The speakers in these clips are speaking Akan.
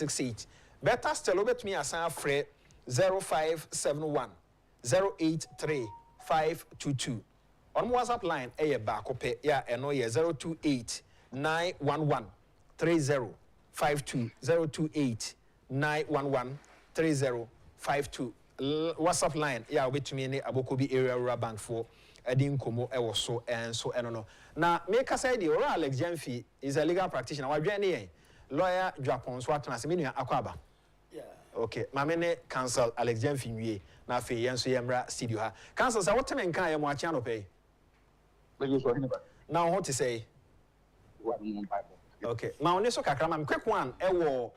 68. Better still, over to me as a free 0571 083 522. On WhatsApp line, back up, yeah, and no, 028 911 3052 028 911 3052. WhatsApp line, yeah, with me in Abokobi area rural bank for Edin Komo Ewoso and so I don't know. Now, make us say the oral Alex Jemfi is a legal practitioner. What lawyer Agyapong so atna se akwaba. Yeah. Okay, mamene counsel Alex Jemfi na fe yenso yemra studio ha. Counsel say what time kan yem achi no pay. Now what to say? Okay, ma oni so kakra ma quick one ewo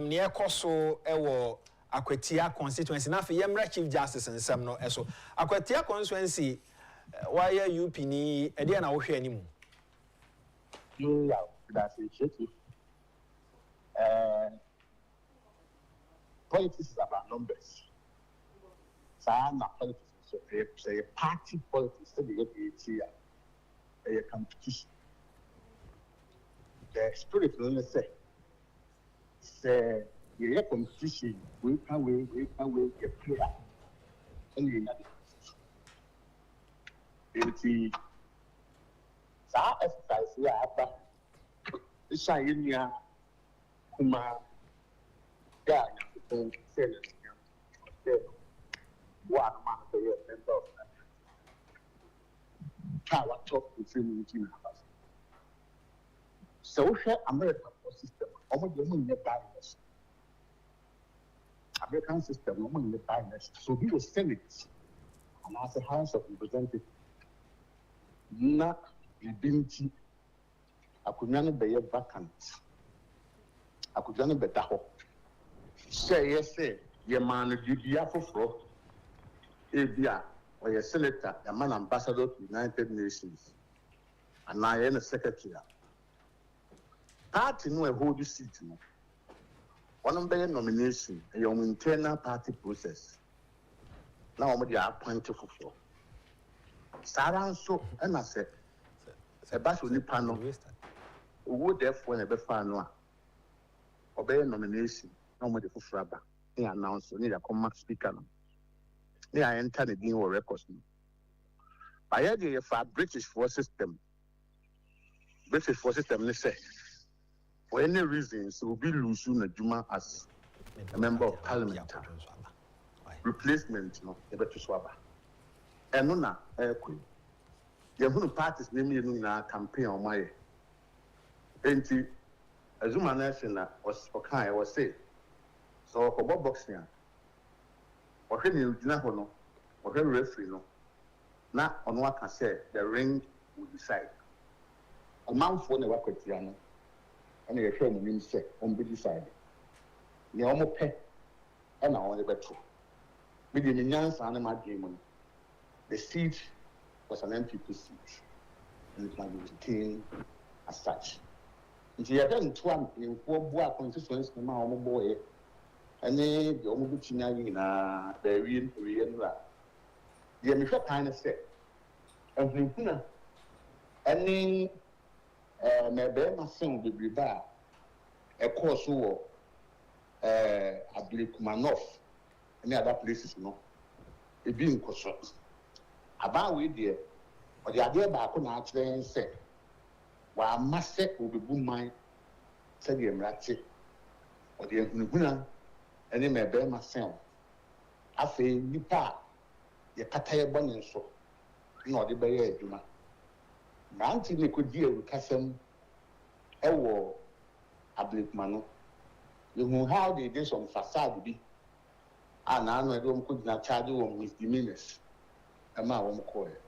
near koso ewo Akwatia Constituency na fe yemra Chief Justice nsem no eso. Akwatia Constituency why UP ni e dey na wo hwe animu. Yeah, that's it. Politics is about numbers. So I'm not politics. So say party politics. So they get a competition. The spirit will say you have competition. We can get player. And you know it. So I exercise here after. This is in Kuma, yeah, one man member of power talk within the social American system, almost the bias. American system, among the bias. So he was Senate and as a House of Representatives, not the ability. I could not be vacant. I could not be that. Say yes, say your man, you be a for ABA or your senator, a man ambassador to the United Nations, and I am a secretary. Party no hold the seat. One of the nomination, your internal party process. Now, I'm appointed for. Sarah so, and I said, Sebastian Pano. Who therefore never found one. Obey nomination, nobody for Fraba. They announced, need a common speaker. They are entered in our records. I had a British force system. British force system, they say, for any reasons, will be losing Juma as a member of parliament. Replacement, no, never to swab. And no, the whole parties namely in a campaign on my. Enti azuma na was okay was say so for boxing o hwe ni ugina ho no o hwe referee no na ono aka say the ring will decide a man for na Akwatia no and ye hwe no say on be decide ne omo pe e na on beto me de nyansa na ma game no the seat was an MPP seat and it might be retained as such. If you haven't one in 4 boa constituency, my boy, and then the only China, the real, the initial kind of set. And then, maybe my son will be back a course who I believe Kumanov and other places, no, it being constructed. About with there, or the idea about an actually say. Wa masse will be mine, said the Emrati, or the Nuguna, and then my bear myself. I say, Nipa, the Kataya Bonnet so, not the Bayer Juma. Mountain they could deal with Cassam, a war, a bleak mano. You know how they did some facade be, and I don't could not charge you on misdemeanors. A man won't call it.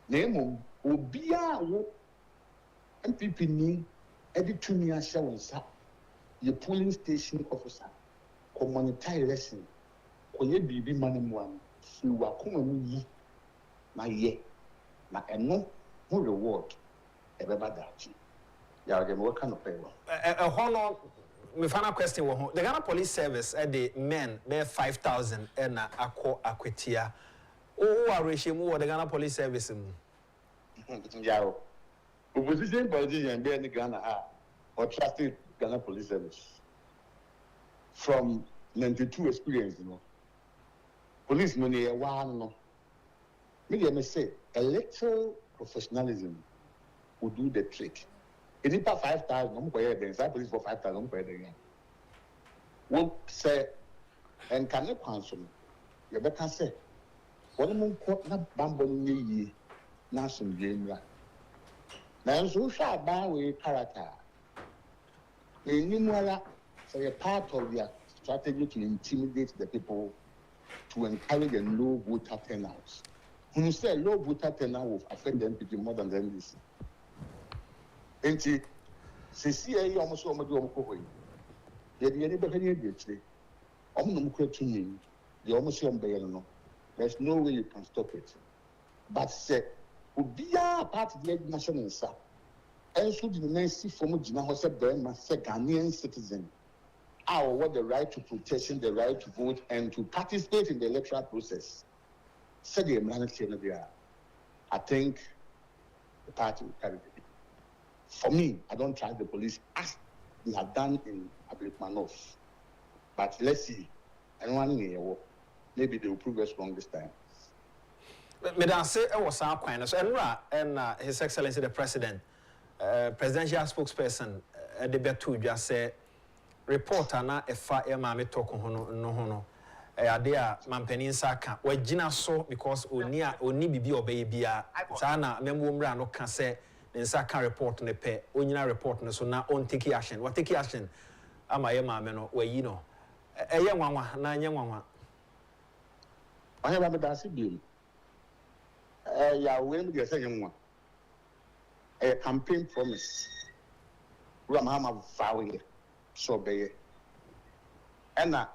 Name will be a MPP ni every 2 years shall your polling station officer, monetization, BB money one, you are coming my ye, my no reward, everybody. Yeah, they work on the payroll. A honor, my final question the Ghana Police Service at the men, they're 5,000 and Akwatia. Oh, I wish you more the Ghana Police Service. Yeah. Opposition politician be any Ghana or trusted Ghana Police Service. from 92 experience, police money one no. Maybe I may say electoral professionalism would do the trick. If it 5,000, I'm going to say police for 5,000, I'm going to one say, and can you cancel? You better say, one more court not bamboo ye, national game. Now, so shall buy with character. Say a part of their strategy to intimidate the people, to encourage a low voter turnout. When you say low voter turnout will affect the MPP more than the NDC. And see, almost almost there's no way you can stop it. But say, be a part of the national side. And should the next form of Ghanaian citizen, what the right to petition, the right to vote, and to participate in the electoral process. Said the I think the party will carry it. For me, I don't trust the police as they have done in Agyapong. But let's see. I don't want to maybe they will prove us wrong this time. Madam, say I was our kind and His Excellency the President, presidential spokesperson, the betu just say reporter na efa mame talk no adea mampanin saka wagina so because oni bibi obey bia sana memwo mra no ka say nsaka report ne pe onyina report no so na on take action what take action ama ye mame no wayi no eye nwanwa na anye nwanwa anya ba medase bi ya we me say nwanwa a campaign promise we am ha vow so be ena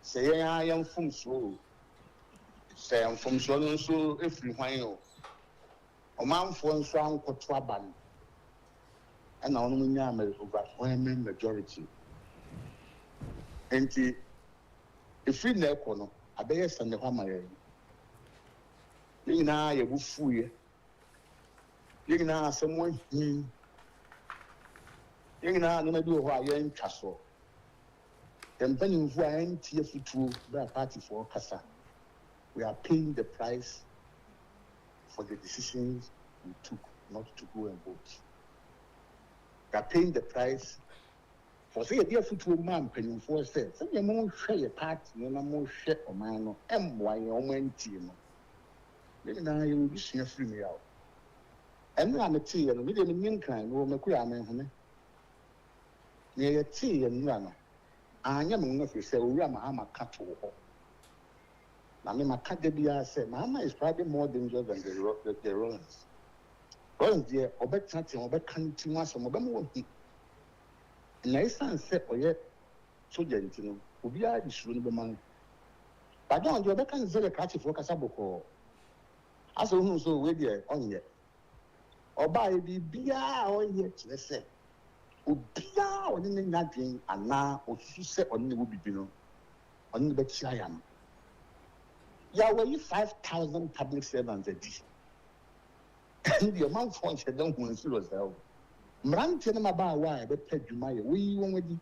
say I am from so say I'm from so no so efri hwan o omanfo nso ankoto aban ena onu nya overwhelming majority enti efri na ekono abeye sande hwa maye yina ye bufuye yina asemo hin yina no na bi ho aye ntwa so tempani fu antie futuo by party for kasa we are paying the price for the decisions we took not to go and vote. We are paying the price for say the futuo man penny for say say mo hwe ye party na mo hwe oman no emboa ye omantie no yina ye obi sua free me out and na me tie no me de me nkan no me kura me hone ne ye tie no na anya me no say owura mahama kato ho na me makade bia say mahama is probably more dangerous than the Rollins there obetati obekanti wasem obemo hi na isan say oye soja ntino obi a disuro no be man but don the obekan say the catch for kasaboko aso hu so we there onye oba e bia onye kire say obia oni ne nyadwen ana osusu se oni ne wo bibi no oni be chia yam ya we 5,000 public servants a day and the amount for che don hu nsi rozel mrante na maba wa be padwuma ye we won wadi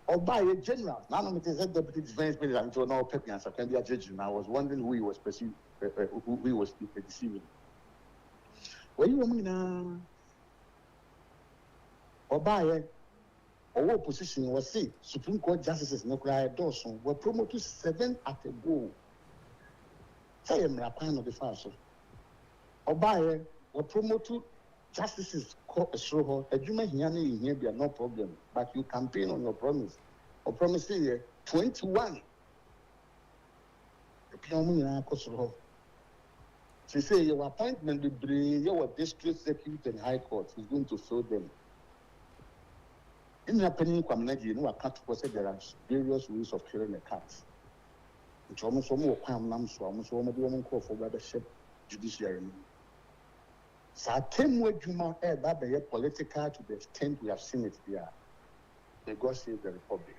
oba ye general na no me say deputy defense president so no pepe answer can be a judge. I was wondering who he was perceived who he was deceiving we won na Obaye, our position was say Supreme Court justices no cry Dawson were promoted 7 at a go. Say Mrapan of the Faso. Obaye were promoted justices court a show a Juma Hiani here be no problem, but you campaign on your promise. Or promise here 21. The Piamina Kosovo. She say your appointment with your district secretary and high court is going to show them. In the opinion, no cat was said there are various ways of killing a cat. It's almost more calm, so almost all the woman call for brothership judiciary. So, 10 way Juma air baby political to the extent we have seen it there. May God save the Republic.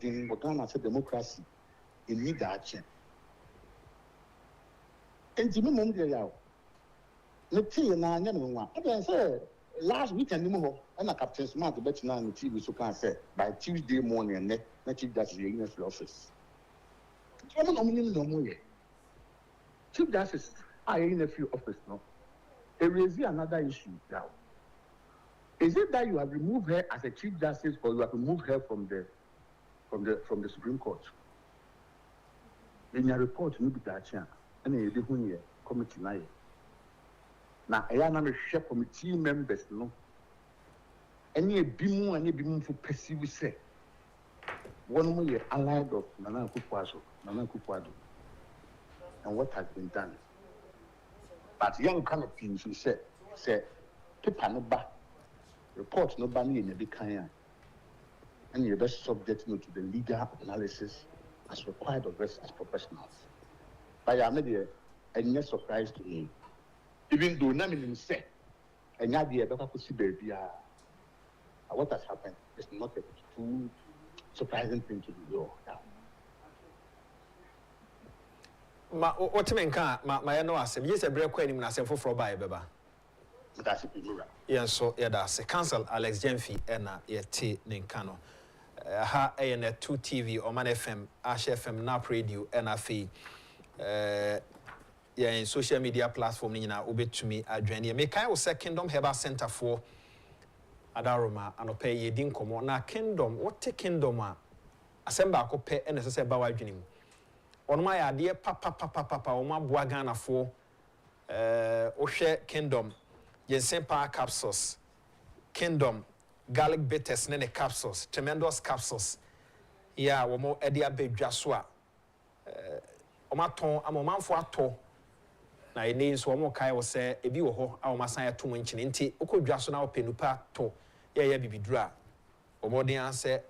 Ding Ghana said democracy in need action. And Jimmy Mundia, the tea and I never want. I can say. last week and and a Captain Smart bet now on TV so can say by Tuesday morning and Chief Justice in the office. Chief Justice are in a few office now. There is another issue now. Is it that you have removed her as a Chief Justice or you have removed her from the Supreme Court? In your report, you be that and you do here committee now. Now, I am a share committee members, no. Any bimu for perceive say. One more allied of Nana akufo-addo, and what has been done. But young kind of things you said, paper no ba, report no ba in a big kind, and you're best subject to the legal analysis as required of us as professionals. But I made a no surprise to me. Even though nothing said, and now the other could see baby, what has happened is not a too surprising thing to do now. What you mean, my no assem, yes, a break when I send for by Beba. That's it, yes, so yeah, that's a council Alex Jemfi and a T Ninkano. Ha a 2 TV or Man FM, Ash FM, NAP Radio, NFE. Yeah, in social media platform, you know, obey to me, Adrian. Make I was a Kingdom Herbal Center for Adaroma and pay ye dinkomo. Na Kingdom, what take Kingdom? Assemble a pay and necessary bawa dream. On my idea, papa, or my boagana for Oshe Kingdom, Jensen Power capsules, Kingdom, garlic bitters, nene capsules, tremendous capsules. Yeah, or more Edia Babe Jasua. Omaton, I'm a man for a toe. Na ene nso omo kai wo se ebi wo ho a wo masan ya to nchine nti okodwa so na wo penupa to ya bibidura omodin anse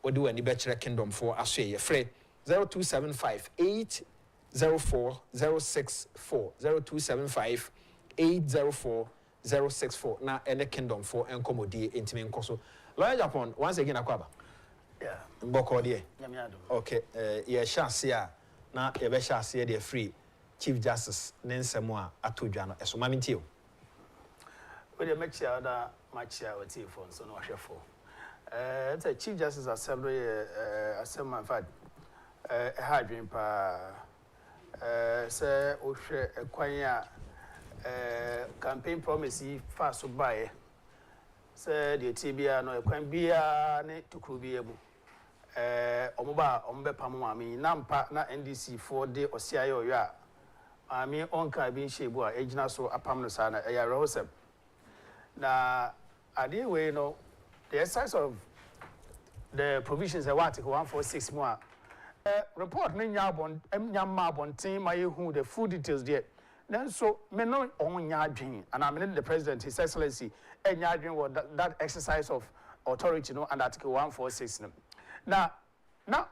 odi wani be kire kingdom for aso ye free 0275 804 064 0275 804 064 na ene kingdom for enkomodi intime nkoso lawyer Agyapong once again akwaba yeah mboko de nyamiado okay ye sha se a na ye be sha se de free Chief Justice Nensemo Atodwa no eso ma mentio we dey make sure that match our team for so no ahwefo it's a Chief Justice Assembly assembly in fact hadwin pa say o hwe ekwan a campaign promise fa so bae say the tibia no ekwan bia ne tukuru bia mu ombe pam mami na mpa na NDC for the osiaye oyo a ami onka bi shebu a ejina so apam no sana ya rehosem na ade we no the exercise of the provisions of article 146 more report ne nya ma bonten ma yehu the full details there then so me no onya adwen and I mean the president his excellency enya adwen was that exercise of authority no and article 146 no na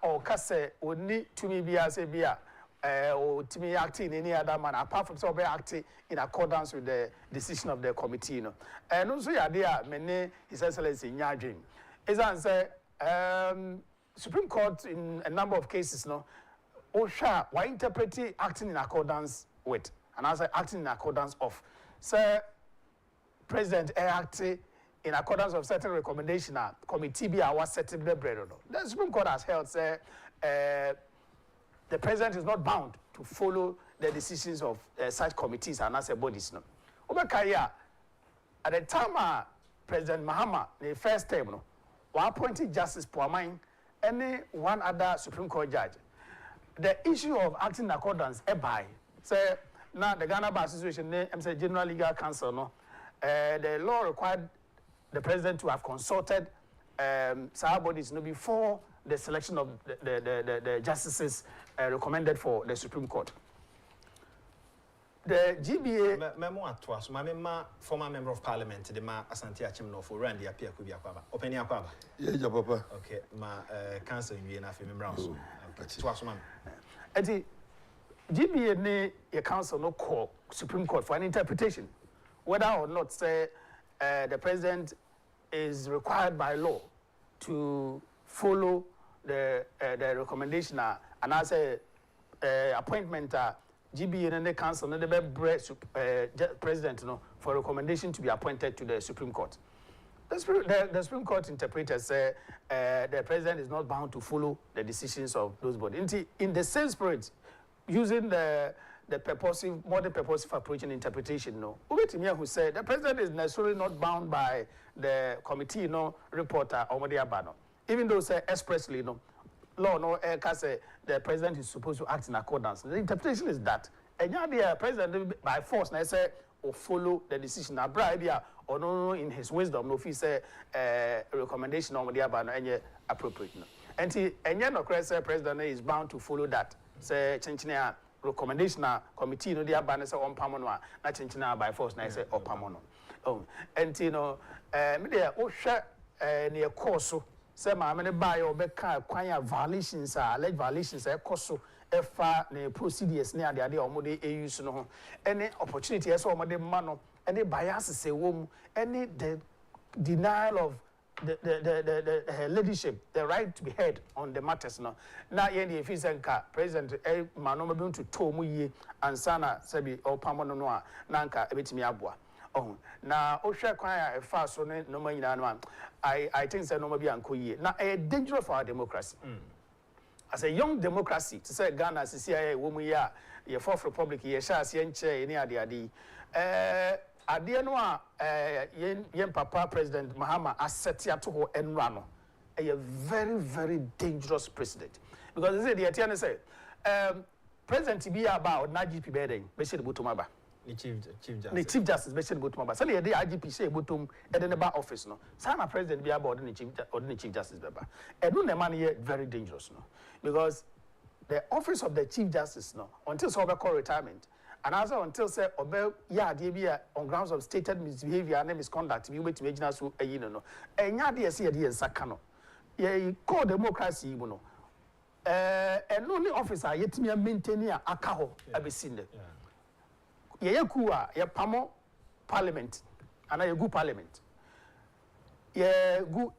o kase oni tumi bia se bia or timi acting in any other manner apart from so be acting in accordance with the decision of the committee no and also ya there many his excellency nyadwin is answer Supreme Court in a number of cases no osha why interpret acting in accordance with and I say acting in accordance of sir president acting in accordance of certain recommendation committee be our setting the bread no the Supreme Court has held say the president is not bound to follow the decisions of such committees and as a bodies no obekaya at the time President Mahama the first term no was appointed Justice Puaman any one other Supreme Court judge the issue of acting in accordance by say now the Ghana Bar Association say General Legal Council no the law required the president to have consulted some bodies no before the selection of the justices recommended for the Supreme Court. The GBA memo atwas ma former member of parliament the ma Asante Achim no for Randy appear could be akwaba openi akwaba yeah papa okay ma council we na fe member so twas ma the GBA ne your council no call Supreme Court for an interpretation whether or not say the president is required by law to follow the recommendation and as a appointment GBA and the council and the president for recommendation to be appointed to the Supreme Court. The Supreme Court interpreters say the president is not bound to follow the decisions of those bodies. In the same spirit, using the purposive, modern purposive approach and interpretation, who said the president is necessarily not bound by the committee, reporter or whatever, even though say expressly, law say the president is supposed to act in accordance. The interpretation is that, and the president by force, and I say, or follow the decision. Now, idea or no, in his wisdom, no, if he say recommendation on the other, and appropriate. And the president is bound to follow that. Say, chinchina recommendation committee, the other say on pamono, not chinchina by force, and I say or pamono. And media, share near course. Say, my many buy or become acquire violations, alleged violations, cost. Efa ne procedures ne ade or mode use no any opportunity as or mode mano any bias say wom any the denial of the leadership, the right to be heard on the matters no na ye the efficienka president mano be to tomu ye ansana sabi o pamono no a nanka ebetimi aboa oh na o hwe kwan a efa so ne no manyina no I think say no ma bi anko ye na a dangerous for our democracy. As a young democracy, to say Ghana, CCIA, woman, your fourth republic, your shas, yenche, any adi. Adianwa, yen papa president Mahama, Asetia to her and Rano, a very, very dangerous president. Because they say, the Atiana say, President Tibia about Najib bedding, Bishop Butumaba. The Chief Justice, Bishop Butumaba. Suddenly, the IGP say Butum, and then the bar office, no. Sana President be about the Chief Justice, Baba. And no, the money very dangerous, no. Because the office of the Chief Justice, no, until so call retirement, and also until say DBA on grounds of stated misbehavior and misconduct, we wait to imagine us a no, and see a dear Sakano. Ye call democracy, you know. And only officer yet me maintaining a akaho, I've seen it. Ye kua, ye pamo parliament, and a good parliament. Ye good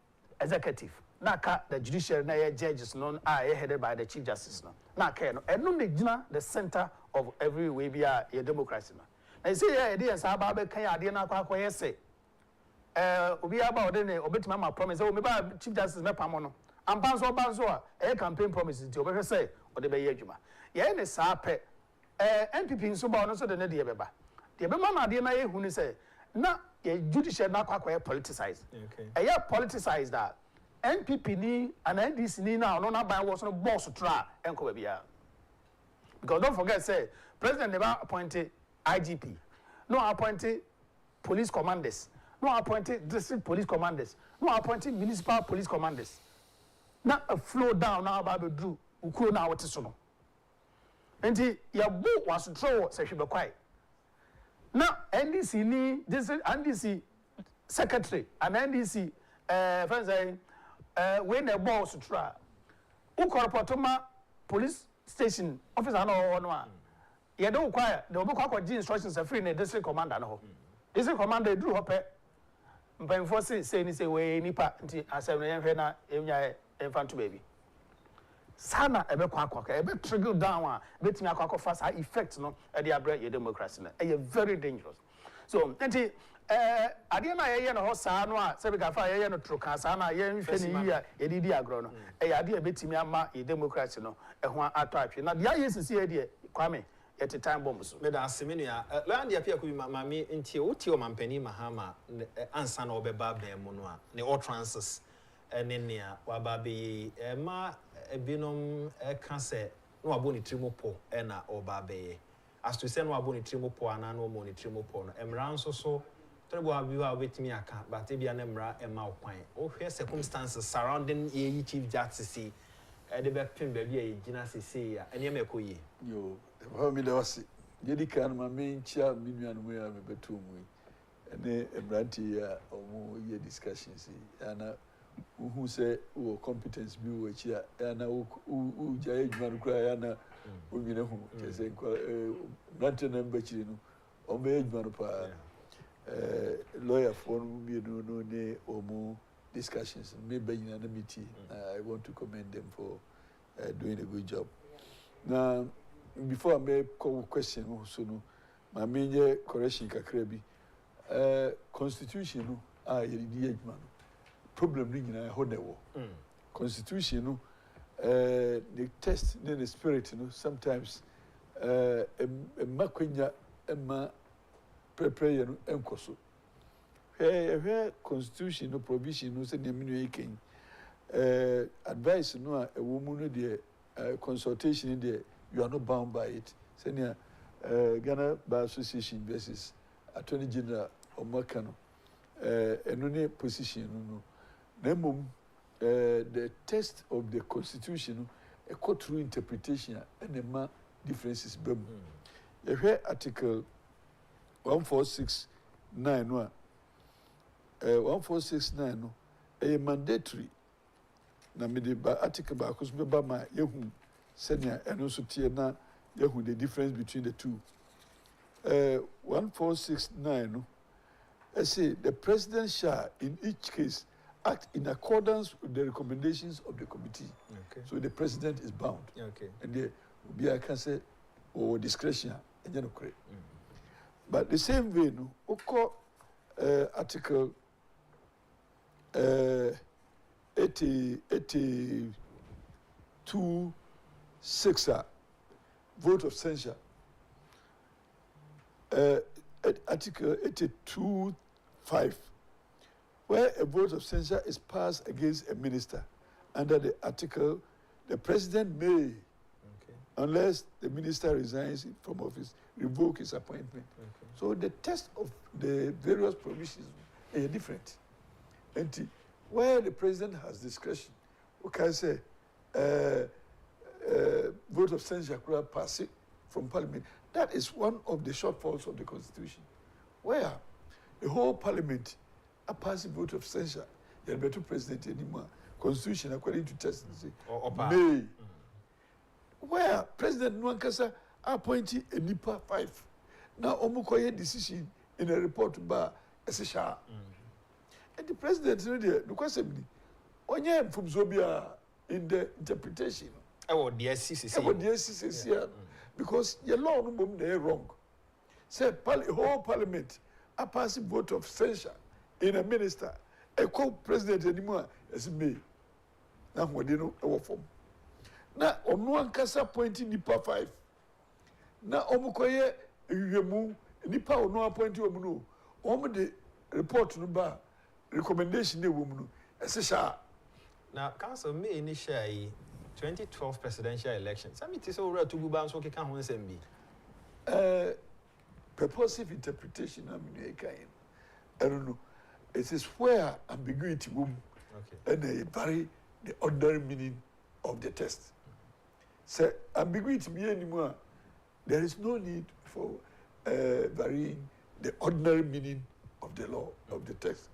executive. Naka the judicial na judges known are headed by the Chief Justice no. Naka no and no the center of every way be a democracy no. Na say yeah dey say aba be kan ade na akwa ye say obi aba ode ne obetima ma promise o me ba Chief Justice me pamo no ampanso a campaign promises ti obe say ode be ye adwuma ye ne sa pe MPP nso ba no so de ne de beba de be ma na ade na ye hu ni say na ye judicial na akwa politicized okay politicized that NPP ni and NDC ni now no na buy was no boss tra enko bia. Because don't forget say president never appointed IGP, no appointed police commanders, no appointed district police commanders, no appointed municipal police commanders. Now a flow down now about do ukuro na what so no. Enti ya bu was throw say she be quiet. Now NDC ni district NDC secretary and NDC friends say when the boss to try, Ukorpotoma police station officer no you don't require the Obuka instructions are free in the district commander. No, district commander drew up by forcing saying, say, way nipa as a infant baby. Sana ebe kwakwa ebe trigger down bit me akwa fast effect no e dey abra your democracy na e very dangerous. So enti ade na ye no ho saa no a se be gafa ye no troka saa na ye nhwe ni ya ye didi agro no e ade e betimi ama your democracy no e ho ato atwe na dia ye sisi e de kwame at the time bomb so me da asemenia land ya pia ko bi mami enti o ti o mampani Mahama ansa na obeba ba mu no a ne all trances enenia waba be ma ebinom ka se no aboni trimopo na oba be as to say no aboni trimopo ana no mo ni trimopo no emra nso so trebo abi wa betimi aka but e bia na emra ema okwan o hwe circumstances surrounding ye Chief Justice e de be pin ba bia e gina sese ya ene me koyi yo e mi le wasi yedi kan ma me nchia mi nuanu mu ya me betu mu ene emranti ya omo ye discussions ana who say o competence bi wo chi ana u jaye djuma no kura ya na o mi ne hu te say emranti na mbachi no o me djuma no pa lawyer for me no ne omo discussions me banyina na meeting I want to commend them for doing a good job. Now before I make a question also no my main correction kakra bi constitution no yedi adwuma no problem ni nyina ho na wo constitution no the test in the spirit no sometimes makwenya emma prepare no enkoso where constitution no provision no say neminu eken advice no a woman no the consultation there you are not bound by it senior Ghana Bar Association versus Attorney General Omakano no position no nemum the test of the constitution a court through interpretation and the differences bem article 1469 no 1469 no a mandatory na me the article ba ko so ba ma yehu senior eno so tie na yehu the difference between the two 1469 no I say the president shall in each case act in accordance with the recommendations of the committee. Okay. So the president is bound. Okay. And there will be a can or discretion and then okay. But the same way no article 82(6) vote of censure. Article 82(5), where a vote of censure is passed against a minister under the article, the president may, unless the minister resigns from office, revoke his appointment. Okay. So the test of the various provisions are different. And where the president has discretion, we can say vote of censure could pass it from parliament. That is one of the shortfalls of the constitution, where the whole parliament a passive vote of censure. You better president anymore. Constitution according to test may. Where President Nwankasa appointed a NIPA 5. Now omukoye decision in a report by SSHA. And the president because onye from Zobia in the interpretation. The SCCC. Because your law no mum they wrong. Say whole parliament a passive vote of censure in a minister, a co-president anymore as me. Now what do you know form? Now on one case appointing NIPA 5. Now omukoye yemu NIPA no appointing omuno. The report no ba recommendation de woman essential. Now council may initiate 2012 presidential elections. I mean, it's all right to go back so can one be. Purposive interpretation. I don't know. It is where ambiguity boom. Okay. And they vary the ordinary meaning of the text. So ambiguity be anymore. There is no need for varying the ordinary meaning of the law of the text.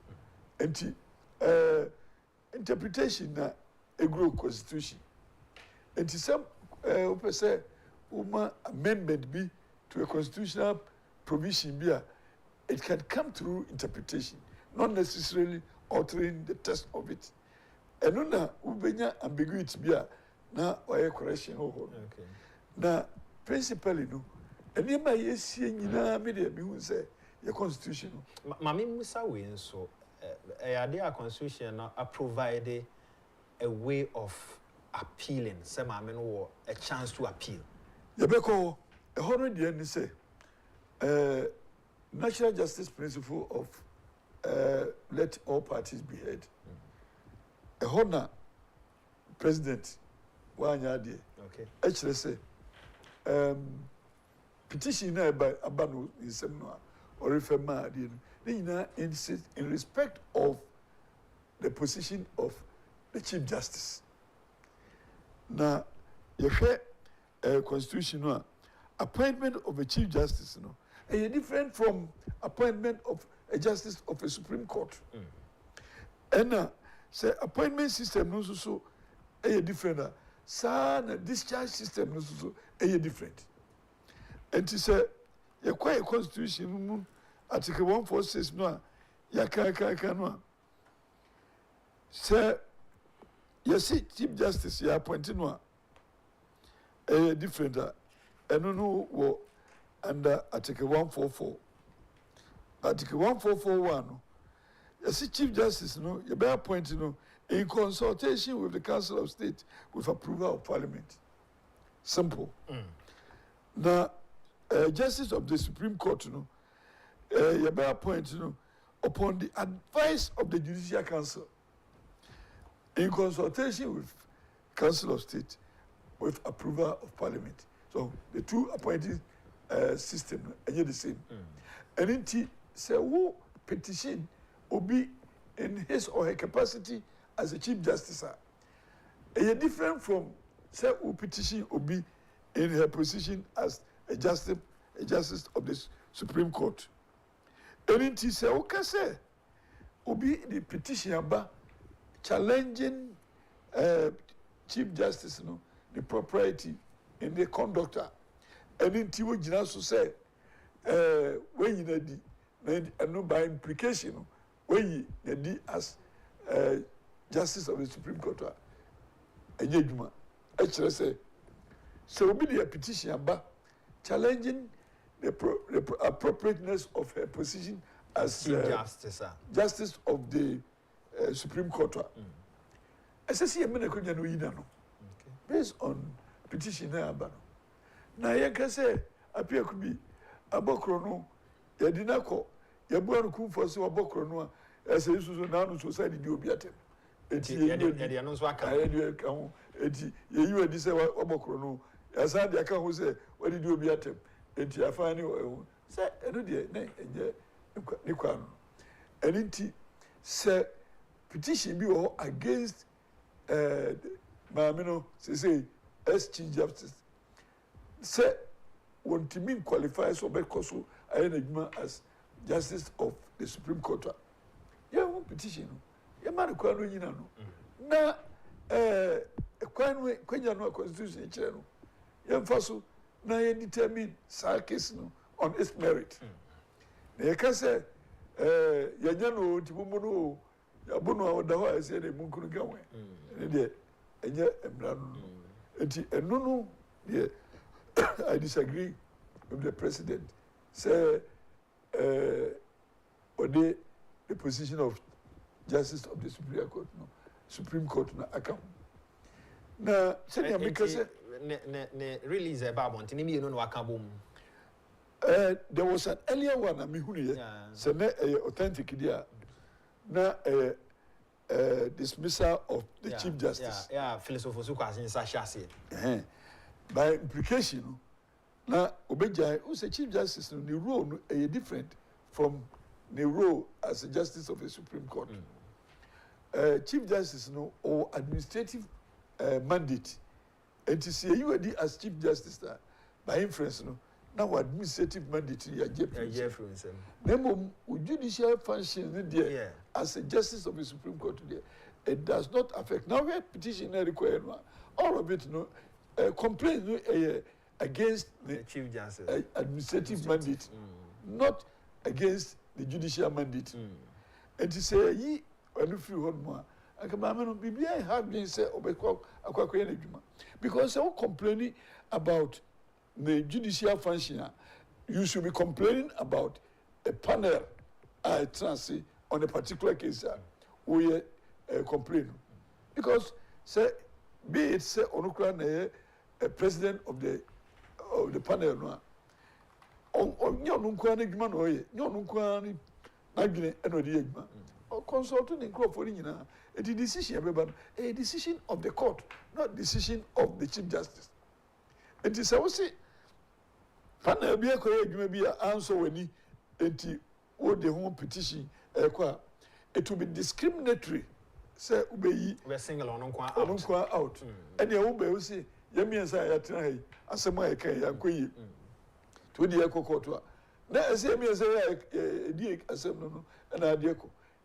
And interpretation na a group constitution. And some say amendment be to a constitutional provision be it can come through interpretation, not necessarily altering the text of it. And no ubenya ambiguity be na why correction okay. Now principally no enema yesie nyina me de bi hu say your constitution no mame musa we so a constitution no provide a way of appealing say mame no a chance to appeal yebeko e hono de ni say natural justice principle of let all parties be heard. A honor president wanya de okay actually say petition na by abano insem no or refer ma de no insist in respect of the position of the chief justice. Now you hear constitution no appointment of a chief justice no is different from appointment of a justice of a Supreme Court. And say appointment system no so different. Sana discharge system no so different. And to say you quite a constitution article 146 no ya ka no say you see chief justice you appointed no different ɛno no wɔ under Article 144. Article 144(1) no, as Chief Justice, no, you better appoint, in consultation with the Council of State with approval of Parliament. Simple. Now, Justice of the Supreme Court, you better appoint, upon the advice of the Judicial Council, in consultation with Council of State with approval of Parliament. So the two appointed system are the same. And in say who petition will be in his or her capacity as a Chief Justice. A different from say who petition will be in her position as a justice of the Supreme Court. And in say okay say will be the petition about challenging Chief Justice, the propriety in the conductor. And in Tiwo Jinasu say when you need and no by implication when you need as Justice of the Supreme Court. And you actually say so will be the petition about challenging the appropriateness of her position as Justice of the Supreme Court. I say, based on petition now, you can say, appear could be a bokrono, Yadinako, Yabuan for so a bokrono, as a Susan society do be at him. You had this bokrono, as I can say, what did you be at him? And I find you say, and dear, Niquan. And indeed, say, petition be all against Mamino, say, as Chief Justice. Say, want to mean qualifies for because I am as Justice of the Supreme Court. You have petition. You man quite you know. Now, when you know Constitution channel, you first now you determine case on its merit. You can say, you know, Tibumono. Abono da ho ase de munkuru gawe ne de enye emra no no I disagree with the president say the position of Justice of the Supreme Court na account na say because ne release e ba bonti ni no aka bom there was an earlier one me hunu say na authentic dia na dismissal of the Chief Justice. Philosopher kwasi nsa by implication, na Obejai, who's a Chief Justice, the role is different from the role as a Justice of the Supreme Court. Chief Justice, or administrative mandate, and to say you are as Chief Justice, by inference, now administrative mandate in Agyapong. Then judicial function there as a Justice of the Supreme Court there, it does not affect. Now we have petition required all of it complaint against the Chief Justice administrative mandate, not against the judicial mandate. And to say ye when you feel one more, I can have been said because they were complaining about the judicial function, you should be complaining about a panel transit on a particular case we complain. Because say be it say Onukran a president of the panel no on Nyonunkwan Egman oye Nyonunkwan Nagine enodi egma or consulting in crop for a decision a decision of the court, not decision of the Chief Justice. It is also panel be a correct be answer when he what the home petition it will be discriminatory. Say obey we single on out. And the obey say Yemi and say at as a my can yankoyi to the echo court. Now I say me as a dear as no and I dear.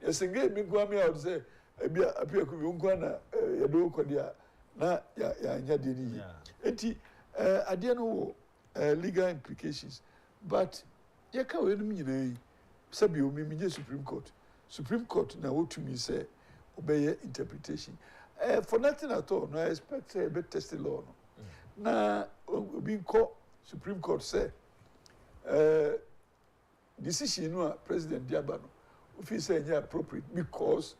Yes, and gave me go me out say appear could be unkwana yado kodia na ya nyadini. Eti I didn't know legal implications, but you can't wait me. Sabi o me Supreme Court now what to me say obey interpretation. For nothing at all, no I expect a better test law. Na being called Supreme Court say decision no President Diabano if he say appropriate because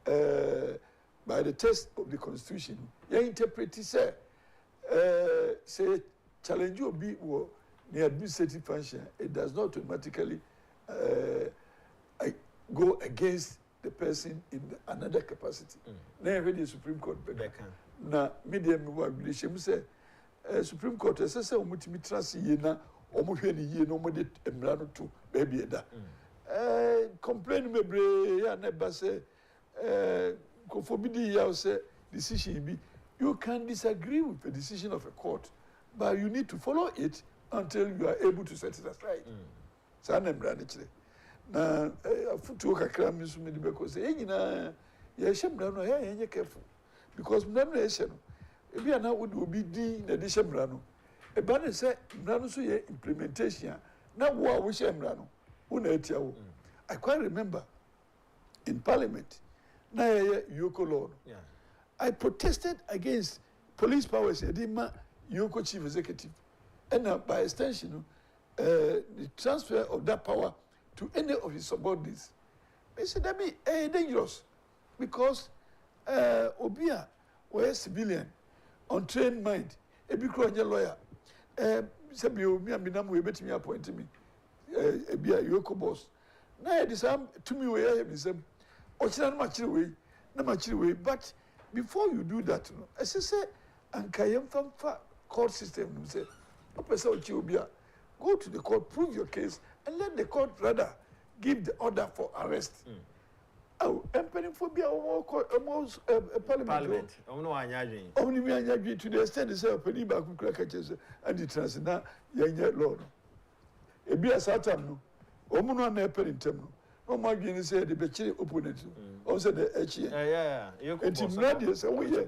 by the text of the Constitution, you interpret say challenge will be the administrative function. It does not automatically go against the person in another capacity. Now, the Supreme Court na media me wa relation say Supreme Court says say omutimi trust ye na omohwe ni ye no mode emra no to baby eda complain mebre ya na ba say confobidi ya say decision be you can disagree with the decision of a court but you need to follow it until you are able to set it aside sa na emra ni kire na futu kakra mi so me di be ko say enyina ya hemra no ya yenye careful because mnamna eshe no ebi ana wodi obi din na de hemra no e ba ne say mra no so ye implementation na wo a wo hemra no wo na etia wo I quite remember in parliament na Yoko law no I protested against police powers edima Yoko chief executive and by extension the transfer of that power to any of his subordinates. They said that be dangerous because Obia was a civilian, untrained mind, a big lawyer. Sabio, me and Minam, we bet me appointed me, a Yoko boss. Now, this to me, we have some, or not much away, not much away. But before you do that, as I say, and Kayam from court system, say, go to the court, prove your case, and let the court rather give the order for arrest. Oh, empeniphobia almost parliament. Only me and to the extent they say penny back crackers and the transna young law. A beer satam no. Omuno na pen term. No more being said the betchy opponent. Also the H. Yeah. And him radio say, oh, yeah.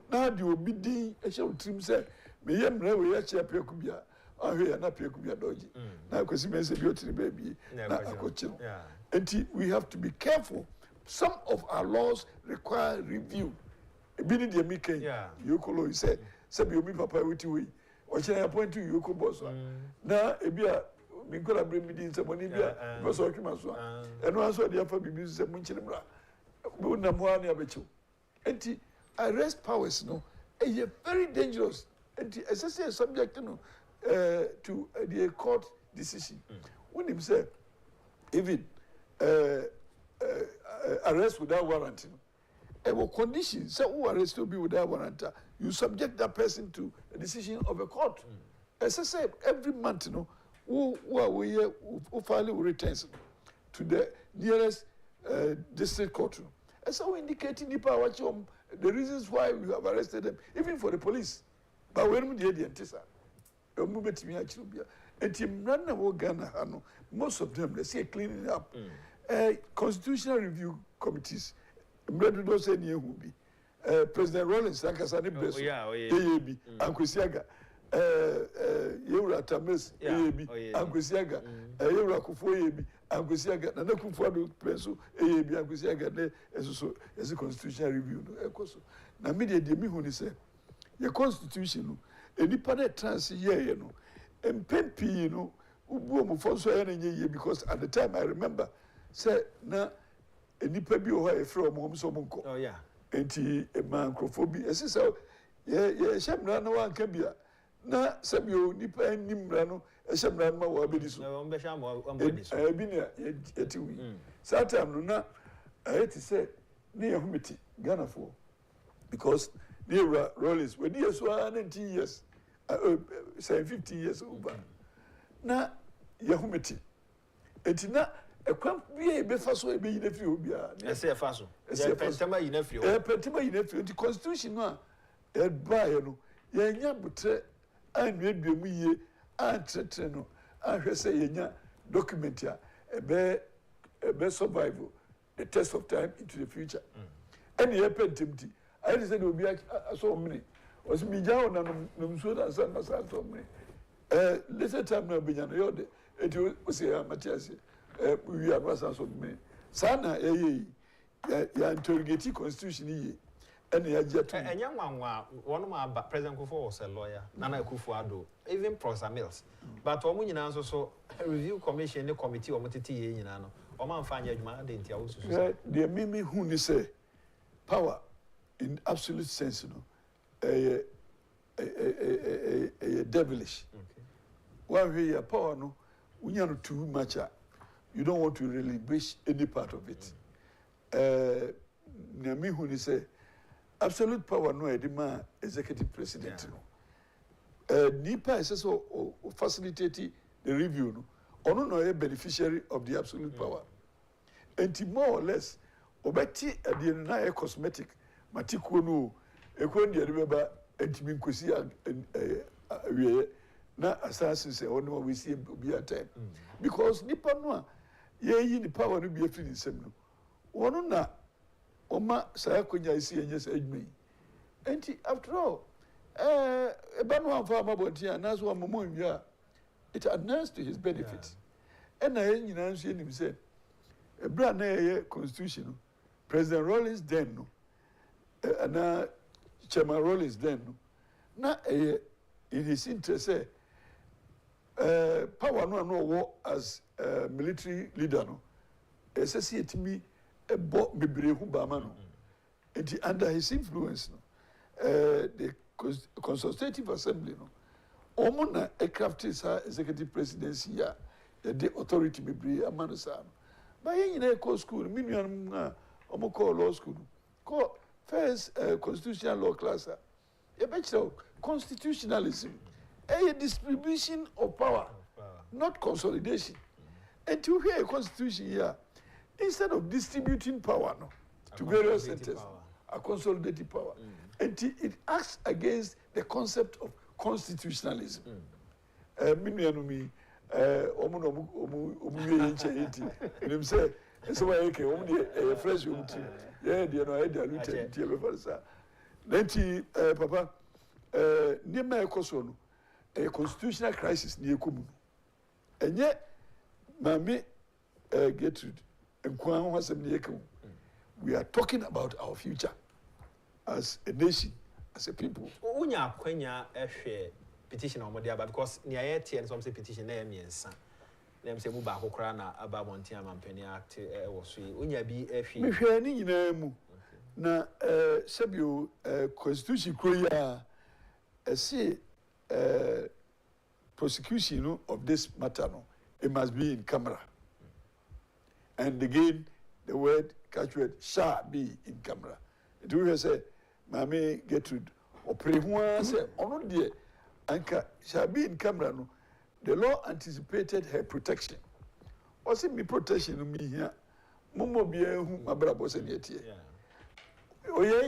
Now you will be the actual trim said, me yam never yet a precubia. I hear not precubia dodgy. Now, because he may say, beauty baby. And we have to be careful. Some of our laws require review. Bini de Mike, Yoko, he said, Sabi, me papa with you. Or shall I appoint to Yoko boss? Now, a beer, we could have bring me in some money, because of Kimaswa. And also the upper business of Munchinabra. Bunamwani Abechu. And arrest powers, no, a very dangerous. And as I say, subject to the court decision. When him said, even arrest without warrant. There were conditions. So who arrest will be without warrant? You subject that person to a decision of a court. As I said, every month, who are we here, who file returns to the nearest district court. And so indicating the reasons why we have arrested them, even for the police. But when we did the antisa, and most of them, they say cleaning up. Constitutional review committees. President Rollins, Ankasani Blesso, AAB, Ankwesiaga, Yura Tames, AAB, Ankwesiaga, Yura Akufo-Addo, Ankwesiaga, Nana Akufo-Addo Preso, AAB, Ankwesiaga, as a constitutional review. Now, media de Mihuni said, your constitution, any part trans year, and Pempi, because at the time I remember, said, na nipa bi o ha from home so monko enti microphobia ese so ye shemra na wan ka bia na sabio nipa nimra no shemra ma wa bedi so na be sham wa bedi so bi na yeti wi satam no na ayeti say ne yehumiti Ghana for because they were Rollins when he was 19 years 50 years over na yehumiti enti na a crump be a befaso a be in a few beer. I say a faso. Pentama in a few. Pentama in a few. The Constitution, a Bayano, Yanya Butre, and read me and Treteno, and say Yanya document ya a bear survival, the test of time into the future. And the pentimity. I said, will be so many. Was me down and Numsuda and San Masato me. Later time, no be an yode. It was a Matthias. We are passing so many. Sana, ya interrogative constitution, Any Agyapong. And young one of my President Akufo was a lawyer, Nana akufo-addo, even Professor Mills. But Omun also review commission, the committee or Motiti, you know, or man find your man, didn't you also? The Mimi who say power in absolute sense, you know, a devilish. One way a power, no, when you're too much, you don't want to relinquish any part of it. Nami who say absolute power no edema executive president no. Nipa is also facilitating the review no. Ono no a beneficiary of the absolute power. And more or less, obeti the na cosmetic matikuo no ekwo ndi remember entimi nkosi we na assassin say ono we see be at time. Because nipa no a ye ni power no be afiri nsem no. Ono na Oma Sayakonya is here, yes, me. And after all, a Banwan farmer, but here, and that's one moment, yeah, it adheres to his benefits. And I, you know, him said, a brand new constitution, President Rawlings then, and Chairman Rawlings then, not in his interest, power no war as military leader, no, associate me. Under his influence, the Consultative Assembly, Omona a crafted executive presidency, the authority be brave Amanusan. By in a school, Minion Omoko Law School, call first constitutional law class, a bachelor constitutionalism, a distribution of power, not consolidation. And to hear a constitution here. Instead of distributing power to various centers, a consolidated power, and it acts against the concept of constitutionalism. Minyanumi, and him say, so I only a fresh team. Yeah, you know, I diluted the then, Papa, near my Kosono, a constitutional crisis near Kumu. And yet, Mammy Gertrude. We are talking about our future as a nation, as a people. Unya Kwenya petition on Modia because near and some say petition name yes. Them say Muba Hokrana about Montia Mampeni Act was Unya be a na Sabio Constitution Korea say prosecution of this matter, it must be in camera. And again, the word, catch word, shall be in camera. It will say, Mammy Gertrude, or Prehua say, on dear, Anka shall be in camera. No, the law anticipated her protection. Was it me protection of me here? Momo be whom my brother was in yet. Oh, yeah.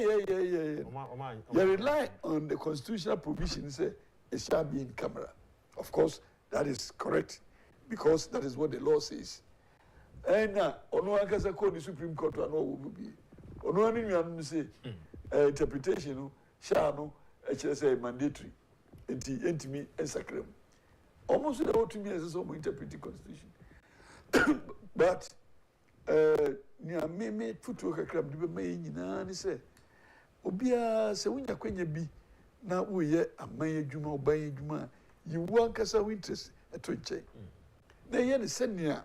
You rely on the constitutional provision, say, it shall be in camera. Of course, that is correct, because that is what the law says. And now, on one case, I call the Supreme Court and all will be. On one you say, interpretation, shall say mandatory, and me and sacrum. Almost the whole to me as some interpreting constitution. But, near me, put to a crab, the main, and say, Obia, say, when you be now we are a Maya Juma, by Juma, you want us our interest at 20. They are send near.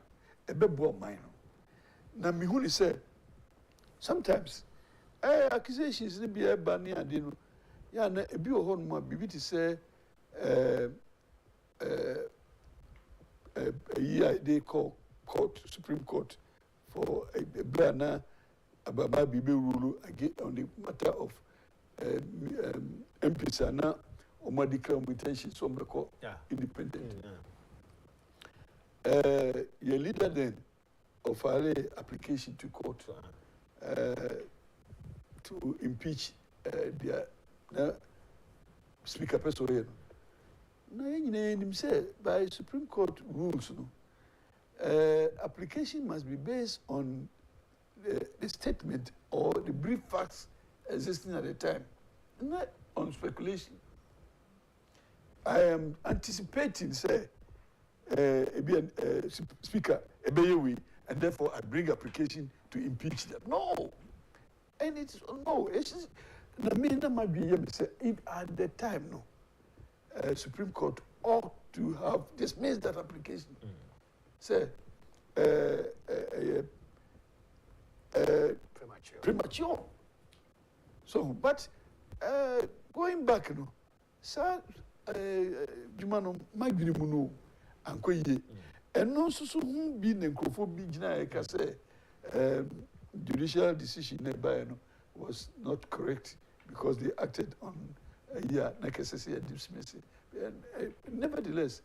A bebo mine. Na mihuni say sometimes accusations ni be a bani adino ya na ebi ohon mo bibi ti say they call court Supreme Court for a bana ababa bibi rule again on the matter of MPs na o medical mutation so me call independent. Your leader then of our application to court to impeach their speaker person. Now, you say by Supreme Court rules, application must be based on the statement or the brief facts existing at the time, not on speculation. I am anticipating, say, speaker, and therefore I bring application to impeach them. No. And it's no. na me na ma dwe ye say if at the time no Supreme Court ought to have dismissed that application. Say premature. So, but going back, you know, sir, Jumano, my dream, and Koye, and no so be the necrophobic, I can say, judicial decision was not correct because they acted on necessity and dismissal. Nevertheless,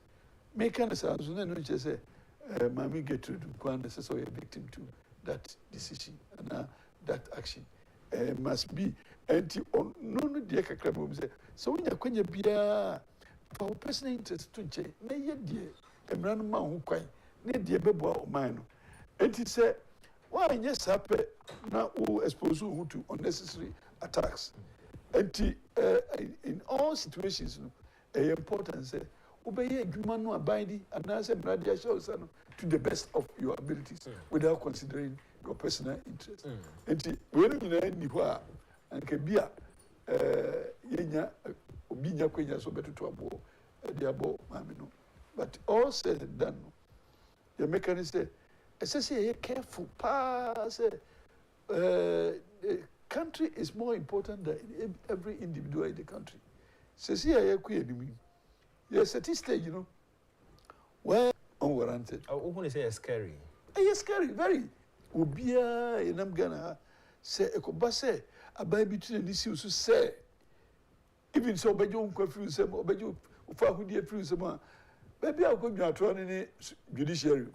make an assumption and just say, Mammy get to go necessarily a victim to that decision and that action must be anti on no dear Kakram say. So when you be for personal interest to change, nay, dear, and run man who quite near dear Bebo or mine. And he said, why, yes, happy now who expose you to unnecessary attacks. And in all situations, important say, obey human no abiding and answer Bradia shows to the best of your abilities without considering your personal interest. And when you know anywhere and can be yenya obinya kwenya so better to abo the abo mamino. But all said and done, the mechanism say careful say the country is more important than every individual in the country. Say yes, at this stage, you know, well, unwarranted. I want to say it's scary. It's scary, very. Ubia, and I'm gonna say, Ekobase, a baby between the issues, say, even so, but you confuse them, or but you for who dear prove some. Maybe I'll go to any judiciary.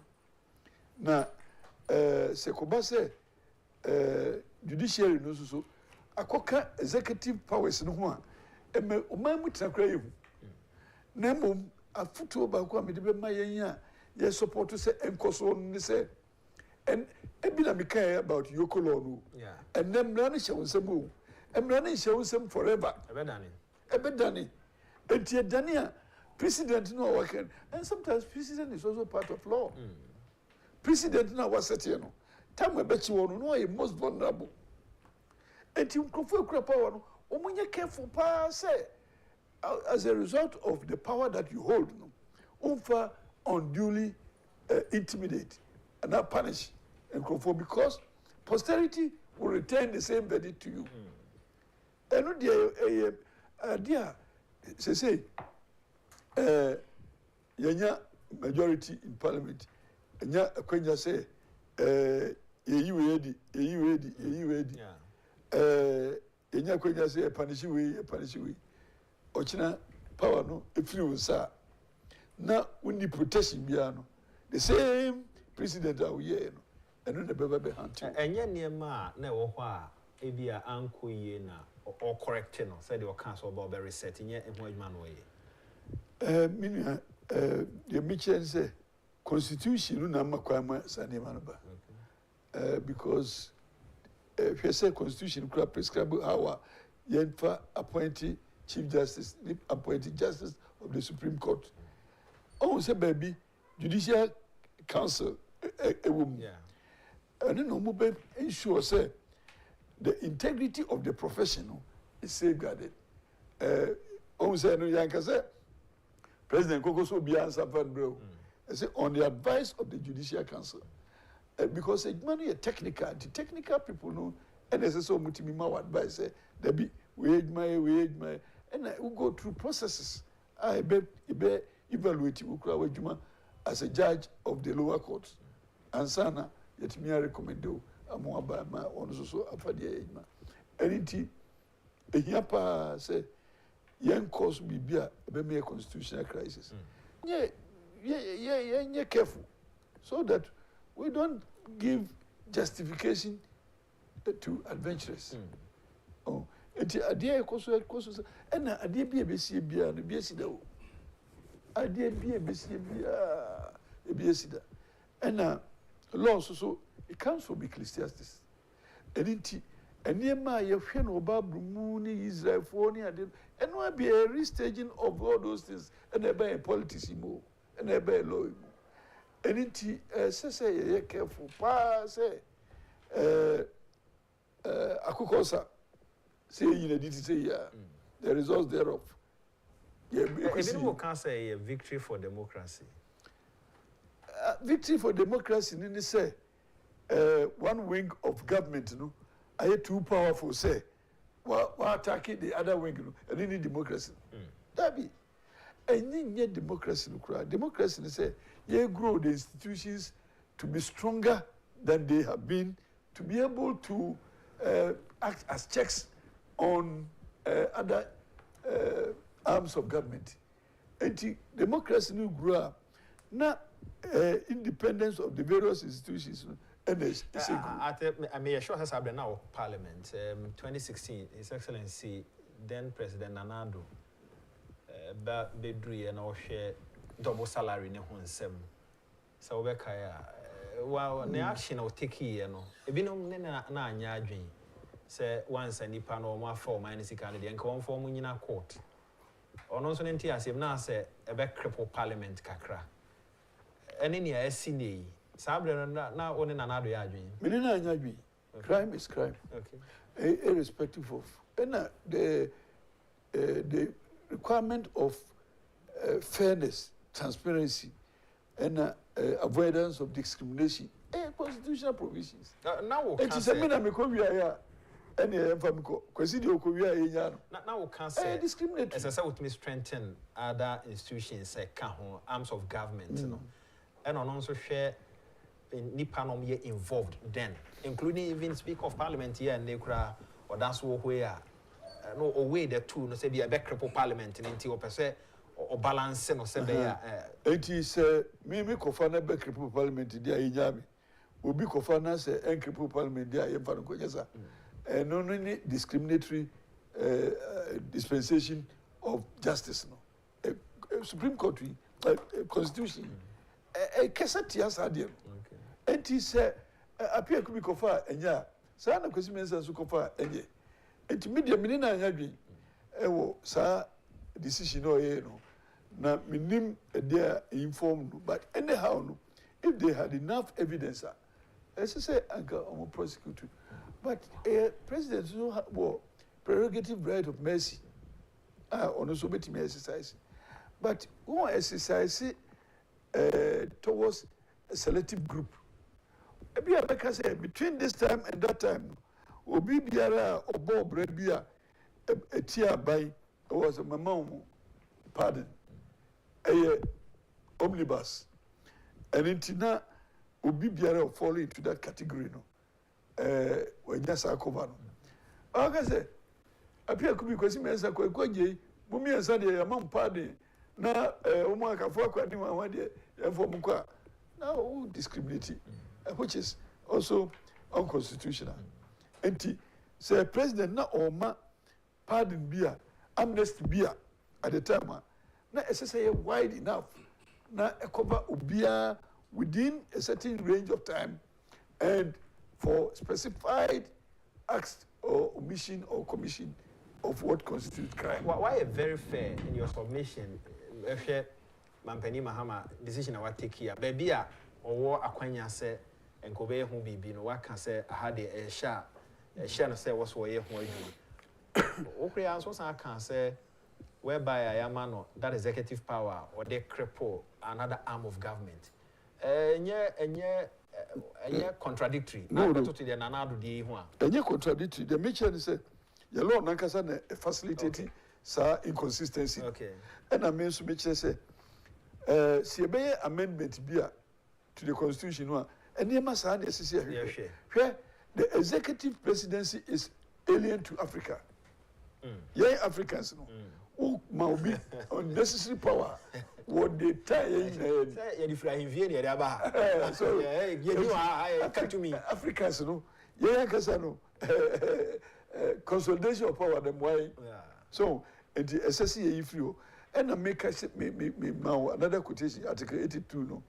Now, Sekobase, judiciary, no so. A coca executive powers no one, and my mutina crave. Nemo a foot over Kwame my yes, support to say and Consolidation say and Ebina about Yokolo, and then running shows some move, and running shows them forever. Ebedani, and Dania, President no working, and sometimes President is also part of law. President now was set here. Time I bet you want to know a most vulnerable. And you confer crap on when you careful pa say. As a result of the power that you hold, unduly intimidate and not punish and control because posterity will return the same verdict to you. And dear, say, yanya majority in parliament, and ya Akwatia say, you ready, yanya Akwatia say, punish you. Ochina power no efiri unsa na undi protection biano the same president that we no eno na beba be hunting enye niema na wo ho a ebia ankoye na or correct no said your council about be reset nye eho adwuma no ye minua the mission say constitution na makwama sanema no ba because if you say constitution could prescribe how yenfa appointee Chief Justice, appointed Justice of the Supreme Court. Oh, say baby, Judicial Council, a woman. Yeah. And then no ensure say the integrity of the professional is safeguarded. Oh, say no yanka say President Kokoso be answered, bro. I say on the advice of the Judicial Council, because money technical, the technical people know, and there's so much more advice. Say there be wage my. And I will go through processes. I be evaluate Ukra as a judge of the lower courts. And sana yet me recommend you among my own so afadia. Anything a yapa say young cause be a constitutional crisis. Yeah, careful. So that we don't give justification to adventurers. Oh. Enti adie koso na adie bia besie bia no bia sida o adie bia besie bia e bia sida na law so it comes from Ecclesiastes enti eniema ye hwe no Bible mu ni Israel for ni ade eno be a restaging of all those things and e be politics mu and e be law mu enti say ye careful pa say akukosa say did say the results thereof. People can say a victory for democracy. Victory for democracy, ni say one wing of government, I too powerful say, well, attacking the other wing, and any democracy. That be, and yet democracy, democracy, say, you grow the institutions to be stronger than they have been, to be able to act as checks on other arms of government. And democracy will grow up. Now, independence of the various institutions. I may assure us about now Parliament. 2016, His Excellency, then President Nanado, Bedri and all share double salary in himself. So we well, the action will take here, no. If you know, na nyadwin. Say once a nipa no one for minus candidate and come for in a court. Or no, so as if now say a back cripple Parliament kakra. And in your SCNA, Sabre now owning another yardwin. Milena nyadwin. Crime is crime. Okay. Irrespective of the requirement of fairness, transparency, and avoidance of discrimination. Constitutional provisions. Now, it is a minimum any famiko. Consider Okoya. Now, we can't say discriminate. As I said, with me strengthen other institutions, say, arms of government, you know, and also share in Nipanom involved then, including even Speaker of Parliament here and Nekra, or that's where no away the two, no say be a back Parliament in Intio per se. Or balance no say there. It is me kofana back Parliament dia inyami. Obi kofana say encriple Parliament dia yemfa no nyesa. And no any discriminatory dispensation of justice no. Supreme Court Constitution. Kesatias adiem. And he said appear kubi kofa enya. Sa na kwesi mensa su kofa enye. Enti media menina anyadwi. Ewo sa decision no. Now, minim they are informed, but anyhow, no, if they had enough evidence, as I say, I'm a prosecutor. But a president no have prerogative right of mercy. On also betting exercise, but who exercise towards a selective group. Like I say, between this time and that time, Obi Biara or Bob Rebia, a tear by was a mamma pardon. Omnibus, and intina Obi Biara fall into that category, no. When that's our cover. I say, appear could be question me as a quaje, Bumi and Sunday, a mom party, now, Omaka for Quadima, one day, and for Muka. Now, discriminating, which is also unconstitutional. And say, President, not or ma, pardon beer, amnesty beer at the time. Now, SSA wide enough. Now, a cover ubia within a certain range of time and for specified acts or omission or commission of what constitutes crime. Why a very fair in your submission? Mampeni Mahama decision I take here. Baby, or Aquanya say, and Kobe who be no what can say, I had a share no say what's what you do. Okay, answers I can say. Whereby I am that executive power or they cripple another arm of government. And contradictory. No, contradictory. The mission is your law Nankasa facilitating sa inconsistency. Okay. And I mean to make say see a amendment beer to the constitution and you must have necessary. Where the executive presidency is alien to Africa. Yeah, Africans no. Who might be unnecessary power? What they tie in? So, come to me. Africans, no, yeah, Casano, consolidation of power, them why. So, and the SSC, if you and I make another quotation, Article 82, no,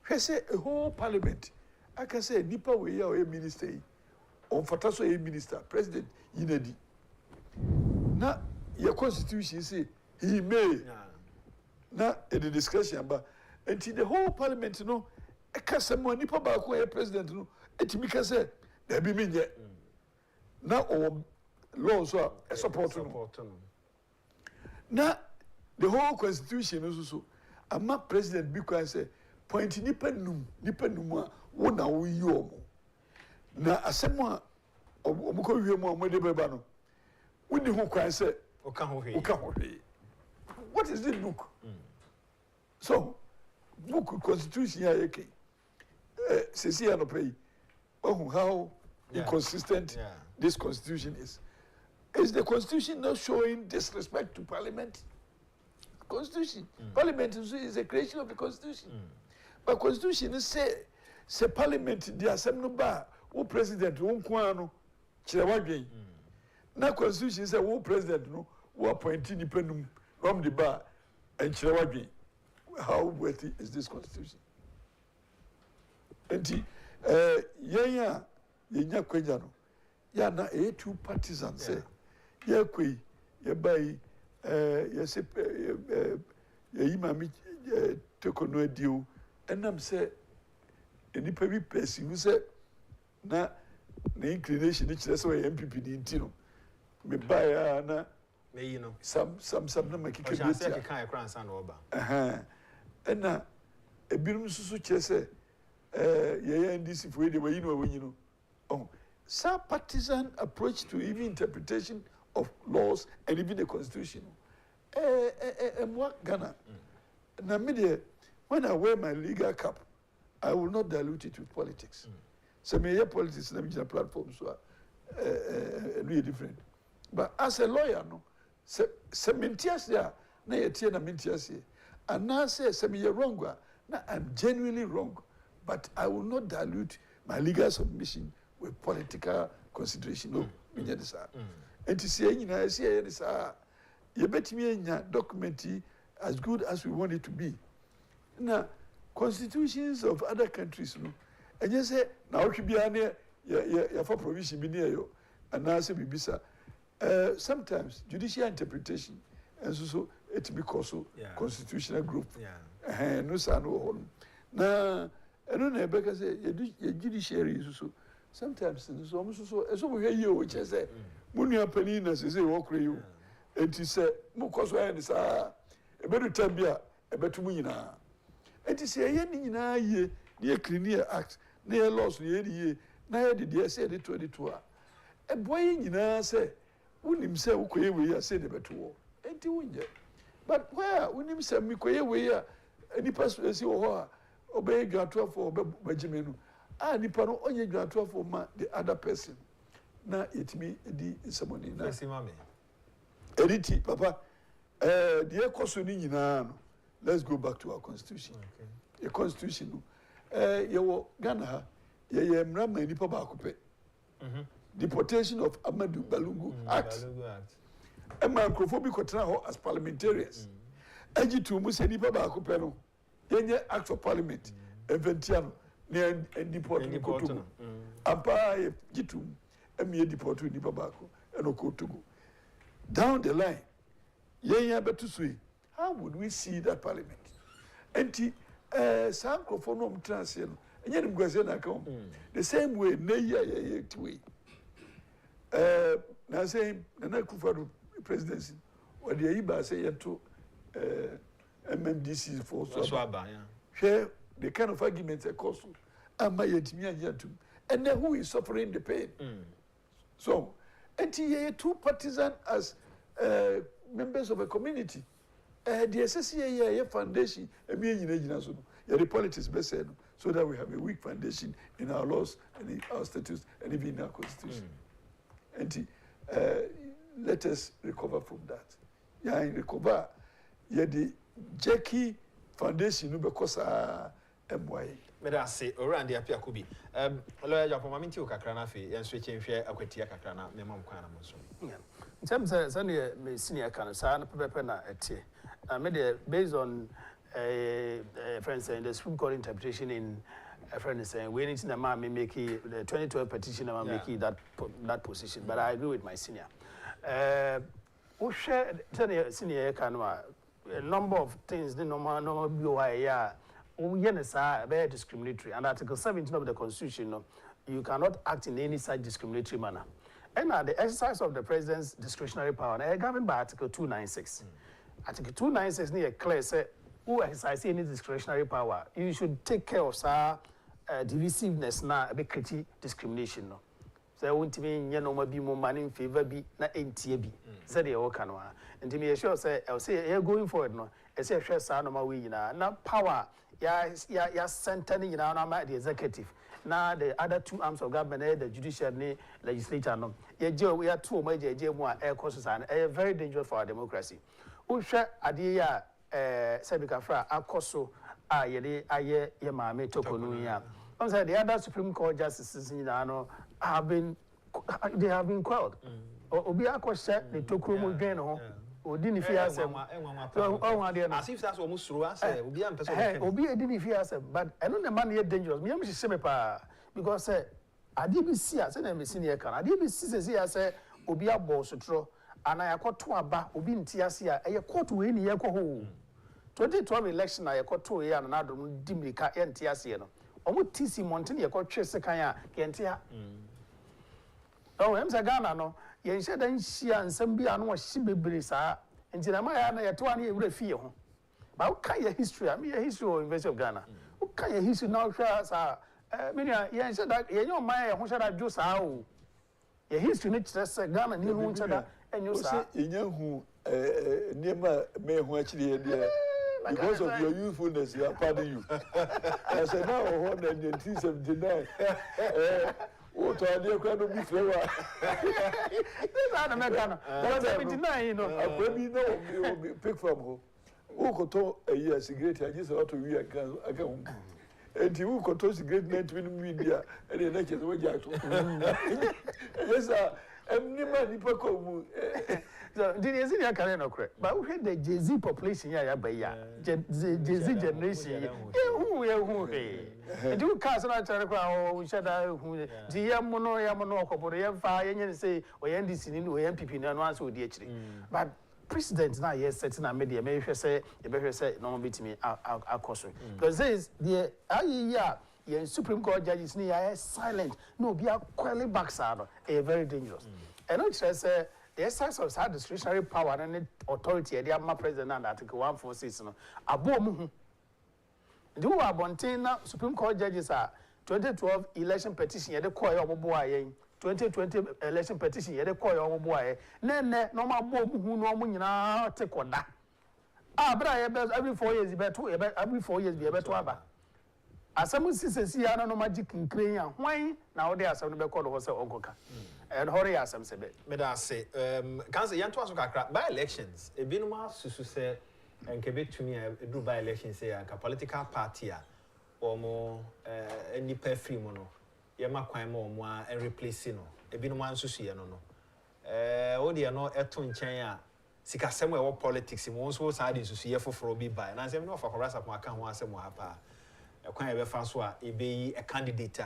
I say a whole parliament. I can say Nipa we are a minister, on Fataso a minister, President Inedi. Now, your constitution say he may. Now, in the discussion, but until the whole parliament, you know, a customer, Nipa Bako, a president, you know, it because there be me yet. Now, or laws are supporting. Now, the whole constitution is so. I'm not president because I say, point nipa num, one now we yomo. Now, as someone, Omuko Yomo, Modebano, when the whole cry say, what is this book? So, book constitution, Cecilia no pay. Oh, how inconsistent this constitution is. Is the constitution not showing disrespect to parliament? Constitution. Parliament is a creation of the constitution. But constitution is say parliament, the assembly bar, who president, who kwano, chirewagin. Now constitution is who president, no, who appointed independent from the bar and chirewagin. How worthy is this constitution? And yenya kwejano. Ya na two partisans say. Ya kwe ya bai ya se ya imami tekono adio enam say enipa bi pesi wu say na inclination ni kire say MPP di ntino me bai ya na me yi no some na makike bi tia o kan ekran san no ba ena ebirum susu kire say ya NDC for the way you know oh some partisan approach to even interpretation of laws and even the constitution. Ghana. Now, when I wear my legal cap, I will not dilute it with politics. So, my politics is a platform, so really different. But as a lawyer, no, se mentias ya na yetie na mentias ye. And now say you're wrong, now I'm genuinely wrong, but I will not dilute my legal submission with political consideration. No, and to say, you bet me document as good as we want it to be. Now, constitutions of other countries, no, and you say, now, it should be for provision, be near you, and now say, Bibisa. Sometimes judicial interpretation, and so it because constitutional group. No, son, no, now, I don't know, because your judiciary is so. Sometimes it's almost so we hear you, which I say, Munia Penina says, walk you. And he said, Mukoswa and sa a better tambia, a better munina. And he said, Yenina ye, near Clinier Act, near loss, near ye, near the dear said it 22. A boy in say, wouldn't himself, we said a better war. And to win yet. But where, when himself, Mikoye, we are any person as you are, obey Gatua for Benjamin. Nipa no onye dwatwa for the other person na etimi di somebody na editi papa the ekoso ni nyina no. Let's go back to our constitution. The constitution no Ghana ye mrama nipa ba akope deportation of Amadu Balungu Act man crofobia kotena ho as parliamentarians agitu mu se nipa ba akope no yenye act of parliament eventiano and deport Kotogo. Ampa Jitum, and me deport to Nipabako and Okotogo. Down the line, yeah, but to say, how would we see that parliament? And some Crofonum Transil, and yet Gazena come the same way, nay, way. Now saying, and I could presidency, or the Iba say to MMDC for Swaba. Share the kind of arguments are cost, and then who is suffering the pain? So, and two partisans as members of a community. The SSCA foundation, the politics best said, so that we have a weak foundation in our laws and in our statutes and even in our constitution. And let us recover from that. Yeah, in recover, the Jackie foundation because MY. Meda say around the apia kubi. Lawyer Agyapong maminti okakrana fe yan switch nhwe Akwatia kakrana me mam kwana mo so. In terms of me senior kan sa na pepe na etie. Me based on friends saying the Supreme Court interpretation in a friend is saying we need to make the 2012 petition make that position, but I agree with my senior. We share senior kan a number of things the normal BOI very discriminatory. And Article 17 of the Constitution, you cannot act in any such discriminatory manner. And the exercise of the president's discretionary power, governed by Article 296. Article 296 is clear, say, who exercise any discretionary power, you should take care of divisiveness na be criti discrimination no. So won't mean you know be more money in favor be na NTB. Said the Okano. And to me, sure say, I'll say, you're going forward no. I say, sure, son of my way, now power, ya centering in our the executive. Now the other two arms of government, the judicial and legislature, no. We are two major air courses and very dangerous for our democracy. Who share idea, Sebika Akoso, ye mame tokonuya. On the other Supreme Court justices in have been quelled. Obi Akosha, they took room again, or didn't fear them. As if that's almost true. I say, Obi didn't fear them, but I know the man here dangerous. Me, I'm Semepa because I did see us and I'm a senior can. I did see as I Obi boss to and I got to a bar, Obi in Tiasia, a court to any year. 2012 election, I got 2 years and I don't dimly cut and Tiasia. Omo TC Montini ya kwa chese kanya kentia. Oh, emsa Ghana no. Ye nse dan hia nsam bi anu wa bebre saa. Nti na ma ya na ye to ani e wura fie ho. Ba wo kan ye history, am ye history of University of Ghana. Wo kan ye history na hwa saa. Me nia ye nse da ye nyo man ye ho hwa da jo saa o. Ye history ne kire se Ghana ni ho nche da enyo saa. Ye nya hu niema me ho akire ye de. Because of your youthfulness, you are pardon you. I said, now, 1979. What are they going to be for? These are the American. 79, you know. I probably know you will pick from who. Who could talk a year cigarette? I just ought to be a gun. And you could toss a great net with media and the next way. Yes, sir. I'm never the so, did you see your career? But we had the Jay-Z population here, Jay-Z generation. Who do cast on a crowd, we shut out who the Yamono, corporate fire, and say, or NDC, or MPP, and once with the But president now, yes, certain media, maybe say, you better say, no, beat me, our caution. Because this, the yeah, Supreme Court judges near silent, no, be a quality backside, very dangerous. And I say, the exercise of our discretionary power and authority, the Amma President and Article 146, Abo do a Bontina Supreme Court judges are 2012 election petition, yet the coy of boy, 2020 election petition, yet the coy of boy, no more who no money take on that. But I have every 4 years, every 4 years, be a better. As someone says, I don't know magic in Korea. Why now they are some of the call of Ogoka and hurry as some say. But I say, can't say Yantuas by elections. A binuma Susu say, and Quebec to me, a do by elections say, a political party or more any perfume mono. Yama Quimo, more and replacing a binuma Susi, no. Oh, dear, no, Eton China. Sika somewhere or politics in one's whole side is to see for be by. And I say, no, for Corasa, I can't want some more. A Francois, be a candidate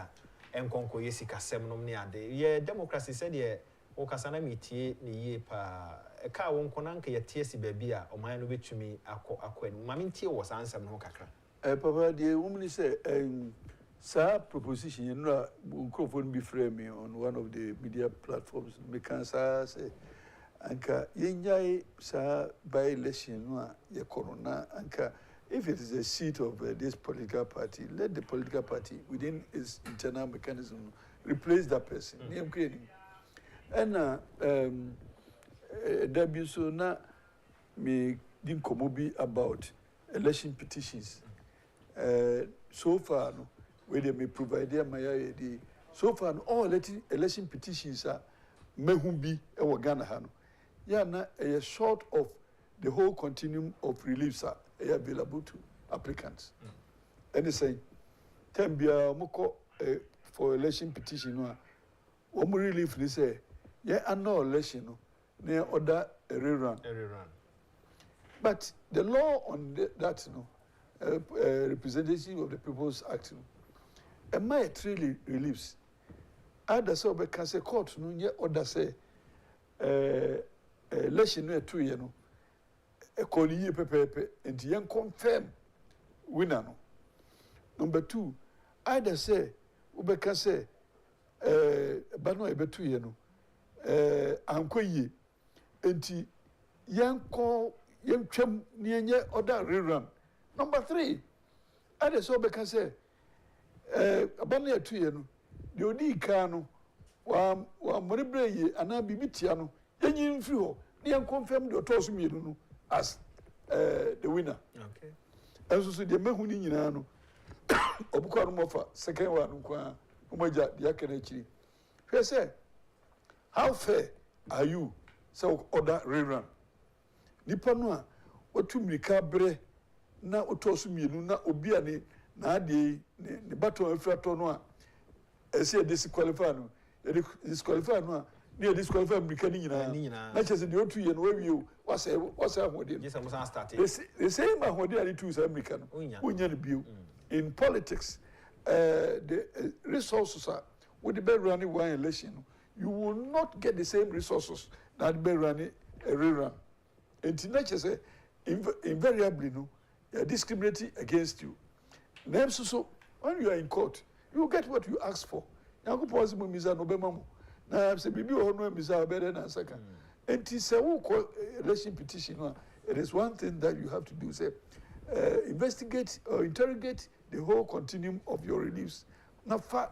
and conquer Yesica Seminum near the yeah, democracy said, yeah, or Cassana meet ye pa a car won't conanka your TSC baby or mine which to me, Aquen. Mammy Tia was answered no cacra. Papa, the woman say, sir, proposition, you know, won't be framing on one of the media platforms. Because say, Anka, Yenjai, sir, by election, your corona, Anka. If it is a seat of this political party, let the political party, within its internal mechanism, replace that person. Name creating. And debut so now me didn't come about election petitions. So far, no, where they may provide their the so far all election petitions are mehumbi ewa Ghana hano. Yeah, na a short of the whole continuum of reliefs are available to applicants. And they say, Tembia Moko for election petition, one relief, they say, yeah, and no election, near order a rerun. But the law on that, representation of the People's Act, and my really reliefs. Other so can say court, no, yet order say, election near 2 years, a collie pepe, and young confirm winner. Number 2, either say, Ubeka say, Bano ebe 2 years, anko yie enti yanko yentwam ne yenye order rerun. Number 3 ade so be ka say abane atuye no de odi ka no wa moribre ye ana bibitia no yenyi mfiri ho ne confirm the otoso mienu no as the winner. Okay. And so the mehu ni nyina no obuko no mofa second one kwa umaja de akene chiri say how fair are you so order rerun nipa no a otu mirika bre na otoso mienu na obi ane na ade ne baton afrato no a ese disqualify no disqualify no a ne disqualify mirika ni nyina na chese de otu ye no wawie wasa ahode yes am start the same ahode ani tu sa mirika no unya ne bio in politics the resources are with the better running one election you will not get the same resources that be running a rerun. And say invariably no they are discriminating against you. So when you are in court, you get what you ask for. Yango possible misa no bemamu. Na say bibi o no misa better than saka. And say who election petition no, it is one thing that you have to do say investigate or interrogate the whole continuum of your reliefs. Na fa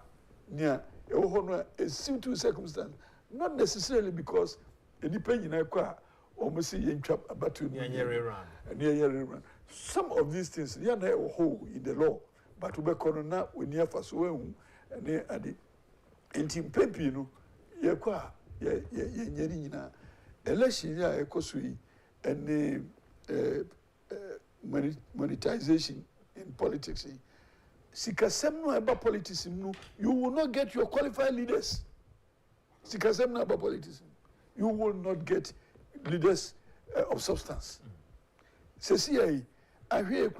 nia a simple circumstance, not necessarily because any pain in a car almost see yen trap about to run. Some of these things, they are not a whole in the law, but we corona when near for so and near at the intim pepi, you know, ye qua, ye election, ya a cosui and monetization in politics. Sikasem about politics, you will not get your qualified leaders. Sikasem about politics, you will not get leaders of substance. Say, I hear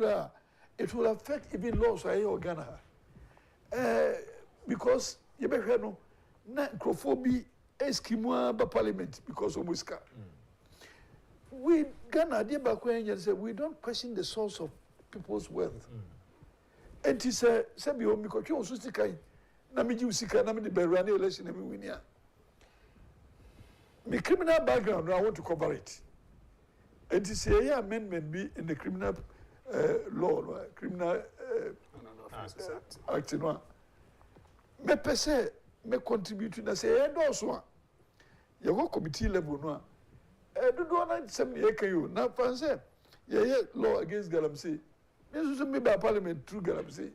it will affect even laws I organ because you better know necrophoby Eskimo by parliament because of Muska. We Ghana dear Bakwen say we don't question the source of people's wealth. And he said, Sabio Mikocho Sustikai, Namiji Usika, Namidi Berani election, and we win. My criminal background, I want to cover it. And he said, yeah, amendment be in the criminal law, criminal act. Me pese, me contribute to say, also, you go committee level, no. Do 170 you, now, fancy, yeah, law against Galamsey. This is me by parliament through Galamsey.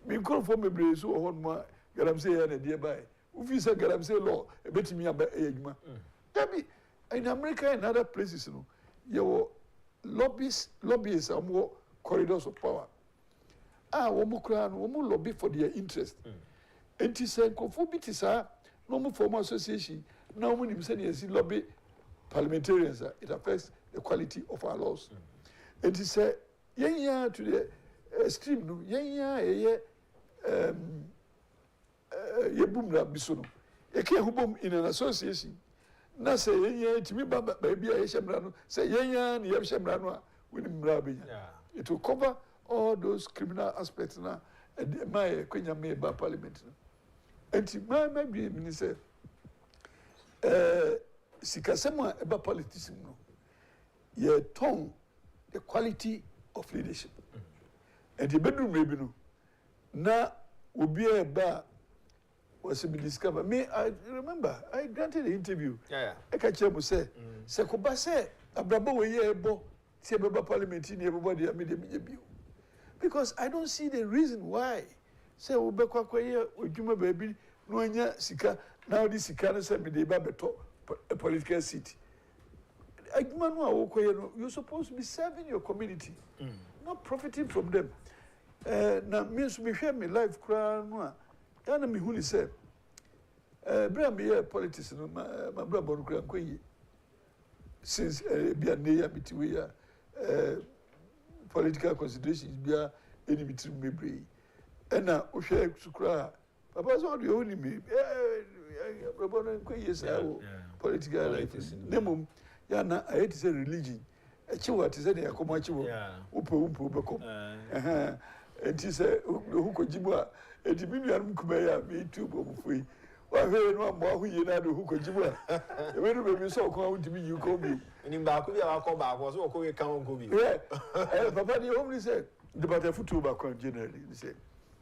Me call for me brace or one more Galamsey and a dearby. If you say Galamsey law, a bit me about Ejma. In America and other places, you know, your lobbyists are more corridors of power. One more lobby for their interest. And he said, conformity, sir, no more formal association. Now, when you say you lobby parliamentarians, it affects the quality of our laws. And he said, yeah, to the extreme, no, yeah, boom, bisono. You can't boom in an association. Na say yeah, to me, baby, I shamrano. Say yeah, you have shamrano with him. It will cover all those criminal aspects now. And my Queen made by parliament. And my maybe minister, Sikasema about politician. Your tongue, the quality of leadership. And the bedroom maybe no. Now will be a bar. Was to be discovered. Me, I remember, I granted the interview. I catch him say, Sekoba say, Abrabo we ye bo, see parliament in everybody made a view. Because I don't see the reason why. Say, Ubekwa kwaye, Ujuma baby, no nya sika, now this sika say me de babeto a political seat. You're supposed to be serving your community, not profiting from them. Now, means me share my life crown. Yana mi huli say, bra me a politician, my brother Grand since be a near between political considerations be a enemy to me. And now, we share to cry. Papa's only only me. Political life. Nemo, Yana, I hate to say religion. A chiwa to say they are come and he said, who could Jibwa? A Diminian Kubaya, me too, free. Wa he no mo hu ye na do hu ko jibu a. We no be so ko hu timi you ko bi. Ni ba ko bi a ko ba ko so ko we kan ko bi. Yeah. Papa the home said the better futu ba ko generally he said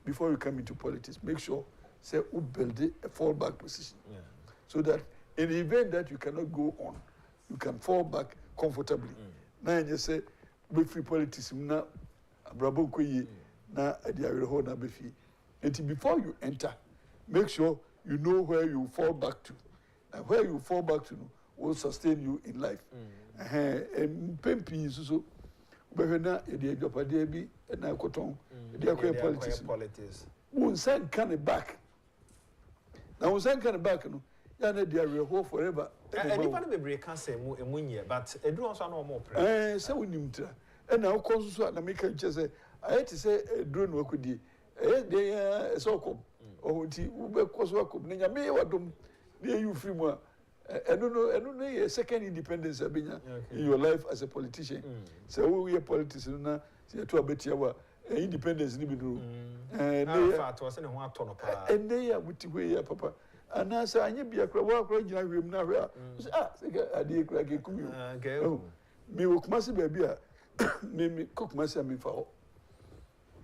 before you come into politics make sure say who build a fallback position. Yeah. So that in the event that you cannot go on you can fall back comfortably. Now you just say be free politics na abrabo ko yi na adi awere na be fi. And before you enter make sure you know where you fall back to. And where you fall back to will sustain you in life. And pempi so be na e dey Agyapong bi na koton e dey politics. Won send can back. Now won send can back no ya na dey awere forever. Nipa na bebre kan say mu nye but eduru on so na omo pre. Say wonim tra. E na ko so na make nche say I to say eduru no akodi. Dey so kom. Oh ti ube ko so kom na nyame wadom dey you free mo. I don't know your second independence in your life as a politician. So we are politicians now. See to abetia wa independence ni biduru. And they are with way papa. And I say anya bia kra wa kra gina hwem na hwe a. Say ade kra ke kumi. Me wo kuma se ba bia me kokuma se me fa ho.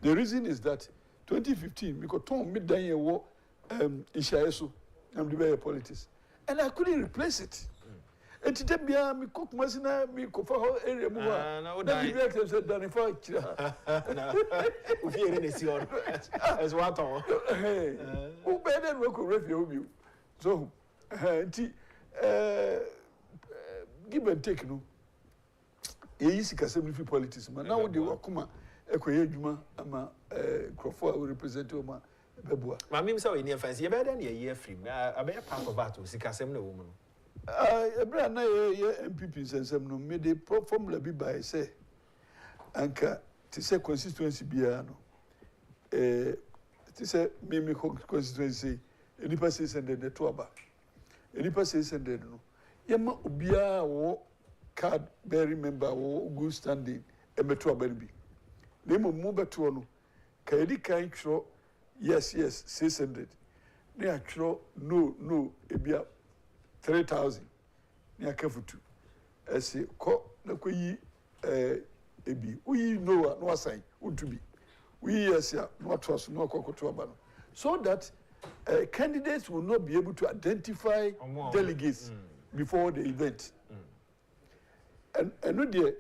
The reason is that 2015 me ko ton me dan ye wo Ishaeso am the politics. And I couldn't replace it. And today, me cook masina, me cook for area move. No, that director said that if I if you didn't see on as what all. Who better work with you? So, give and take no. Easy Cassandra politics, man. Now they work come Juma, ama Crawford will represent you. Ma mim say we near fancy e be dey na year free I be part of that o sikasem na wo mu no ebra na ye MPP sensem no me dey formula bi by say anka ti say constituency bia no ti say me constituency enipa 600 net to aba enipa 600 no ye ma obia wo card bearing member wo good standing e meto aba bi le mo beto no ka edi kan tro yes 600 ne atro no ebia 3000 ne akafutu ese ko na ko yi ebi uyi no no asan utubi uyi yes ya no atroso no akokoto aba no so that candidates will not be able to identify delegates before the event and no there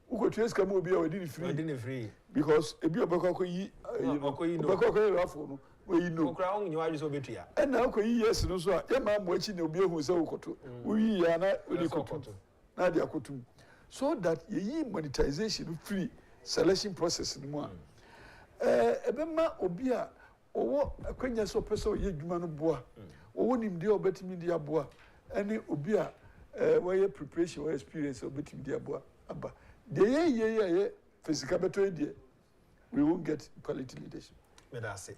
ukotu ska mo bia wadi ni free because ebi obekọ yi obekọ rafo no we know okra on nyi waju so betua and na ko yi yes no so a ya ma mo achi na obi ehun se ukoto uyi ya na odi koto na dia koto so that yi monetization free selection process no mu a ebema obi a owo akwanya so person ye dwuma no boa owo nim dia obetimi dia boa ene obi a where preparation or experience obetimi dia boa aba the physical better idea, we won't get quality leadership. But I say,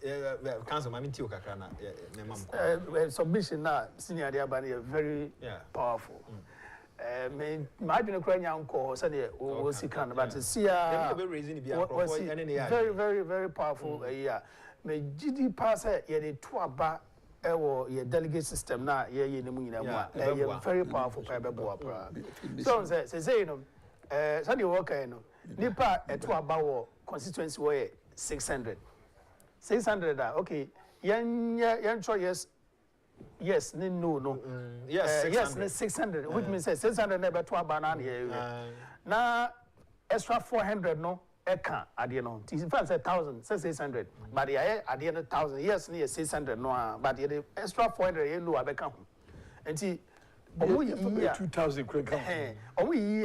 Council, I'm in Tioka, submission now, senior Diabani, very powerful. My Ukrainian uncle said, "Oh, she can," but see, very powerful. Yeah, may GD pass it, yeah, two bar. Your delegate system now, yeah, very powerful. So, say, you know. Sunday worker no nipa eto abawo constituency where 600 okay yen try yes no yes 600 which means 600 never to abana na extra 400 no eka ade no in fact say 1000 say 600 but yeah ade no 1000 yes near 600 no but the extra 400 you know abeka ho enti omo yi 2000 kweka omo yi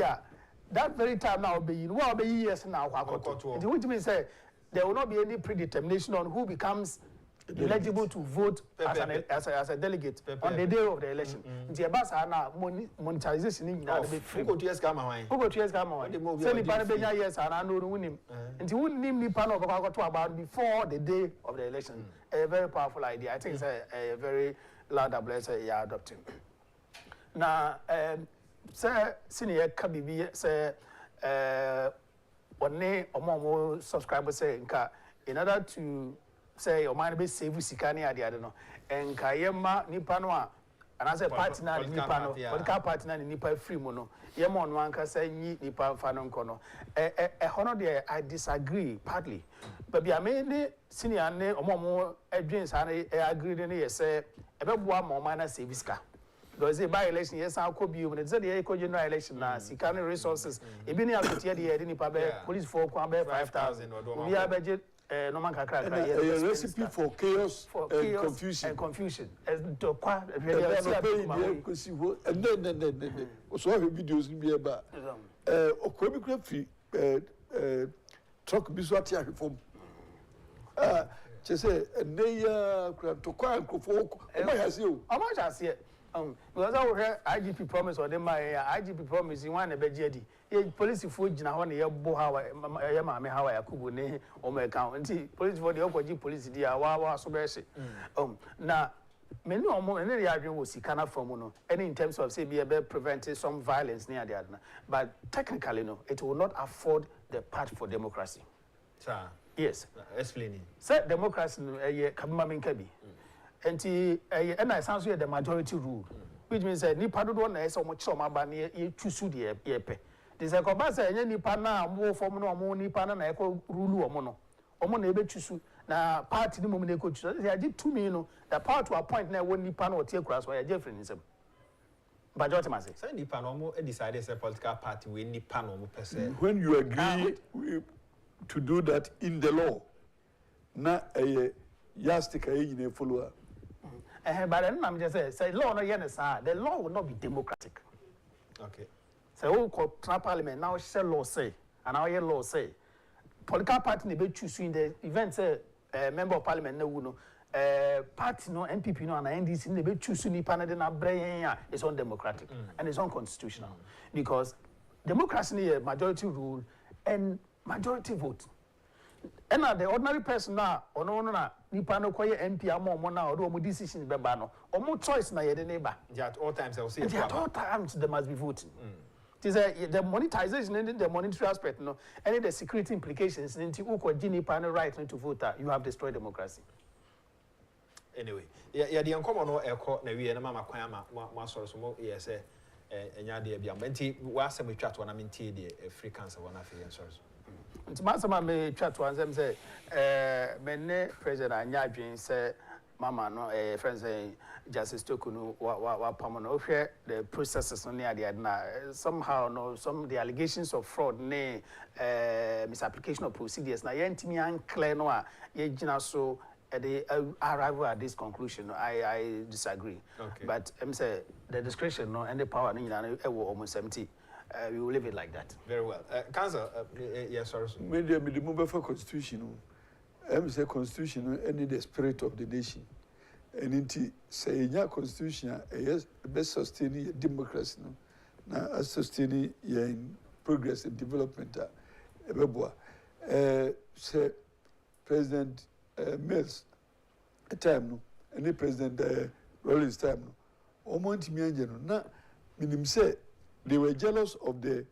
that very time now be years now which means there will not be any predetermination on who becomes eligible to vote as a delegate on the day of the election. The Abasa now monetization in the free. Who go to come away? Send the Panabenya yes and I know the winning. And you wouldn't name the panel about before the day of the election. A very powerful idea. I think it's a very laudable adopting. Now say senior kabibi say one omo subscribers say in order to say o man be save sika ne ade ade no enka yema nipa no a anase party na nipa no political party na nipa free mu no yema ono anka say nyi nipa fa no nko no hono de I disagree partly but be amene senior ne omo adwen sa na agree ne ye say ebeboa ma o man na save sika because the by election yes I could be even say the general election na sika ne resources e bi ne Akwatia de nipa be police for kwa be 5,000 we are budget no man can crack a recipe for chaos and confusion as to kwa and then so have videos ni be ba okobi kra free truck bi so ati ahwefom say neya kra to kwa nkofo o ma yase o ma yase because I heard IGP promise or my IGP promise in one ebejedi police for gina ho na ye bo ha ye ma me ha wa yakubu ne o me account nti police for the okoji police dia wa so be se na me no mo ne ya adwen wo sika na from no any in terms of say be preventing some violence near the other but technically no it will not afford the path for democracy sir yes explaining say democracy no kabima menka bi enti and I sounds the majority rule which means nipa dodo na ese omo chiro maba na ye tusu de ye pe this e ko ba say enya nipa na mo form no omo nipa na e ko rule omo no omo na ebe tusu na party ni mom na e ko tusu say agi to me no the power to appoint na won nipa na otie kura so ya je free nsem ba jot ma say nipa na omo decide say political party we nipa na omo pese when you agree to do that in the law na yastika yine follower but then I'm just say law no yen say the law will not be democratic. Okay. So who call parliament now say law say and now ye law say political party ne be choose in the event say member of parliament na wu no party no MPP no and NDC ne be choose ni pa na de na brenya is undemocratic and it's unconstitutional because democracy is majority rule and majority vote. And the ordinary person na ono na nipa no koye MP amom na odo omo decision be ba no omo choice na ye de neighbor at all times I will say at all times they must be voting it is the monetization and the monetary aspect no any the security implications into uko nipa no right to vote you have destroyed democracy anyway yeah the enkomo no eko na wi na mama kwan ama mo soro so mo yes enya de bia menti wa asem twa to na menti de Africans wona fe yen soro nti masama me twa to ansem say me ne president anyadwen say mama no friends say justice tokunu wa pam no hwe the processes no near na somehow no some the allegations of fraud ne misapplication of procedures na yentimi unclear no a ye gina so they arrive at this conclusion. I disagree. Okay. But say the discretion no and the power almost 70. We will leave it like that. Very well. Council, yes, sorry. Media move for constitution. Say constitution any the spirit of the nation. And inti say nya constitution yes best sustaining democracy no na sustaining in progress and development ebeboa say President Mills a time no any President Rollins time no omonti mi anje no na minim say they were jealous of the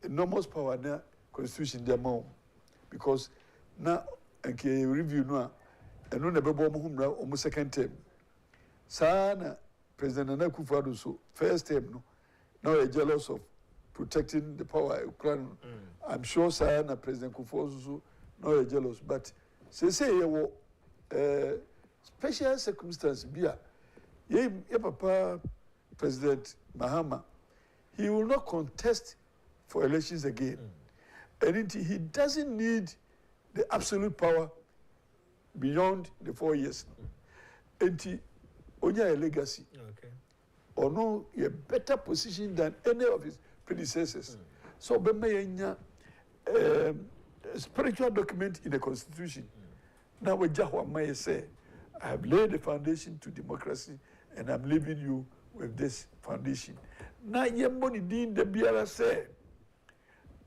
enormous power na constitution dem because na nke review no eno na bebo mo humra o second term sana President Akufo-addo so first term no now they jealous of protecting the power I'm sure sana President Akufo so now they jealous but say you special circumstance bia ye papa President Mahama he will not contest for elections again and he doesn't need the absolute power beyond the 4 years and onya a legacy or no a better position than any of his predecessors so be nya spiritual document in the constitution now we may say I have laid the foundation to democracy and I'm leaving you with this foundation now ye money din the biara say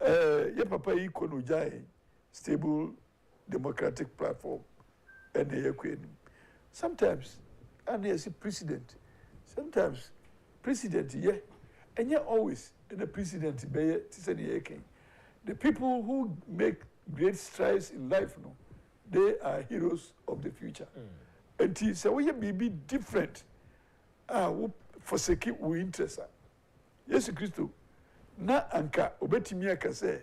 ye papa ikono jai stable democratic platform and ye queen sometimes and there's a precedent sometimes precedent yeah and yet always in the precedent the people who make great strides in life no they are heroes of the future. And so we be different. Forsake we interest. Yes, Christo. Na anka obetimi aka say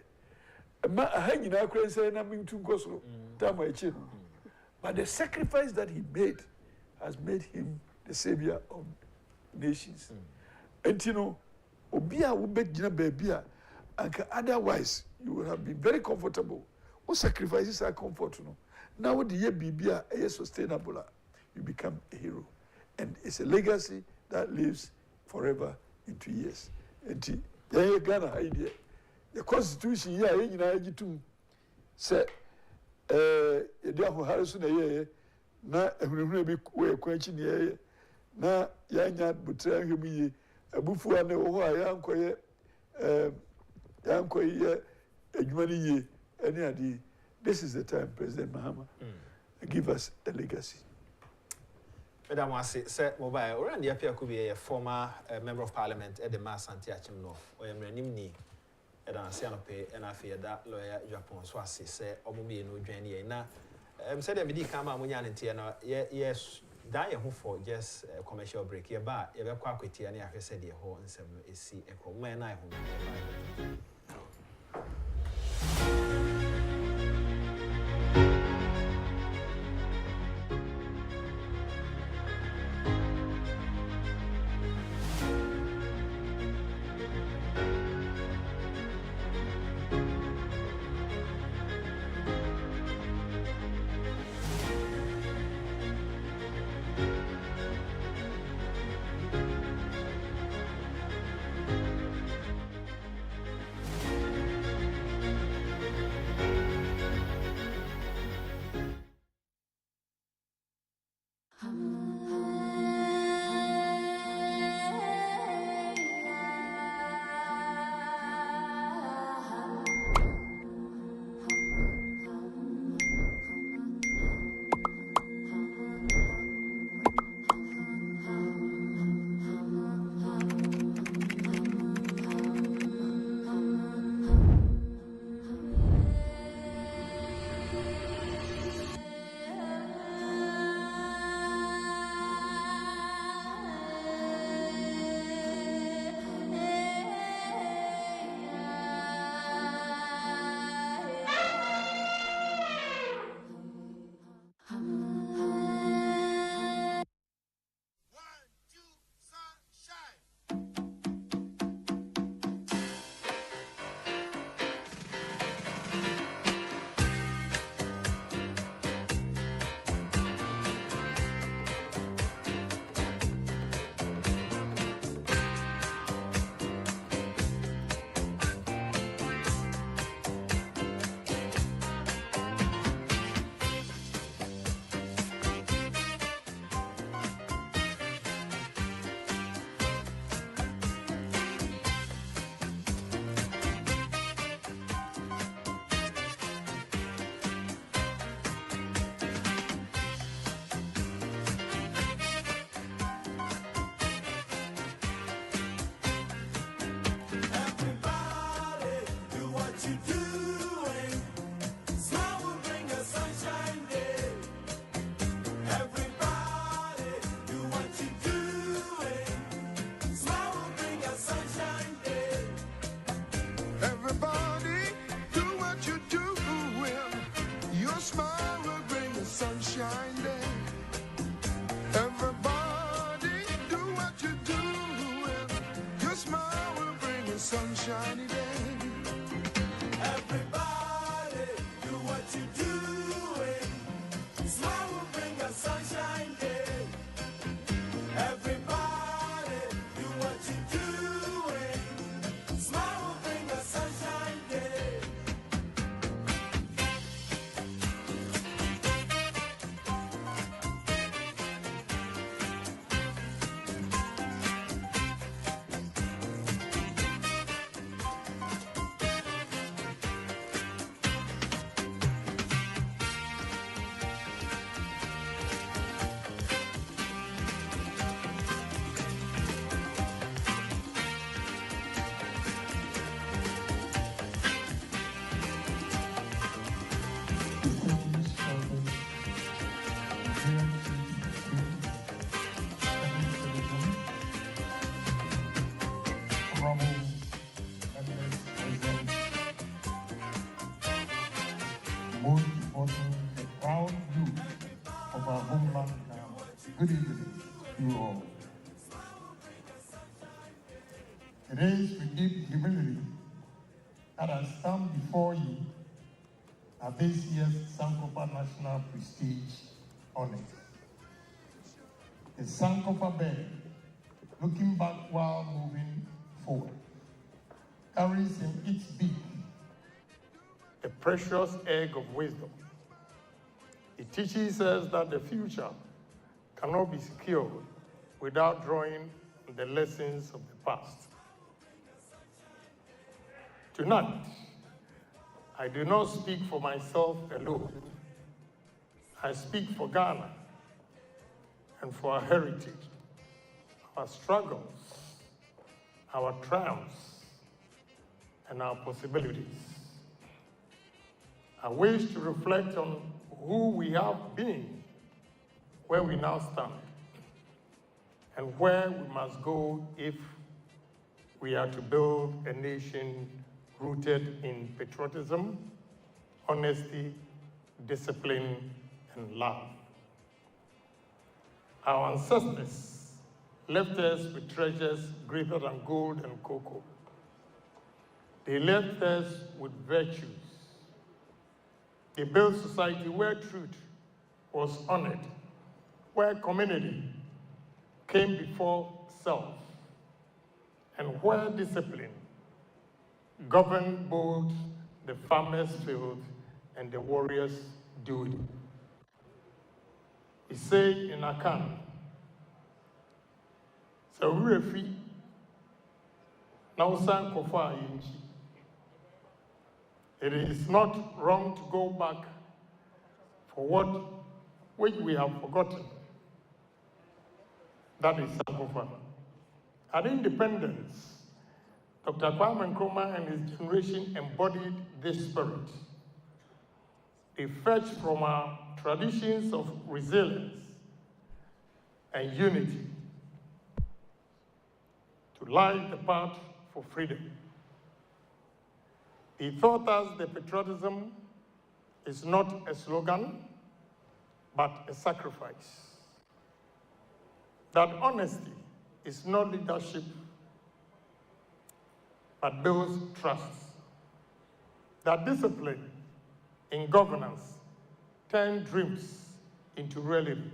ma ahanyina akran say na mintu nkosoro tama echi no. But the sacrifice that he made has made him the savior of nations. And you know, obia wo begina baabia anka otherwise you would have been very comfortable. What sacrifices are comfort no. Now the year bibia is sustainable, you become a hero. And it's a legacy that lives forever into years. And Ghana idea. The Constitution here, say, Harrison, na be way quenching ye, na Yanya Butra Humi, a buffo and Yankoye, Yankoye, Egmani, any idea. This is the time President Mahama give us a legacy. Madam Wasi, sir, mobile, or the appear could be a former member of parliament at the Mass Anti-Achim North, or Nimni, and I say, and I fear that lawyer Agyapong Swasi, say, or maybe no journey. Now, said the Midi Kama Munyan and Tiana, yes, die who for just a commercial break here, but if a quackity and I said, the whole and some is see a crowman I home. sunshiny day. Everybody, do what you doing. Smile will bring a sunshine day. Everybody, do what you doing. Smile will bring a sunshine most important, the proud youth of our homeland now. Good evening to you all. It is with deep humility that I stand before you at this year's Sankofa National Prestige Honors. The Sankofa bed, looking back while moving forward, carries in its beak the precious egg of wisdom. It teaches us that the future cannot be secured without drawing the lessons of the past. Tonight, I do not speak for myself alone. I speak for Ghana and for our heritage, our struggles, our triumphs, and our possibilities. I wish to reflect on who we have been, where we now stand, and where we must go if we are to build a nation rooted in patriotism, honesty, discipline, and love. Our ancestors left us with treasures greater than gold and cocoa. They left us with virtues. They built society where truth was honored, where community came before self, and where discipline governed both the farmer's field and the warrior's duty. We say in Akan, so we refi, now san kofa yinchi. It is not wrong to go back for which we have forgotten. That is Sankofa. At independence, Dr. Kwame Nkrumah and his generation embodied this spirit. They fetched from our traditions of resilience and unity to light the path for freedom. He taught us that patriotism is not a slogan, but a sacrifice. That honesty is not leadership, but builds trust. That discipline in governance turns dreams into reality.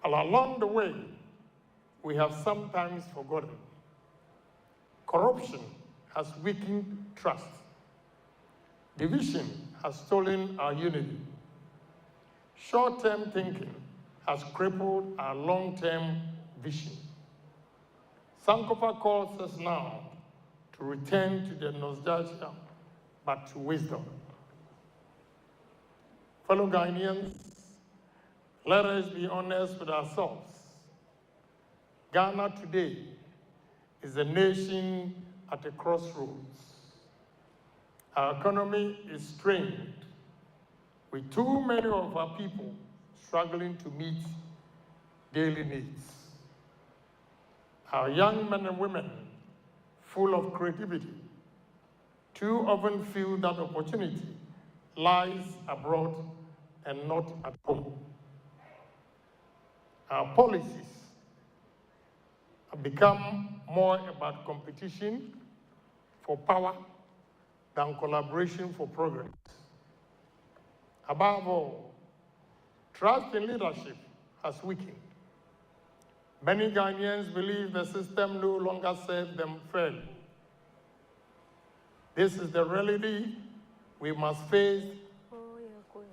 And along the way, we have sometimes forgotten. Corruption has weakened trust. Division has stolen our unity. Short-term thinking has crippled our long-term vision. Sankofa calls us now to return to the nostalgia, but to wisdom. Fellow Ghanaians, let us be honest with ourselves. Ghana today is a nation at a crossroads. Our economy is strained, with too many of our people struggling to meet daily needs. Our young men and women, full of creativity, too often feel that opportunity lies abroad and not at home. Our policies have become more about competition for power than collaboration for progress. Above all, trust in leadership has weakened. Many Ghanaians believe the system no longer serves them fairly. This is the reality we must face,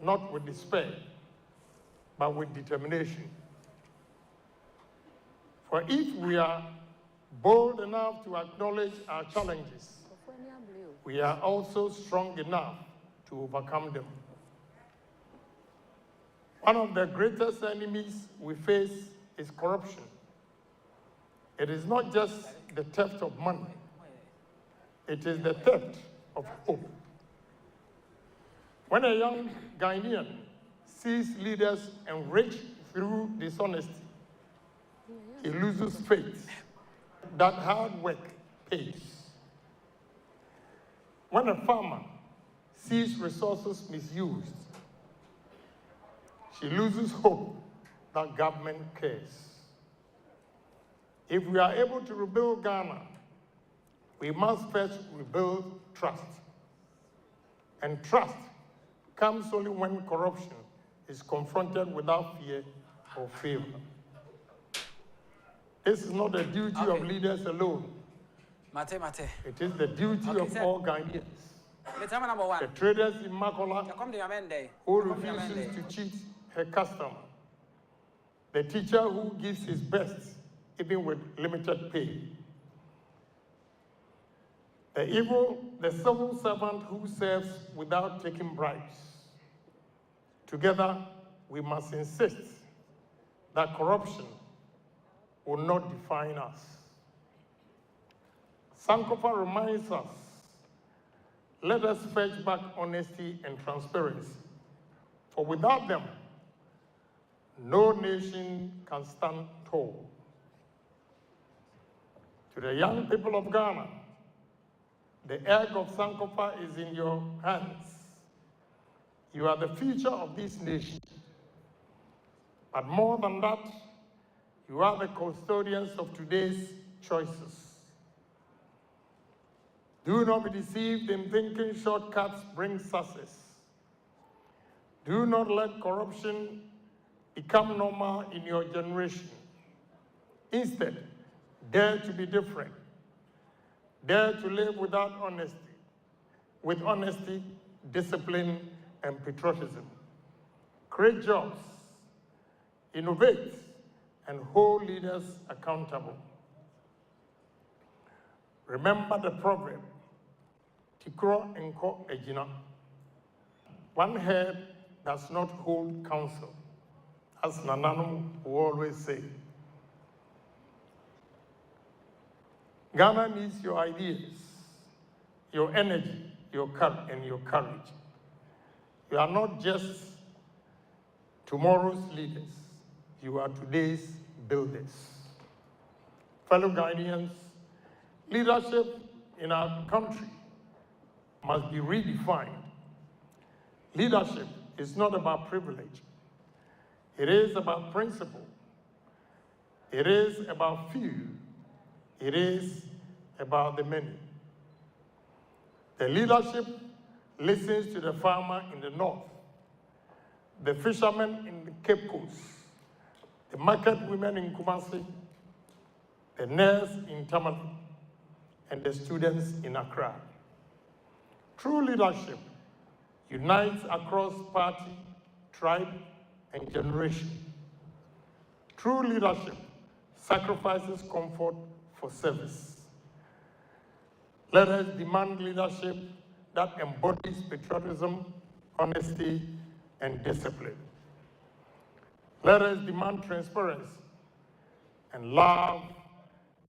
not with despair, but with determination. For if we are bold enough to acknowledge our challenges, we are also strong enough to overcome them. One of the greatest enemies we face is corruption. It is not just the theft of money, it is the theft of hope. When a young Ghanaian sees leaders enriched through dishonesty, he loses faith that hard work pays. When a farmer sees resources misused, she loses hope that government cares. If we are able to rebuild Ghana, we must first rebuild trust. And trust comes only when corruption is confronted without fear or favor. This is not the duty of leaders alone. It is the duty of all Ghanaians. The traders in Makola who refuses to cheat her customer. The teacher who gives his best even with limited pay. The civil servant who serves without taking bribes. Together, we must insist that corruption will not define us. Sankofa reminds us, let us fetch back honesty and transparency, for without them, no nation can stand tall. To the young people of Ghana, the egg of Sankofa is in your hands. You are the future of this nation. But more than that, you are the custodians of today's choices. Do not be deceived in thinking shortcuts bring success. Do not let corruption become normal in your generation. Instead, dare to be different. Dare to live without honesty, with honesty, discipline, and patriotism. Create jobs, innovate, and hold leaders accountable. Remember the proverb, Tikro enko ejina. One head does not hold counsel, as Nananum will always say. Ghana needs your ideas, your energy, and your courage. You are not just tomorrow's leaders, you are today's builders. Fellow Ghanaians, leadership in our country must be redefined. Leadership is not about privilege. It is about principle. It is about few. It is about the many. The leadership listens to the farmer in the north, the fishermen in the Cape Coast, the market women in Kumasi, the nurse in Tamale, and the students in Accra. True leadership unites across party, tribe, and generation. True leadership sacrifices comfort for service. Let us demand leadership that embodies patriotism, honesty, and discipline. Let us demand transparency and love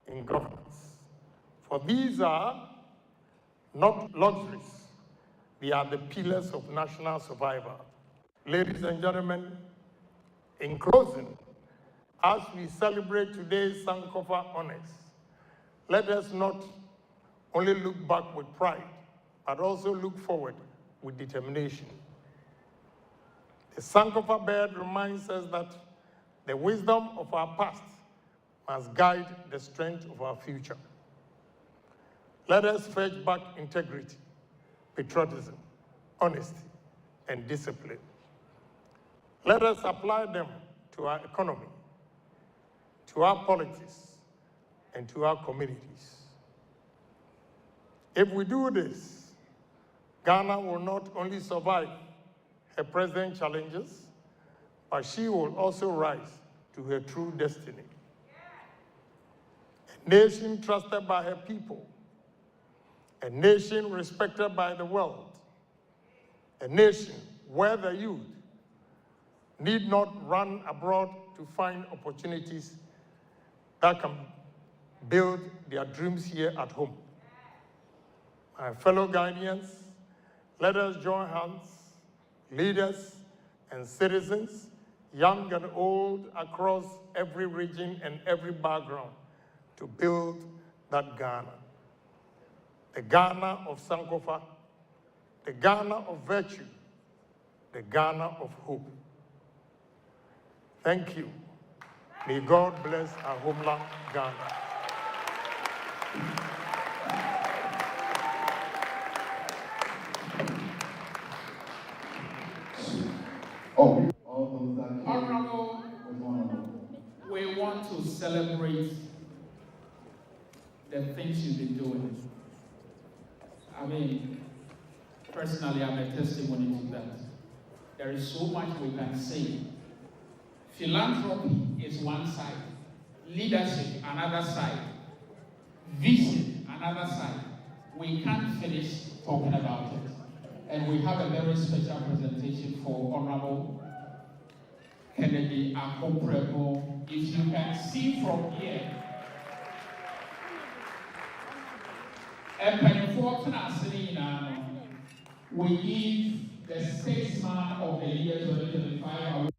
in governance. For these are not luxuries, they are the pillars of national survival. Ladies and gentlemen, in closing, as we celebrate today's Sankofa honors, let us not only look back with pride, but also look forward with determination. The Sankofa bird reminds us that the wisdom of our past must guide the strength of our future. Let us fetch back integrity, patriotism, honesty, and discipline. Let us apply them to our economy, to our politics, and to our communities. If we do this, Ghana will not only survive her present challenges, but she will also rise to her true destiny. A nation trusted by her people, a nation respected by the world, a nation where the youth need not run abroad to find opportunities that can build their dreams here at home. My fellow Ghanaians, let us join hands, leaders and citizens, young and old, across every region and every background, to build that Ghana. The Ghana of Sankofa, the Ghana of virtue, the Ghana of hope. Thank you. May God bless our homeland, Ghana. Honorable, we want to celebrate the things you've been doing. I mean, personally, I'm a testimony to that. There is so much we can say. Philanthropy is one side, leadership another side, vision another side. We can't finish talking about it. And we have a very special presentation for Honorable Kennedy Akufo-Addo. If you can see from here, we give the statesman of the year 2025 award.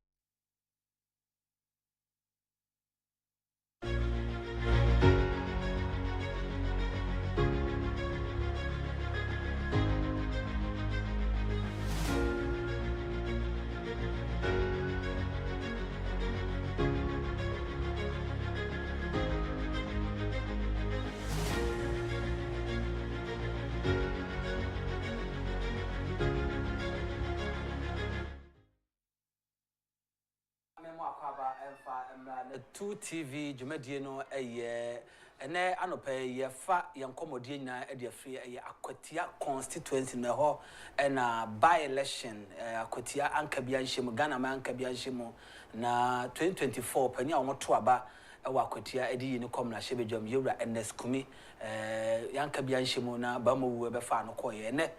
The 2TV Jumedie no ene anope ye fa yankomodie nyina e de free Akwatia Constituency na ho na by election Akwatia anka bia nhiem Ghana ma anka bia nhiem na 2024 panya omoto aba e wa Akwatia e di yi ne kom na hyebedwam yewura NSkumi yanka bia nhiem na ba mowu e be fa no koye ne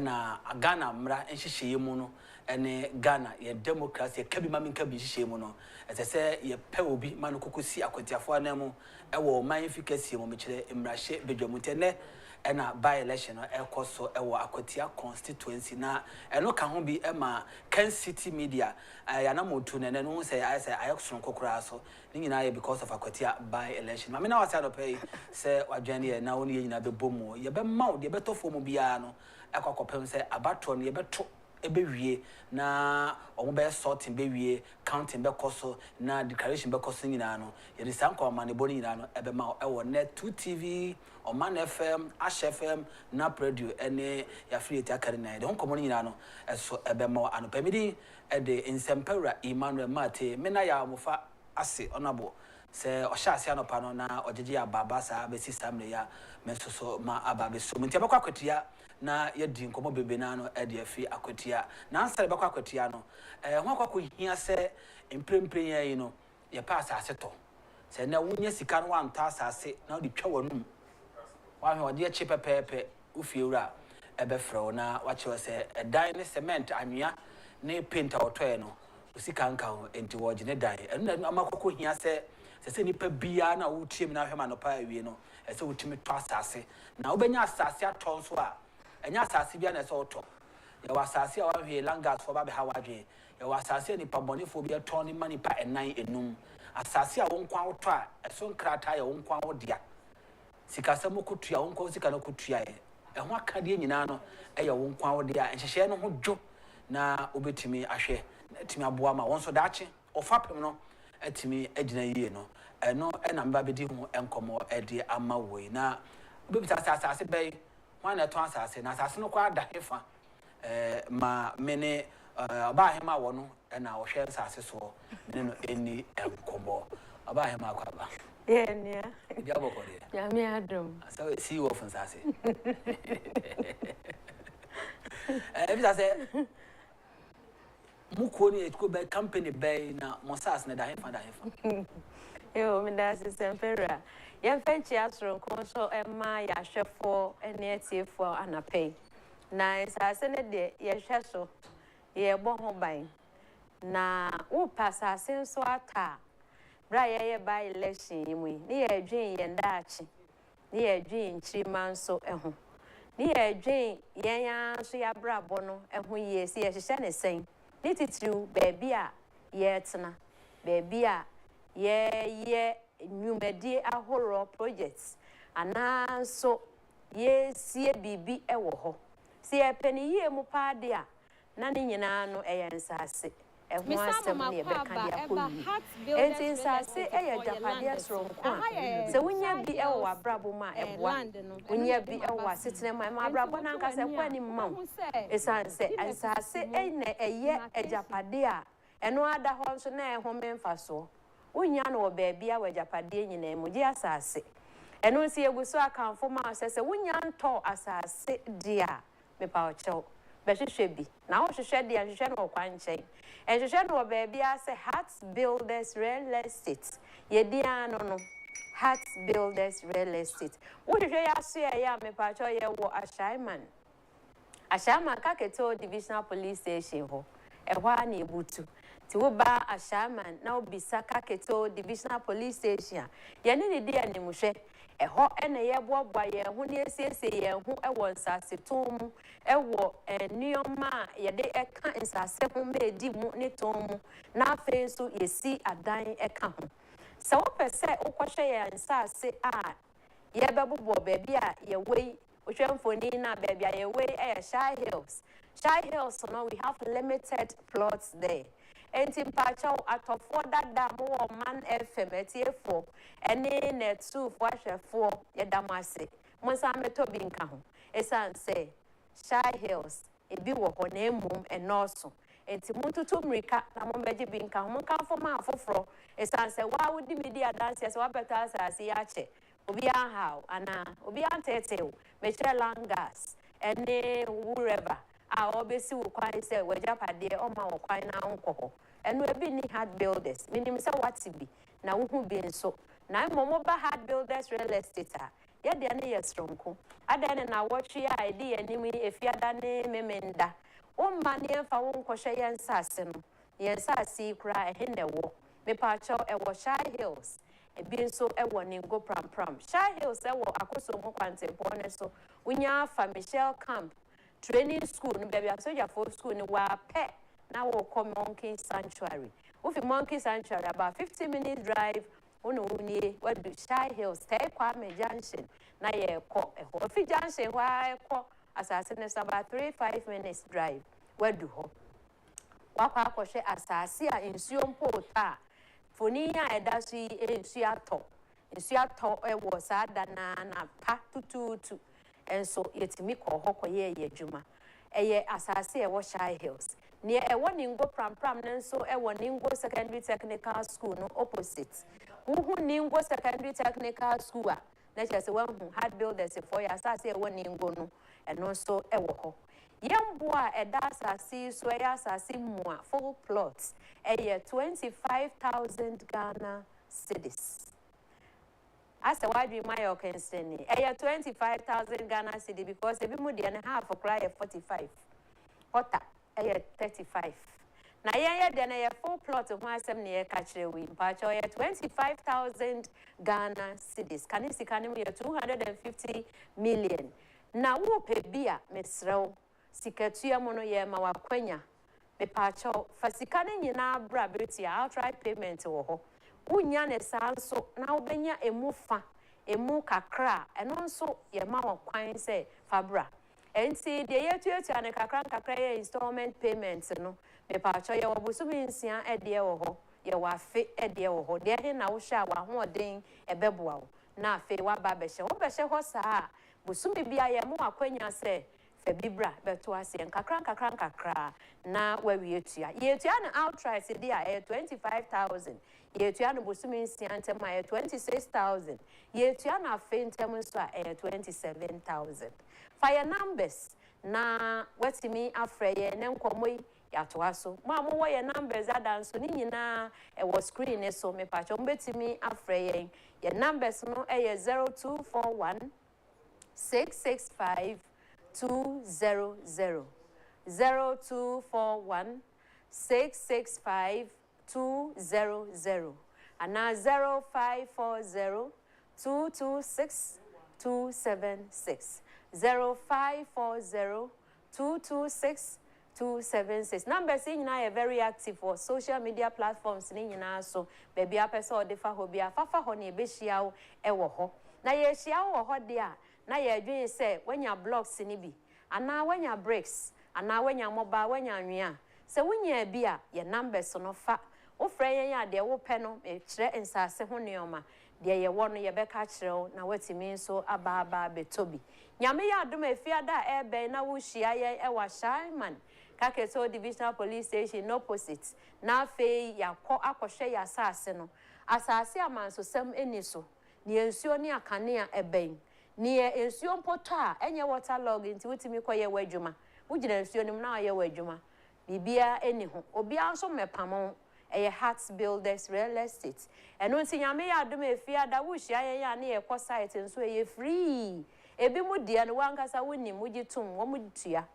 na Ghana mra nhyehyeye mu no ene Ghana ye democracy kabi ma minka bi hyehye mu no esese ye pe obi manu kokosi akwatiafo anemu ewo man efficacy mu mekire mrahye bedwamu ne ena by election ekoso ewo Akwatia Constituency na eno ka ho bi ema Kencity Media ya na motu ne no say ayekson kokora so ni nyina ye because of Akwatia by election ma me na wasa do pay say wadwane ye na woni ye nyina bebomu ye be mawo de betofo mu bia no ekokopem say abato no ye beto ebewie na omo be sorting bewie counting be koso na declaration be koso nyina no ye de sanko amane boni nyina no ebe ma ewo net 2TV Oman FM Ash FM na radio ene ya free eti akare na de honkomo nyina no eso ebe ma anopamidi e de insempera Emmanuel Mate me na ya amofa ase onabo se ohya ase anopa no na ojeje ababa sa be system ya mesoso ma ababe so mti abakwa Akwatia na yedi nkomo bebe na no e de afi Akwatia na ansare bakwa Akwatia no ho akwa hia se emprempren ya yi no ye pass aseto se na wunya sika no wanta asase na odi twa wanum wa hwe odi eche pepepe ufiewura ebe frɛ na wache se dan ne cement anwea ne paint otoe no usika nka ho enti wo gine dan enu na amakoko hia se nipa bia na wutiem na hwema no pa awie no ese wutimi to asase na wobenya asase aton so a enya asase bia na ese oto ya wasase a wahwe langas fo ba be ha wadwe ya wasase ni pabonefo bia ton ni mani pa enan enum asase a wonkwa woto a eso nkrata ya wonkwa wodia sikasa mokutua wonkwa sika no kutua ye ho akade nyina no eya wonkwa wodia enhyehye no ho dwo na obetimi ahwe timi aboa ma won so daache ofapem no atimi agina yie no eno ena mba bedi ho enkomo ede ama woi na obebita asase bɛn wan na to asase na asase no kwa da hefa ma mene ba hema wo no na wo hwe asase so mene no eni enkomo ba hema kwa ba yeah dia bokode ya mi adom so see wo fun asase ebita se mukoni etko be company be na mosas na da hefa yo mi da sempera yem fenchi asro nko so ema ya hwefo ene atiefo anapei na asase ne de ye hwe so ye bo ho ban na wo pasase so ata bra ye by election yimu ni ye dwen ye ndaachi ni ye dwen nchirima nso eho ni ye dwen yen ya so ya brabo no eho ye si ye hye ne sen ni titiriu baby a ye tena baby a ye nyumadi ahoro projects ananso ye sie bibi ewo ho si e peni ye mu pa de a na ne nyina no e nsase e ho asem ne e beka de akonu enti nsase e ye japade soronko a se wonya bi e wo abrabo ma e boa wonya bi e wo asetene ma abrabo na nka se kwa ni ma esanse nsase e na eye e japade a eno ada ho nso na e ho memfa so wonya no wo baabi a wo japade nyina mu di asase eno si eguso akanfo ma se wonya nto asase dia me pa ocho be hwehwe bi na wo hwehwe dia hwehwe no kwa nchen hwehwe no baabi a se Heart Builders Real Estate ye dia no Heart Builders Real Estate wo hwehwe ya so ya me pa ocho ye wo Ashaiman Kaketo Divisional Police Station ho ehwa na ebutu ti wo ba Ashaiman na obisa Kaketo Divisional Police Station ye ne dia animhwe eho ene ye boaboa ye ho ne esiesie ye ho ewo nsase tom ewo nioma ye de eka nsase ho me di mu ne tom na afen so yesi adan eka ho se wo pese ukwhwe ye nsase a ye bebobo baabi a ye wei Uchemfoni na baby away Shy Hills. Shy Hills, so now we have limited plots there. And in Pacho at of that dam or man FM at for any net two washer for Yadamasi. Monsame Tobin Kahun. Esan say Shy Hills, a be on name and also. And Timutu Tumrika, Namombeji Binka, Monka for my fofro. Esan say, why would the media dance as what better as Yache? Obi how ana obi anteteo mechre langas ene wureba a obesi wo kwan se wajapade o ma wo kwan na nkoho eno ebi ni Heart Builders minim se watibi na wo hu bi nso na momo ba Heart Builders Real Estate a ye de ne yesronko ada ne na wotwe a edi animi efiada ne memenda o ma ne emfa wo nkohwe yensase no yensase kura ehne wo me pa cho e wo Shy Hills ebi nso ewo ningo pram Shy Hills ewo akoso mo kwantempo ne so unya fa Michelle Camp training school no baby asoja for school ni wa pe na wo come Monkey Sanctuary ufi Monkey Sanctuary about 50 minutes drive ono unie wadu Shy Hills take Kwame Junction na ye ko eho ofi junction wa ko asase ne about 3-5 minutes drive wadu ho wakwa akohwe asase a nsuo mpota Fonia edasi nsuato ewo sada na pa tututu enso yetimi ko hokọ ye adwuma eye asase ewo Shy Hills ne ewo ningo pram nenso ewo ningo secondary technical school no opposite uhu ningo secondary technical school a na chese wan Heart Builders for ya asase ewo ningo no eno so ewo ho Yamboa eda asase so ya asase mua full plots eye 25,000 Ghana cedis. As a wide my Kencity eye 25,000 Ghana cedi because every mudi and half of cry 45. Hota eye 35. Na ye then a full plot of my 7 year catcher we patch 25,000 Ghana cedis. Can you see 250 million? Na wo pe bia mesrew sikatua mono ye ma wakwanya me pacho fasikane nyina bra beti outright payment wo ho unya ne sanso na obenya emufa emu kakra eno nso ye ma wakwan se fabra enti de yetuatua ne kakra ye installment payments no me pacho ye obusumi nsia ede wo ho ye wafe ede wo ho de he na wo hwa wa hoden ebeboa wo na afe wa ba behye wo behye ho saa busumi bia ye mo akwanya se fe bibra beto ase nkakra na wawietua yetua na outright dey a 25,000 yetua no busumi nsiantem a 26,000 yetua na afe ntem so a 27,000 fire numbers na watimi afreye ne nkomoyi yatoa so ma mo wo ye numbers adanso ni nyina e wo screen so me pa cho mbetimi afreye ye numbers no e 0241 665 200 0241 665 200 and 0540 226 276 0540 226 276 numbers in are very active for social media platforms ni nyina so baby apeso defa ho bia fafa ho ne behia wo e wo ho na ye hia wo ho de a na ye adwen se wanya blogs ni bi ana wanya breaks ana wanya mobile wanya nwia se wonya bi a ye numbers no fa wo frɛ yɛn ya de wo pɛ no e kyerɛ nsase ho neoma de ye wo no ye bɛka kyerɛw na watimi nso aba betobi nyame ya adom afiada ebe na wo hyia yɛn e wa Shaiman Kaketo Divisional Police Station opposite na fe yakɔ akɔhwɛ ya asase no asase amansosɛm eni so ne ensuo ne akanea ɛbɛn ne ensuo mpɔtɔ a enye water log nti wutimi kɔyɛ wadwuma wugina ensuo nim na ayɛ wadwuma bibia eni ho obia nso mepamo ɛyɛ Heart Builders Real Estate ɛno nti nyame ya adom efia da wuhia yɛn ya ne yɛkɔ site nso ɛyɛ free ebi mu die no wankasa wonim wugitum wo mu tua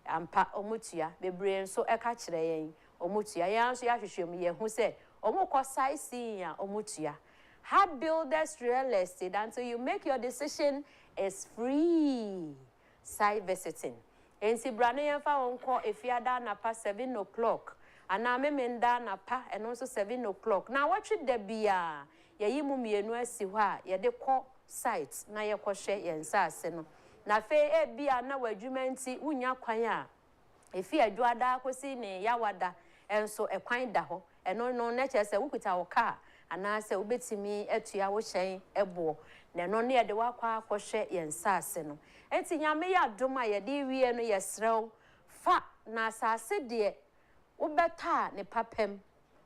ampa omutua bebre nso ɛka kyerɛ yɛn omutua yɛn nso yɛahwehwɛ mu yɛn hu sɛ omukɔ site see ya omutua Heart Builders Real Estate until you make your decision is free site visiting ensi brane yɛn fa wonko efiada na pa 7 o'clock ana memenda na pa ɛno nso 7 o'clock na watwe da bia yɛyi mu mienu asi hɔ a yɛde kɔ site na yɛkɔhwɛ yɛn saase no na fe bia na wadwuma nti wunya kwan a efi adwada akosi ne yawada enso ekwan da hɔ ɛno no na kyerɛ sɛ wukuta wo car ana sɛ wobetimi atua wo hyɛn ɛboɔ na no ne yɛde wakɔ akɔhwɛ yɛn saase no enti nyame yɛ adom a yɛde wie no yɛsrɛw fa na saase de wobɛta ne papam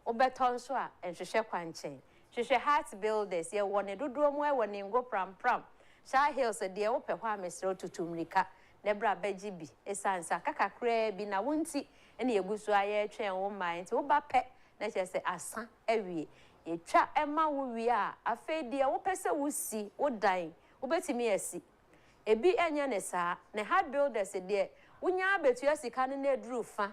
wobɛtɔ nso a enhwehwɛ kwankyɛn hwehwɛ Heart Builders yɛ wɔ ne dodoɔ mu ɛwɔ ne ngo pram Shah Hills de wopɛ hɔ a mesrɛ tutumrika ne bra bɛgye bi esansa kakakra bi na wonti ene yegusu ayɛ twɛn wo man nti wo ba pɛ na kyerɛ sɛ asa awie yɛtwa ɛma wo wie a afei de wopɛ sɛ wosi wo dan wobɛtimi asi ebi enye ne saa ne Heart Builders de wonya betua sika ne na eduru fa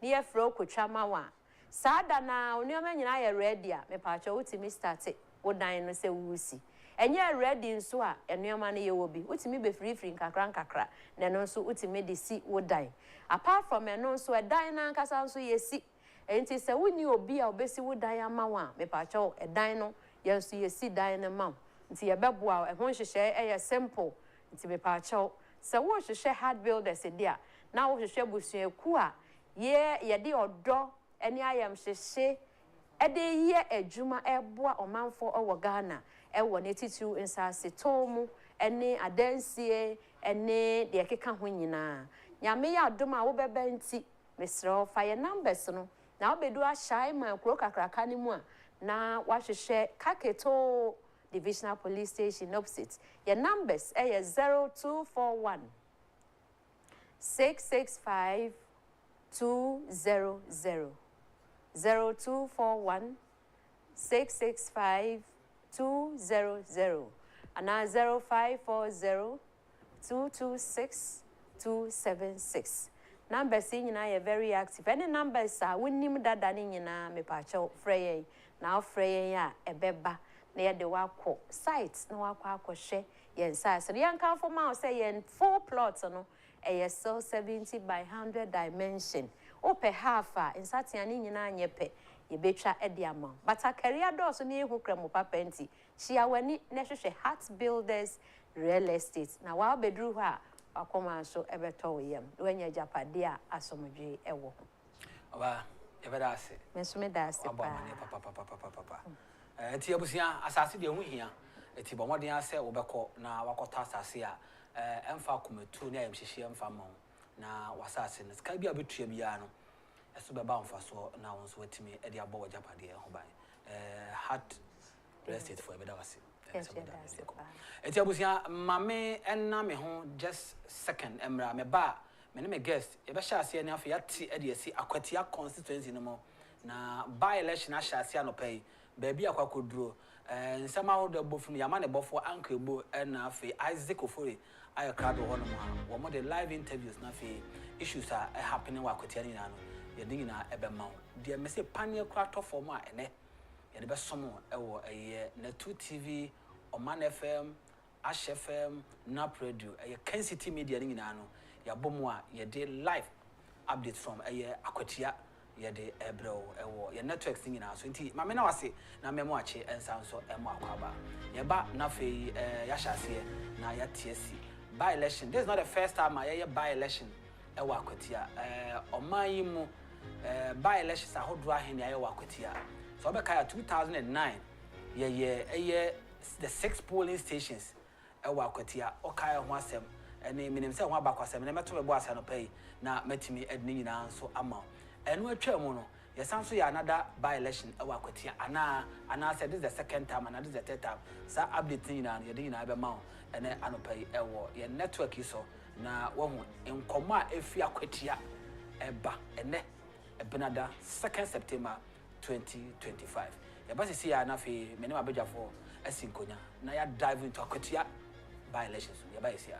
ne yɛfrɛ okotwa ma wa saa da na onoma nyina yɛ ready a mepaacho wotimi start wo dan no sɛ wusi enye ready nso a enoma no ye wo bi utimi be free nkakra na no nso utimi de si wo dan apart from eno nso edan na nkasa nso ye si enti se woni obi a obesi wo dan ama wa me pa cho edan no ye nso ye si dan no ma nti ye beboa e ho hyehyɛ eye simple nti me pa cho se wo hyehyɛ Heart Builders de a na wo hyehyɛ busuaku a ye de odo eni ayam hyehyɛ ede ye adwuma eboa omanfo owo Ghana ewo ne titu nsase tomu ene adansie ene de keka ho nyina nyame ya adom a wo beba nti mesrɛ fa ye numbers no na obedu a Shaiman kuro kakraka ne mu a na wahwehwɛ Kaketo Divisional Police Station opposite ye numbers 0241 665 200 0241 665 200 and 0540 226 276. Numbers nyina ye very active. Any numbers are winnim dada ni nyina me pa che frey na frey ya ebeba na ye de wakɔ site na wakɔ akɔhwɛ yen size. So yen kan for ma say yen 4 plots no e so 70 by 100 dimension. Ope half a insatia ni nyina anyepe ye betwa e de ama. But a career door so ni ehu kremo papa enti. Chia wani na hwehwɛ Heart Builders Real Estate. Na wa bedru ha akoma so ebeto yem. Wenya Agyapade a asomdwe ewo. Oba ebeda ase. Mesume da ase pa. Papa. Enti abusia asase de hu hia. Eti bomodin ase wo bekɔ na wakɔta asase a emfa kometu ne ayemhyehyɛ emfa ma na wasase ne ska bia betua bia no eso beba mfa so na won so watimi e de abɔ Agyapade ho ban Heart Real Estate for ebeda wase. Eti abusia mame enna me ho just second emra me ba me ne me guest e be hya ase ne afa yati e de asi Akwatia Constituency no mo na by election ahya ase anopai ba bia akwakoduro nsama ho do bofum yama ne bofo ankebo na afa Isaac Ofori ayo crowd ho no ha wo mo de live interviews na afa issues are happening wa Akwatia ni na no ye dingi na ebe ma de me se panel kra to form a ene ye de be somo ewo eye na 2 TV Oman FM Ash FM Nap Radio Kencity Media ni na no ya bomu a ye de live updates from Akwatia ye de ebro ewo ye networks ni na so nti mame na wase na memo ache ensa so emo akwaba ye ba na fe ya hyase na ya tiesi by election. This is not the first time I by election ewa Akwatia. Omayimu by elections ahodwa hen ya ewa Akwatia. So obeka 2009 the 6 polling stations ewa Akwatia okaya ho asem ene minim se ho abakwasem ne meto bebo asa no pay na metimi edni nyina so ama. Eno atwa mu no yesanso ya another by election ewa Akwatia ana said this is the second time and this is the third time. Sa update nyina no yedi nyina be ma ene anopay ewo ye network iso na wohu enkomo a efi Akwatia eba ene ebenada 2nd September 2025. Yabasi see ya na fe meni abejafo asinkonya na ya dive into Akwatia by elections. Yabasi see ya.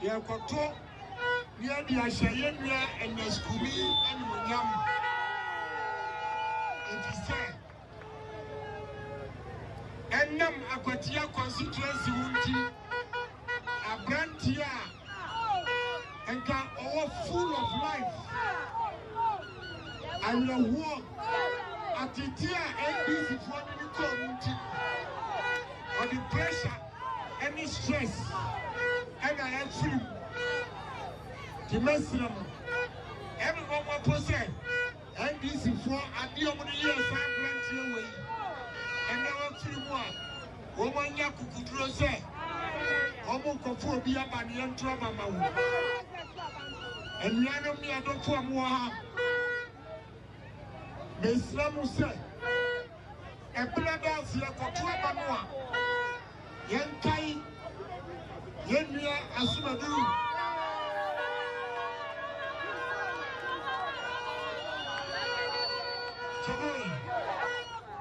Yakoto near the Ashayemia and the Skumi and Munyam. It is said, and Nam Akwatia Constituency Wunti, a brantia, and can all full of life. And the work at the tear and busy for the community, or the pressure, any stress. And I am free. The Muslim, everyone will possess. And this is for a deal of the years I'm planting away. And now I'm free more. Woman Yaku could rose. Homophobia by the Entrama. And we are me, I don't form more. Islam said, a brother, Yakotua, Yankai. Yenya asumadu Today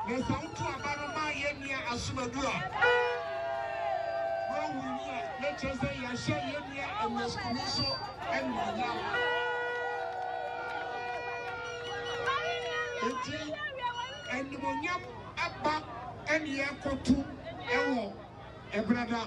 the sautu abaroma yenya asumadu Wo wunya let us say ya share yenya amaskumiso enwanya Eti enwonyam aba eniye kotu ewo ebrada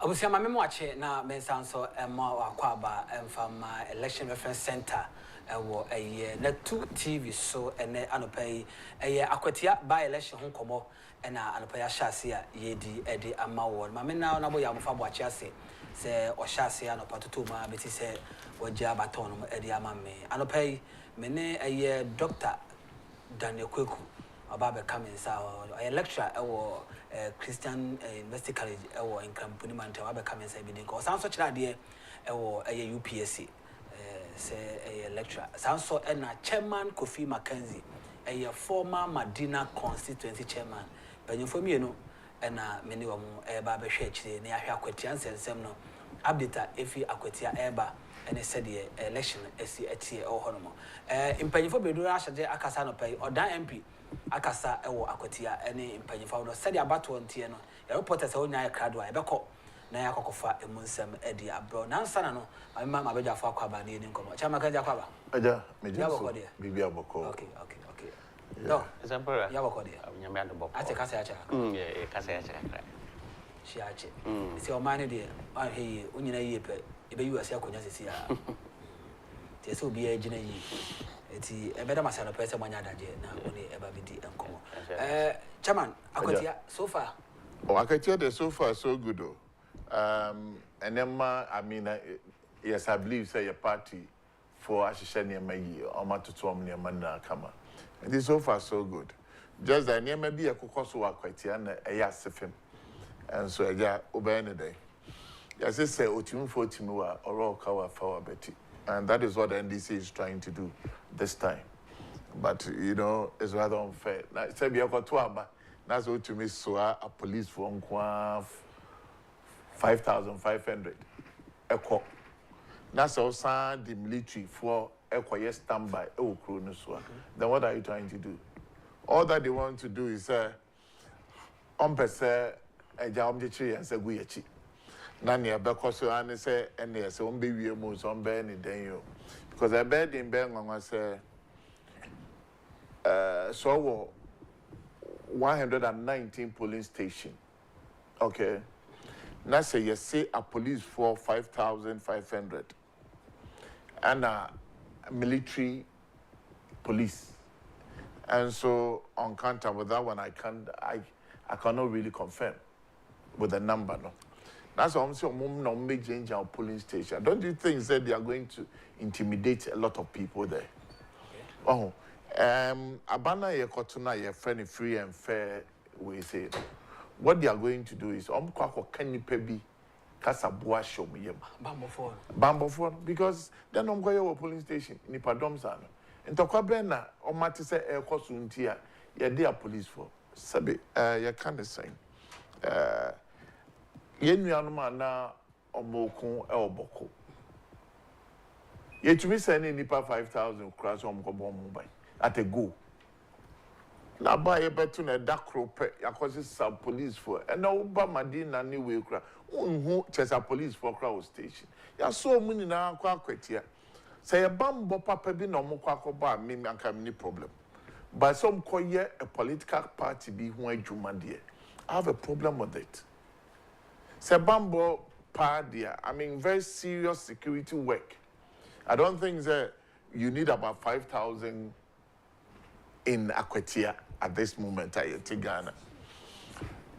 Obusiama memo ache na mensanso ema wakwaba from election reference center ewo na 2 TV so ene anopai Akwatia by election honkomo ena anopai ahase a yedi edi amawo ma mena na boya mofa bo ache ase se ohase anopa ma beti se wagya baton no edi amamme anopai mene Dr. Daniel Kweku about becoming so lecturer ewo Christian University College ewo Incumbency man to becoming say bidin ko san so kira de ewo UPSC say Electoral. So and chairman Kofi Mackenzie, a former Medina constituency chairman. But you for me, you know, and many of them barber church, near Akwatia and some no update if you Akwatia eba and said the election as or honomo. In Penny for Bedura, Akasano pay or Dan MP. Akasa ewo Akwatia any mpanyimfa no said about 20 no the reporters o nya krado a ebekọ na ya kokofa emunsem edi abro na nsa na no mama abeja fa kwaba na eni nkomo chama kaja kwaba aja mejiso bibi aboko okay no example ya boko dia nyame ando boko ate kasa ya cha kasa ya cha shi ache si o mane dia a he unyina yie pe ebe yu ase akonya sesi a ti ese obi e gina yi eti ebeda masano pese mwanya daje na oni eba bidi enkomo chairman Akwatia so far Akwatia so far so good and then I mean yes I believe say your party for ashisha near mayi o matoto am near na kama it is so far so good just that near maybe akokoso Akwatia na eya sefem and so eja obey ne day yes say otimfo otimi wa oro kawa fawa beti. And that is what the NDC is trying to do this time. But, you know, it's rather unfair. Now, that's what to me, so a police for 5,500. Echo. That's also the military for Echo standby. Then what are you trying to do? All that they want to do is, and say, Nani abekoso ane say ene say on be wie mo so on be ni den yo because I bed in ben nwa say so 119 polling station. Okay. Now say you say a police for 5,500 and a military police. And so on counter with that one I cannot really confirm with the number no. That's why I'm saying no make change our polling station. Don't you think that they are going to intimidate a lot of people there? Okay. Abana ye kotuna ye friendly free and fair we say. What they are going to do is kwako kanipe bi kasa boa show me Bambo phone because then go your polling station ni padom sana. Ntokwa ben na omati say e koso ntia ye dey police for. Sabe you can say Yenuanuma na omokun elboko. Yetumi send nipa 5,000 cross omkobo mobile at a go. Na ba ye betu na dakro pe yakosi sub police for and na uba madina ni we kra. Unhu chesa police for crowd station. Ya so muni na akwa Akwatia. Say a bambo papa bi na omokwa akoba me anka mini problem. But some koye a political party be hu adwuma de. I have a problem with it. Sebambo Padia, I mean, very serious security work. I don't think that you need about 5,000 in Akwatia at this moment. I take Ghana.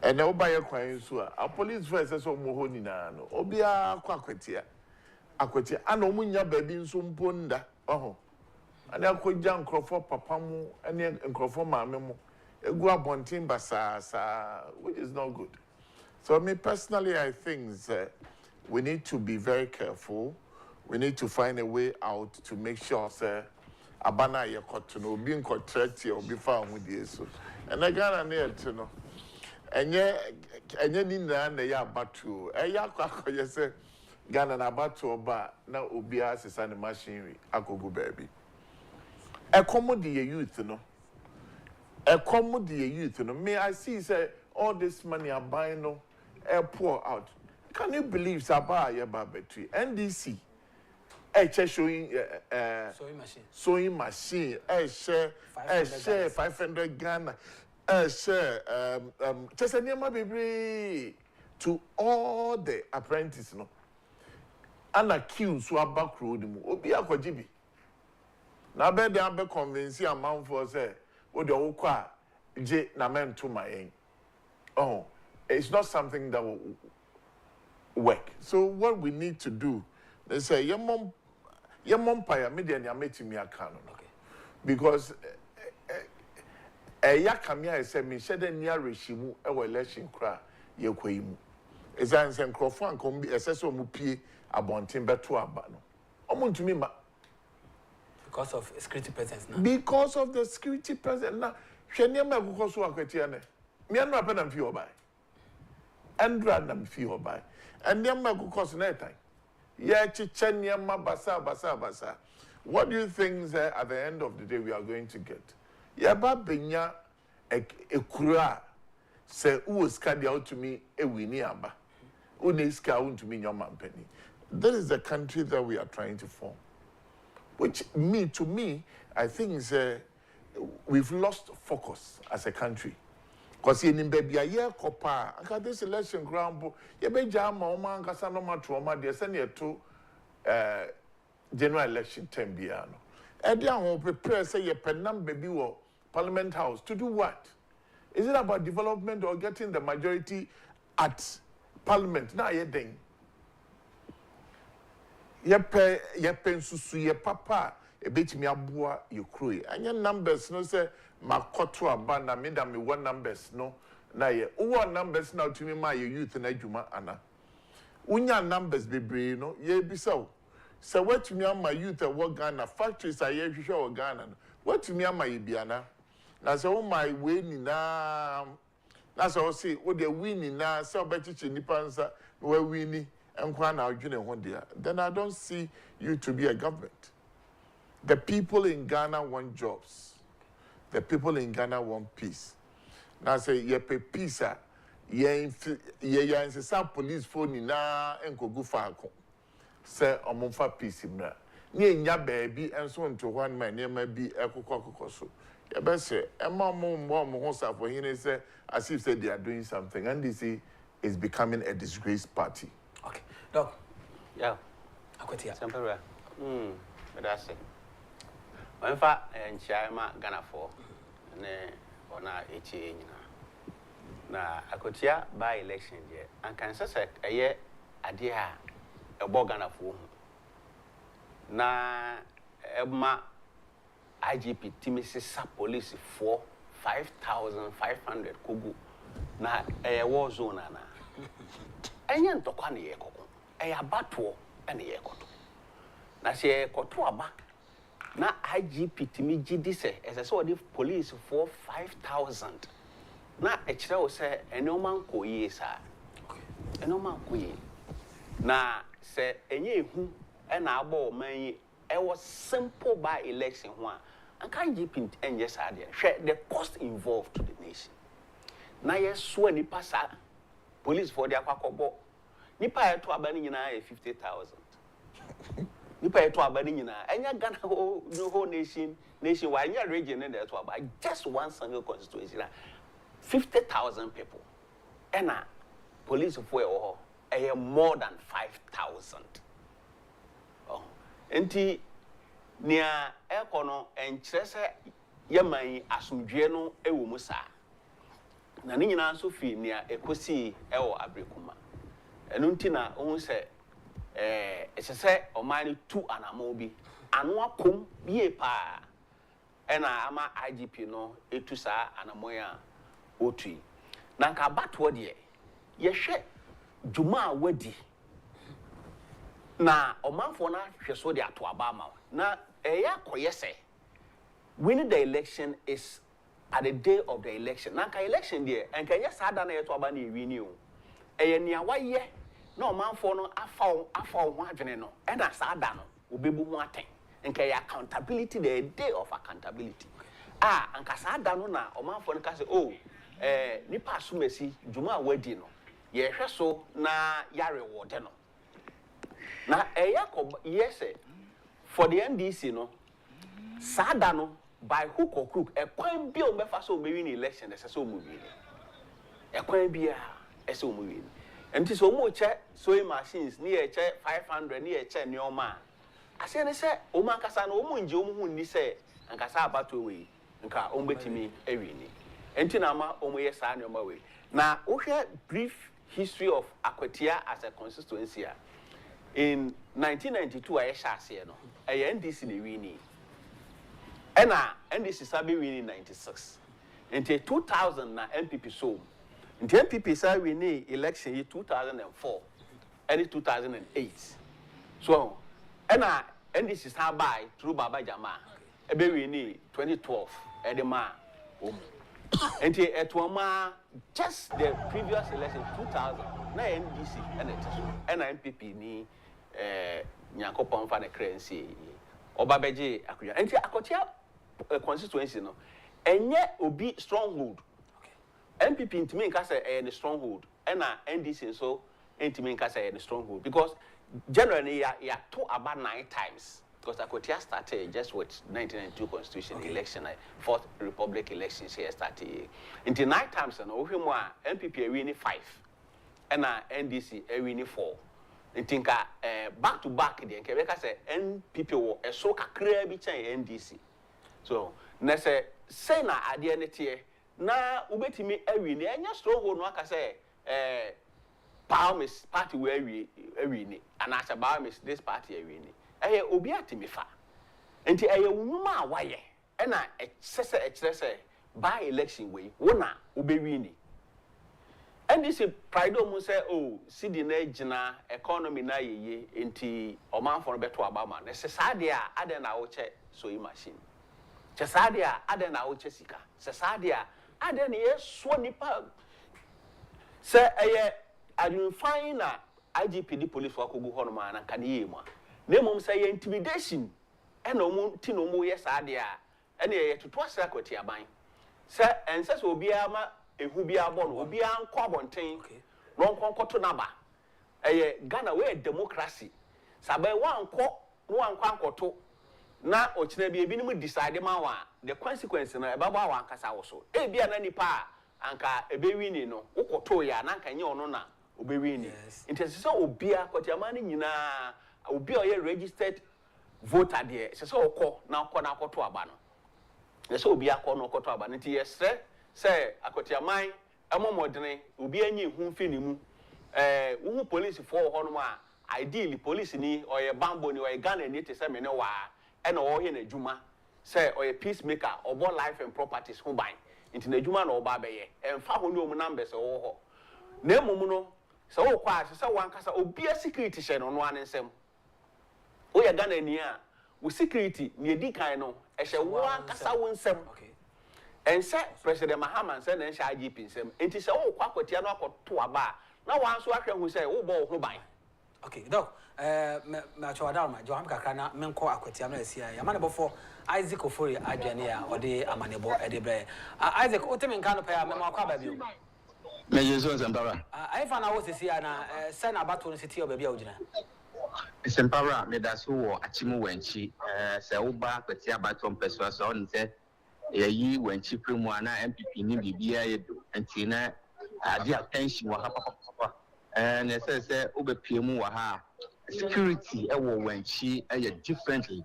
And now by a crime, a police first says, Mohoni Nano, Obia Akwatia, and Omunya baby in some punda. Oh, and I could jump Crawford Papamu and then Crawford Mammo, a go up on Timbasa, which is not good. So, me personally, I think we need to be very careful. We need to find a way out to make sure, abana ye kotuno, being contracted or be found with this. And I got an ear to know. And ye need na ya batu. Kwako ye say, Ghana na batu oba na ubia sisani machinery. Akogo baby. Accommodate the youth, no. Accommodate the youth, no. May I see, say, all this money are buying, no. Pour out. Can you believe Sabah Yababetri? NDC. Showing sewing machine. Share 500 Ghana. Share just a name baby to all the apprentices no. And accused who are back road mu. Obi akwajibi. Na be dey be convince amount for say o de okwa je na men to my oh. It's not something that will work. So what we need to do, they say, your mom paya media and your mate me account. Because yakamia is me shed near regimu election cry ye kwemu. Is an sen crofan can be assessor mupie abontin beto abano. Omun to me because of security presence now. Because of the security presence now. Sheniama kukoso Akwatia ne. Me anu apena mfi obai. Andra na mfi obai. And niama kukoso na time. Yeah, chicheniama basa. What do you think at the end of the day we are going to get? Yaba benya ekura se uoska dia utumi ewini aba. Uneska untumi nyoma mpeni. That is the country that we are trying to form. Which to me, I think is we've lost focus as a country. Because in baby a year copa, and this election ground, you be jam man casano matroma, they send you to general election term biano. And then we prepare say your penam baby or Parliament House to do what? Is it about development or getting the majority at Parliament? Now you're doing. Yepe nsusu ye papa ebetimi aboa ye kroi anya numbers no say makoto aba na me da me one numbers no na ye wo numbers na tumi ma ye youth na adwuma ana unya numbers bebre no ye bisa wo se watumi ama youth e wo Ghana factories aye hwehwe wo Ghana no watumi ama ye biana na se wo my we ni na so wo say wo de win na se obechiche nipa nsa we win then I don't see you to be a government. The people in Ghana want jobs. The people in Ghana want peace. Now say ye pe peace ye insisa police phone na enkogu faako. Say omonfa peace mra. Ni enya baabi enso nto hwan ma nema bi ekokọ so. Ye be say ema mo ho sa for hini say as if say they are doing something and this is becoming a disgraced party. Okay. Doc. Yeah. Akwatia. Sample. That's it. When fa enchiama Ghana for ne ona HA na Akwatia by election there and can say eye ade a ebo Ghana for na ema IGP timisisa police for 5,500 kugu na war zone na enye ntokwa na ye kokon eya batuo na ye koto na se koto aba na IGP timi gidi se ese so the police for 5,000 na e kire wo se enoma nko yi sa enoma nko yi na se enye ehu e na agba o man yi e was simple by election ho a anka IGP enye sa de hwe the cost involved to the nation na yes so ni pasa police for their kwakobo nipa eto abani nyina e 50,000 nipa eto abani nyina enya Ghana whole nation wa enya region in there to about just one single constituency 50,000 people ena police for more than 5,000 oh enti nia ekono enkyerese yeman asomdwe no ewo mu saa na ni nyina nso fi nia ekosi ewo abrekuma enu nti na ohun se esese omani tu anamo bi anu akom bie pa ena ama IGP no etu saa anamo ya otui na nka bato de ye hwe djuma wadi na omanfo na hwe so de ato aba ma na eya koyese winning the election is at the day of the election. Nanka election there, and can yes ada na yeto aba na ewini o. Eye nia waye na omanfo no afa ho adwene no. E na sa ada no obebu ho aten. Nka ya accountability the day of accountability. Anka sa ada no na omanfo no ka say oh nipa asumesi djuma wadi no. Ye hwe so na ya reward no. Na eya ko yes for the NDC no. Sa ada no by hook or crook, a coin bill befa so maybe in election, as a so movie. A coin beer, as so movie. And tis so much sewing machines near 500 near near man. I say, O man Casan, O moon, Jomu, ni say, and Casa Bataway, and Car Ombetimi, Erini. And Tinama, Omoya San your way. Now, okay, brief history of Akwatia as a constituency. In 1992, I shall say, no, I NDC the winning. And this is Sabi winning 96. Until 2000 na MPP so. Until MPP said we need election in 2004 and 2008. So, and NDC stand by through Baba Jama. Ebe we ni 2012 edema. And just the previous election 2000 na NDC and MPP ni Nyakopon fa na currency Obabeji Akwatia. And Akwatia constituency no enye obi stronghold. MPP intimi nka say the stronghold and NDC so intimi nka say the stronghold because generally ya to about 9 times because Akwatia started just with 1992 constitution election, fourth republic elections here started. Until 9 times and over MPP winning 5 and NDC winning 4. And think back to back then Quebec say NPP were a so clear between NDC. So say na adianity na ubetimi win enya stronghold no aka say Palmis party where we and as a Palmis this party win. Obi atimifa. Enti nwuma awaye e na sese by election way wona obewini. And this pride mu say oh sidi na gina economy na yeye enti omanfo no beto abama na sesade a ade na wo che sewing machine. Sesade a ade na wo che sika. Sesade a ade na yeso nipa se adwumfan na IGPD police wa kogu hono ma na kan yie mu. Nemom say intimidation and no ti no mo yes ade a ene ye toto asa Akwatia ban say ense so obi ama ehu bi abo no obi anko abonten no nkonkoto naba Ghana we democracy sabai wanko no ankoto na ochina bi ebinim decide ma wa the consequence na ebaba wa ankasa wo so bia na nipa anka ebewini no ukoto ya na anka nye ono na obewini intese so obi Akwatia man nyina obi oye registered voter there se so okọ na akoto aba no se obi akọ na akoto aba nti yesre se Akwatia man emomodene obi anyi hu mfi ni mu wo police for ho no ma ideally police ni oye bambo ni oye Ghana ni te se me ne wa e na wo he na adwuma se oye peacemaker obo life and properties hu ban nti na adwuma na oba beye emfa ho ni omu numbers wo ho na emum no se wo kwa se wankasa obi security she no no anensem Oya Ghana ni a wo security ni edi kan no ehye wo ankasa wo nsem and say President Mahama say na ehye IGP nsem enti say wo kwa Akwatia no akoto aba na wanso ahwe hu say wo bo ho ban okay doc me achawada ma jo am kakra na menko Akwatia na asia ya mane bofo Isaac Ofori adwane a ode amanebo edebre Isaac otemi nka no pa ya mema kwa ba bio me yeso nsembara aifa na wo sesia na say na bato no siti oba bia ogina Sempara me da so wo achimu wanchi se wo ba Akwatia batom peswa so on se yi wanchi premu ana MPP ni bibia yedo enti na ade attention wa papa na se wo be piemu wa ha security e wo wanchi e differently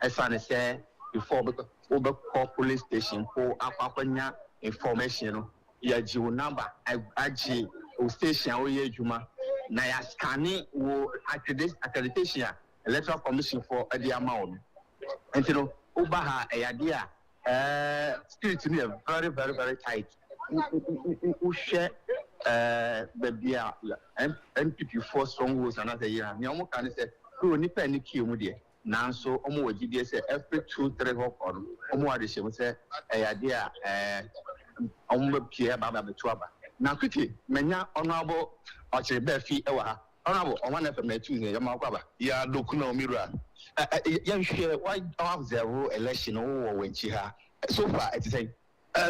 efane se before wo be call police station for akwanya information no ya ji wo number aji o station wo ye adwuma na ya scanning wo accreditation Electoral Commission for the amount. And you know, Ubaha Ayadia security is very, very, very tight. We share the MPP for strongholds another year. Nyamu can say, who ni penny kiumudia. Nanso, Omo GDS every 2-3 hours on Omo addition say Ayadia Omo Pierre Baba Betuaba. Now quickly, menya honorable Befi Ewa. Honorable, on one FM Tuesday, Yamakwaba. Ya dokuna omira. Young share why have zero election or when she ha. So far, it's saying.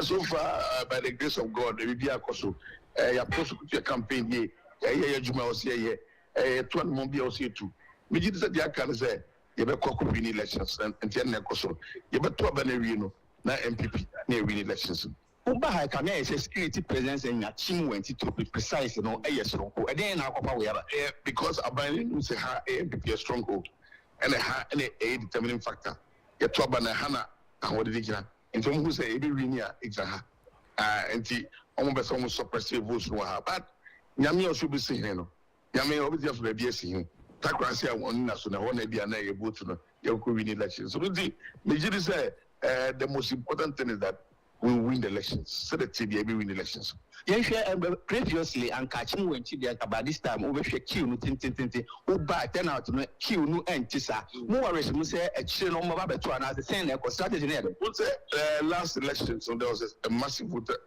So far, by the grace of God, we be akoso. Ya prosecute your campaign ye. Ya juma osie ye. 2 months osie too. Me ji say dia kan say ye be kokko win elections and tie na akoso. Ye be to aba na wi no na MPP na win elections. Ubaha can say security presence and Yachim went to be precise, you know, yes, and then because Abani say ha MPP a stronghold and a determining factor. Yet to Abana Hana and what did he get? And some who say every linear exaha and the almost suppressive votes no have. But Yami should be saying, you know, Yami obviously have to be seeing. Takrasia one national one be an able to know your win elections. So the majority say the most important thing is that we win the elections. So the TBA we win the elections. Previously, and catching when she did about this time, over queue no tintin, who buy turnout no queue no entisa. More is say a chin on my to another saying that strategy. What's the last election? So there was a massive voter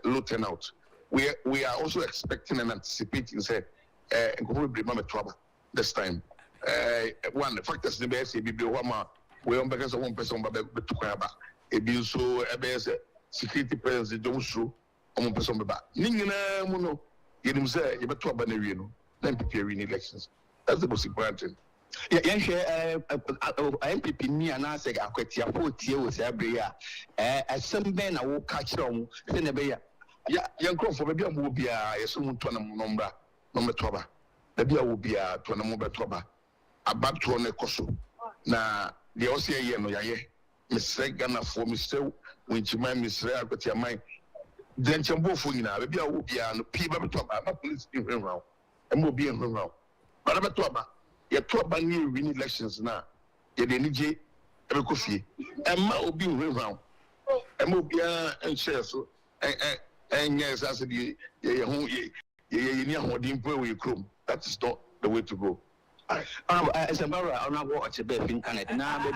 low turnout. We are also expecting and anticipating say probably mama trouble this time. One the factors the best be wama we on because of one person but to kwaba. It be so security presence don't show. Person be back. Ningina muno. You say you better about the then prepare in elections. That's the most important thing. Yeah, MPP ni anase Akwatia 40 years every year. Some men I will catch them. Say nebeya. Yeah, young crop for maybe will be a someone to number 12. Maybe I will be a to number 12. About to on a coso. Na the OCA no yaye. Mr. Ghana for Mr. Which my Mr. Akwatia mine. Then Chambo for you now, maybe I will be an people to about police in round and will be in round. But I'm a toba. Your toba new win elections now. You didn't get a coffee. And my will be in round. And will be and share so. And yes, I said, you that is not the way to go. As a matter of watch a bit in Canada. Now, the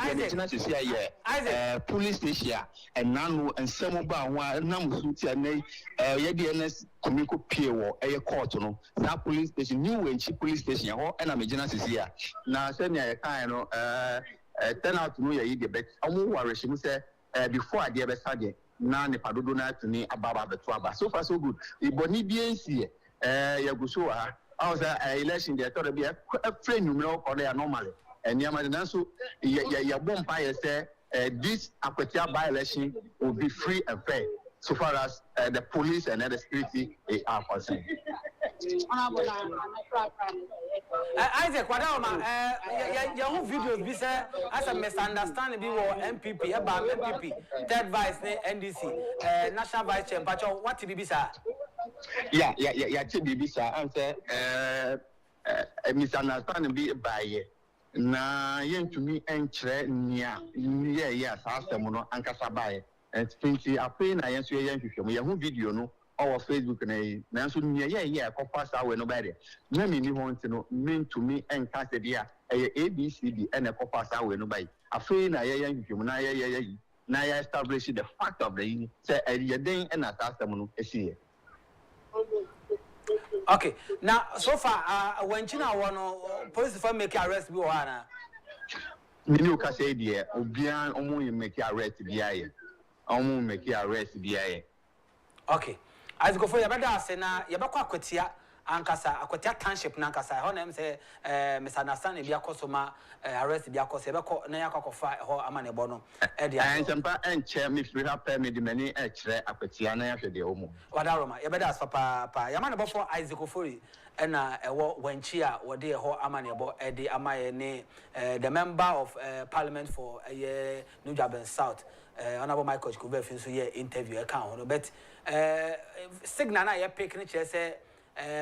police station and Nanu and some about one Namusuti and Yadianes Comico Pier a court. That police station, new and cheap police station, and I'm a genesis here. Now, send me a kind of turn out to know your debate. I'm more worried, she say, before I did a study. Now, the Paduna to me about the Twaba. So far, so good. The Bonibian, Yagusua. I was election there thought to be a friend you know or they are normally. And Yamanasu ya bonfire say this Akwatia by election will be free and fair so far as the police and the security are concerned. Isaac, your own videos be say as a misunderstanding be MPP about MPP third vice NDC national vice chair what be sir? Yeah, TBB sir. I'm say misunderstanding be by na yen to me entre nia system no ankasa by and twenty ape na yen so yen hwehwem ye ho video no our Facebook na so nia ko pass away no by there na me ni ho ntino mean to me enkasa dia ABCD and ko pass away no by ape na yen hwehwem na ye establish the fact of the say ye den na system no esi. Okay, now so far, when China want police for make arrest be one. Minu ka say there, obian omo make arrest biaye. Omo make arrest biaye. Okay, as go for your brother say na ye ba kwa Akwatia ankasa Akwatia township na ankasa ho na em say misunderstanding bi akosoma arrest bi akose be ko na yakwakofa ho amane bo no e dia sempa enche me free have me the many ekre Akwatia na ya hwede omo wadaroma ye brother papa yamane bo for Isaac Ofori na ewo wanchi a wode ho amane bo e de amaye ne the member of parliament for New Japan South honorable Michael Chikuve fin so ye interview e kan ho no but signal na ye pick ni che say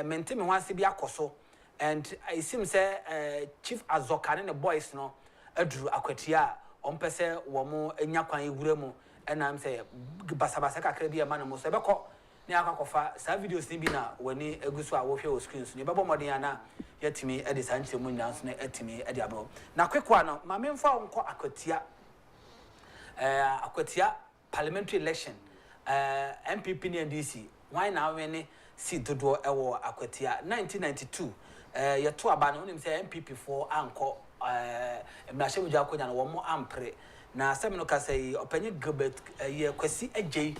maintain me once be akoso and it seems say Chief Azoka and the boys no adru Akwatia on pese wo mo enya kwan ewura mu and am say basabasa kakra bi e ma no mo so be ko na akakofa sa videos ni bi na wani egusu a wo hwe o screens ni be bo modern ana yetimi e de sanche mu nyanso na etimi e de abo na kwekwa no ma memfa onko Akwatia Akwatia parliamentary election MPP and DC why now when see dodo ewo Akwatia 1992 yeto abana onim say MPP for anko emrahye mujakonya no wo mo ampre na asem no ka say opanyi Gilbert ye kwasi agye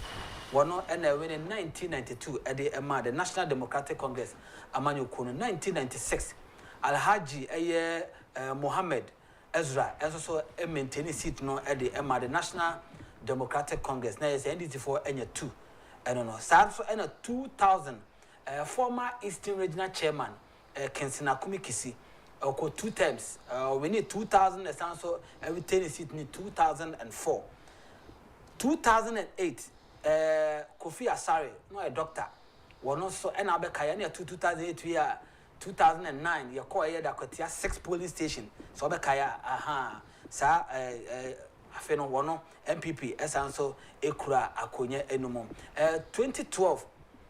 wono na we in 1992 e de ema the National Democratic Congress amanyoko no 1996 Alhaji Mohammed Ezra so maintain seat no e de ema the National Democratic Congress na yes NDC for enya 2 I don't know. So in 2000, former Eastern Regional Chairman Kencity Media, 2 times. We need 2000. So everything seat need 2004, 2008. Kofi Asare, no a doctor. One also and Abekaya near 2008 year, 2009. You call here that Akwatia 6 polling station. So Abekaya, sir. afei no wono MPP esanso ekura akonye enumom 2012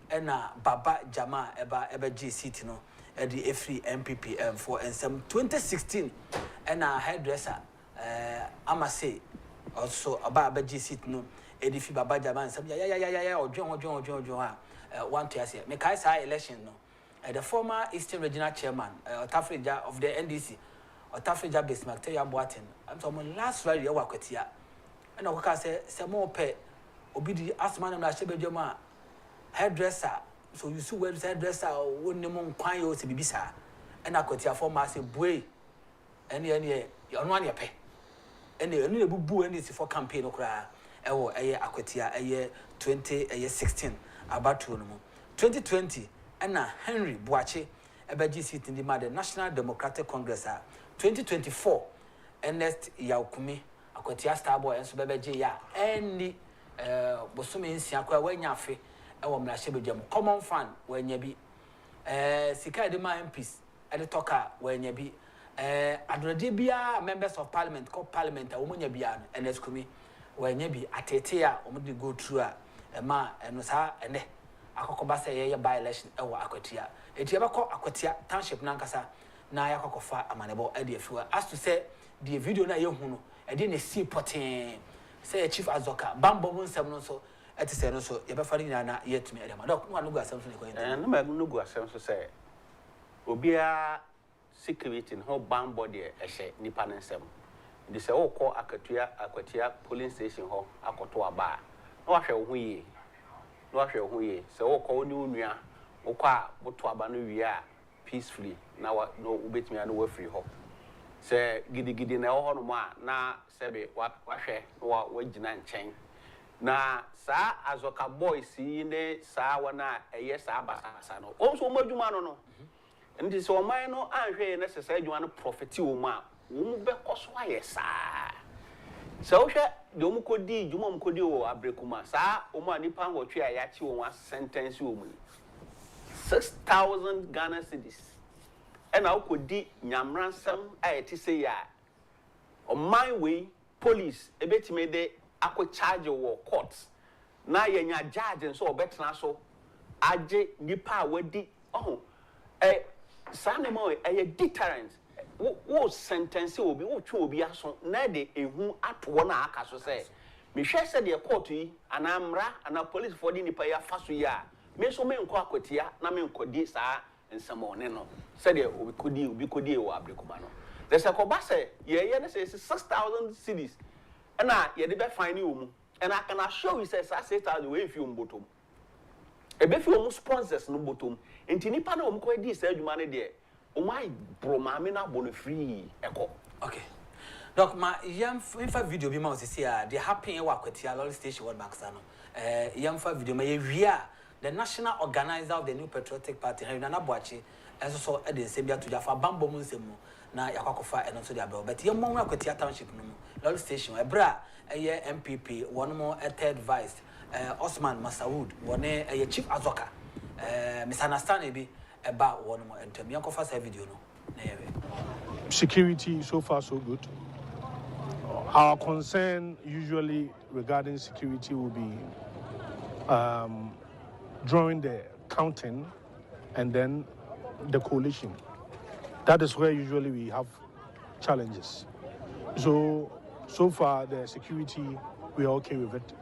ena baba jama eba G seat no edi efri MPP for ensem 2016 ena hairdresser amase also aba G seat no edi fi baba jama ensem ya odwen ha want to say me kai say election no the former Eastern Regional Chairman Otafrija of the NDC Otafrija Bismarck tell you about I'm talking last Friday Akwatia and I say more pay obi di asman na shebedwama hairdresser so you see where hairdresser wonni mo nkwan yo se bibisa and Akwatia former say boy any ono an yepe any ebubu any for campaign okra ewo eye Akwatia eye 2016 about no 2020 and Henry Boache ebeji seat in the National Democratic Congress 2024 Ernest Yaukumi Akwatia Starboy and Subebeji ya any bosome nsia kwa wanyafe ewo mrashebedwam common fund wanyabi sika de ma MPs ede toka wanyabi adrede bia members of parliament called parliament a womunya bia Ernest Kumi wanyabi atete a omudi go through a ma eno sa ene akokoba say ye by election ewo Akwatia eti ebekọ Akwatia township nankasa na yakokofa amanebo ede afiwa as to say the video na ye hu no ede na si poten say chief azoka bambo nsem no so eti say no so ye befa ni na yetumi ede ma dok no anugu asem so ne ko yin no ma nugu asem so say obia security no bambo de ehye nipa nsem ndi say wo ko Akwatia polling station ho akoto aba na wahwe wo hu yi no ahwe ho ye se wo ko ni onua wo kwa boto aba no wi a peacefully na no ubetimi na wo free ho se gidigidi na ho no ma na sebe wahwe no wa gina nchen na sa azoka boys yi ne sa wana eye sa abasa no o so madwuma no ndi se o man no anhwe na se sa adwuma no profit wo ma wo mu be koso aye sa so hwe de omukodi djuma omukodi o abrekuma sa omo anipa nwotwe a ya chi won sentence o mu 6,000 Ghana cedis ena okodi nyamransam a yeti say ya oman we police ebetime de akọ charge wo court na yenya judge nso obetena so age nipa wadi sa ne mo deterrent wo sentence obi wo twa obi aso na de ehu atowo na aka so say me hwe se de court yi anamra ana police for di nipa ya faso ya me so me nko Akwatia na me nkodi saa nsamo ne no se de obi kodi wo abrekuma no the sekoba say ye ne say 6,000 cedis na ye de be fine wo mu and I can assure you say 6,000 we fi ombotom ebe fi omu sponsors no botom enti nipa na omko di sa adwuma ne de my bro mama na bono free eko okay donc ma yam infa video bi ma o sisi a they happen wa Akwatia Lorry Station World Bank sano yam fa video ma ye wia the national organizer of the New Patriotic Party Henry Boache eso so e de nsem bia to jafa bambo mu nsem na yakwakofa eno so de abro but yam mo Akwatia township no Lorry Station ebra eye MPP one more third vice Osman Masaud one eye chief azoka misunderstanding bi about one more and me first video no. Security so far so good. Our concern usually regarding security will be during the counting and then the coalition. That is where usually we have challenges. So far the security we are okay with it.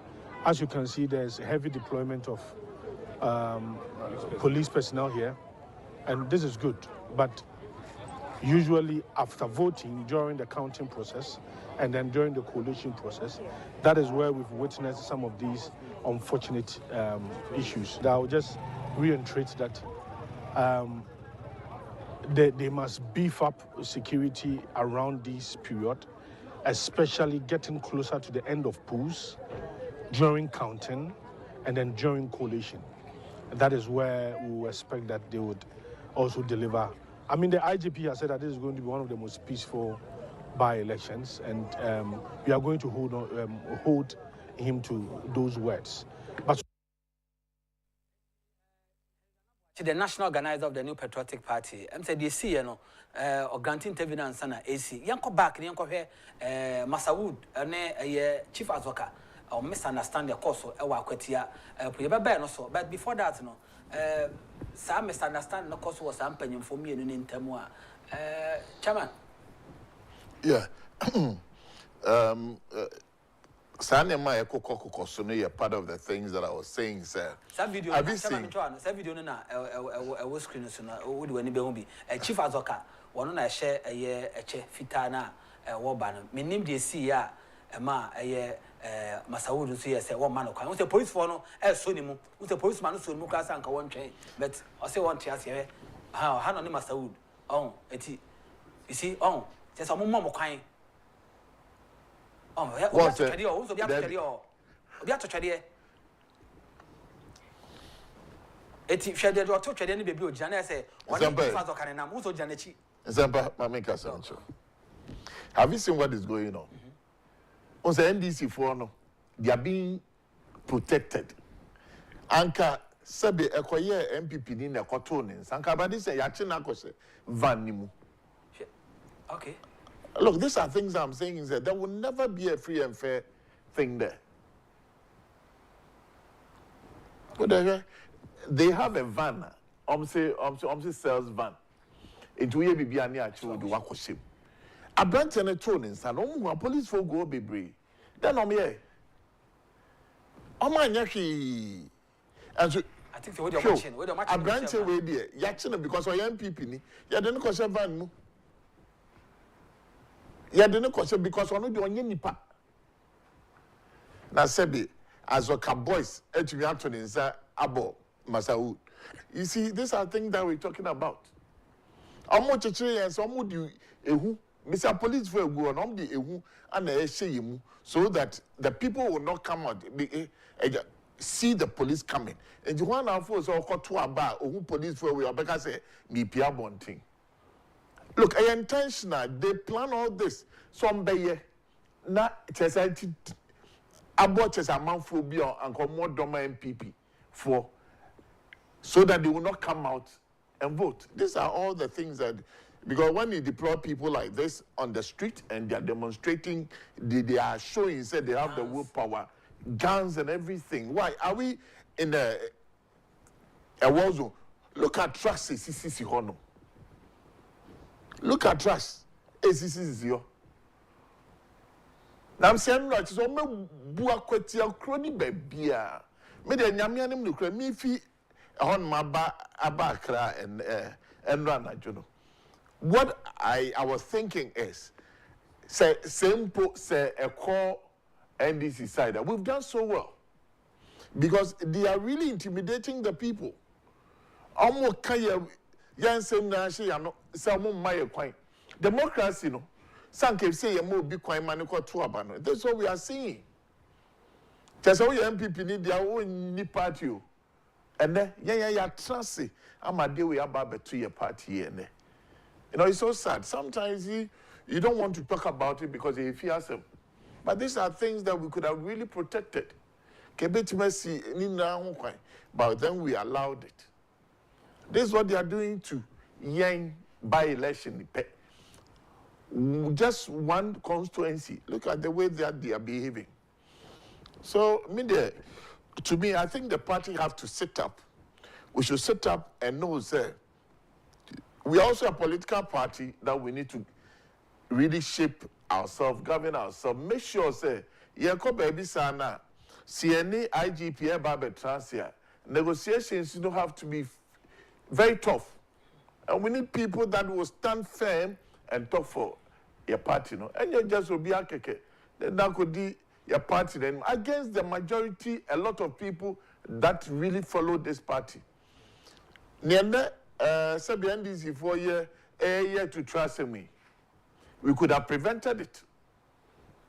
As you can see, there's a heavy deployment of police personnel here. And this is good, but usually after voting, during the counting process, and then during the coalition process, that is where we've witnessed some of these unfortunate issues. I will just reiterate that they must beef up security around this period, especially getting closer to the end of polls, during counting, and then during coalition. That is where we expect that they would also deliver. I mean, the IGP has said that this is going to be one of the most peaceful by-elections, and we are going to hold him to those words. But to the national organizer of the New Patriotic Party. I'm said, you see, you know, or granting intervention and AC. Yanko back, Yanko here, Masawood, chief advocate, or misunderstand the course of Akwatia, also. But before that, you know, some misunderstand the course was happening for me in Temua. Chairman. Yeah. Sanya Maya Koko so no, part of the things that I was saying, sir. Some video, have you seen? Some video na was screen so na wo de wani be ho bi. Chief Azoka, wono na share che fita na wo ba no. Menim de si ya ma Masawudu so yes one man kwan. Wo say police for no so ni mu. Wo say police man so ni mu ka san ka won twen. But I say one tias here. Ha no ni Masawudu. Oh, eti. You see, oh, just a mom kwan. Oh, what's the idea? Who's the idea? Eti shade do to trade ni bebi o jana say one fast o kan na who's o jana chi. Example, Mamika Sancho. Have you seen what is going on? On the NDC for no, they are being protected. Anka sebe ekoye MPP ni na kotonin. Anka badi say yachina kose van nimu. Okay. Look, these are things I'm saying is that there will never be a free and fair thing there. Whatever. They have a van. Say sales van. Into ye be ani achu do wakoshim. A branch and a toning, and police folk go be brave. Then here. Yaki. And so I think the way you're watching, a branch away there. Yachina because of young people, you didn't cause a van. You didn't cause because one of the only nipa. Now, Sebi, as a boys, actually, Anthony is abo Masawood. You see, these are things that we're talking about. How much and some would you who Mr. Police for go on the ehu and the so that the people will not come out see the police coming. And you want to force or to a bar or who police for we are because me Pia Bonting. Look, I intentional. They plan all this. Some bay na chesati about chesa manphobia and come more doma MPP for so that they will not come out and vote. These are all the things that because when you deploy people like this on the street and they are demonstrating, they are showing said they have the willpower, guns and everything. Why are we in a war zone? Look at trucks, CCC Hono. Look at trust. ACC is here. Now I'm saying right, so me Akwatia crony baby. Me the nyamia nim no kra me fi hon maba abakra and run ajuno. What I was thinking is say simple say a core NDC side that we've done so well because they are really intimidating the people. Almost kaya yansem na she ya no say mo maye kwan democracy no sanke say ya mo bi kwan mane ko to aba no that's what we are seeing just so your MPP need their own ni party o and then ya trust amade we aba beto your party here ne you know it's so sad sometimes you don't want to talk about it because you fear them but these are things that we could have really protected kebetimasi ni na ho kwan but then we allowed it. This is what they are doing to Yang by-election. Just one constituency. Look at the way that they are behaving. So, to me, I think the party have to sit up. We should sit up and know, sir, we are also a political party that we need to really shape ourselves, govern ourselves. Make sure, sir, Yako baby sana, CNA, IGP, Babe Transia, negotiations don't have to be very tough. And we need people that will stand firm and talk for your party. No? And you just will be a keke. Then that could be your party. Then against the majority, a lot of people that really follow this party. Niende, NDC 4 year, a year to trust me. We could have prevented it.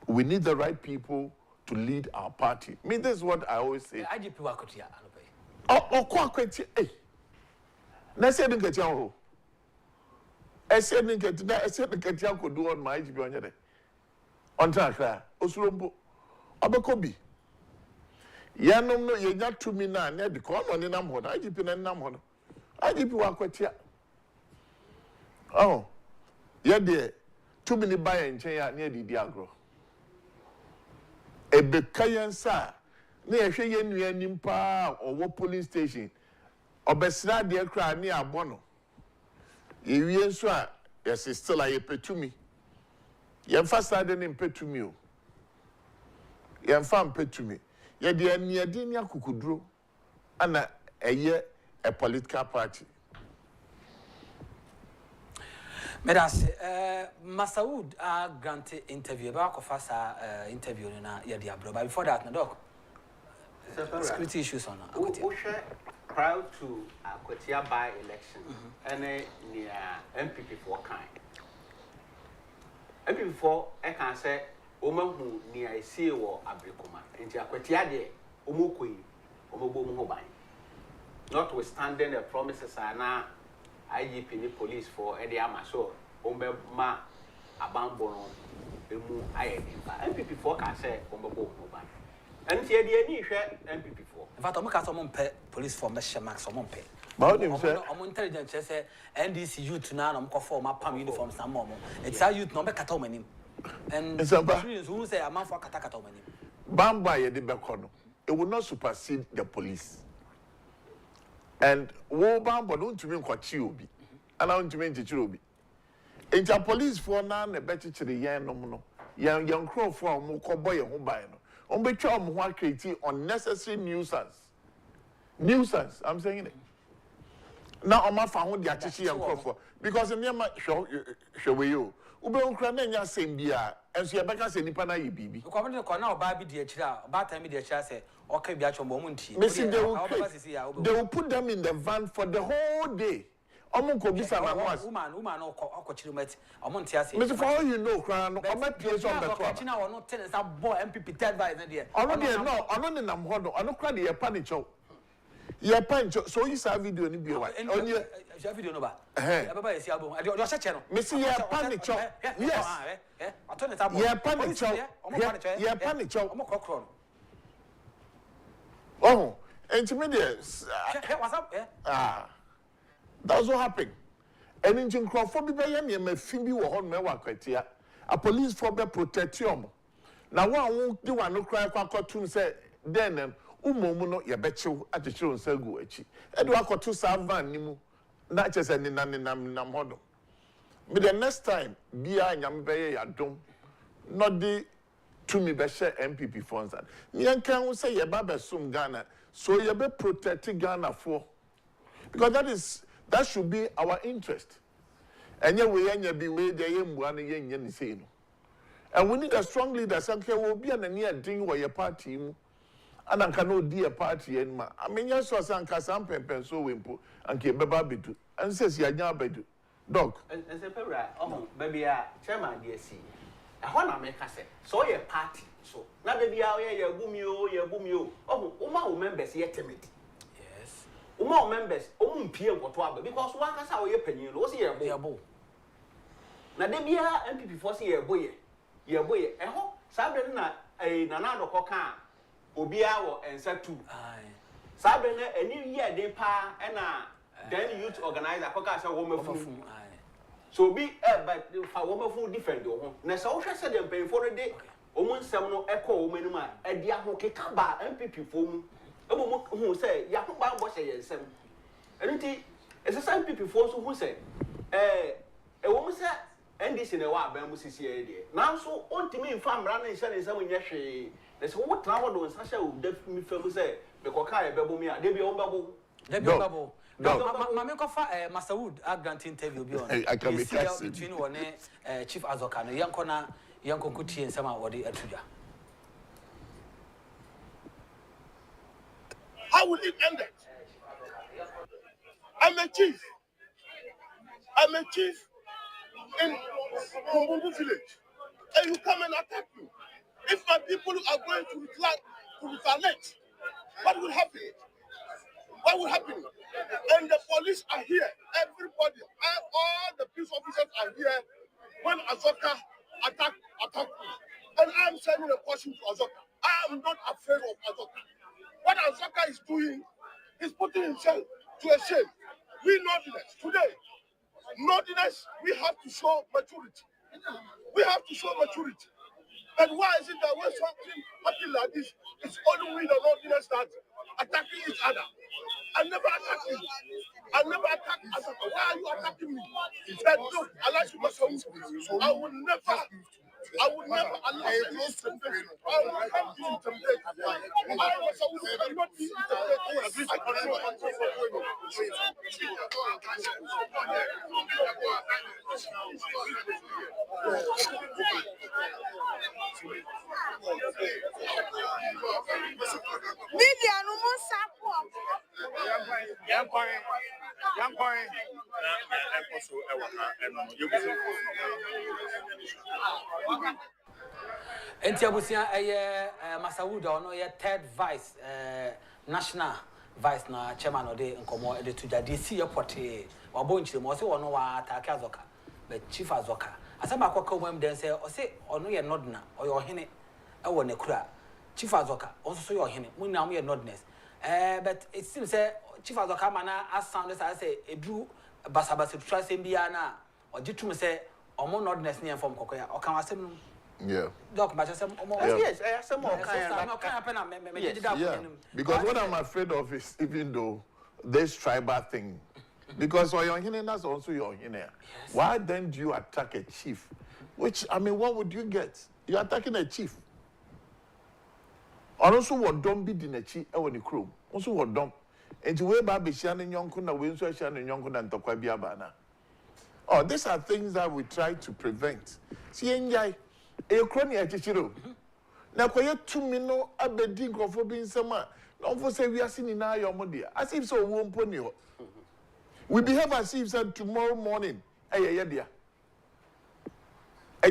We need the right people to lead our party. I mean, this is what I always say. Akwatia. Akwatia, hey. Na say den ketia ho e say den ketia ko do on my IGP onye de on tra osurombo obekobi yanom no yenya tumi na na because on nam ho na IGP na nam ho no IGP Akwatia. Oh, yeah, dear. Too many buy and chain near the diagro. A bekayan sa near Shayan Nimpa or what police station or Besna dear cry near Bono. You swa, yes, it's still a pay to me. Yan fast I didn't pay to me. Yan fan pay to me. Ya dear near Dinia Kukudro and a year a political party. Medas, Masawood granted interview about Kofasa interview in Yadia, but before that, no security issues on Akwatia. Prior to Akwatia by election, and near MPP for kind. MPP for I can say, woman who near a sea or Abricoma, and Akwatia de Umukui, Umubu notwithstanding the promises are now. IGP police for Eddie Amaso, Ombe Ma, Abambono, Emu, MPP 4 can say, Ombo Mobile. And here the any MPP 4. In fact, I'm going to pay police for Mesha Max or Mompe. But him say, I'm intelligent, say, NDC youth now, I'm for my palm uniforms and Momo. It's our youth number Katomanim. And who say a man for Katakatomanim. Bamba de Becono, it will not supersede the police. And wo bamba don't you mean what you be? And I want to mean Chirubi. In the police for none a better to the young young crow for more boy and home by no. On between one creating unnecessary nuisance. Nuisance, I'm saying it. Now I'm not found the attention young crow for because in your show you. Ube Ukraine same dia and so Rebecca say nipa na yibibi. Ko me ko na oba bi de chira, oba time de chira say okay bi achombo mu nti. They will put them in the van for the whole day. Omo ko bisa na mo as. Woman okọchiri met. Omo nti ase. Mr. For all you know, cran, omo PS on the top. China wo no ten say boy MPP third vice na there. Ono de no, ono ne nam ho no, ono kra de ye panic chow. Ye panic so you saw video ni bi wa. Onye video no ba. Baba yesi album. Do check no. Me see ye panic chow. Yes. Atone tabo. Ye panic chow. Ye panic chow. Omo kokro no. Oh, Intimidation. What's up? That's what happened. And in Jincrophobia, I may feel you on my Akwatia. A police for be protect you. Now, one won't do one no cry cartoon say, then, Umomuno, ya bet you at the children say go echi. Edward to Savan Nimu, not just any nam model. But the next time, be I am very at dome, not the to me be share MPP funds. Yan can say your baba sum Ghana, so you be protecting Ghana for because that should be our interest. And yet we be way the one yen say no. And we need a strong leader. Sanke will be an near thing where your party and I cannot be a party and ma. I mean yes was an casam pen so wimpo and keep baby do and says ya bedu. Dog. And say baby chairman DSC. I want to make us say so your party. So now baby ya boomio. Oh, Uma members here timid. Yes. Uma members pie what because one can say penny no see your boy. Now they be MPP for see your boy. Eho sabe na nana do koka obia wo ensa tu. Sabe na any year dey pa na then youth organizer koka say wo mafu. So be but fa wo mafu different ho. Na so hwe say dem pay for dey omun nsem no ekọ wo manum a edi aho keka ba MPP fo mu. Ebo hu say ya ho ba bo hye yensem. Enti ese MPP fo so hu say wo mu say NDC na wa ban mu sisi e de. Na so ontimi mfa mra na nhyɛ ne nsam nyɛ hwee. Na so wo tra wo do nsa hye wo da mi fam say me koka e bebo mi a de bi wo bebo. De bi wo bebo. Ma me kofa Masawood a grant interview bi on. I can be tested between one Chief Azoka no yanko na yanko kutie nsam a wo de atuja. How will it end? I'm a chief in Kumbundu village, and you come and attack me. If my people are going to retaliate, what will happen? What will happen? And the police are here, everybody, all the police officers are here when Azoka attack me. And I'm sending a question to Azoka. I am not afraid of Azoka. What Azoka is doing is putting himself to a shame. We Northerners today, Northerners, we have to show maturity. We have to show maturity. And why is it that when something happens like this, it's only we the Northerners that attacking each other? I never attack you. I never attack you. Why are you attacking me? That look, I like you myself. I would never allow you to intimidate. I will not be intimidated. I myself will not be Media no more support. Enti abusia Masawuda ono ye third vice national vice na chairman ode nkomo ede tujade si airport wabo nchire mo se wono wa atake azoka be chief azoka asaba akwa mo dem say o se ono ye nodna o ye ohene e wo ne kura chief azoka o so ye ohene mu na mo ye nodness but it seems say chief azoka mana as sound say edru basabase tutra sembia na o jitum say omo nodness ne inform kokoya o kan asem no. Yeah. Doc, but Yes, I have some more Yeah. Because what I'm afraid of is even though this tribal thing, because your that's also your why then do you attack a chief? Which I mean, what would you get? You're attacking a chief. Also, what don't be in a chief when the crew. Also, what don't. And to way baby shannon yonkuna, windsor shannon yonkuna and tokwabiabana. Oh, these are things that we try to prevent. See, enjoy. A crony at Chiro. Now, quiet 2 minutes, I bed drink of being summer. Don't for say we are seeing in our modia. As if so won't pony. We behave as if said tomorrow morning. A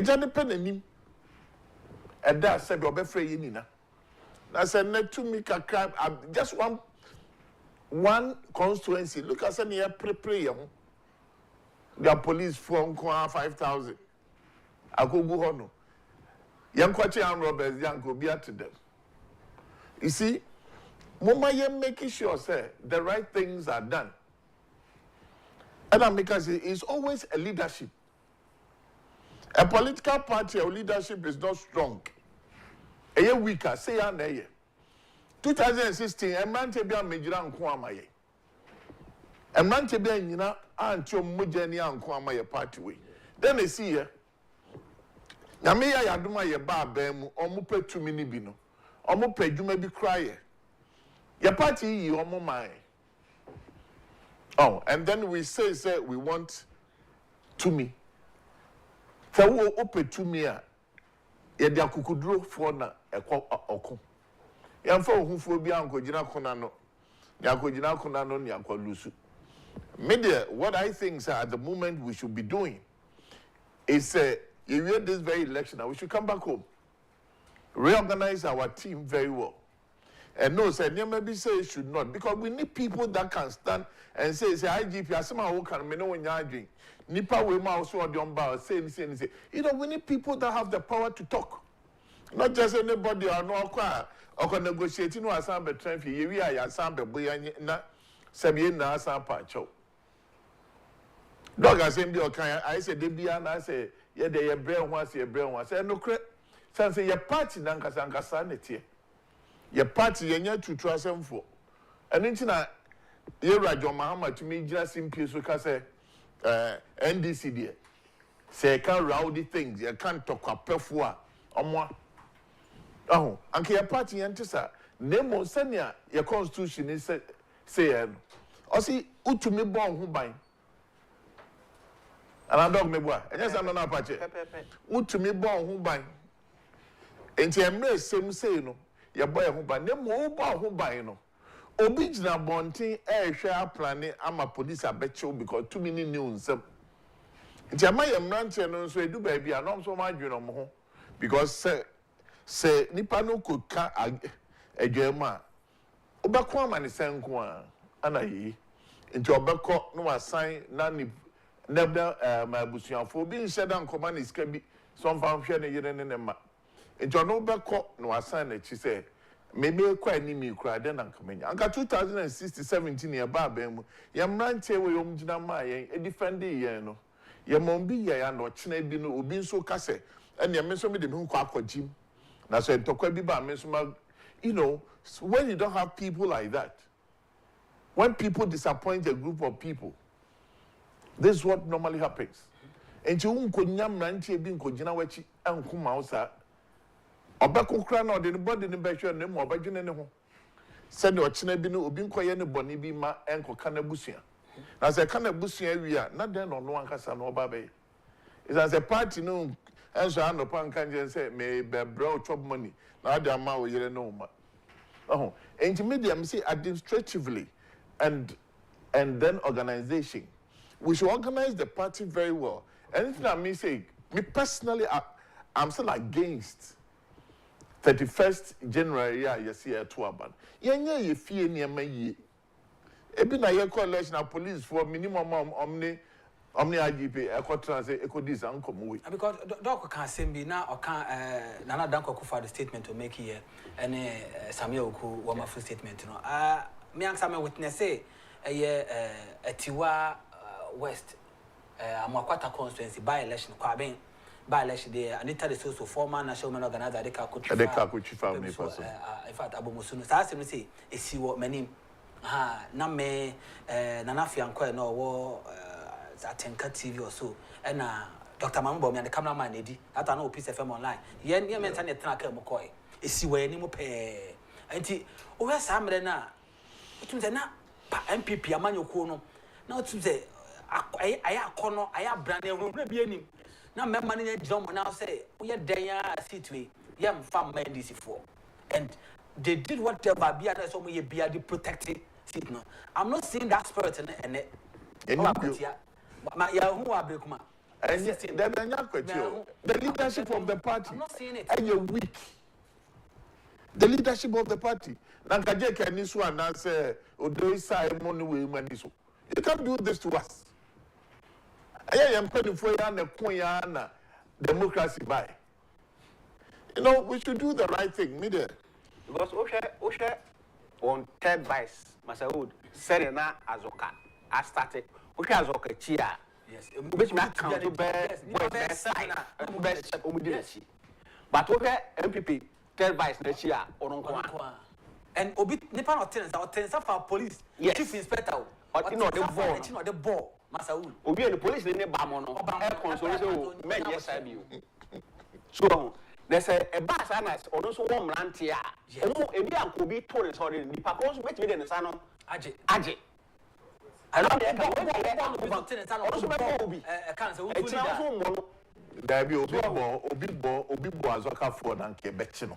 Johnny Penny. And that said, you're afraid in. I said, not to me, just one constituency. Look at some here prepare. Their police phone 5,000. I go hono. Akwatia and Roberts, go be to them. You see, Mama, you're making sure, say, the right things are done. And because it's always a leadership. A political party or leadership is not strong. A year weaker, say, 2016, a man to be a major and Kwamaye. A man to be a Nina until Mujani and Kwamaye party way. Then they see here. Name ya yaduma ye ba bemu omo pe 2 minutes bi no omo pe dwuma bi kraye your party yi omo man. Oh, and then we say we want to me fa wo ope to me a ye dia kukuduro fo na ekọ oko ya mfa ohufo bi ankogina kona no ya akogina kona no ni akwalusu media. What I think at the moment we should be doing is you hear this very election now, we should come back home. Reorganize our team very well. And no, say, maybe say it should not. Because we need people that can stand and say IGP, I somehow can me know when you're doing. Nipa we also on the umbrella, say. You know, we need people that have the power to talk. Not just anybody or no qua or negotiating or assemble traffic. You are assemble boyana Sabian na assemble chow. Dog as I said, Debian, I say, yeah, they are brain once, your brain once. And no credit. Since your party, Nankasanka sanity. Your party, you're to trust them for. And it's not, you're right, John Mahama, to me, just in peace because NDC, dear. Say, I can't rowdy things, you can't talk a perfua or more. Oh, and your party, and to Nemo Senya, your constitution is say, or see, to me born who buy. And I don't know and yes, I'm not patch. Would to me born who buy. And you same say no, your boy who buy them more who buy no. Obijna Bonting share planning. I'm a police. I bet you because 2 minutes news. It's a my rancher no so do baby. I know so much you know because say Nipano could a German. Obakwa man is saying kwa anayi. Into Obako no assign nani. Never my busian for being said on command is can be some function a year and a ma. And John Oberco no assign it, she said, maybe quite me cry then I'm coming. Anka 2016-17 year babem. Yamrante we umjina ma ye defendi ye no. Yamombi ye no chine bi no obi so kase. And yamenso me de me kwa akojim. Na so entokwa bi ba menso ma you know when you don't have people like that. When people disappoint a group of people, this is what normally happens. And you won't go nyamrante bi nkojina wachi ankuma osa. Obeko kra na the body ni behwe ne mo obadwene ne ho se ne ochena bi no obi nkoye ne boni bi ma enko kana busua na se kana busua wi a na den no no ankasa no oba be is as a party no enso ando pan kanje say me be bro chop money na ade ama wo yere no ma Intimidation say administratively and then organization we should organize the party very well. Anything I mean say me personally I'm still against 31st January, you see a tour ban. You fear near me. Ebi na ye coalition of police for minimum omni IGP, Akwatia, Eco this uncle. Because Dr. can send me now or can Nana Danko for the statement to make here and Samuel who were my full statement. You know, me and some witness say a Tiwa West, Akwatia Constituency by election, Kwabin. By election there, Anita the social former national organizer, the Kakuchi family person. In fact, Abu Musunu, I asked him to say, is see what many Name Nanafi and Quay no war at Tenka TV or so, and Dr. Mambo and the cameraman, Eddie, that I know piece of FM online. Yen, you mentioned a tracker McCoy, is see where any more pay. And he, oh, yes, I'm now. It was a MPP, a manual corner. Now to say, I have corner, I have brand new room, maybe. Now, my money jump now say, we are there, situate, young farm DC for. And they did whatever be other so we be the protected seat. No, I'm not seeing that spirit in it. My Yahoo Abekuma. And the leadership of the party. I'm not seeing it. And you're weak. The leadership of the party. Nankajeka Nisu and answer, Odoisa, money will manisu. You can't do this to us. I am putting for Yana democracy by. You know, we should do the right thing, media. Because Osha on third vice, Masaud, Serena Azoka. I started Osha Azoka Chia. Yes, which may count to bear best but Osha MPP third vice next year on and Obi Nipan or tenants of police, chief inspector, or the ball. Masaul. Obi and the police in the Bamono, Consolidation, men, yes, I do. So, there's a bass anas or those warm rantia. A beer could be told us already. The Pacos met me in the Sano Agy. I don't know. There be Obibo Azoka for than Quebecino.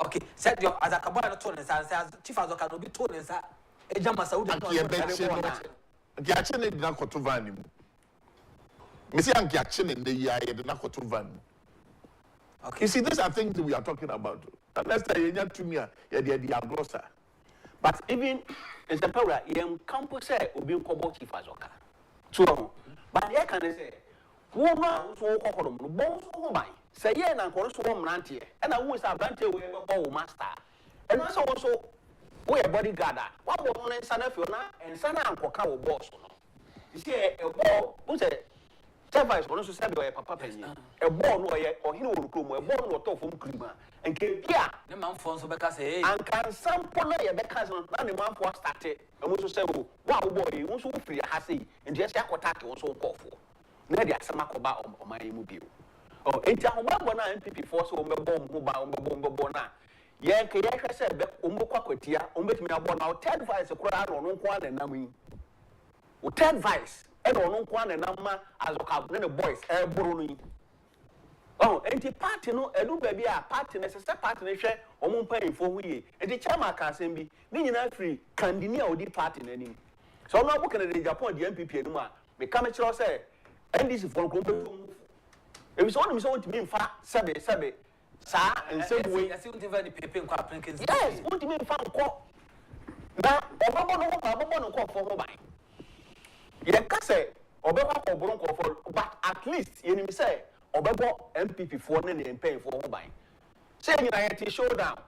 Okay, set your as a cabana told and says Chief Azoka will be told and said, a Jama Saudi and Quebec. Giachin did not go to Vanim. Missy and Giachin in the year did not go to Vanim. Okay, you see, these are things we are talking about. Unless they are to me, they are glossa. But even in the power, young campus say, will be Kobo Chief Azoka. So, but I can say, woman so called bones for mine. Say, yeah, and I'm so ranty, and I was a banter with a master. And also, we are bodyguard. What was on Sana Fiona and Sana and Cocoa boss? You see, a ball, who's a service for us to send a papa penny, a ball lawyer or he will come, a ball or top from Crima, and came here. The man phones Becca say, and can some polay a Becca's not the man for started, and was to say, wow, boy, who's so free, I say, and just Aquatia was so called for. Nadia Samakoba on my mobile. Oh, it's a one MPP force on the bomb. Yeah, Kayaka said, Akwatia, me about now 10 vice, a crowd on one and Nami. 10 vice, and on one and Nama as a couple of boys, Bruni. Oh, and the party no, a new baby, a party necessary partnership, or paying for we, and the Chama can be, meaning free, Candinia or the party any. So now looking at the Japan, the MPP, and become a choice, and this is for Gombe. It was only so to me, Sabe. Sir, and so we are still very paper and yes, what do you mean found call? Now, Obama call for mobile. You can say, Obama for Bronco for, but at least you say, Obama MPP for and paying for mobile. Say, I had to show down.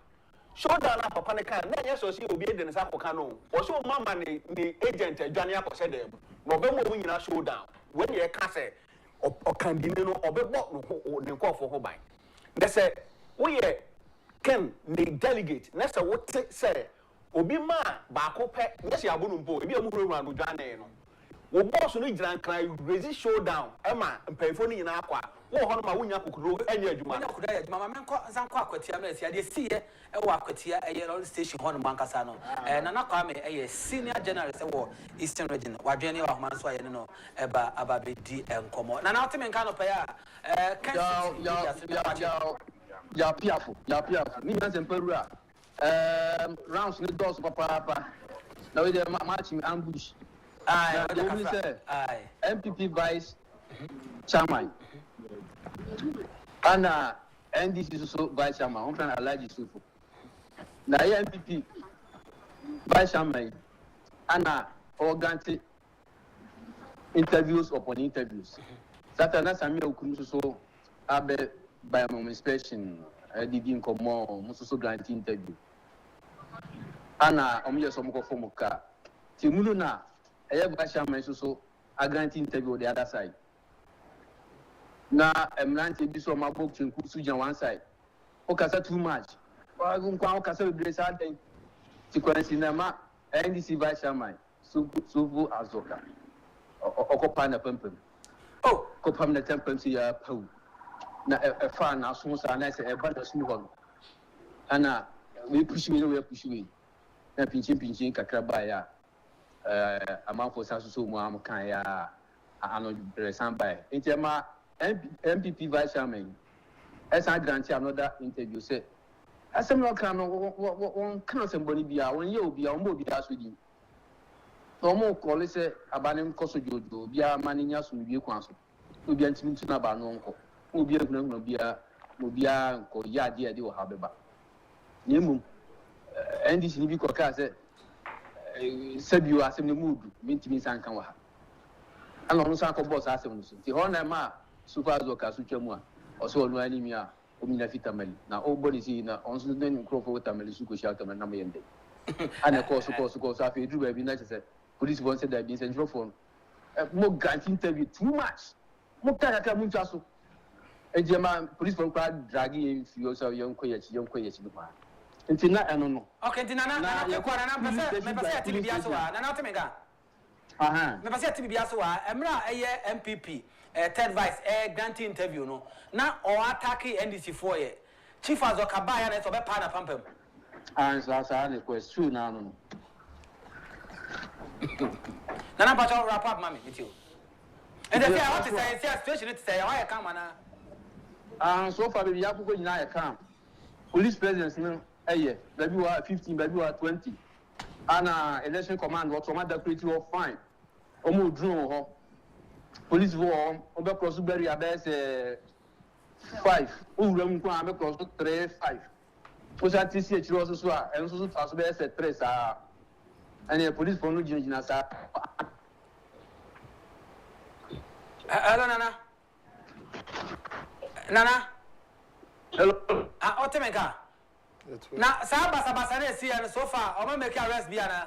showdown na papa ne kan na nya so si obi de ne sa koka no wo so mama ne agent adwane akose dem no be mo nyina showdown when ye ka say o kandine no obebo no ne nkofo ho ban de say we ye ken ne delegate na say what say obi ma ba ko pe na se abonu mpo ebi amuhuru no dwane no wo boss no giran kan resist showdown e ma mpanyfo no nyina akwa wo ho no ma wonya kokoro anya adwuma na koda adwuma ma menko zanko Akwatia ma sia de sie e wo Akwatia e roll station ho no bankasa no na kwa me e senior journalist e wo Eastern region wadwene wa homa so aye no eba ababedi enkomo na na otime nka no pe ya ya piafo ni na sempewura rounds ni dos papa na we dey match ambush MPP vice chairman and NDC so vice chairman on plan Alhaji Sufu na MPP vice chairman and organti interviews upon interviews Satana Samuel Okunu so abe by my inspection did komo so grant interview ana omo yeso mo ko form ka timulu na vice chairman so a grant interview the other side. Na emranti bi so ma book to sujan one side. O kasa too much. O kasa we grace aden. Sequence na ma NDC vice chairman Sufu Azoka. Okopa na pempem. Oh, kopam na tempem si ya pau. Na e fa na so sa na se e ba na sunu ho. Ana we push me. Na pinchin kakra ba ya. Amanfo so mu am kan ya ano resan by intema MPP vice chairman esa grant another interview say asem no kan no won kan asem boni bia won ye obi a won bo bia so di so mo call say abanem koso jojo bia maninya so wie kwan so obi antimi ntuna ba no nko obi aguna bia nko ya de o ha beba nyemum NDC ni bi ko ka say sabi wa asem ne mudu mintimi sanka wa ha ana no sanka boss asem no so ti ho na ma supervisor ka so twam a o so onu animi a o mina fitamali na o body si na on so den microphone tamali su ko sha tamali na mayende ana ko so afi dru ba bi na chese police won say that be microphone mo grant interview too much mo ka mu twa so ejema police won kwa drag in fio so yenko yachi no ma Intina enono. Okay, intina na kwa na me pese ati bibia so wa na na otemega. Aha. Me pese ati bibia so wa emra eye MPP third vice grant interview no. Na o attack NDC for ye. Chief Azoka ba ya na so be pa na pampam. Sa na question na no. Na pa cho wrap up mami with you. And they say what is say situation it say why come na. So far baby ya kuko nyina ya come. Police presence no baby wa 15 baby wa 20 ana election command what some other creative of fine omo drone ho police wo o be cross barrier be say 5 owuram kwa be cross 3 5 o sa tisi e chiro so a enso so taso be say 3 sa ana police for no gina sa hello nana hello otemeka na sabasa na esi ya so far o ma make arrest bia na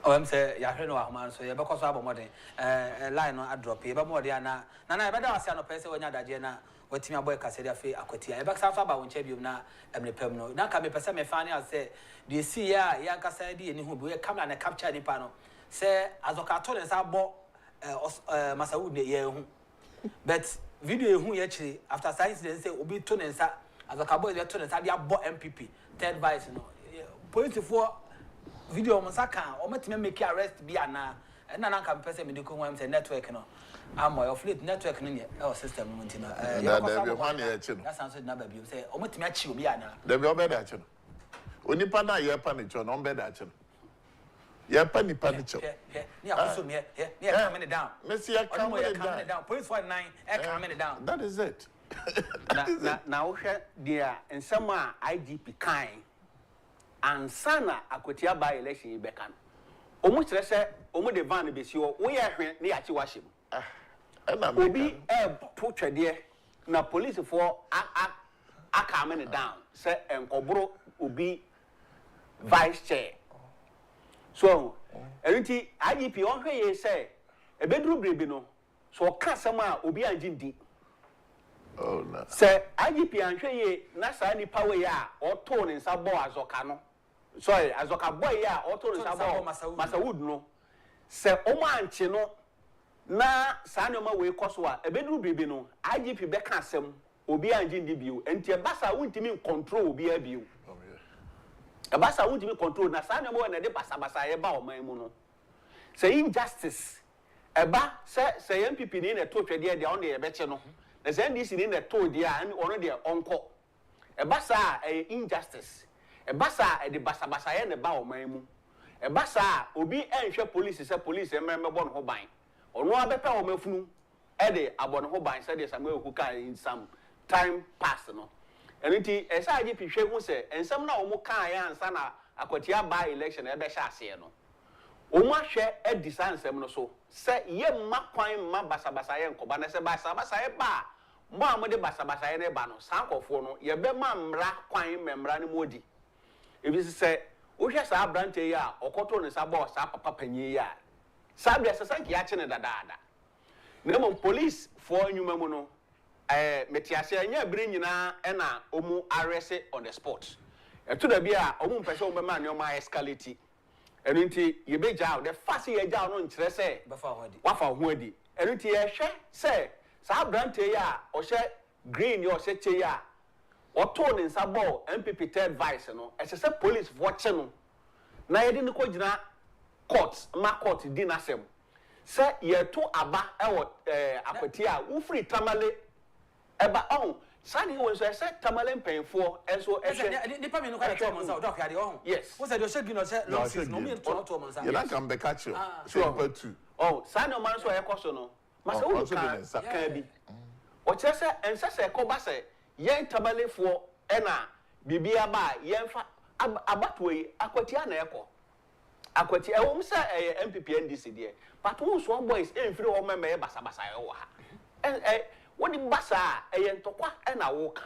o am say ya hwe no ahoma so ye be koso abomode line no adrop ye be mode ana na ye be da wase no pese wonya daje na watimi aboy kasede afi Akwatia ye be kasa so aba wonche biom na emrepem no na ka me pese me fa ne ase de esi ya nkasa de eni hu bi camera na capture ni pa no say Azoka to ne sa bo Masawood ne ye hu but video ehu ye chiri after science they say obi to nensa Azoka boys they to nensa they abo MPP third vice no police for video mo saka o metime make arrest bi ana na nka person me diko nwam say network no am your fleet network no ne system no ntina ya be hwan ye chi no that's answer na ba bi say o metime achi obi ana da bi obe da chi no onipa na ye pa ne cho no obe da chi no ye pa ni pa ne cho ni akoso me here coming down Messi ya coming down police for 9 coming down that is it na wo hwe dia ensema IGP kan ansana Akwatia by election be kan omu kire se omu de van be si wo ye hwe ne ya chi wahye mu obi to twede na police for I calm it down. Say enkobro ubi vice chair. So, everything IGP on here say a bedroom baby no. So kasama ubi anjindi. Oh no. Say IGP and ye nasa ni power ya or tone in sabo azokano. Sorry, azoka boy ya or tone in sabo Masawood no. Say Oman chino na sanoma we koswa a bedroom baby no IGP beka sem obi anjindi biu enti basa wuntimi control obi abiu. Abasa wuntimi control na sanoma na de basa ye ba o man mu no. Say injustice eba say MPP ni na to twede de on de yebeche no. Na say NDC ni na to de a ono de onko. Ebasa injustice. Ebasa de basa ye na ba o man mu. Ebasa obi enhwe police say police ememebo no ho ban. Ono abepa o mafunu e de abon ho ban say de Samuel Okuka in some time past no. Eniti esa IGP hwe hu say ensam na o mu kan ya ansa na Akwatia by election e be hye ase no. O mu ahwe e disansem no so say ye ma kwan ma basa ye nkoba na say basa ye ba mo amode basa ye ne ba no sankofo no ye be ma mra kwan memra ne modi. Ebi say o hwe sa brante ya okoto ne sa bo sa papa panyi ya sabe sasanki ya chene dadaada na mo police for nyuma mu no metiase anya bire nyina na omu arrest on the spot eto da bia omu mpese o bema ne o ma escalate enu nti ye beja the fast ye ja no nkire se wafa ho adi enu nti ye hwe se sa brante ya o hye green yo hye che ya o to ne nsa ball MPP third vice no ese se police watch no na ye de ne ko gina court di nasem say ye to aba ewo Akwatia wo free tamale eba on sani won so say tamale mpenfo enso nipa me no kwa to monsa o doka de on yes wo say do shegi no say long season no me to monsa you like am be catch you so part 2 oh sani o man so e koso no masa wo ka bi o che say ense say ko ba say yen tamale fo e na bibia ba yen fa abatwe yi Akwatia na ekọ Akwatia ewom say MPP NDC de but who so boys enfiri o meme basa ye wo ha wodi basa ntokwa na wo ka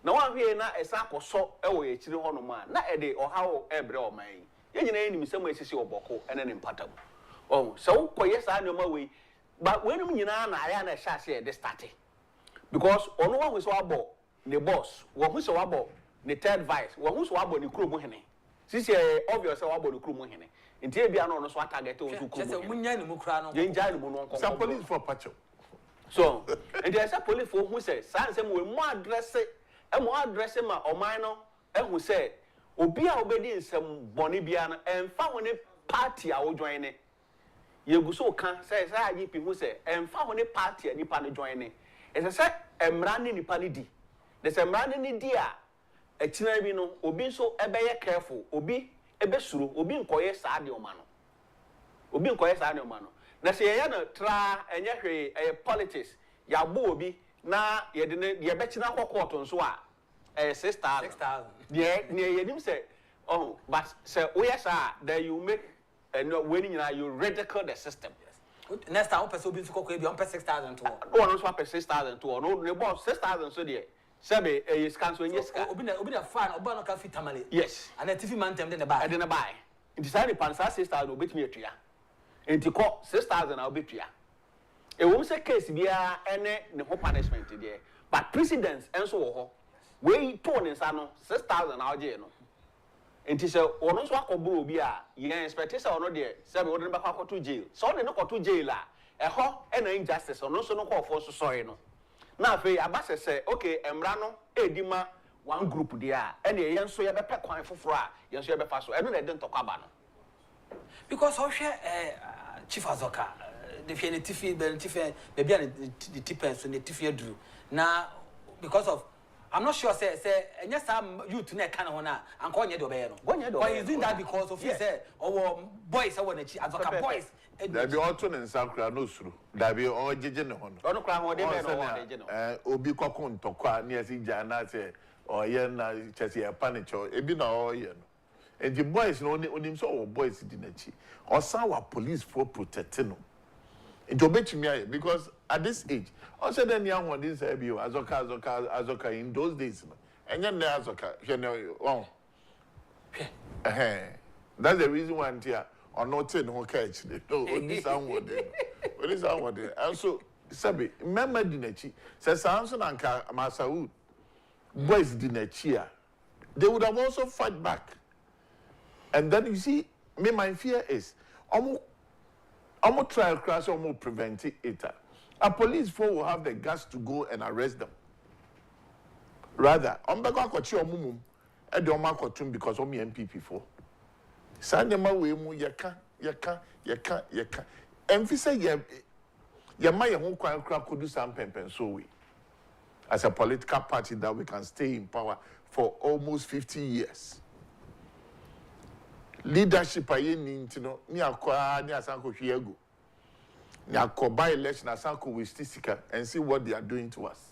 na wan hwe na esa akoso ewo ye kire ho no ma na ede ohawo ebre o man ye nyina ye nim sema esisi oboko ene ne mpatam oh so koye sa no ma we ba wenum nyina na aya na sha se de start because ono wa hu so abo ne boss wo hu so abo ne third vice wo hu so abo ne kuro mu hene sisi obvious say wabo no krumu hene nti e bia no no so target o so krumu hene munya ni mu kra no ye nja ni mu no nko some police for pacho so and there say police for who say sansem we mo address ma oman no hu say obi a obedi nsem bone bia no emfa ho ne party a wo join ne ye gu so kan say IGP who say emfa ho ne party a nipa no join ne e say emra ne nipa ne di the emra ne di a etina bi no obi so ebeye careful obi ebesuro obi nkoye saa de oma no na se ye na tra enye hwe politics ya bo obi na ye de ne ye bekina court nso a 6000 ye nim say oh but say we say that you make no when you ridicule the system. Next time person obi nso kokko bi on pay 6000 to o no so pay 6000 to no ne boss 6000 so there Sabe is cancel yes ka obi na fan oba no ka fit tamale yes and a TV man tem de buy de na buy nti say the pansa 6000 obetumi atua nti ko 6000 na obetua e wo say case bia ene ne ho punishment there but precedents enso wo ho we to ne nsa no 6000 na oje no nti say ono so akobro obi a ye expect say ono de sabe wo de ba kwa to jail so de no ko to jail a e ho e na injustice ono so no ko fo so sorry no na fe abase say okay emra no edima one group dia ene ye nso ye bepe kwan foforo a ye nso ye befa so eno na de ntokwa ba no because how share chief azoka the fe ne tifi be bia the tipen so ne tifi aduru na because of I'm not sure say enya some youth na kan ho na anko onye de obeye no but he's doing that because of he say our boys our na chi azoka boys there be auto in Sakra no suru there be all jeje ne ho no ono kra ho de be no ho de je no obi kokko ntokwa na esi jana say oye na chese e panicho ebi na oye no and the boys no onim so our boys di na chi osan wa police for protecting no and obetumi aye because at this age also then young one this say bi azoka in those days And then there's oh. That's the reason why I'm here. Or not saying who catch it. No, this sound this sound and so Sabi, remember Dinechi says Samson and Masaud boys Dinechia. They would have also fight back. And then you see, my fear is almost trial crash almost prevent it. A police force will have the guts to go and arrest them. Rather, I'm back mumum and the Omakotum because I'm MPP for. Send them away, yaka. And if you say, yeah, my own crowd could do something, so we, as a political party, that we can stay in power for almost 50 years. Leadership, I need to know, near Sanko Hiego, near by election, Sanko with Stisika, and see what they are doing to us.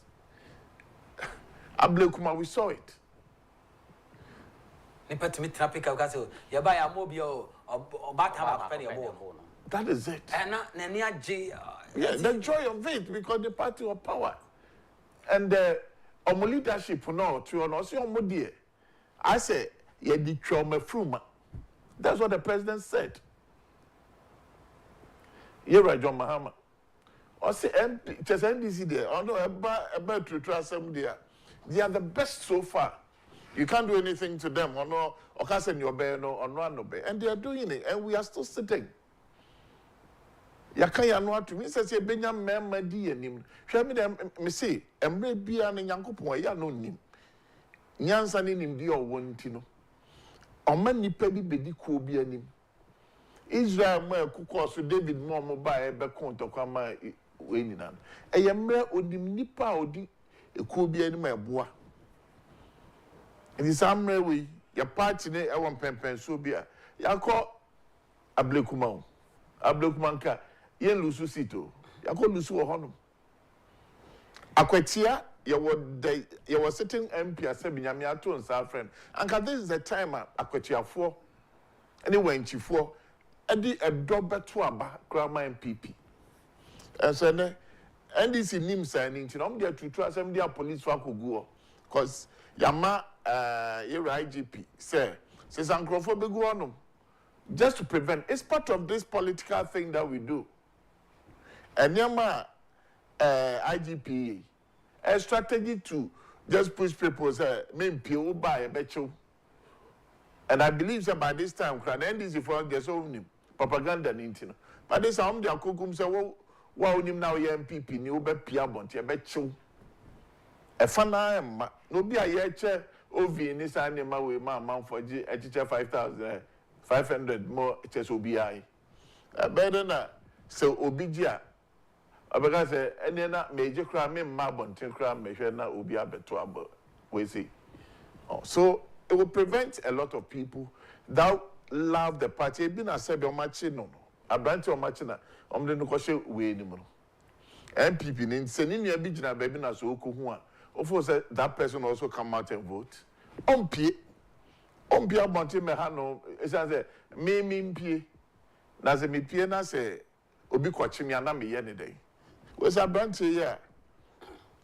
Ablekuma, we saw it. That is it. Yeah, the joy of it because the party of power and the leadership no to no see dear. I say ye di trauma fruma. That's what the president said. You're John Mahama. Or say just NDC there. Oh no, about to trust them there. They are the best so far. You can't do anything to them or no, or can't send your bear no or no bear. And they are doing it, and we are still sitting. Yakaya no to me says, Benya memma dear nim. Show me them, me say, and maybe an yanko ya no nim. Nyansa nim dear one tino. Or many pebby bedi ko be nim. Israel me kuko so David more mobile be konto kwama weninan. E yemre odim nipa odi e ko be nim eboa. In the same way, your party ne e won pempen so bia. Yakọ Ablekuma. Ablekumanka yen lusu sito. Yakọ lusu wo hono. Akwatia you were sitting MP as Binyami Ato and our friend. And this is the time Akwatia for anyway in Chifo Eddie a double to aba grandma MPP. And so NDC nim signing to them there to trust them their police work go because Yama your IGP say Sankrophobe go on just to prevent. It's part of this political thing that we do. And Yama IGP a strategy to just push people say main people buy a betcho. And I believe that by this time, NDC for there's only propaganda nintino. But this time they are cooking say wow nim now MPP ni obe pia bonti a betcho. A fana no be a yeche ovi ni sa ni ma we man for G a teacher 5,500 more chess OBI. Better na so obija. Because any major crime in Mabontin crime measure now will be able to we see. So it will prevent a lot of people that love the party. Been a said on matching no. A branch of matching the no way anymore. MPP in sending your big baby na so kuhua. Of course that person also come out and vote. On pie abontin me hano it says me pie. Na se me pie na se obi kwachimi ana me ye ne day. Was a branch here?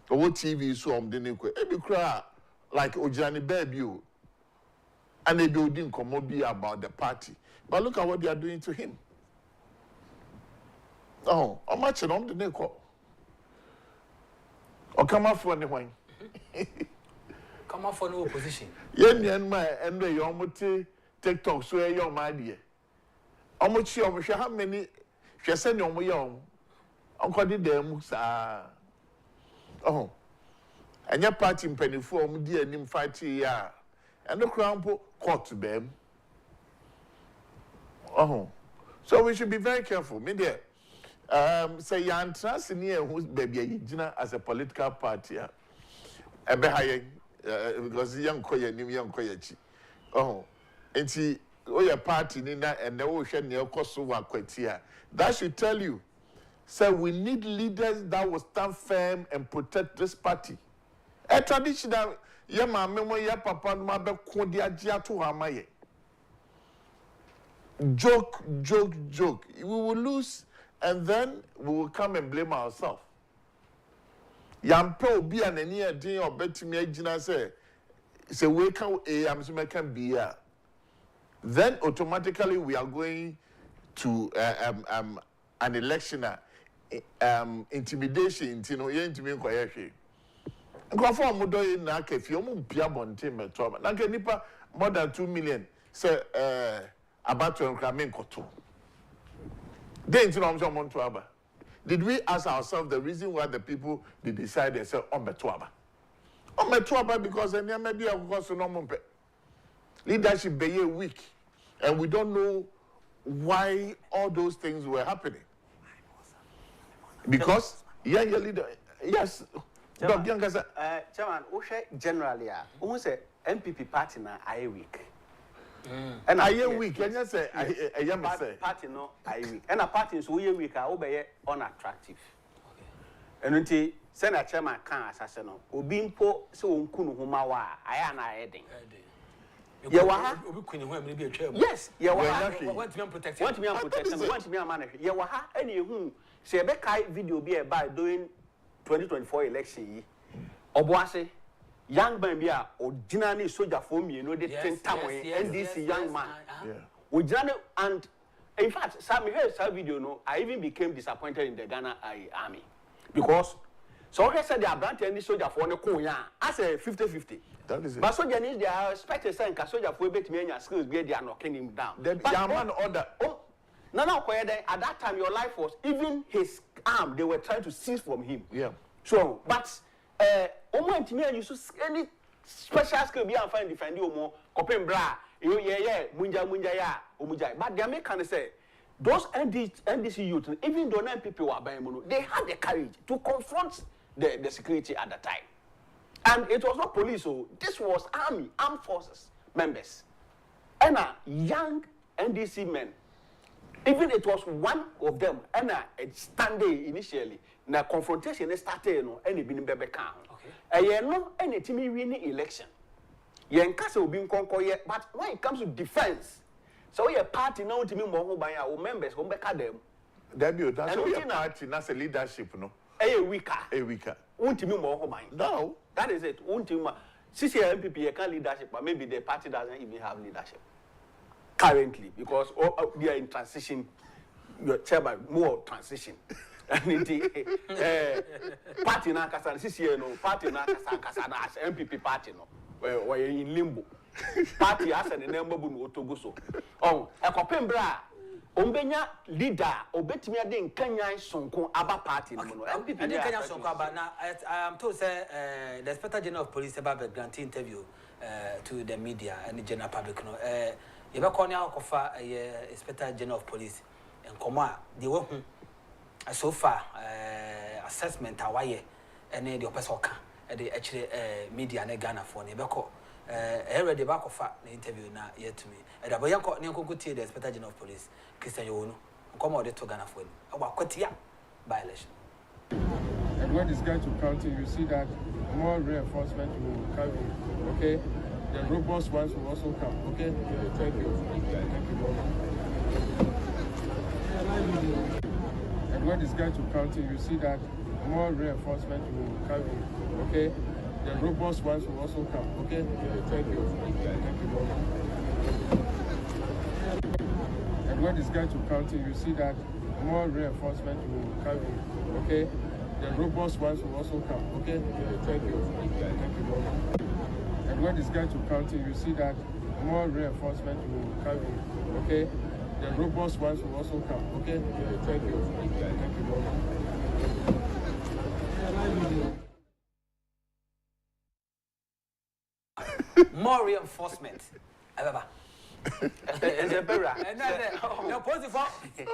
What TV so didn't cry like Ojani baby, and they didn't come about the party. But look at what they are doing to him. Oh, how much on the neck? Or come up for anyone? Come up for no opposition. Yen my and the yomote TikTok so your my dear. How much you how many she send your young. Uncle did them, sir. Oh, and your party in penny form, dear, nim 5 years, and the crown court to them. Oh, so we should be very careful, me dear. Say, you're trust in here who's baby as a political party, because young koya, young koyachi. Oh, and see, oh, your party, Nina, and the ocean near Kosovo, Akwatia. That should tell you. So we need leaders that will stand firm and protect this party. A traditional, ya mama, ya papa, ma be kondia jia to hamaye. Joke. We will lose, and then we will come and blame ourselves. Yampe obi anani adin obetimi agina say say we can A, I'm saying can B, then automatically we are going to an election. Intimidation, you know, you're intimidation quietly. Nkrofo modo yi na kafi o mu bia bonte meto na ka nipa more than 2 million say about to nkra koto. Then you know I'm saying to aba. Did we ask ourselves the reason why the people they decide they say on meto aba? On meto aba because any maybe because no mo leadership be weak and we don't know why all those things were happening. Because your leader, yes. Chairman, generally, who say MPP party na aye week. And aye week, and you say I am say party no aye week. And a party so aye week are obey unattractive. And until Senator Chairman can assassin no, obi mpo so nkunu homa wa aye na heading. Yes, you want me protect. Want me manage. You waha any who say be kai video be by doing 2024 election. Oboase young man be a originally soldier for me, you know, they think NDC young man. Yeah. And in fact, some video, no, I even became disappointed in the Ghana army because so I said they are brand any soldier for no kunya. I say 50-50. That is it. But soldier needs their expected saying soldier for bet me and skills they are knocking him down. The man order. No, at that time your life was even his arm they were trying to seize from him. Yeah. So, but to me you any special skill be and find defend you more open bra munja ya omuja. But they make kind of say those NDC youth, even though 9 people were buying mono, they had the courage to confront the security at the time. And it was not police, so this was armed forces members. And young NDC men, even it was one of them, and standing initially, na confrontation started, and it been bebe can. Okay. No any team winning election. Yen kasa obi nkonko ye, but when it comes to defense, so your party now to me more by our members, who back them. Debut, that's your party, that's a leadership, no. A weaker. Won't me more home. No, that is it. Won't you? CCMPP can leadership, but maybe the party doesn't even have leadership currently because we are in transition. Your chairman more transition. And the party na kasa CCN no party na kasa na MPP party no we in limbo. Party as an number bu otoguso. Oh, ekopembra ombenya leader obetimi ade nkanyan sonko aba party no no. MPP ade nkanyan sonko aba na I am told say the Inspector General of Police about granting interview to the media and the general public no you be call now kofa Inspector General of Police and come they wo hu so far assessment awaye and the person ka the actually media na Ghana for ne be call already back of the interview na yet to me and aboyanko ne nkonko tie the Inspector General of Police Christian Yono come on to Ghana for Akwatia by election. And when this guy to counting, you see that more reinforcement will come in. Okay, the robust ones will also come. Okay, thank you. Thank you. And when this guy to counting, you see that more reinforcement will come in. Okay, the robust ones will also come. Okay, thank you. Thank you. And when this guy to counting, you see that more reinforcement will come in. Okay, the robust ones will also come. Okay, thank you. Thank you. And when this guy to counting, you see that more reinforcement will come in. Okay, the robust ones will also come. Okay, thank you. Thank you. More reinforcement. It's a better. No, positive 5,000.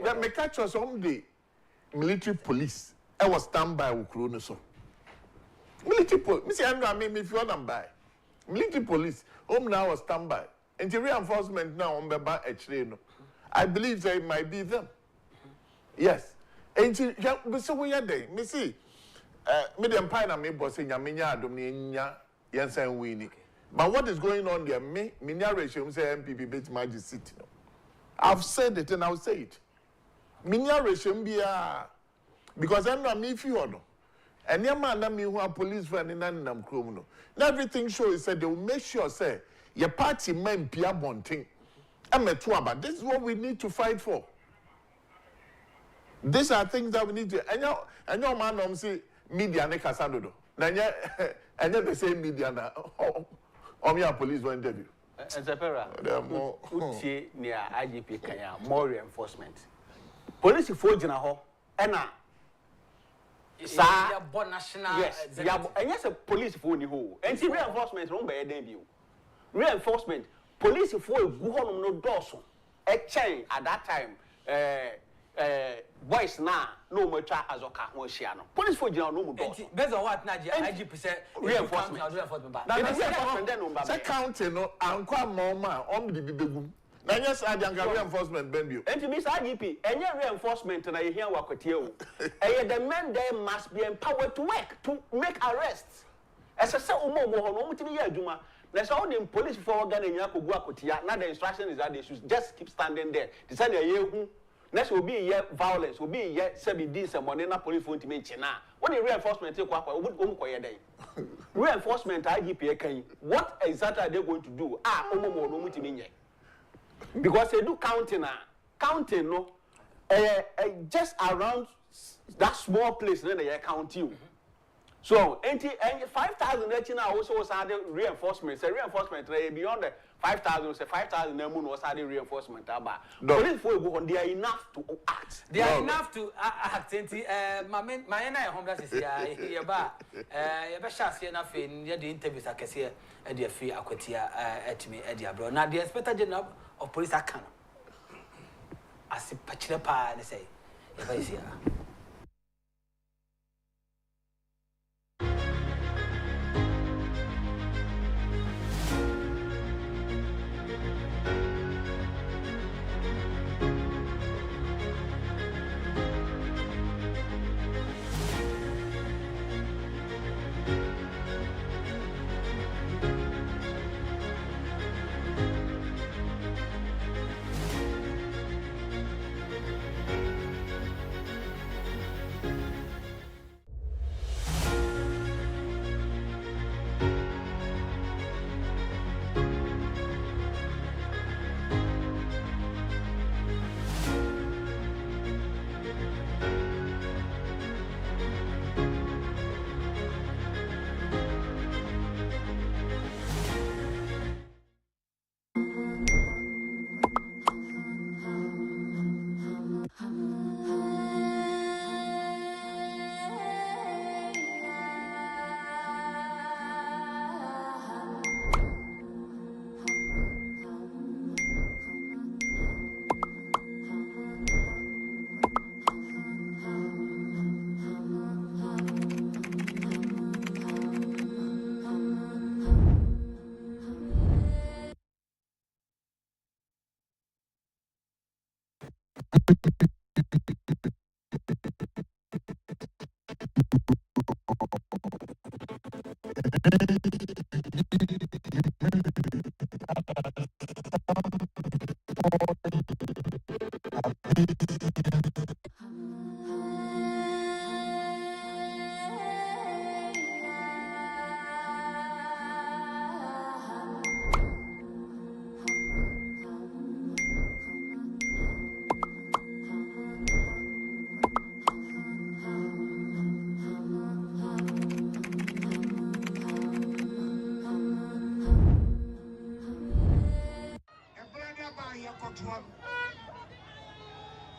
That may catch us someday. Military police. I was standby with Corona. So military police. I mean, if you're standby, military police. Home now was standby. And the reinforcement now on the back actually. I believe they might be them. Yes. And so we are there. Me see. Medium pine and me boss in Yaminya, Dominia, Yansan Winnie. But what is going on there? Minya ratio say MPP bet magic city. I've said it and I'll say it. Minya ratio be because I'm not me if you know. And your man, I mean, who are police for any nam criminal. Everything shows said they will make sure, say, your party men Pia Bonting. But this is what we need to fight for. These are things that we need to. And your man, say, media, ne Casado. And then the same media now. Your police will interview. As a para, Uchi near IGP Kenya, more reinforcement. Police for General, and national. Yes, and yes, a police for the whole. And see reinforcement, don't be a debut. Reinforcement, police for a good home no dorsal. A chain at that time, boys now, no more chat as a car, no shiano. Police for General, no more dorsal. Based on what Nadia IGP reinforcement. Now, the counting, Uncle Mama, on the big. Now, yes, I don't reinforcement, Benview. And to Miss IGP, any reinforcement, and I hear Akwatia. And the men there must be empowered to work, to make arrests. As a so more, to be a Juma. There's only police for Ghana and Akwatia. Now, the instruction is that they should just keep standing there. Decide a year who. Next will be yet violence, will be yet 7 days and money police for intimidation. What the reinforcement take up would go quiet day. Reinforcement IGP, what exactly are they going to do? Because they do counting no, just around that small place, then they count you. So, 5,000 also was added reinforcement. Say reinforcement beyond the 5,000, say 5,000 was added reinforcement. Police for they are enough to act. They are enough to act. My homeless is here. Enough in the interviews I can see at the free Akwatia at me at the abroad. Now, the Inspector General of Police Akan. I see Pachilapa and say, if I see her.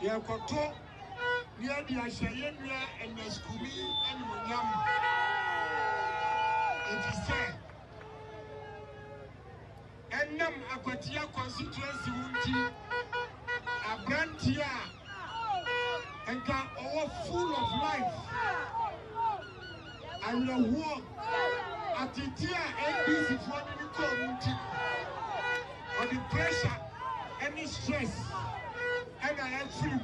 Yakoto near the Ashayenia and the Scooby and Munyam. It is said, and Nam Akwatia Constituency Unti, a brand here, and got all full of life. And the work at the Tia NBC for the community, or the pressure, any stress. And I am free.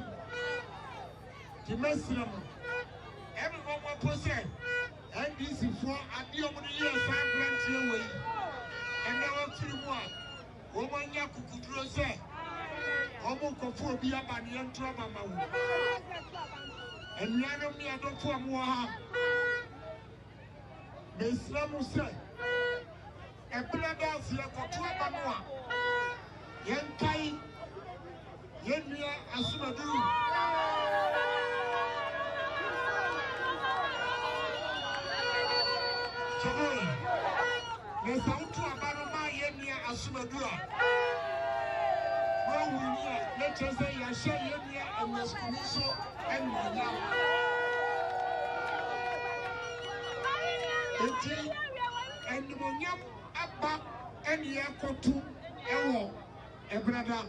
The Muslim. Everyone will say, and this is for a deal of the years I grant you away. And now free one. Woman Yakukudro say, homophobia by the Entrama. And Yanomia don't form more. Mesra say, a brother, see a Kotua Banua, Yankai, Yenia, Asumadu. There's out to about my Yenia Asumadua. Well, we let us say, I share Yenia and Moscoso and Maya. And the Monyam Abba and Yakotu, Ewo, a brother.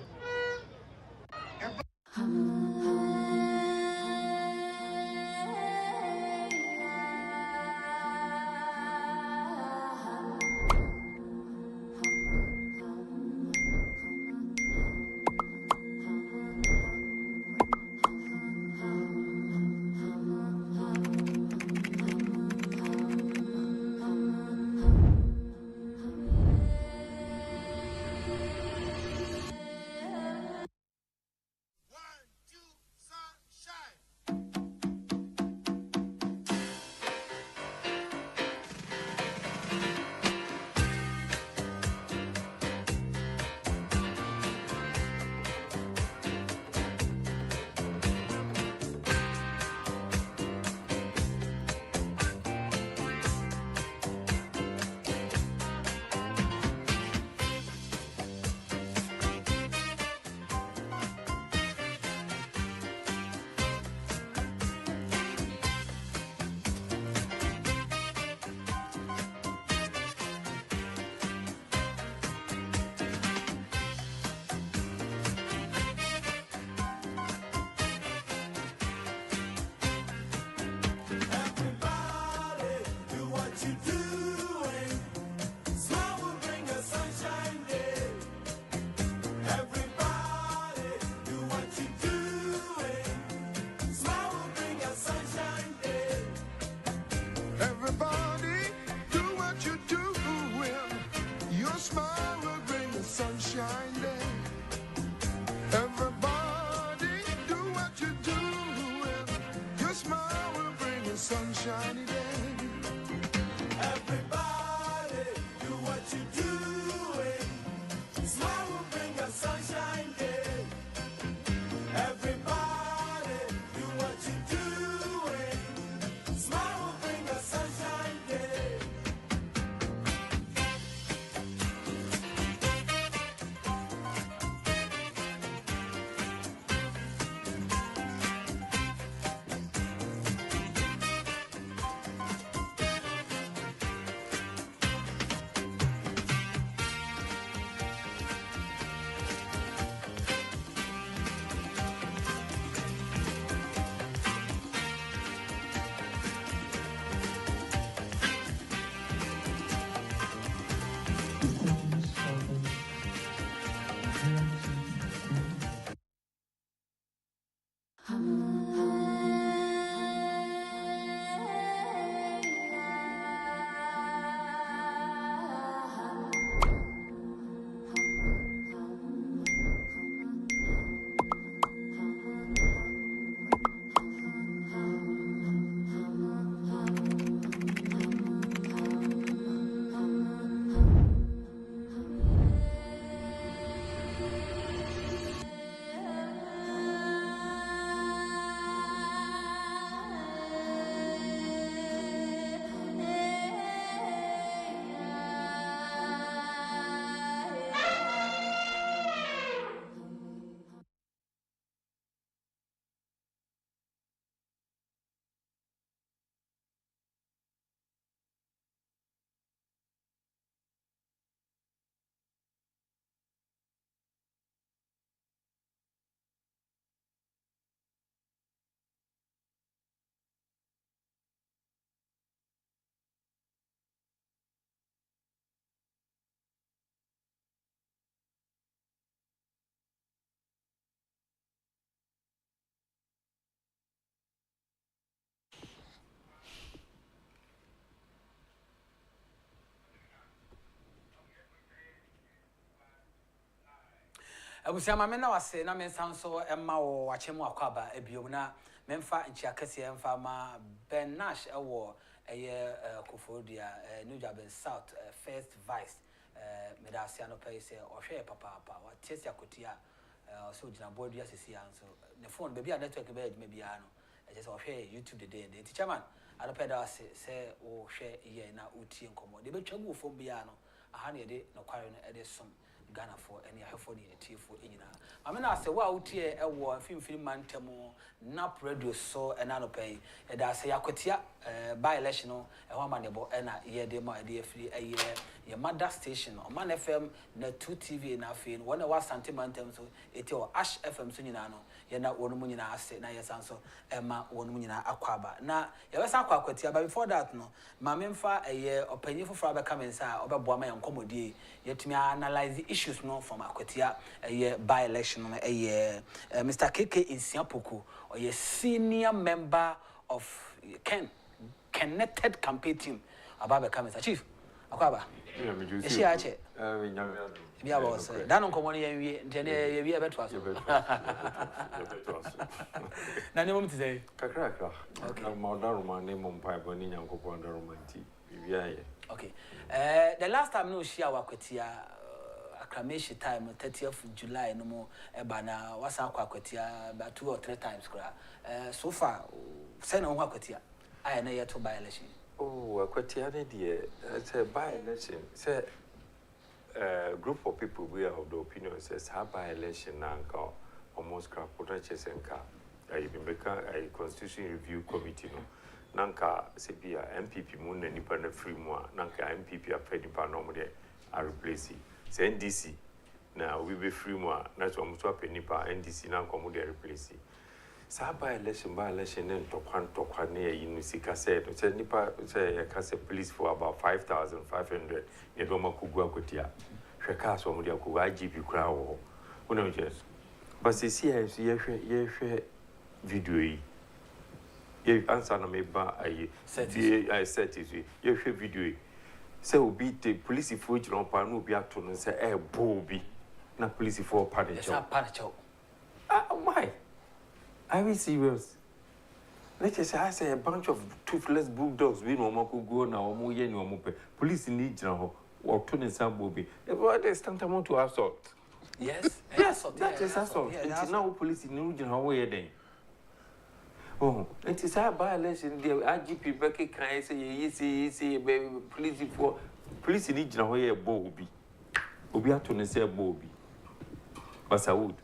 Sunshiny day. Everybody, do what you're doing. Smile will bring a sunshine day. Everybody, do what you're doing. Smile will bring a sunshine day. Abusiama me na wase na me sanso emma wo achemu akwaba ebiom na memfa nchi akese emfa ma Ben Nash ewo akufo-addo New Japan South first vice medasiano pay say or share papa what test Akwatia so jina board ya sisi so the phone baby a network be maybe ano just or share YouTube the day the teacher man I don't pay that say or share here na uti nkomo de be twagu phone bia no aha ne de no kware no e de som Ghana for any for the tea for anyina I mean I say wa uti e wo film man temo nap radio so and no pay e da say Akwatia by election no e ho manebo e na ye de ma de free e ye mother station o Man FM na 2 TV na afin one was sentimentum so it o Ash FM so nyina no ye na wonu mu nyina ase na ye sanso e ma wonu mu nyina akwaba na ye be san Akwatia but before that no ma memfa ye opanyi foforo be come inside obebo ma ye nkomodie yetumi analyze issues no from Akwatia ye by election no Mr. KK Insiapoku or ye senior member of connected campaign team about becoming chief akwaba esi ache bia boss dan nkomo ne yanwie nte ne ye bia beto aso na ne mom ti say kakra na modern man ne mom pai boni nyankopon daromanti bia ye okay the last time no share Akwatia acclamation time 30th July no more bana wasa Akwatia about 2 or 3 times kra so far say no Akwatia I na yet to by election. Oh, Akwatia ne dey say by election say group of people we are of the opinion says by election na nka almost crap potentials nka I make a constitution review committee no nanka se bia MPP mu na nipa na free mu nanka MPP afedi pa no mo dey are replace say NDC na we be free mu na so mo so apeni pa NDC na nko mo dey replace sa by election and tokwan ne yin sika say no say nipa say ya ka say police for about 5,500 e do makugu Akwatia hweka so mo dey akugu IGP kura wo una just but see ye video yi ye answer na me ba ayi set is ye hwe video yi say obi the police for jiro pa no obi ato no say e bo obi na police for panicho why are we serious? Let's just say I say a bunch of toothless bulldogs we no mako go na omo ye ni omo pe police need jina ho or to ne sambo bi what is tantamount to assault. Yes that is assault it's now police ni jina ho ye den. Oh, it is a by election the IGP Becky can say you see police need jina ho ye bo obi ato ne say bo obi Masawood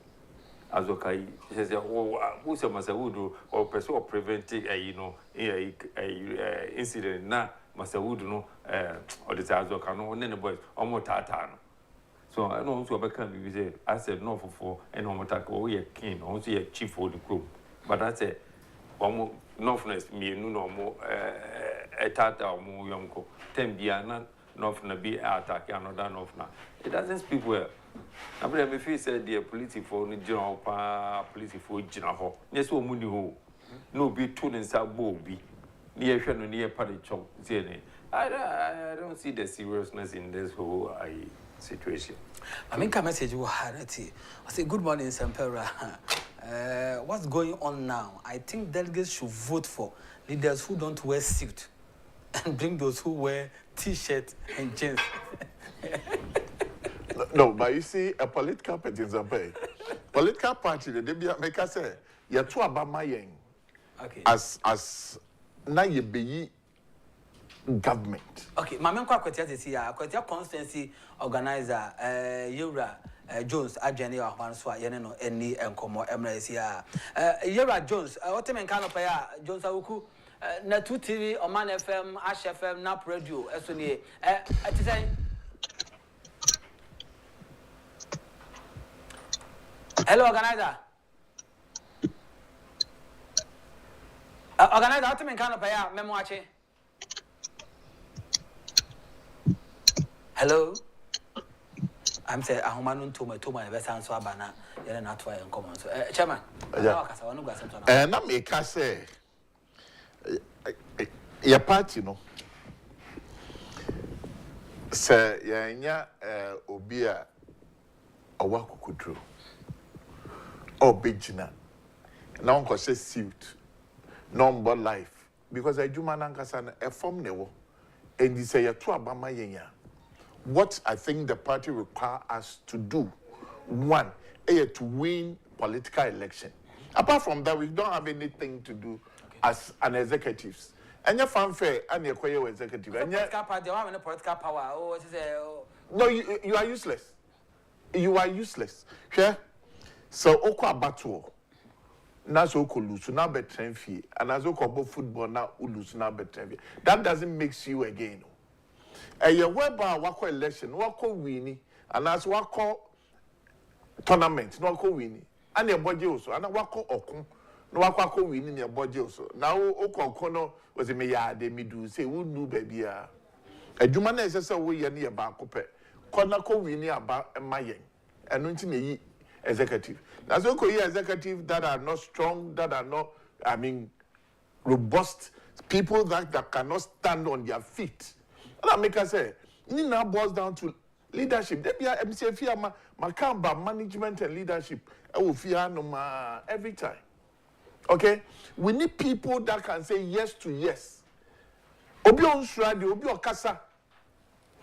Azokai says who say Masawood or person or preventing incident na Masawood no or the Azoka no none boys or tata so I know also become be say I said no for and no attack oh ye king also ye chief for the group but I said omo northness me no more tata omo yonko tembiana north na be attack another north na it doesn't speak well. I believe if you said the police for the general police for general, yes, or money ho. No be too in Sabobi. Near Shannon near party chop. I don't see the seriousness in this whole situation. I mean, a message you had. I say good morning, Sampera. What's going on now? I think delegates should vote for leaders who don't wear suit and bring those who wear T-shirt and jeans. No, but you see, a political party is a pay. Political party, the DBA make us say, you're too about my young. Okay. As now you be government. Okay, my main Akwatia is here. Akwatia Constituency organizer, Yura Jones, Ajani or Hanswa, Yenno, any Encomo, Emirates here. Yura Jones, what mean kind of Jones Awuku, na 2 TV, or Man FM, Ash FM, Nap Radio, SNA. Hello, organizer. Organizer, how to make kind of pay out? Memoache. Hello. I'm saying, I'm going to my best answer. Abana, you're not trying to come on. So, Chairman, and I make us say, your party, no. Sir, yeah, Obia, a walk could do. Oh, big Gina. Now, because suit, number life, because a Juma Nankasana, a form newo, and you say a two Abama Yenya. What I think the party require us to do, one, to win political election. Apart from that, we don't have anything to do as an executives. And your fanfare and your quiet executive. And political party, have any political power. Oh, it is no, you are useless. You are useless. Yeah. So okwa battle. Na so ko lose na betrain fie. And as okwa football na lose na betrain fie. That doesn't mix you again. You whereby wako election, wako winning, and as wako tournament, no wako winning. And your body also, and wako okun, no wako winning your body also. Now okono was a meya de me do say who knew baby a jumana is a way ya near bakope. Konako winning about a mayen, and until executive. Now so executive that are not strong, that are not, I mean, robust people that cannot stand on their feet. And I make us say, Nina boils down to leadership. There be a MCF Makamba management and leadership. I will fear no ma every time. Okay? We need people that can say yes to yes. Obi on Shradi, Obi Okasa.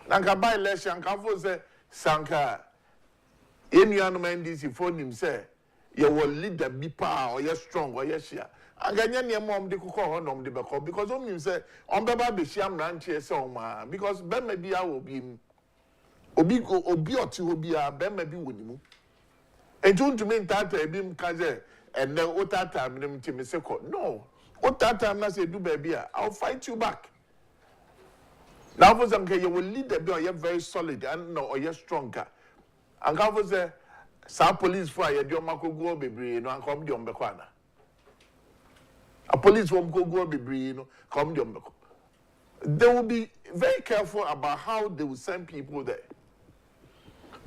Nanka by election, Kafo say, Sanka. Any man this phone him say, you will leader be power or you're strong or you're share. Aganya ni mom de kuko honom de beko because on him say on beba be shiam ranche say on ma because be maybe a obi oti obi a be maybe wonimu ejun to me ntata ebim kaze and then otata me timi say no otata na say do baby a I'll fight you back. Now for some you will lead the be or you're very solid and no or you're stronger. And how was the South police for your makogo bebre no and come di ombekwana. A police won't go be come down. They will be very careful about how they will send people there.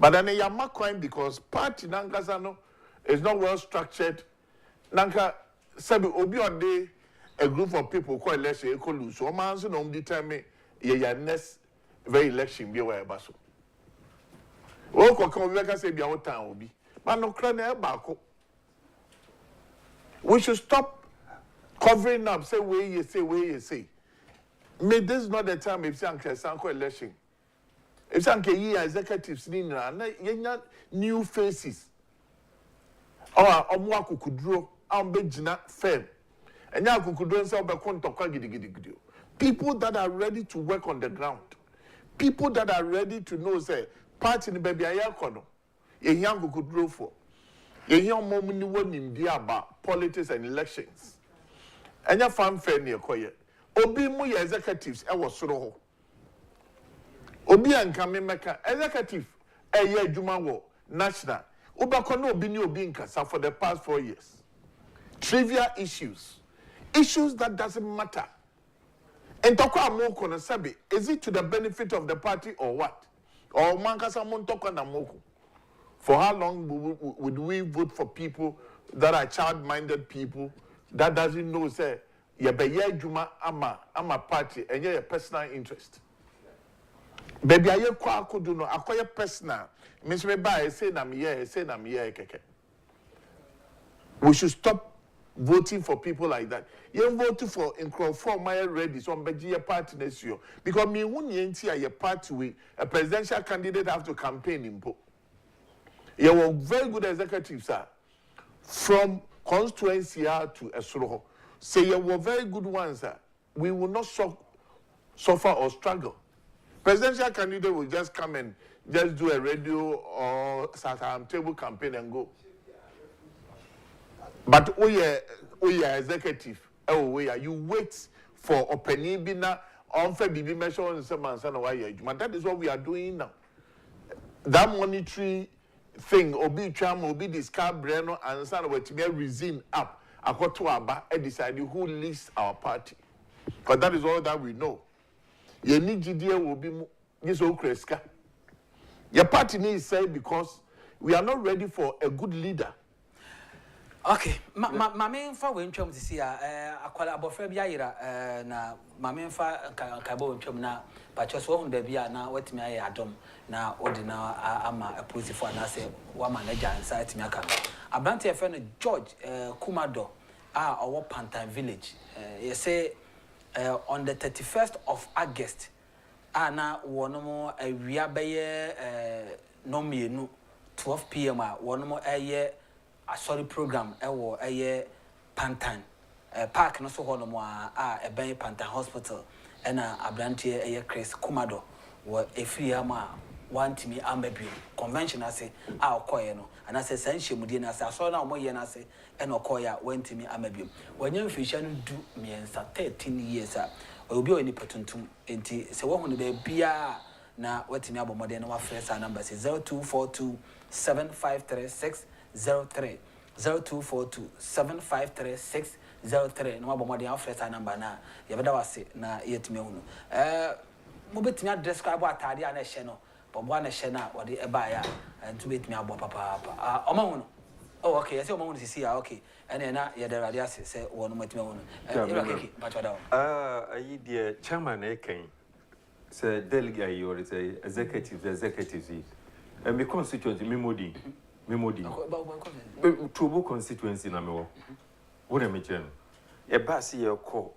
But then they are not crime because party Nankasano is not well structured. Nanka Sabi Obi on day a group of people call election equal lose. So man so no determine your next very election be where baso. Oh, come back and say be our town will be. But no crane bako. We should stop covering up, say where you say. May this not the time if Sanka Sanko election. If Sanka executives need new faces. Or Omwaku Kudro, Ambejina firm. And now Kudro and Sabakon people that are ready to work on the ground. People that are ready to know, say, party in baby ayakono. A young could grow for. A young moment in the about politics and elections. And your fanfare near quiet. Obi mu ya executives was soro. Obi and Kamemeka executive year Jumawo national. Ubakono obi ni obi nkasa for the past 4 years. Trivial issues. Issues that doesn't matter. And tokwa moko na sabi, is it to the benefit of the party or what? Or mankasa mon tokwa na moko. For how long would we vote for people that are child-minded people that doesn't know say ye be ye juma ama party and ye personal interest? Baby aye kwa kodu no akoye personal. Means me buy say na me keke. We should stop voting for people like that. You vote for in my ready so beji your party next year because me won yenti a party with a presidential candidate have to campaign in po. You were very good executives, sir. From Constituency to Esroho. Say you were very good ones, sir. We will not suffer or struggle. Presidential candidate will just come and just do a radio or table campaign and go. But we are executive. You wait for opening bina unfair bibi measure on some man. That is what we are doing now. That monetary thing obi tram obi discard breno and son what me reason up akwato aba and decide who leads our party because that is all that we know. Ye ni gidie will be this old kreska. Your party needs say because we are not ready for a good leader. Okay, main fa we ntwam sisi akwala abofra bia yira na main fa kabo ntwam na pacho so hun da bia na watimi aye adom na odina ama approach for na say wa manager inside timi aka abrante e fe no George Kumado owo Pantan village ye say on the 31st of August ana wono mo awia beye no mienu 12 p.m. wono mo sorry program ewo Pantan park no so hono mo ben Pantan hospital ena abrantie Chris Kumado wo efiri ama want me ambebi convention ase okoye no ana se sanhye mudie na ase aso na omoye na ase ena okoya want me ambebi wanya mfisha no du miensa 13 years obi oni petuntum enti se wo hu ne be bia na watimi abomode na wa fresh number 0242753603 0242753603 na abomode ya fresh number na yebeda wase na yetimi hu mo betimi describe atade a na hye no bobo na hye na wode eba ya ntu betimi abo papa oma hu no oh okay yes oma hu no sisi ya okay ene na yede radio ase se wo no metimi hu no ira keke bachoda ayi de chairman eken say delegate or say executives and me constituency memodi Trouble constituency na me wo wo na me chen e ba se ye call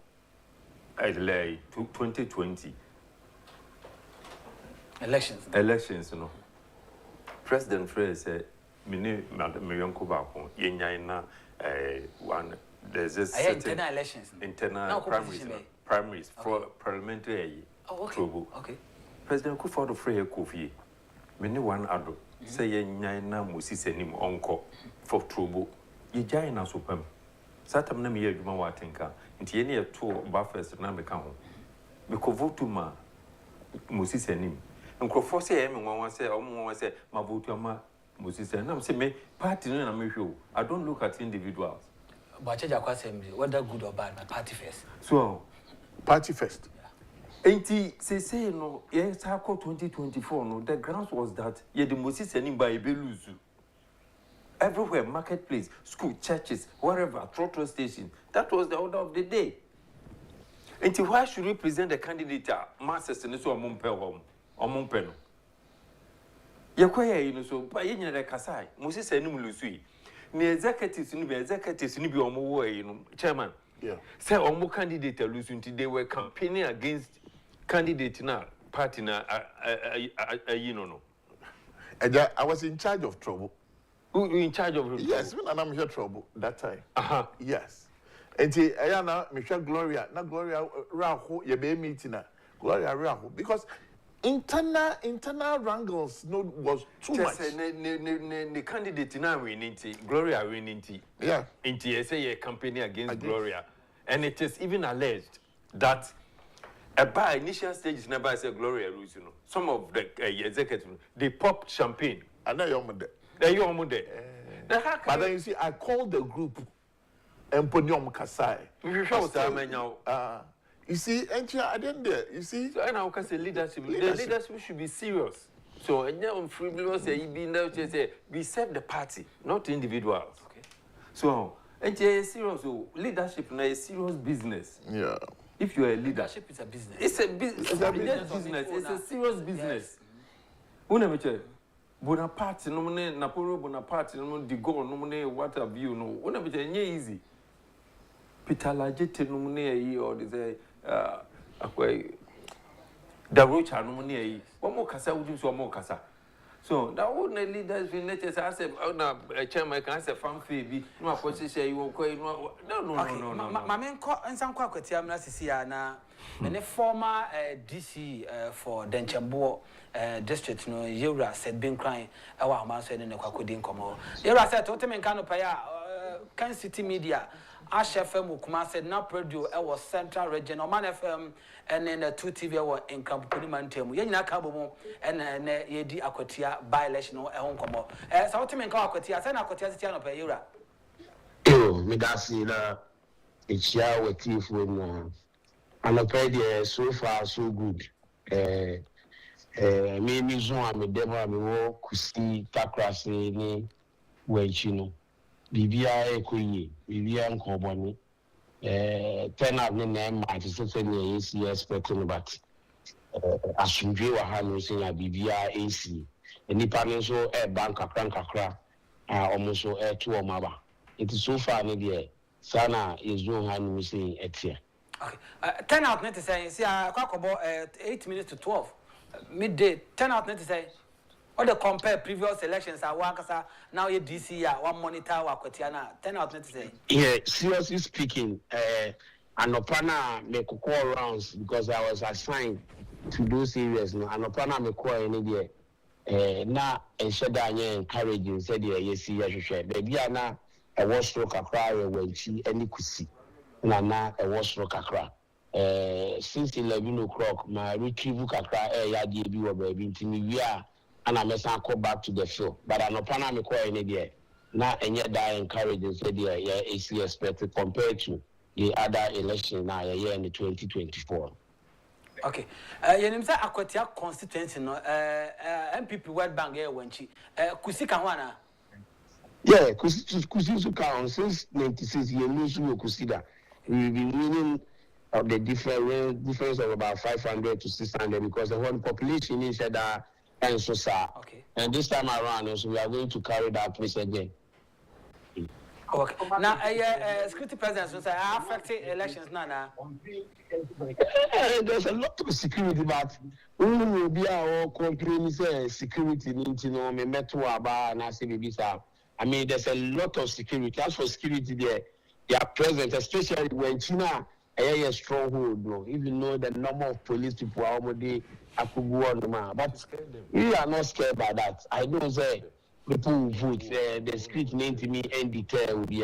2020 elections no president Frey said me yonko ba ko ye nyan na one there's this internal elections internal primaries for parliamentary trouble. Okay. President Akufo-Addo Frey Kofi me ne one ado say ye nyan na Moses anim onko for trouble ye jai na sopam satam na me ye adwuma wa tenka nti ye ne ye to ba first na me ka ho me ko vote ma Moses anim nkrofo say me nwan say omwan say ma vote ma Moses anim say me party no na me hwe I don't look at individuals but change akwa assembly whether good or bad my party first so Party first. Enti say no yes Sako 2024 no the grounds was that ye the Moses anim by beluzu everywhere marketplace school churches wherever throttle station that was the order of the day. Enti why should we present the candidate masses in so omumpe no ye kwaye you know so by ye nyere kasai Moses anim lusui ni executives ni bi omo you know chairman yeah say omo candidate lusu nti they were campaigning against candidate na party na you know no I was in charge of trouble. Who in charge of trouble? Yes, when I'm here trouble that time. Yes. And na Michelle Gloria Raho ye be meeting na Gloria Raho because internal wrangles no was too much. The candidate na winning Gloria winning. Yeah. Inti say ye campaigning against Gloria and it is even alleged that by initial stages never say Gloria lose you know. Some of the executives they pop champagne. I know you're there. But then you see, I called the group Emponium Kasai. You see, and I didn't there. You see, so I can say leadership. The leadership should be serious. So and now frivolous say we serve the party, not individuals. Okay. So and serious leadership na a serious business. Yeah. If you are a leader, leadership is a business. It's a business. It's a serious business. Yes. Bonaparte, no money, Napoleon Bonaparte, no money, De Gaulle, no money, what have you, no, whenever easy. Peter Lajete, no money, or the Rocha, no money, one more Casa, would you so more Casa? So that wouldn't lead us in letters. I said, oh, no, a chairman can say, fan fee, no, position, you won't quite, no. My main and some Akwatia, Nassisiana, and a former DC for Denchambo district, no, Yura said, been crying, our master in the Kwakudin Como. Yura said, Totem Cano Paya, Kencity Media. Ash FM Ukuma said now Purdue was Central Region or Man FM and then the 2 TV were in Campulimantem. Yena Kabomo and Yedi Akwatia by election or a home como. So what mean Akwatia, send Akwatia Tiano Payura. Midasi la it's ya with thief when I'm a paid so far so good. Me zone me demo me wo kusi takrasi ni wenchino. Bibia ekoyi bibia nkoboni turnout ne na ma ti se ne yesi expecting but asundwe wa ha no se ya bibia AC nipa ne so bank kakra almost to o maba it is so far ne there sana yezu ha no se etie Okay. Turnout net to say, see, I talk about 8 minutes to 12 midday. Turnout net to say, or the compare previous elections are one now you DC one monitor Akwatia. Turnout net to say. Yeah, seriously speaking, Anopana make call rounds because I was assigned to do serious. No, Anopana me call any day. Na ensheda encouraging said yes, baby na a wash stroke akra when she any kusi. Na a wash stroke akra. Since 11 o'clock, my retrieve kakra ya di bi wo baby ntimi wi a ana mesa call back to the show. But Anopana me call any day. Now, and yet, that encouraging said, yeah, it's expected compared to the other election now, yeah, in the 2024. Okay. You know, Akwatia Constituency, no, MPP World Bank here when she, Kusika Wana. Yeah, Kusi count since 96 years, you consider we've been winning of the difference of about 500 to 600 because the whole population is that and so okay. And this time around, also, we are going to carry that place again. Okay. Now, security presence was affecting elections now. There's a lot of security, but we will be our complaining security. Me meto aba na se bibisa. I mean, there's a lot of security. As for security, they are present, especially when China a stronghold. No, even though the number of police people are already but we are not scared by that. I don't say. People who vote, the script name to me and detail will be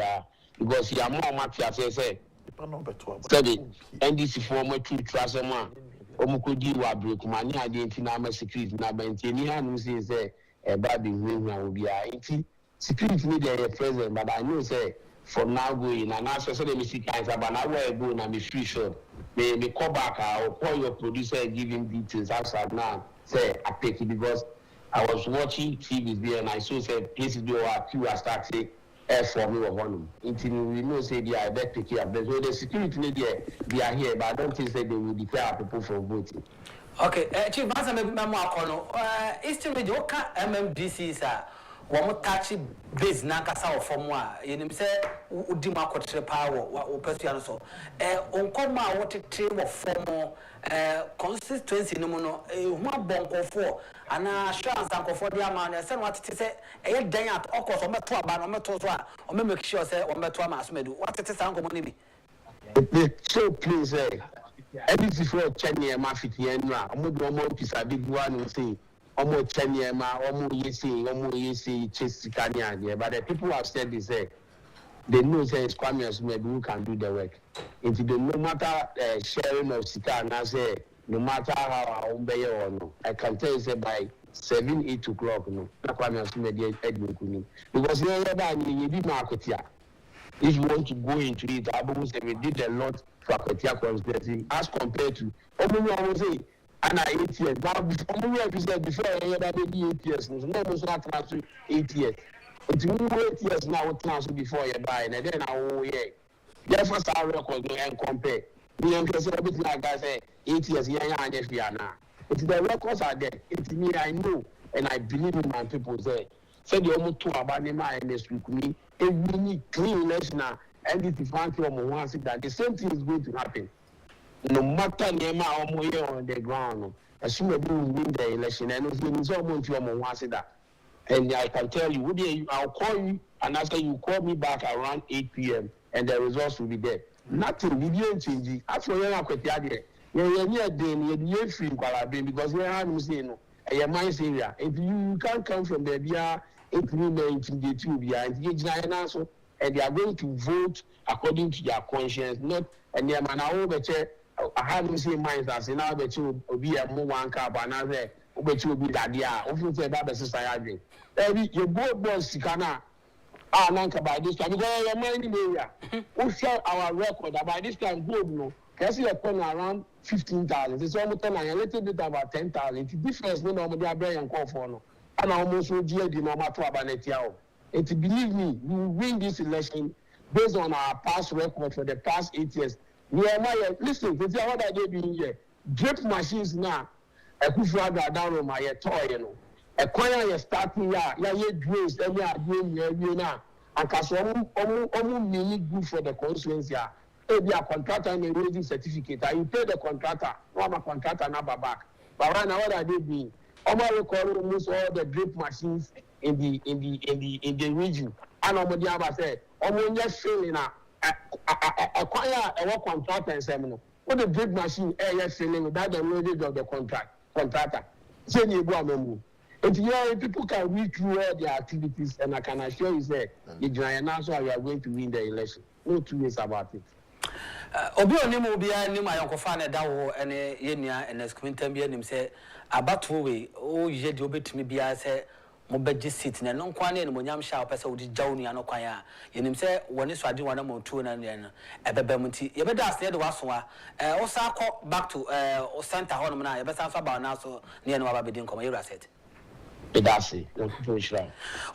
because you are more mafia say NDC former two trasema omukodi wa break mani identity na ma security na benti ni hanu say baby will be security need the present, but I know say for now going and now so me see kinds but now where go na me free shot me call back or call your producer give him details outside now say I take it because I was watching TV there and I saw say places do queue start say for me or one. Until we know say they are better take care of them. So the security need they are here, but I don't think that they will declare people for voting. Okay, Chief Master Memo Akono, Eastern Radio MMDC is one touchy base Nakasa or from one. You say Udima Cotre Power or Persian so. Unkoma what a team of former constituency no mono, one bonk or four, and assurance uncle for the amount. I said what to say, a day at Okos or Metuaba or Metoswa, or make sure say or Metuamas medu. What it is Uncle Monibi? So please, anything for Chenny and Mafiti and Ramu piece a big one will say. Almost 10 years, almost yesi, Chesikania, but the people have said this, they know say it's Kwame Asumedi who can do the work. Into the no matter sharing of Sika, and I say no matter how I obey or no, I can tell you say by 7, 8 o'clock, no, Kwame Asumedi Edmund because you know that you be Akwatia. If you want to go into it, I will say we did a lot for Akwatia conspiracy as compared to I will say. And 8 years. Now, before I hear that 8 years, no one's not transfer 8 years. It's 8 years now, transfer before you buy, and then I will, therefore, our record and compare. We don't say everything like I say 8 years, it's the records are there. It's me, I know, and I believe in my people say. Say the almost 2 about the mind next week, me, a mini clean election, and it's the fancy of one that the same thing is going to happen. No matter Nema or Moye on the ground, assume we will win the election, and it's almost your Mwasida. And I can tell you, I'll call you, and after you call me back around 8 p.m., and the results will be there. Nothing, we didn't change it. As for Akwatia, you're near then, you're free because you have no say no. Your mind's area. If you can't come from there, we are 8 million to the 2 behind, and they are going to vote according to their conscience, not and their man. I haven't seen mines as now, but you will be a more one cup another, but you will be that year. Often say that the society. You both boys, Sikana, Nanka by this time, because your mining area. We share our record by this time, good no. Can see a corner around 15,000. It's almost a little bit about 10,000. It's difference no normal they are bringing call for no. And I almost would the normal to Abanetiao. And to believe me, we will win this election based on our past record for the past 8 years. Listen, to tell what I did in here. Drip machines now, akufo-addo down my toy, you know. Acquire starting grace, every now. And because almost mini good for the constituency. be a contractor and a raising certificate. You pay the contractor, one a contractor number back. But right now, what are they doing? Almost recall almost all the drip machines in the region. And I'm going say, almost just selling acquire a work contractor and seminar. What the drip machine air selling without the knowledge of the contractor. Say you go memo. And people can read through all their activities, and I can assure you that the giant answer you are going to win the election. No 2 ways about it. Obi onimu obi anim ayonkofa na da wo ene yenia ene skwintam bi anim se abato we o ye de obetumi bia se mo beji seat na no kwan ne mo nyam sha opese odi jawni ano kwan a yenim se woni so ade wana mo tu na ne ebebe muti ye beda ase de waso a o sa akọ back to o center ho no na ye besa so ba na so ne ne wa ba bedin komo ye raset Pedasi,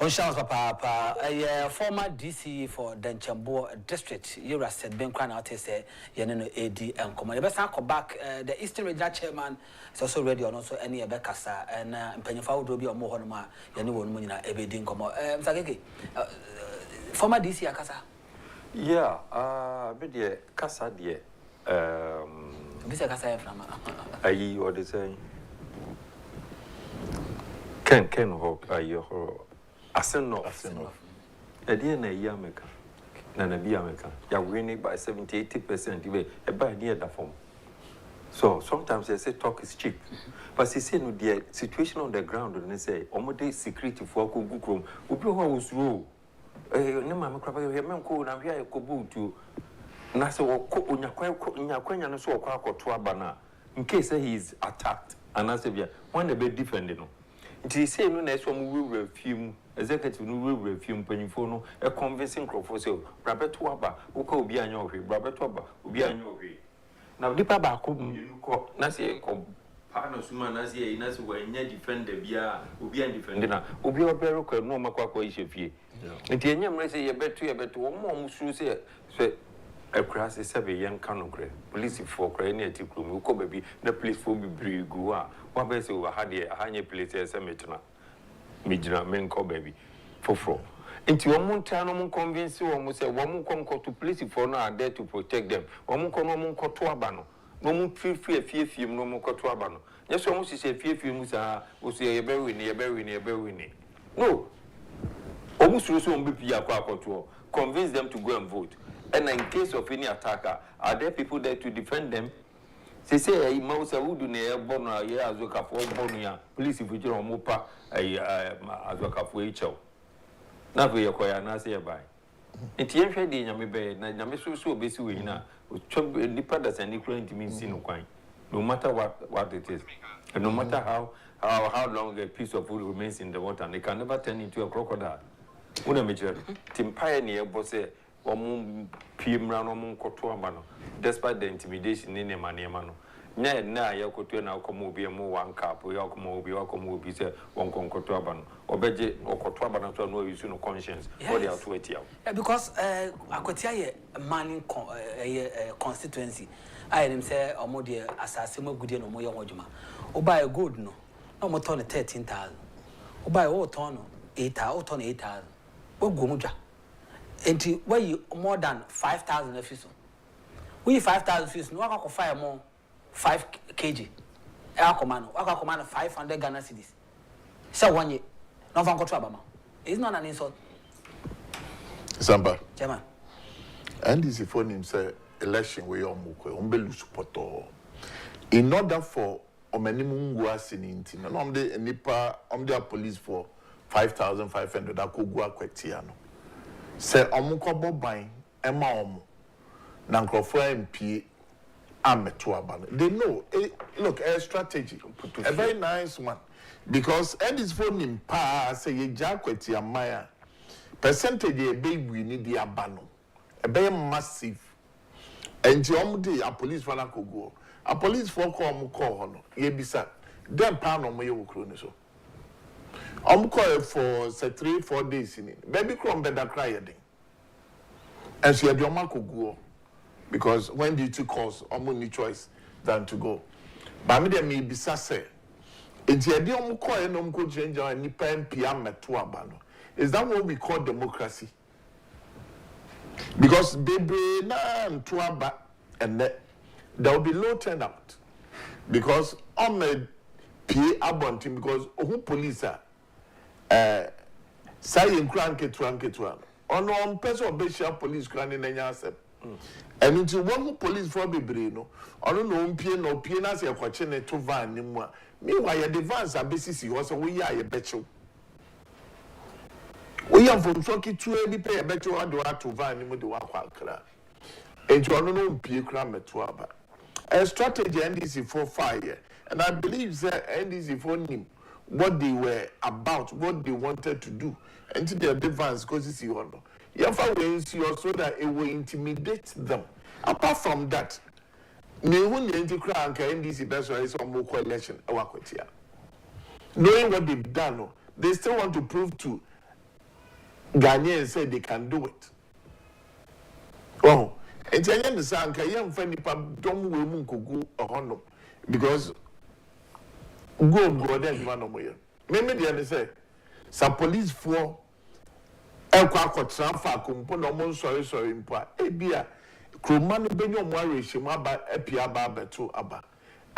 on Shams Papa, a former DC for Denchambo district. You said Ben Cran out say Yanino AD and Common. Best I come back. The Eastern Regional Chairman is also ready on also any Becassa and Penifau will be a more honor. Yanu Munina Ebedin Como. Sageki, former DC Akasa. Yeah, but yeah, Casa dear. This Akasa from Aye, what is saying? Ken Hawk, your Arsenal. A dear Yamaka, Nana Biamaka. You're winning by 70-80%, a by near the form. So sometimes they say talk is cheap. But they say, no, the situation on the ground, and they say, Omode security for Google, Ubu rule. No, Mamma Crabbe, your man called and we are a cobu to Nasa or Nyakwan, so or Tuabana, in case he is attacked. And I said, one a bit defending. It is saying no next one will refuse executive will refuse penny a convincing proposal. Robert Waba, who could be on your way, Robert Waba will be on your way. Now, the Papa couldn't you call Nancy partners, woman, as ye, Nancy, when you defend the beer, will be undefended. Will be a very no Macquaco issue. And the young say, you bet to one more shoes here. A crass is a young canocre, police for craniatic room, who could be the police for be brigua. One vessel had a high place as a metna. Midna men call baby for. Into one more time, convince you almost say one more come to police for now there to protect them. One more come on Cotuabano. No more feel free a fear film, no more Cotuabano. Just almost say fear films are, will say a berry, a berry, a berry. No. Almost also be Piaquato. Convince them to go and vote. And in case of any attacker, are there people there to defend them? They say, Mouse would near Bona, as a cap for Bonia, police if we don't mopa as a cap for each other. Not we acquire Nasia by. And Tian Fedi, Yamibe, Namisu so busy now, with Chub Nipadas and equal to mean sin quine, no matter what it is, and no matter how long a piece of wood remains in the water, they can never turn into a crocodile. Una major, Tim Pioneer was a PM Ranomon Cotuamano, despite the intimidation in a maniamano. Nay, Yakotu now come be a more one cap, or Yakomo be said one concotuaban, or Beje or Cotuaban to know you soon conscience, or they are to it. Because Akwatia manning constituency, I am say, or more dear assassin good no more Yamojuma, or buy a good no more ton 13,000, or buy all ton 8,000, or Gumuja. And where you more than 5,000 officials. We 5,000 officials, no one can fire more 5 kg. I command 500 Ghana cedis. So 1 year, no one control Obama. It's not an insult. Samba. Chairman. And this is for him say election we are Umbelu support. In order for Omenimungu Asininti, no the Nipa the police for 5,500 Akogua Kwetiano. Say omukobo ban ema omu na nkrofo MP ametuabano. They know look a strategy, a very nice one, because this phone in pa say ye Jakweti amaya percentage e be we need the abano a very massive. And the a police for Kogo, a police for call ye bisa then pan on my own so. Call for say 3-4 days in it. Baby crumb better cry and she had your man could go because when duty calls, only choice than to go. But me may be say it's the idea of call and change and PM at Tuabano. Is that what we call democracy? Because baby na ntuaba and there will be low turnout. Because on the PA abonting because who police are saying crank on person of police cranning and answer. And into one police for Bibrino, on no PA as a question to van anymore. Meanwhile, the vans are basically also we are a betcho. We are from Chucky to any pay a betcho and do to van him with the Wakra. And you are no PA cram at Twaba. A strategy NDC for fire, and I believe that NDC for him what they were about, what they wanted to do, and to their defense because it's you know. You have so that it will intimidate them. Apart from that, knowing the NDC that's why it's more coalition Akwatia. Knowing what they've done, they still want to prove to Ghanaians say they can do it. Oh. And I understand that young friend don't women could go on because go then one of my maybe the other say some police for Elquaco transfer component sorry impa ebia Kromani benyo mwari shima ba epia ba beto aba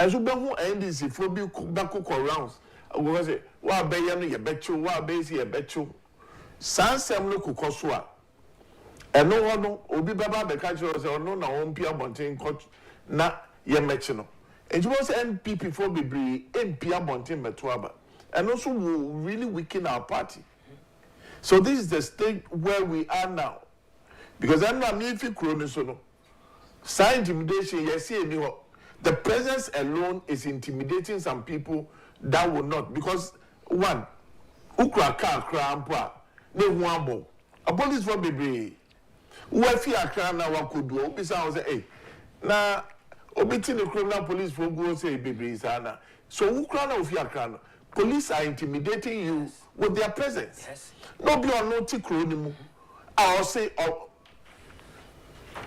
and so ben who NDC for be back rounds we say wa be ya no ye becho wa be si ye becho sansem no kokoswa and no one obi baba be catch us or no na on pia bonten coach na ye mechi no and you was NPP for be pia bonten metuaba and also will really weaken our party. So this is the state where we are now. Because I know if you chronosono sign intimidation, yes, the presence alone is intimidating some people that will not. Because one, ukra krampa, ne wambo. A police for baby. Uefi akra na wakudu. Obisa say, hey, na obiti the criminal police for go say baby sana. So ukra na ufi akra. Police are intimidating you with their presence. Yes. No be on no tikro ni mu. I'll say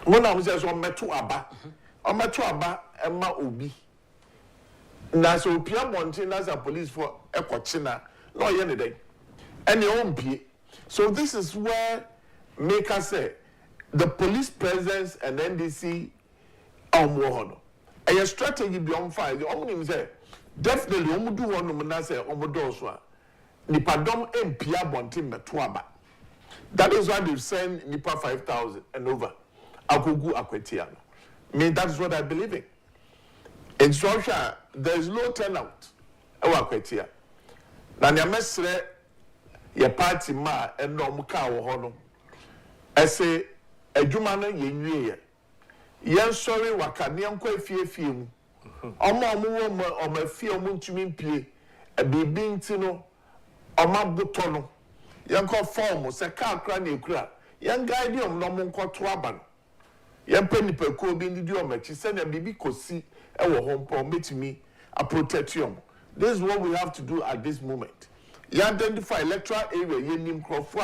when I was on metu aba emma obi. Na so pia monte as a police for Akwatia no ye ne dey. And your own pie. So this is where make us say the police presence and NDC no. A strategy beyond fire. The only say definitely do one na say omodoso nipadom empia bontin metuaba. That is why they've sent nipa 5,000 and over akugu Akwatia. That is what I believe in. In Sosha, there is low turnout Akwatia. Na nya mesre ye party ma eno muka wo ho no. Ese adwuma no ye nwie ye sorry wakane enko afie mu. Omo afie omo ntumi mpie e bibi ntino oma boto no yanko form se ka kra na ekura yan guide no mo nkoto aba no yan panipa ko bi ndi omachi se na bibi kosi e wo ho mpo metimi a protect you. This is what we have to do at this moment. You identify electoral area ye nim krofo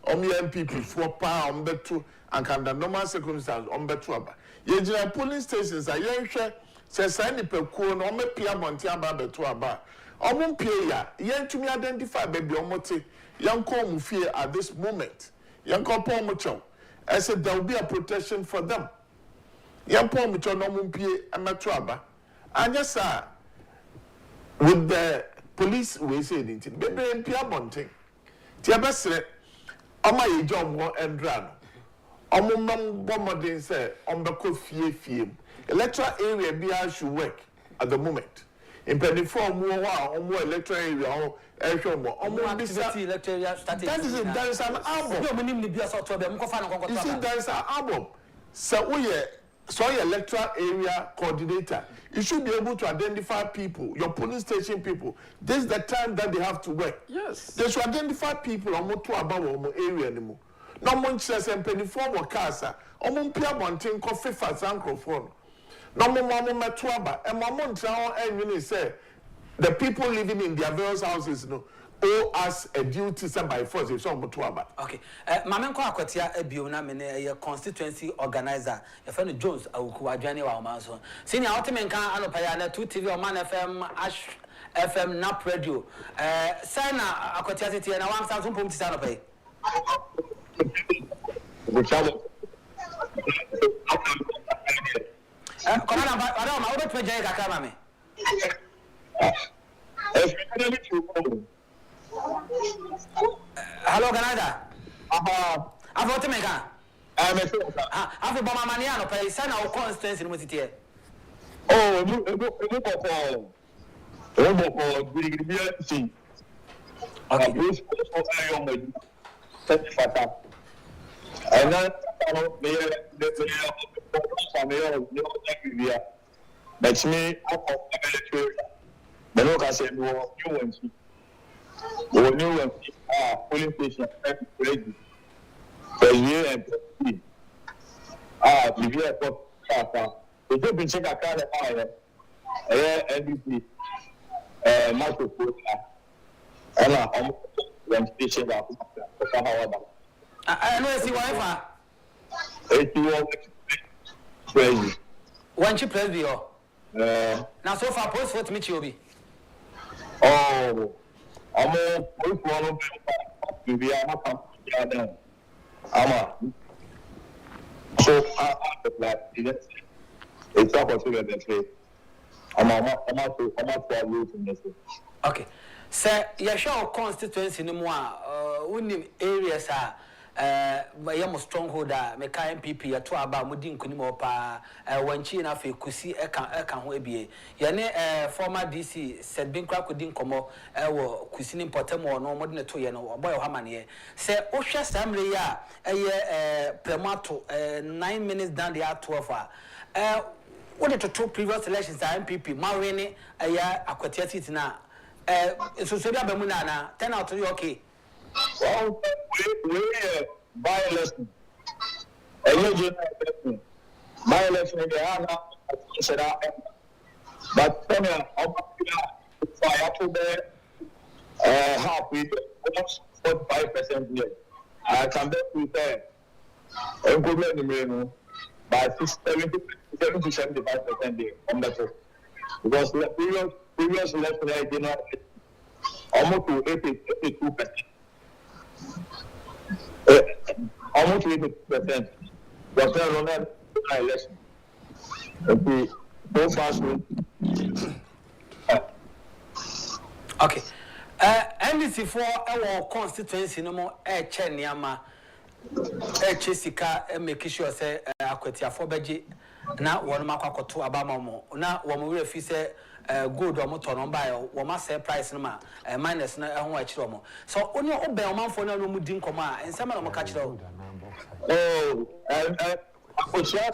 a MPP for pa ombeto and under normal circumstances ombeto aba ye jira polling stations a ye hwe se sai ni pekuo no omepia bonte aba beto aba omumpie ya ye ntumi identify baby omote yanko omufie at this moment yanko pomocho I said there will be a protection for them yanko omocho no omumpie ameto aba anya sa with the police we say anything baby mpia bonte ti abesre Oma ye job wo endra no omumam bomodin say ombeko fie electoral area bia should work at the moment in 24 more omo electoral area o ehwe mo omo bisa electoral area started that is an album no minim ni bia so to be mko fa no you see there is an album so your electoral area coordinator you should be able to identify people your police station people this is the time that they have to work. Yes, they should identify people on to about one area anymore. No one says and penny form or casa or pia bonting coffee fast microphone no more matuaba and mamon town and you say the people living in their various houses owe us a duty set by force if some matuaba. Okay, Mamen Akwatia ebio na me a constituency organizer your friend Jones akufo-addo wa manso senior ultimate kan anopaya na 2 TV or Man FM Ash FM Nap Radio sana Akwatia city na 1000 pom tisa anopay Commander, I don't know what to say. Kakama hello, Canada. I've got to make a. I've got my money on pay. Send our constituency in the Oh, but me, the local said, new polling station, crazy. For a year and the airport, the job in check a car, NDC, microphone, and I'm station up. I know, see why. Crazy. One chip press be all. Now, so far, post what meet you be. Oh, I'm a one to be a so it's opportunity. I'm okay. Sir, you show constituency no more. Unim areas are my stronghold. Me ka MPP ya to aba mudi nkunimo pa. Wanchi na fe kusi eka ho ebie. Yane former DC said bin kwa kudi nkomo wo kusi ni potemo no modi ne to ye no oboy ha mane. Sir, o hwe samre ya premato 9 minutes down the R12. What the two previous elections are MPP Mawini Akwatia seat now. So Bemuna na turnout to you okay. Well, we by election. By election in the Anna, but tell me how much I to be half with almost 45% here. I can bet with that. And good in by 70 to 75% there on the top. Because the previous election I did not almost to 82%. Almost to 80%. But then on that election. Okay, so fast. Okay. NDC for our constituency no more Cheniama. Chesika make sure say Akwatia for beji na one makwakoto abama mo na wo we fi say gold o moto no buy wo ma say price no ma minus na ho a kire mo so oni oben o manfo na no mu din koma ensema na mo ka kire o Akwatia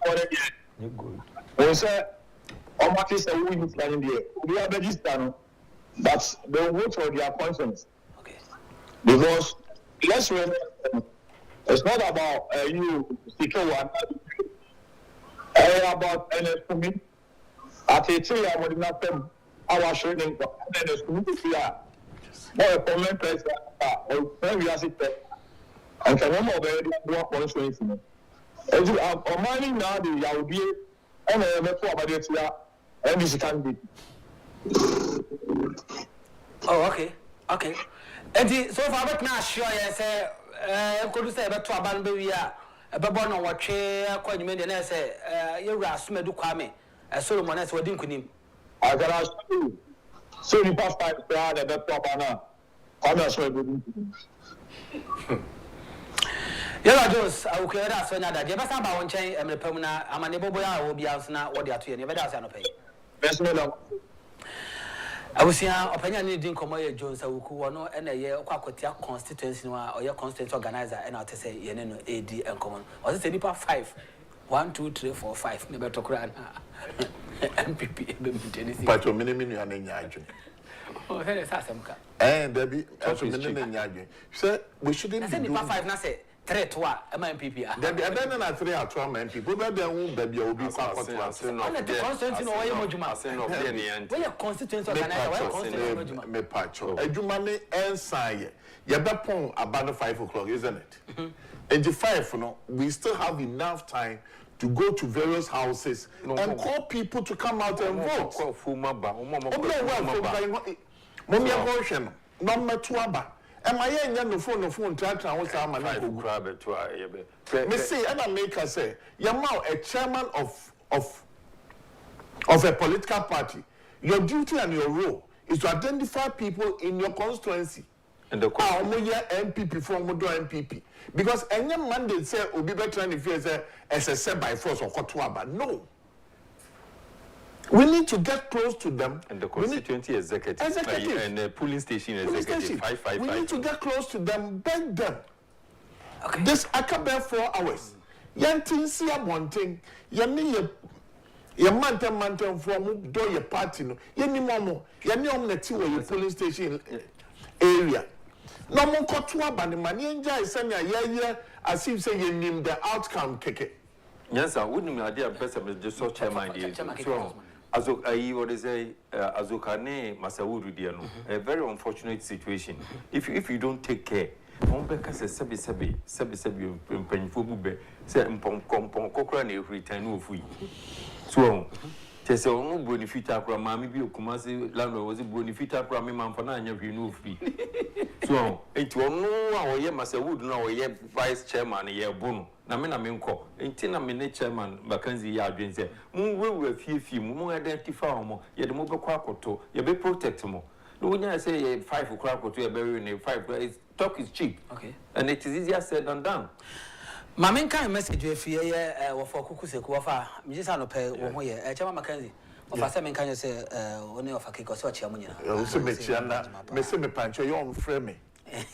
for the good o say o ma say we use plan there we are register no but they vote for their conscience. Okay, because let's remember it's not about you seeking one. About NS at a 3 hour in our training NS community more a comment press or when we are sitting and can one more very work on training. As you are mining now, the Yaudi on a metro about it here and this can be. Oh, okay, okay. And so far, but now sure, I say. Could say about to abandon baby? A babon or what chair, quite many, and I say, you rasme do kwame, a Solomon as wedding with him. I can ask you. So you pass by the crowd at that proper I'm not sure. Yeah, Jones, I will carry that so now that you must have one chain and the permanent. I'm a neighbor boy, I will be out now. What they are to you, never does I pay. Best me long. I was here, opinion needing Comoy Jones, I will call no and a year Akwatia constituency or your constituency organizer, and I'll say, Yenno AD and common. Or is it any 5? 1, 2, 3, 4, 5, never to cry. MPP, but your minimum and in Yajun. Oh, here is Asamka. And Debbie, as a minimum in Yajun. Sir, we shouldn't be 5 now say. 3 to MPP. There be a better than 3 or 12 MPP, but there won't be a big constituency. Where your constituency organizer, me patcho. A Jumani and Saye. Yabapon about 5 o'clock, isn't it? And the 5, no, we still have enough time to go to various houses and call people to come out and vote. Am I no phone tractor was a man who grab it to a me say and I make her say you're now a chairman of a political party. Your duty and your role is to identify people in your constituency. And the MPP from MPP. Because any mandate say will be better than if you say SSA by force or Kotuaba. No. We need to get close to them. And the constituency executive. And the polling station executive. 555. We need to get close to them, beg them. Okay. This Akabe 4 hours. Yantin see a one thing. Yanni your mountain from do your party. No. Yanni momo. Yanni on the your polling station area. No more Kotuaba. The money enjoy send ya as if say you name the outcome keke. Yes, I wouldn't idea best just so chairman. What is Azokane Masawuru Diano? A very unfortunate situation. If you don't take care, Ombeka says Sebi Penfubube, say Mpom Cochrane return of we. So, Tessa on Bonifita Pramami, Kumasi Lando was a Bonifita Pramim for 9 years removed. So, it will know our year Masawud, no, a year vice chairman, a year bono. Namena Minko, and Tina Minute Chairman, Mackenzie Yardin said, we will few more identify more, yet mobile quacoto, you be protect more. When I say 5 o'clock or 2 a berry in 5, talk is cheap. Okay. And it is easier said than done. Mamma kind message if you or for Kukusekofa, Mrs. Anope, or here, Chairman Mackenzie. Of a seven can you say, only of a kick or such a money. Also, Mr. Pancho, you're on frame.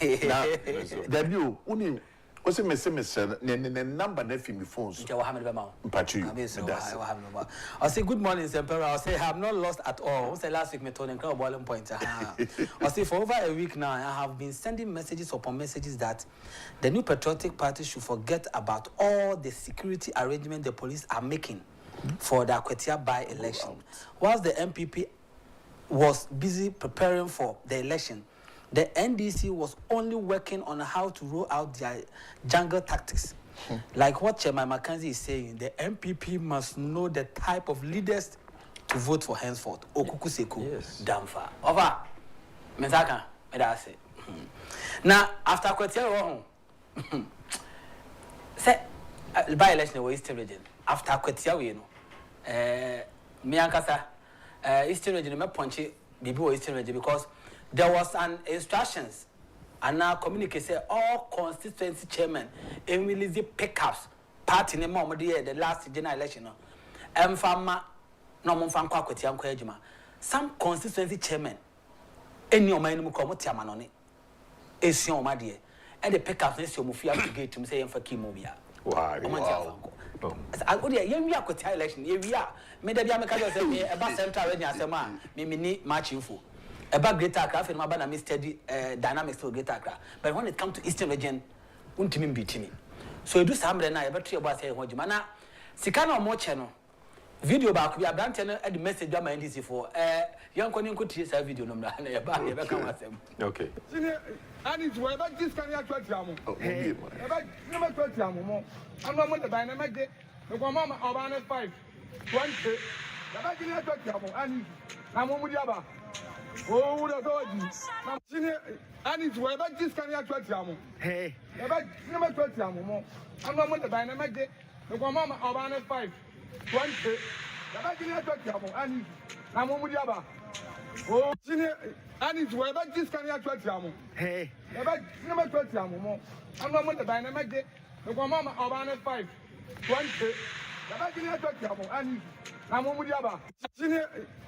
Debut, only. What's it, Miss number nephew phones? I'll say good morning, Emperor. I'll say I have not lost at all. I'll say last week, me told him boiling point. I'll say for over a week now, I have been sending messages upon messages that the new patriotic party should forget about all the security arrangement the police are making for the Akwatia by-election. Whilst the MPP was busy preparing for the election, the NDC was only working on how to roll out their jungle tactics. Like what Chairman Mackenzie is saying, the MPP must know the type of leaders to vote for henceforth. Okukuseku, yes. Damfa. Over. Menzaka, medase. Now, after Akwatia, say, by-election was Eastern region. After Akwatia, you know, Miankasa, Eastern region, me punchy, before Eastern region, because there was an instructions and now communicate say all constituency chairmen release pickups party name the last general election farmer no mo fan kwa kwati anko adwuma some constituency chairmen any o man no ko mo tiama no ne esion o ma de e the pickups ne se o mo fi up gate mo say yem fa kimo bia wow I go there yen wi akwati election ye wi a me da bia me ka say me e ba central region asema me ni match info about Greater Accra, and my banner steady dynamics to Greater Accra. But when it comes to Eastern region, untimim beatini. So you do some then I about 3 about say what you mana. Sikana more channel. Video back we are branching at the message of my NDC for young Conin could see a video number and a come with them. Okay. And it's where about this can you actually jam? About number 20 more. I'm not the dynamic day. The Mama Obana 5. 20. About you and I'm on with Yaba. Oh, the God. And it's where about this can you actually jam? Hey, about number 20 more. I'm not the dynamic day. The Mama Obana 5. 20. About you and I'm on with Yaba. Oh, and it's where about this can you actually jam? Hey, about number 20 more. I'm not the dynamic day. The Mama Obana 5. 20. About you and I'm on with Yaba.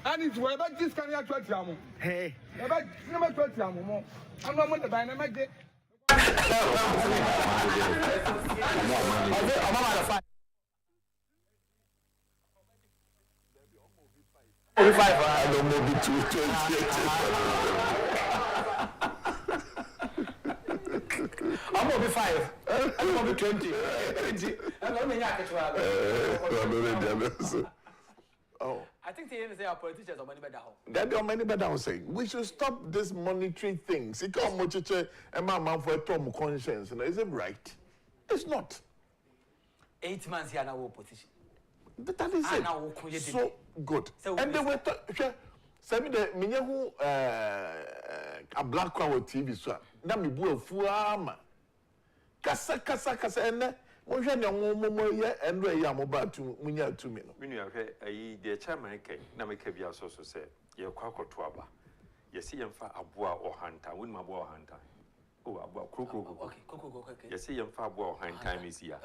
And it's where about this can you actually jam? Hey, about number 20 more. I'm not the dynamic day. I'm gonna be 5. I'm gonna be 20. Oh. I think the say our politicians are money better. That be many better saying. We should stop this monetary things. It come much a man for a term conscience. Is it right? It's not. 8 months here now opposition. But that is it. So good. So and they were send me the minyahu a black crowd TV so na me bu afu ama kasa ene mo hwe ne mo ye enro ye amoba tu munya atumi no me nua hwe ayi de chairman kai na me ka bia so se ye kwa koto aba ye si yemfa aboa ohanta woni maboa ohanta oh aboa krokro okay ye si yemfa aboa ohanta me si ya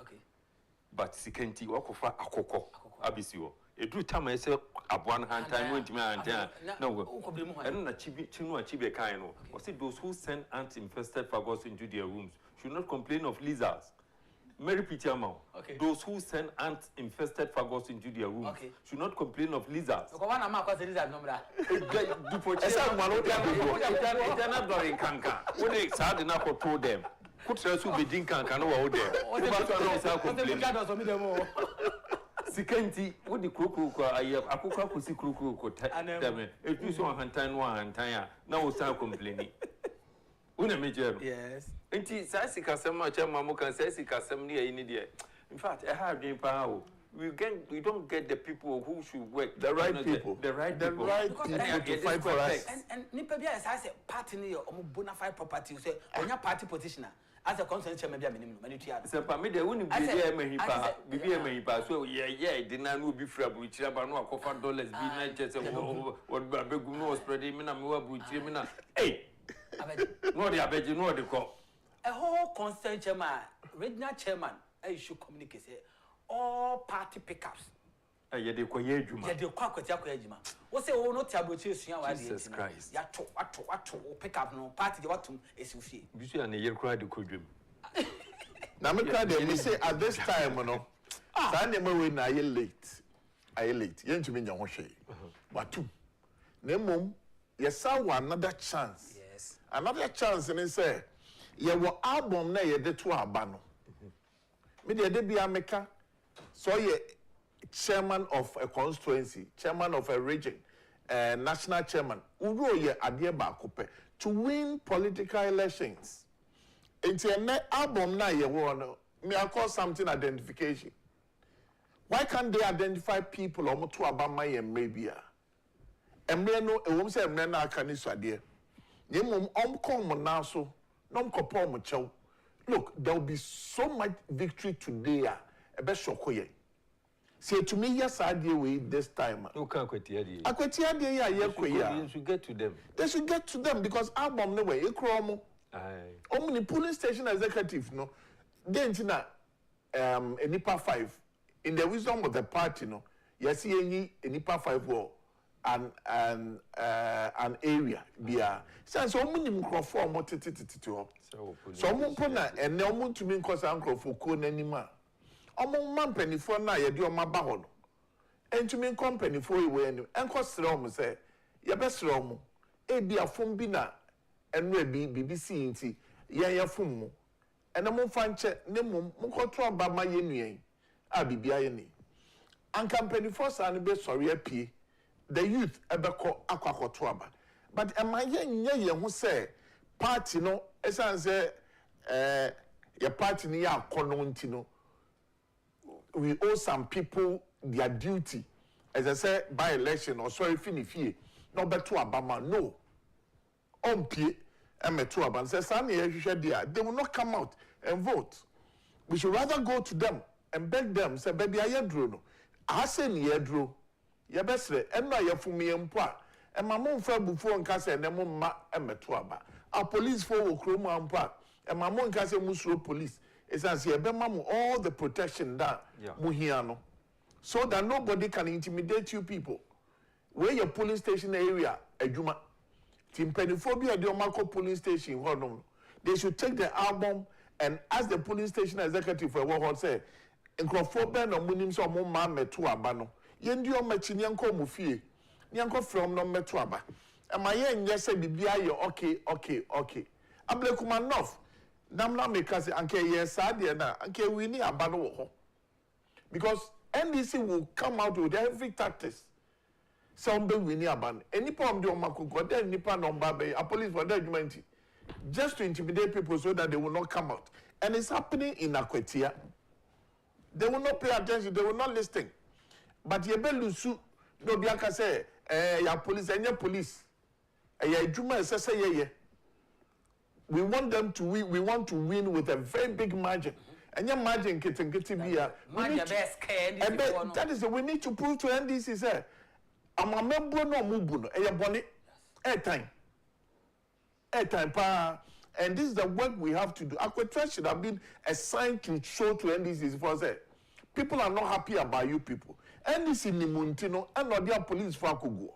but sikenti wakofa akokɔ abisi wo edu tama ese aboa no hanta no ntimi hanta na wo eno na chinu achibe kan no o say those who send ant infested fagots into their rooms should not complain of lizards. Mary Pitiamau. Okay. Those who send ant infested fagots into their rooms should not complain of lizards. Ko wana ma kwa lizard no mra. Du po esa ma no dia na dorin kanka. Wo dey sad na ko to them. Kutra su be din kanka no wo there. O ba to no sa complain. Sikenti wo di krokro ko aye akokwa ko si krokro ko dem. Etu so hantan no hantan a na wo sa complain. Una major. Yes. Enti sa sikasem ma chama mo kan sa sikasem ni ayi ni de. In fact, I have been power. We don't get the people who should work. The right people. The right people to fight for us. And nipa bia say party ni omo bona fide property say onya party petitioner as a consent chairman bia menim no mani tua. Se pa me de woni bia mahipa bibia mahipa so ye de na no obi fra buruchira ba no akofa dollars bi na chese wo ba begum no spread me na me wa buruchira me na abeji no de abeji no de ko a whole consent chairman regional chairman I should communicate say all party pickups ye de ko ye adwuma ye de ko Akwatia ko adwuma wo say wo no tiabrochi esua wa de Jesus Christ ya to pickup no party de watum esufie bisu ya na ye kra de ko dwum na me kra de me say at this time no sa na me we na ye late ye ntumi nya ho hwe watum na mom ye sa wa another chance. Yes. Another chance in say ye wo album na ye de to aba no. Me de bia meka so ye chairman of a constituency, chairman of a region, national chairman. Uro ye ade ba kope to win political elections. Enti na album na ye wo no me I call something identification. Why can't they identify people or to aba my maybe? Emre no ewom se emre na aka ni swade yemom omkom na so nom kopom chew. Look, there will be so much victory today e be shokoye say to me yes idea we this time you can Akwatia dey ya ye koya you should get to them. They should get to them because album no way e kro omo the polling station executive no dey ntina enipa 5 in the wisdom of the party no yes yenyi enipa 5 war an area bia sense omo nim nkrofo omo titititi ho so omo pona ene omo ntumi nkosa nkrofo ko nanima omo mampanifo na ye de omo ba ho no entumi nkompanifo ewe enu enkosere omo se ye besere omo e bia fom bi na enu e BBC nti ye fom mo ene mo fa nche ne mo mkoto aba ma ye nuyen a bibia ye ni ankampanifo sa ne be sori apie the youth ebeko akwakoto aba but am I ye who say party no esan say your party ni ya kono ntino we owe some people their duty as I say by election or sorry finifie no beto abama no ompie emeto aba say san ye hwehwe dia they will not come out and vote. We should rather go to them and beg them say baby ayedro no ase ni yedro ye besre enna ye fumie mpo a e ma mo mfa bufo nka se ne mo ma emeto aba a police for wo krom ampo a e ma mo nka se musuro police esanse ye be ma mo all the protection that mo hia no so that nobody can intimidate you people where your police station area adwuma timpaniphobia de omako police station honom they should take the album and ask the police station executive for what say nkrofobia no munim so mo ma meto aba no yendi o machi nyanko mu fie nyanko from no meto aba ama ye nye se bibia ye okay ablekuma nof namna make say anke ye sade na anke we ni aba no wo because NDC will come out with every tactics some be we ni aba any problem de o makoko then nipa number be a police for that judgment just to intimidate people so that they will not come out, and it's happening in Akwatia. They will not pay attention, they will not listen. But ye be lusu no biaka say ya police enya police ya juma say ye we want them to win. We want to win with a very big margin. And your margin getting be that is we need to prove to NDC say I'm a member no mubuno airtime pa, and this is the work we have to do. Akwatia should have been assigned to show to NDC for say people are not happy about you people. NDC ni muntino and not their police for Akugo.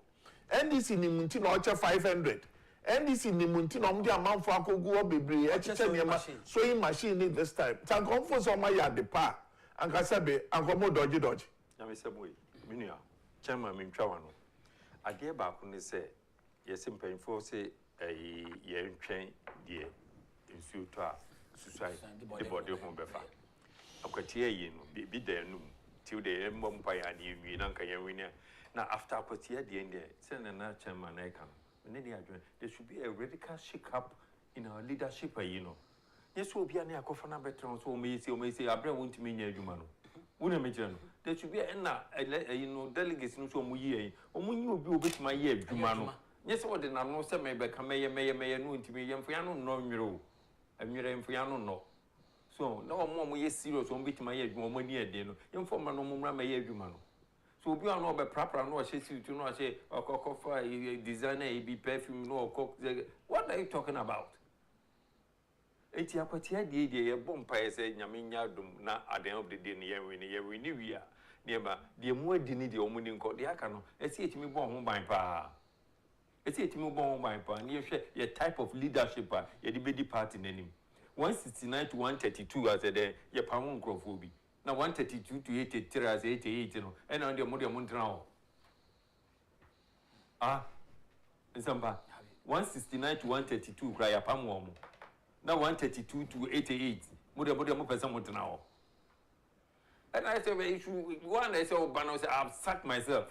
NDC ni muntino ocha 500. NDC ni muntino mdi amount for Akugo bebre sewing machine this time. Tan confuse on my yard the pa and kasabe and komo dodgy. Na me say boy, minia chairman mintwa wano. Ade ba ko ne say yes mpanyfo say ye ntwen de nsuo to a susai de body ho befa. Akwatia yi no bi da enum till the mbompa ya de wi na nka ya wi na after Akwatia de end say na chairman na kan there should be a radical shake up in our leadership you know. Yes we be na akofa na better so o me say abre won't me nya adwuma no wona me kire no there should be you know delegates no so mo yi omunyi obi obetima ye adwuma no yes what the no say me be ka meye no ntimi ye mfo ya no no nwere o mfo ya no so no mo ye serious o betima ye adwuma mo ni ede no ye mfo ma no mo mra me ye adwuma no so obi an no be prapra no she suit no she okokofa designer e be perfume no what are you talking about? Eti Akwatia de ye bompa ye say nyame nya dum na at the end of the day ne ye we ni wi a ne ba de mu adi ni de omuni nko de aka no esi etimi bon ho ban pa esi etimi bon ho ban pa ne ye hwe ye type of leadership a ye de bedi party nanim 169 to 132 as the ye pamon crofo bi na 132 to 83 as 88 no and on the mo ntran ho nsamba 169 to 132 kra ya pamon mo now 132 to 88. Mo person mo tena. And I say well, issue one I say Obano say I've sacked myself.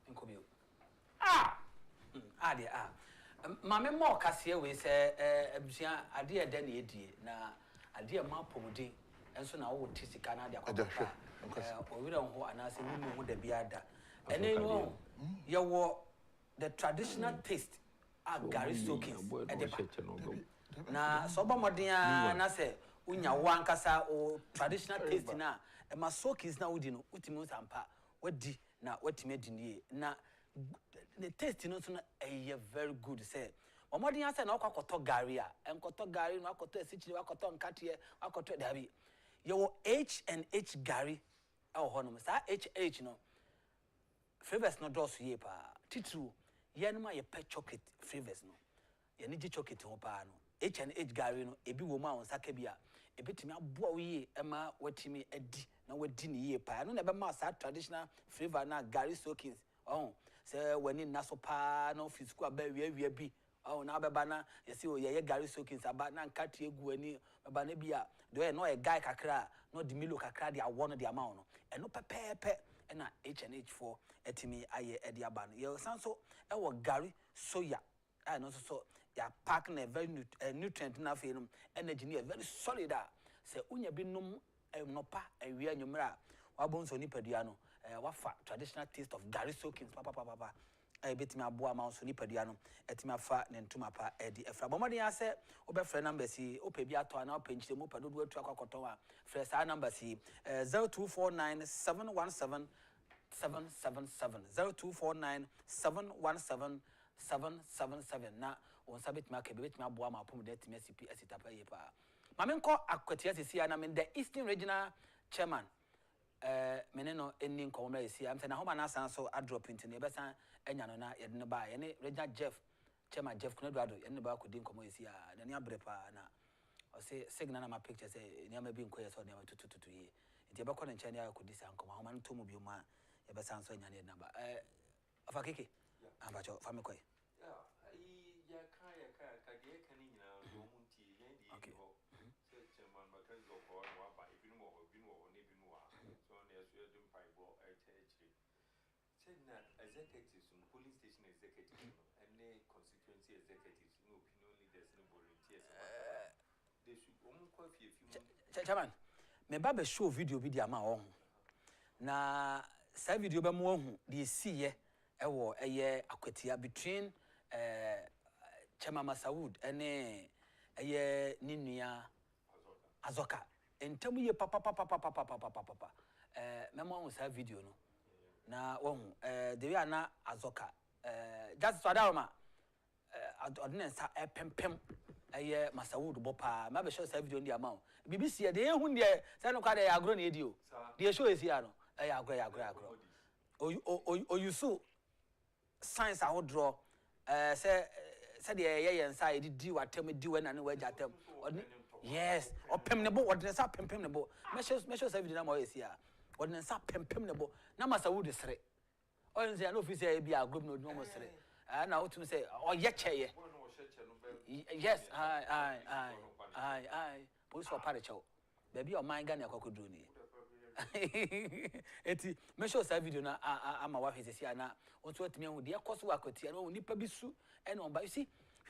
Incombe. Mame mo kase we say abusua ade e da na edie na ade e ma pomode enso na wo tisika na ade akwa. O wira ho anase wo mu da bia da. Ene no ye wo the traditional taste Gary soakings na soba modern na say unya wankasa o traditional taste na e ma soakings na wudi no utimi sampa wadi na watimi adini na the taste no so na very good say modern say na akoto gari a enkoto gari no akoto esichiri akoto nkate akoto dabi ye wo H&H gari e ho no sa HH no flavors no dos ye pa titru ye no ma ye pet chocolate flavors no ye ni chocolate ho pa no H&H gari no ebi wo ma on saka bia ebetimi aboa wo ye ema watimi adi na wadi ni ye pa no na be ma sa traditional flavor na gari soakings say wani naso pa na ofisku aba wi bi na beba na yesi o ye gari soakings aba na nkate egu ani beba na bia do no e guy kakra no di milo kakra dia wono dia ma no eno pepepe na H&H4 etimi aye edi aba no ye sanso e wo gari soya no so ya pack na very nutrient na fe no energy na very solid say unya bi num nopa awie anwumra wabonso ni padua no wafa traditional taste of gari soakings papa betimi aboa ma so ni padua no etimi afa ne ntuma pa edi efra bomode ya se obefre number si opa bi ato na opa nchire mu padodo atu akwakoton a frɛ sa number si 0249717777 0249717777 na on sabet ma ke betimi aboa ma pom de etimi asipi asitapa ye pa mame nko Akwatia sisi ya na me the Eastern Regional Chairman meneno eni nkomra esi am say na homa na san so adrop into ne besan enya no na ye ne ba ye ne Regional Jeff Chairman Jeff Kunedwado ye ne ba ko di nkomo esi a na ne abre pa na o say signal na ma picture say ne ma bi nko ye so ne ma tututu ye nti be ko ne nche ne ya ko di san nkomo homa no to mu bi ma ye besan so enya ne na ba afa keke abacho fa me koy ya ka de kan ni na do munti ye di ho so chairman ba kan go ko wa ba ibinu mo ne binu wa so ne so ye dum pai bo said that executives from polling station executives and the constituency executives no opinion leaders no volunteers they should quite a few chairman me ba be show video bi dia ma ho na sa video be mo hu de siye ewo eye Akwatia between Chairman Masawood ene eye ni nua azoka entamu ye papa memo on sa video no na won the way na azoka just so that ma ordinance pempem eye Masawood bopa ma be show sa video ndi ama BBC de ehun de say no kwa de agro na edi o de show esi ano agro o yusu science ahodro say de ye nsa edi watem di we na ne waja tem yes opem ne bo ordinance pempem ne bo me show sa video na ma esi a ordinance pempem ne bo na Masawood sere o nse na office e bi agro no no mo sere na otum say o ye cheye yes I police for paricho baby o man Ghana akokodro ni eti me show sa video na ama wa hwese na onto atimi hu de ekoso Akwatia no nipa bisu e no ba you see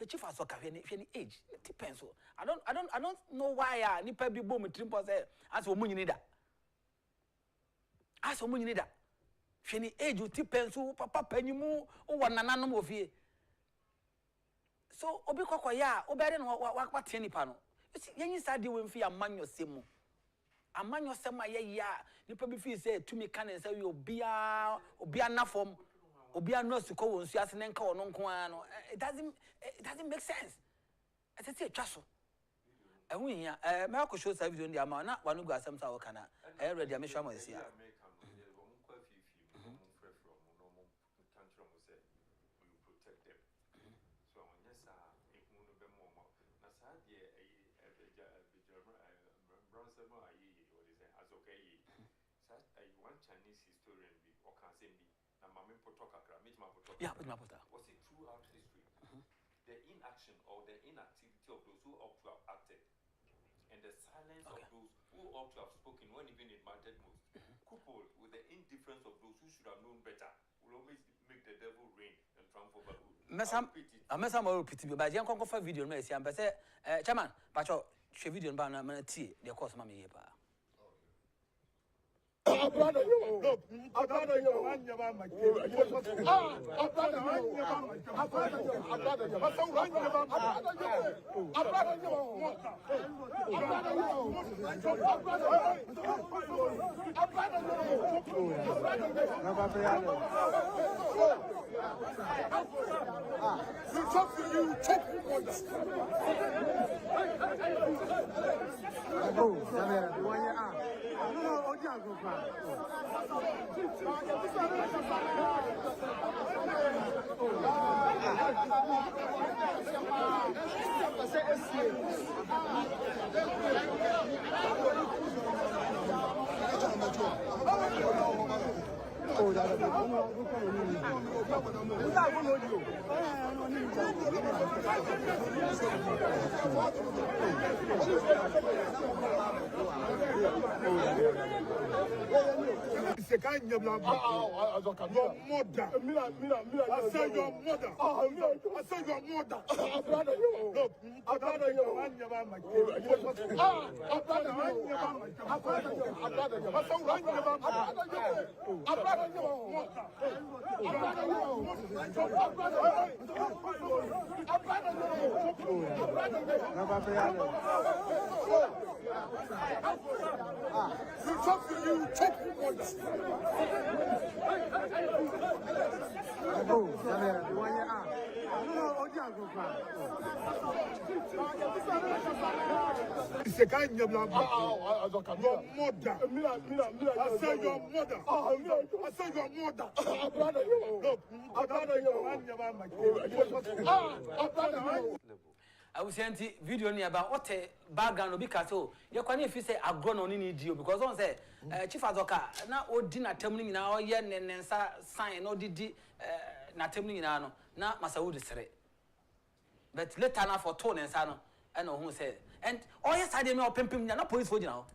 chief asoka hwe ni age it depends I don't know why nipa bi bom trimpo say as o munyini da hwe ni age it depends papa panimu o wanananom ofie so obi kokoya obere no wakwate nipa no yenyi sade we mfi amanyo semu amanyo sema ye ya nipa bi fi say tumi kan say we obia nafom obia no siko wonsu ase ne nka wono nko ano it doesn't make sense atete atwa so ehun hia me akosho sa video ndi ama na wanu gu asem sa wo kana ready am hwa mo sia one Chinese historian be or can say be na mama potoka kra me yeah but mapota was it throughout history the inaction or the inactivity of those who ought to have acted and the silence of those who ought to have spoken when even it mattered most coupled with the indifference of those who should have known better will always make the devil reign and triumph over good mesam mo repeat bi ba je nkonko fa video no esi am be say chairman pacho hwe video no ba na na tie de course ma me ye pa Abana yo, look, Abana yo, Anyaba my Abana I said your mother. I said your mother. I will send video near about what background obi ka so ye kwani efi say agro no ni dio because on say chief azoka na odi na tem ni na oye nenensa sign no didi na tem ni na no na Masawood sere but later na for to nensa no e no hu say and oye side me opempem na police for gina ho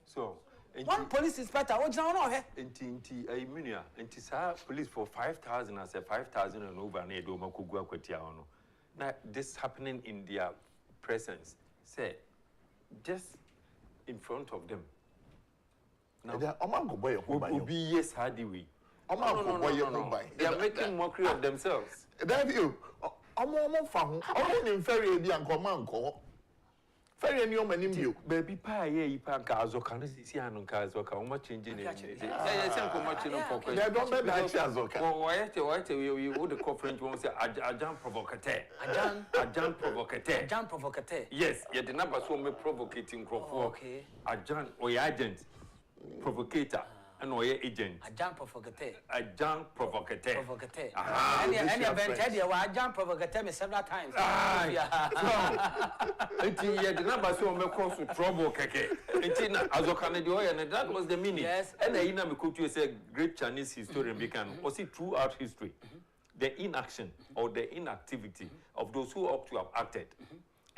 so one police inspector o gina no he enti aymunia enti sa police for 5,000 as a 5,000 and over na edo makogu Akwatia no. Now, this happening in their presence, say, just in front of them. Now, they are making mockery of themselves. That you, omo fa ho omo ni mfere bi ankoma anko fere ni omo nim bio baby pa ye yi pa nka azoka no si anu nka azoka omo change ni yeah say nko change no for question they don't make that azoka what we the conference won say agent provocateur agent provocateur yes you the number so me provocating crofo okay agent or agent provocator and or agent agent provocateur any event there were agent provocateur me several times until you the number so me cause trouble keke until azoka ne the oil and that was the meaning yes and then na me quote you say great Chinese historian began was it throughout history the inaction or the inactivity of those who ought to have acted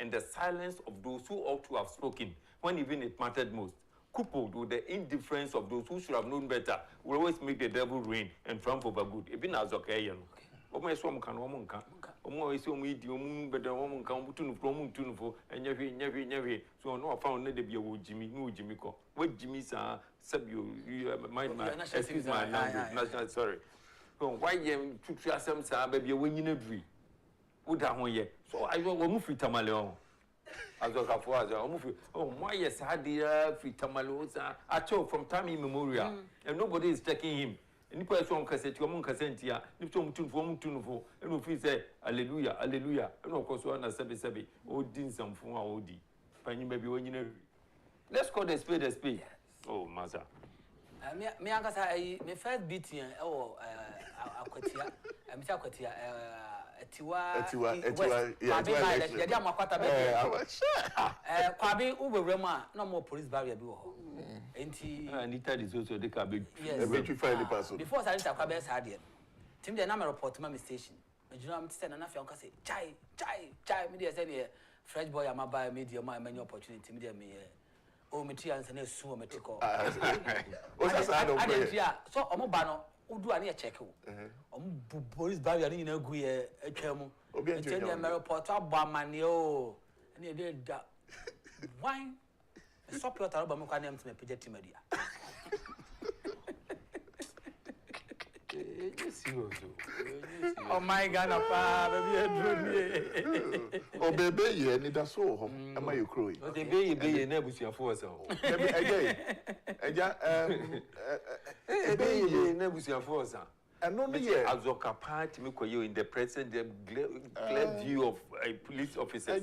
and the silence of those who ought to have spoken when even it mattered most, coupled with the indifference of those who should have known better, will always make the devil reign and triumph over good. Even as okay, you know. Omo so kan omo nka. Omo ese omo idi omo better omo nka omo tunu for and nyewe so no found ne de be wo Jimmy no Jimmy ko. What Jimmy sa sabio you mind my excuse my language national sorry. So why you tutu asem sa ba bia wonyina dri. Uda ho ye. So I wo mu free tamale on. Azoka for as omo free. Oh why yes had the free tamale sa acho from time immemorial and nobody is checking him. Any person on cassette, you won't cassette here. If you want to for, and if we say, Alleluia, Alleluia, and of course, one as Sabi, oh, din some from our OD. Penny maybe when you know. Let's call the spade a spade. Oh, Master. Me, I first beating Akwatia, Akwatia, Tiwa, Kwabi Uber Rema, no more police barrier. Anita is also the cabbage. Yes, the person. Before I started Kwabe's idea, Tim the number report to my station. You know, I'm saying enough. You can say, Chai, media said, French boy, I'm about media, my many opportunity, media me. Oh, materials and a sewer material. What's that? So, Omobano, who do I need a check? Police barrier in a guy, a chemo. Tell you, my report up by Manio, and you did that. Wine. Stop your talk about my name to me, Kencity Media. Oh my God, baby, oh baby, you need a soul. Am I you crowing? Oh, the baby, never see a force. Again, baby, never see a force. And only Azoka part you in the present clear view of a police officer.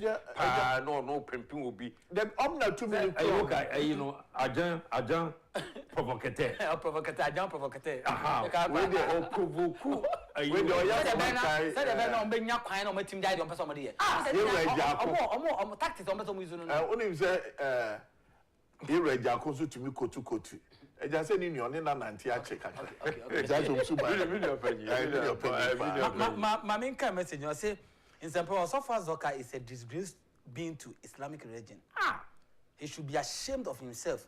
No, pimping will be. Then I'm not 2 minutes. You know, agent provocateur. Agent provocateur. When they all provoke, when they are said the being your kind of team died on somebody. Tactics on the only say, here, Jacoso to me, Kotu. I just said in your name, and check. My main message, I say, in St. so far Zoka is a disgrace being to Islamic religion. He should be ashamed of himself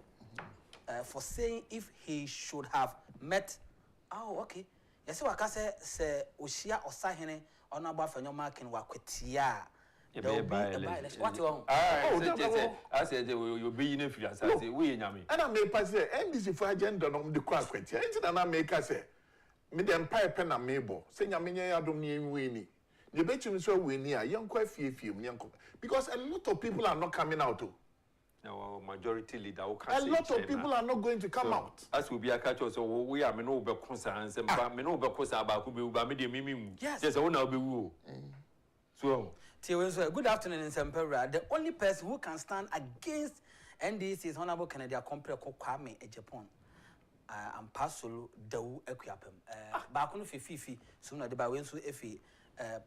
for saying if he should have met. Oh, okay. Yes, I can say, Oshia or Sahene on about Fenyomark in Akwatia. What you I said, you'll be in a free as I say, we in Yami. And I may pass it, and this is for agenda on the Quaquet. And I make us say, me the empire pen and mabel, saying I mean, I don't mean winnie. You bet you so winnie, a young quite few, because a lot of people are not coming out too. No, majority leader, a lot of people are not going to come out. As will be a catch, so we are Menoba concerns and Menoba Cosa about who will be Mimi. Yes, I will now be woo. So, good afternoon in Sempera. The only person who can stand against NDC is Honorable Kennedy Akompre Kwame Agyapong. And Pasolo Dawu Equiapem. Bakunu Fifi, sooner the Bawensu Efi,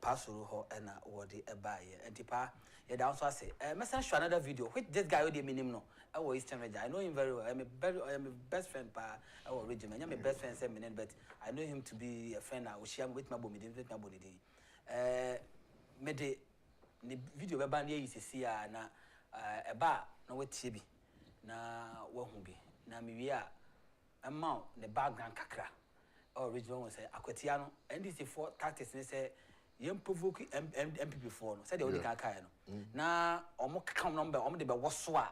Pasolo ho and Wadi Ebaye. And Tipa, you also say, message to another video, which this guy would be minimum. I was Eastern Region. I know him very well. I'm a best friend by our region. I'm a best friend, but I know him to be a friend. I will share with my body, Mede the video we ban here see na eba na wetie bi na wahu bi na mewie a emma the background kakra original one say Akwatia no NDC for tactics ne say yem provoke MPP for no say the only kaka no na omo kakam number omo de be woso a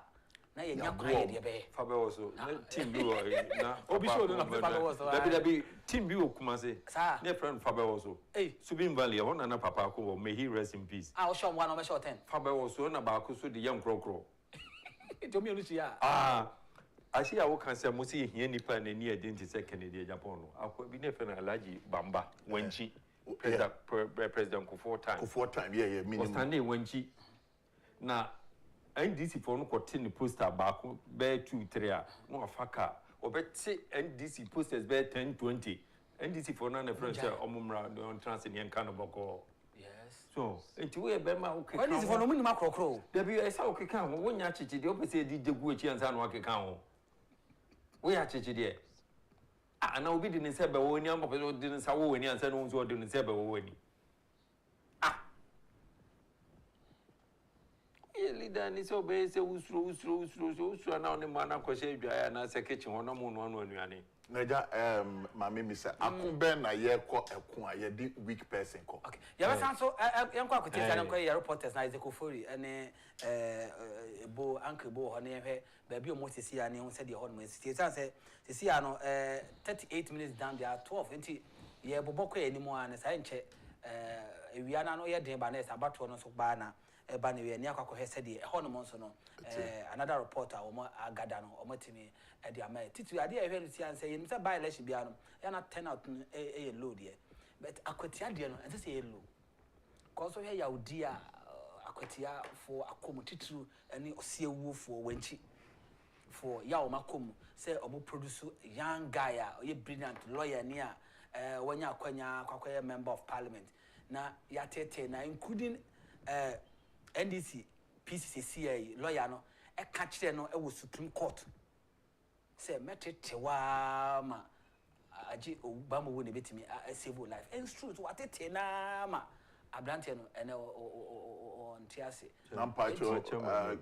na ye nya kwan de be fa be also team bi wo na obi show no na fa be also da bi team bi wo kuma se ne friend fa be also Subin Valley ho na papa ko wo may he rest in peace o show one o me show 10 fa be also na ba ko so de yam krokro to me olu chia ashi ya wo kan se mo se hia nipa na ni identity se Kennedy Agyapong no akwa bi ne fe na Alhaji Bamba Wanchi President Kufo time yeah minimum Stanley Wanchi na NDC for no kote poster back be 2-3 no afaka obeti NDC posters be 10-20 NDC for na friend say omumra on transient kind of boko yes so enti we be ma okay NDC for no minimum krokro da bi esa okay kan wo nya chichi de opese di degu echi ansa no okay kan ho we ya chichi de na obi di ne se be wo ni am pese di ne sa wo ni ansa no nso di ne se be wo ni leader ni so be say usro na oni mana ko she dwa na se kitchen hono mu no anuane naja mama mi say akun na ye ko ekun a ye di weak person ko okay ya be san so yen ko Akwatia na ko ye reporters na Ezekofori ene bo uncle bo ho na hwe ba bi o mo sisi ya ne ho se de ho no sisi san se sisi ya no 38 minutes down there 12 enti ye boboko ye ni mo an sa enche ewia na no ye den ba na sabato no so ba na eba na we ni akwa hwese de ho no monso no another reporter o mo agada no o matimi e de ama titu ade e hwe no si anse ye by election bia no ya na turnout e low de but Akwatia de no ense say low cause we ya odi a Akwatia for akomo titu ani osie wuo for wanchi for ya o makomo say obo produce young guy a ye brilliant lawyer ni a wanya akwanya member of parliament na ya tete na including NDC PCCA lawyer no e ka kire no e wo Supreme Court say metete wa ma agi obama wo ne betimi save life and truth watete na ma abrante no ene on tiase nampa cho chama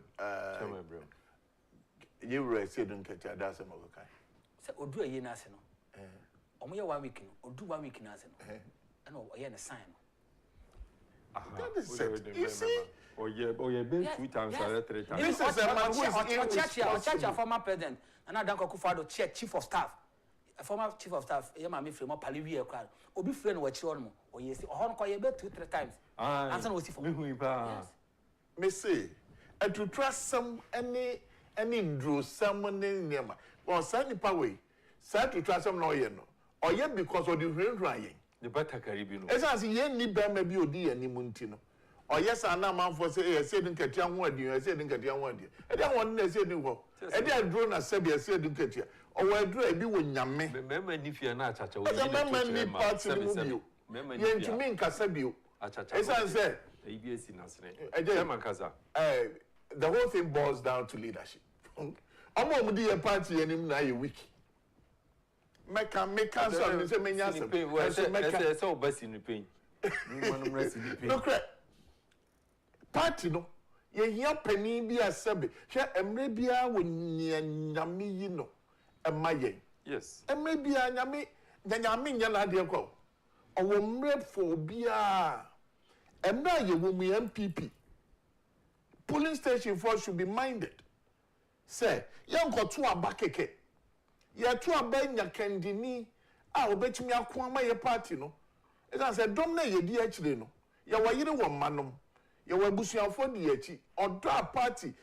bro you were said don't catch that some of kind say odu ayi na ase no omo ye 1 week no odu 1 week na ase no ene o ye ne sign no that is it. You see? Oh yeah, been 2 times or 3 times. This is a man who is irresponsible. Former president, and I don't akufo-addo chief of staff. A former chief of staff, you ma me free mo paliwi e crowd. Obi free no wachi on mo. O yes, o hon ko ye be 2-3 times. Answer no si for. Me hu pa. Me say, and to trust some any ndro someone nema. Well, say nipa we. Say to trust some no ye no. Or ye because of the rain. The better Caribbean. Esa si ye ni be ma bi odi ani munti no. O yes ana man for say e say din katia ho adin, e say din katia ho adin. E dey won na say din ho. E dey adro na say be say din katia. O wa adro e bi wo nyame. Mema ni fie na achacha wo. E mema ni party mu bio. Ye ntumi nkasa bio. Achacha. Esa say e bi esi na sene. E man kasa. The whole thing boils down to leadership. Omo di ye party enim na ye weak. Make so say menya some. Say so basi ni pain. Look right. Party no. Ye hia pani bi asebe. Hwe emre bia wo nyame yi no. Emaye. Yes. Emre bia nyame nya na de kwa. Owo mre fo bia. Emra ye wo mu MPP. Polling station for should be minded. Say, yanko to abakeke. Ye to abanya kendini a obetimi akoma ye party no. E say dom na ye di akire no. Ye wayire wo manom. Ye wabusuafo di achi. Odo party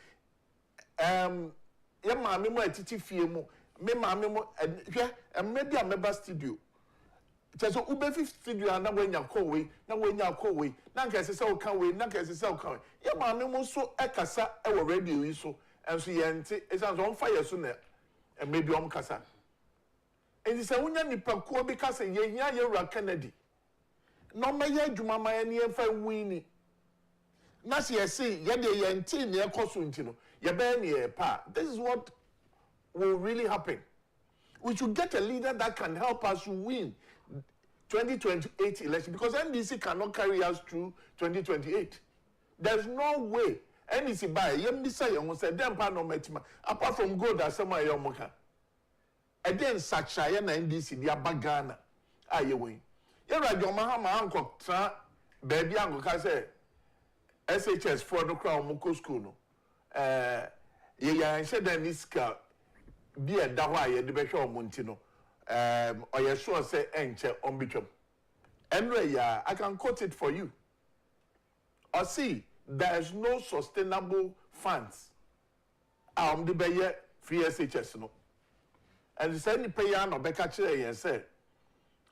ye maame mo atiti fie mu. Me maame mo hwe emmedi a meba studio. So ube studio na wenya kowe na wenya kowe na nka se o kan we na nka se o kan ye maame mo so ekasa e wo radio yi so enso ye nti e san so on fire so na maybe om kasa enti se wonya nipa ko bi kasa ye hia ye wura Kennedy no ma ye adwuma ma ye ne fa wini na se ye say ye de ye nti ne ekoso nti no ye be ne pa. This is what will really happen. We should get a leader that can help us win 2028 election because NDC cannot carry us through 2028. There's no way. NDC by yembisa yon say dem pa no metima apart from gold asema yomoka. And then Sacha na NDC dia bagana aye we. Ye radio mahama anko tra baby anko ka say SHS for no crown moko school no. ya nhye dan niska bi e da ho a ye de be hwe omonti no oye sure say enche on betwam enre ya I can quote it for you. Or see, there is no sustainable funds the be free SHS no. And the same pay an or beka chire yen say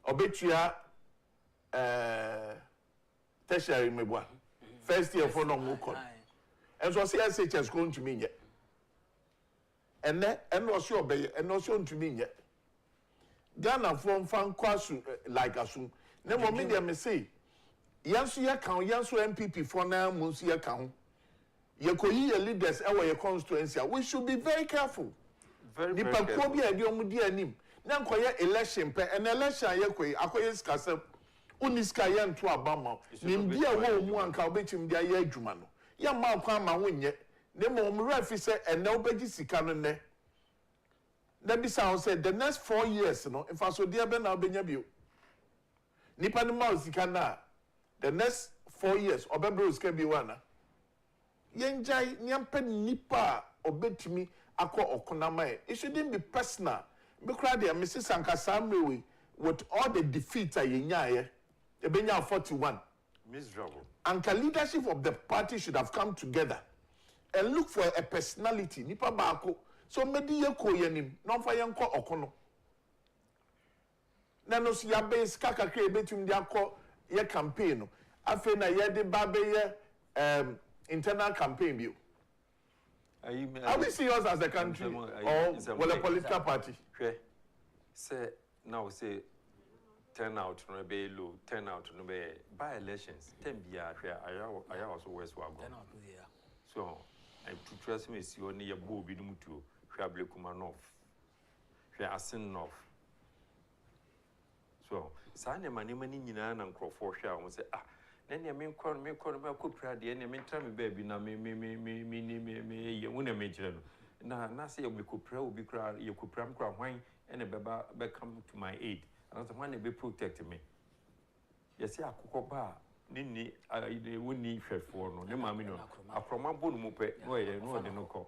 obetua tertiary mebwa first year for no mo kon. And so see SHS going to mean yet. And then and no sure be and no sure to mean yet. Ghana from fan kwasu like asum. Ne mo media me say yansu ya kan yansu MPP for now munsu ya kan. Ye koyi ye leaders e your constituency. We should be very careful. Very careful. Bi e di omudi anim. Na nkoye election pe en election ye koyi akoye skasem uniska ye nto abama. Nimbi a wo mu anka obetim dia ye adwuma no. Ya ma kwa ma ho nye. Ne mo mra fi se ene obegi sika no ne. Na bi sa say the next 4 years no in fact so dia be na obenya bio. Nipa no ma sika na the next 4 years obebro sika bi wana. Yenjai nyampe nipa obetimi akọ okonama. It shouldn't be personal. Because there Mrs. Sankasa with all the defeats yenya ebenya 41. Miserable. And the leadership of the party should have come together and look for a personality. Nipa baako. So medi ye ko yenim. Non fa yenko okono. Na no si base kaka kre betum dia akọ ye campaign no. Afe na ye de ba be ye internal campaign bio. Are we serious as a country or well a political party? Say now say turnout no be low, turnout no be by elections. 10 bia I also west wago. So I to trust me see only a bo bi dum to hwe ablekumanov. Hwe asenov. So sa ne mani nyina na nkrofo hwe a wo say then you mean call me could and you mean tell me baby na me you wouldn't mention na say you could pray will be cry you could pram cry wine and a baba come to my aid and that's one be protect me. Yes, I cook ba nini they won't need for no ne mami no akroma bonu mu pe no ye no de no ko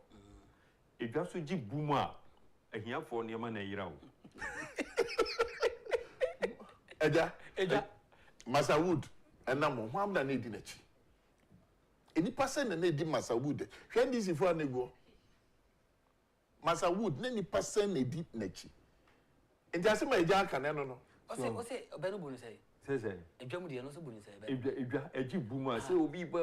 e dwa so gi buma ahia for ne ma na yira wo eja Masa Wood and now one than 18 each. Any person and Eddie Masa Wood. When this is for a go Masa Wood, any person a deep nechi. And just my jack and no. Say, a better say. Says a Germany and also say, a Jeep boomer, so be by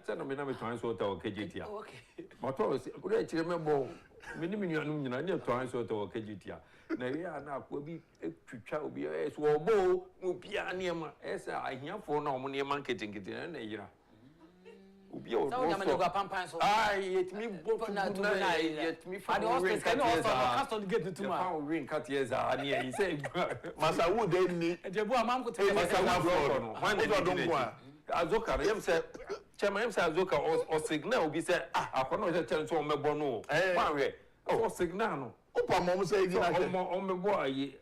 send me number times or KGT. Okay. But always, could I remember many million times or KGT? Na ya na ko bi twitwa obi eso obo mu bia niema esa ahia fo na omo niema nketenkete na yira obi o so nyama go pampan so yetimi botu na yetimi fa the hospital can also cast on the gate to ma fa ring cut years and he say Masa Wood ni ejebu amam ko te Masa Wood no one don go azoka yem say chema yem say azoka o signal obi say akono say tell so mebo no wan we o signal no Opa mom say you on me boy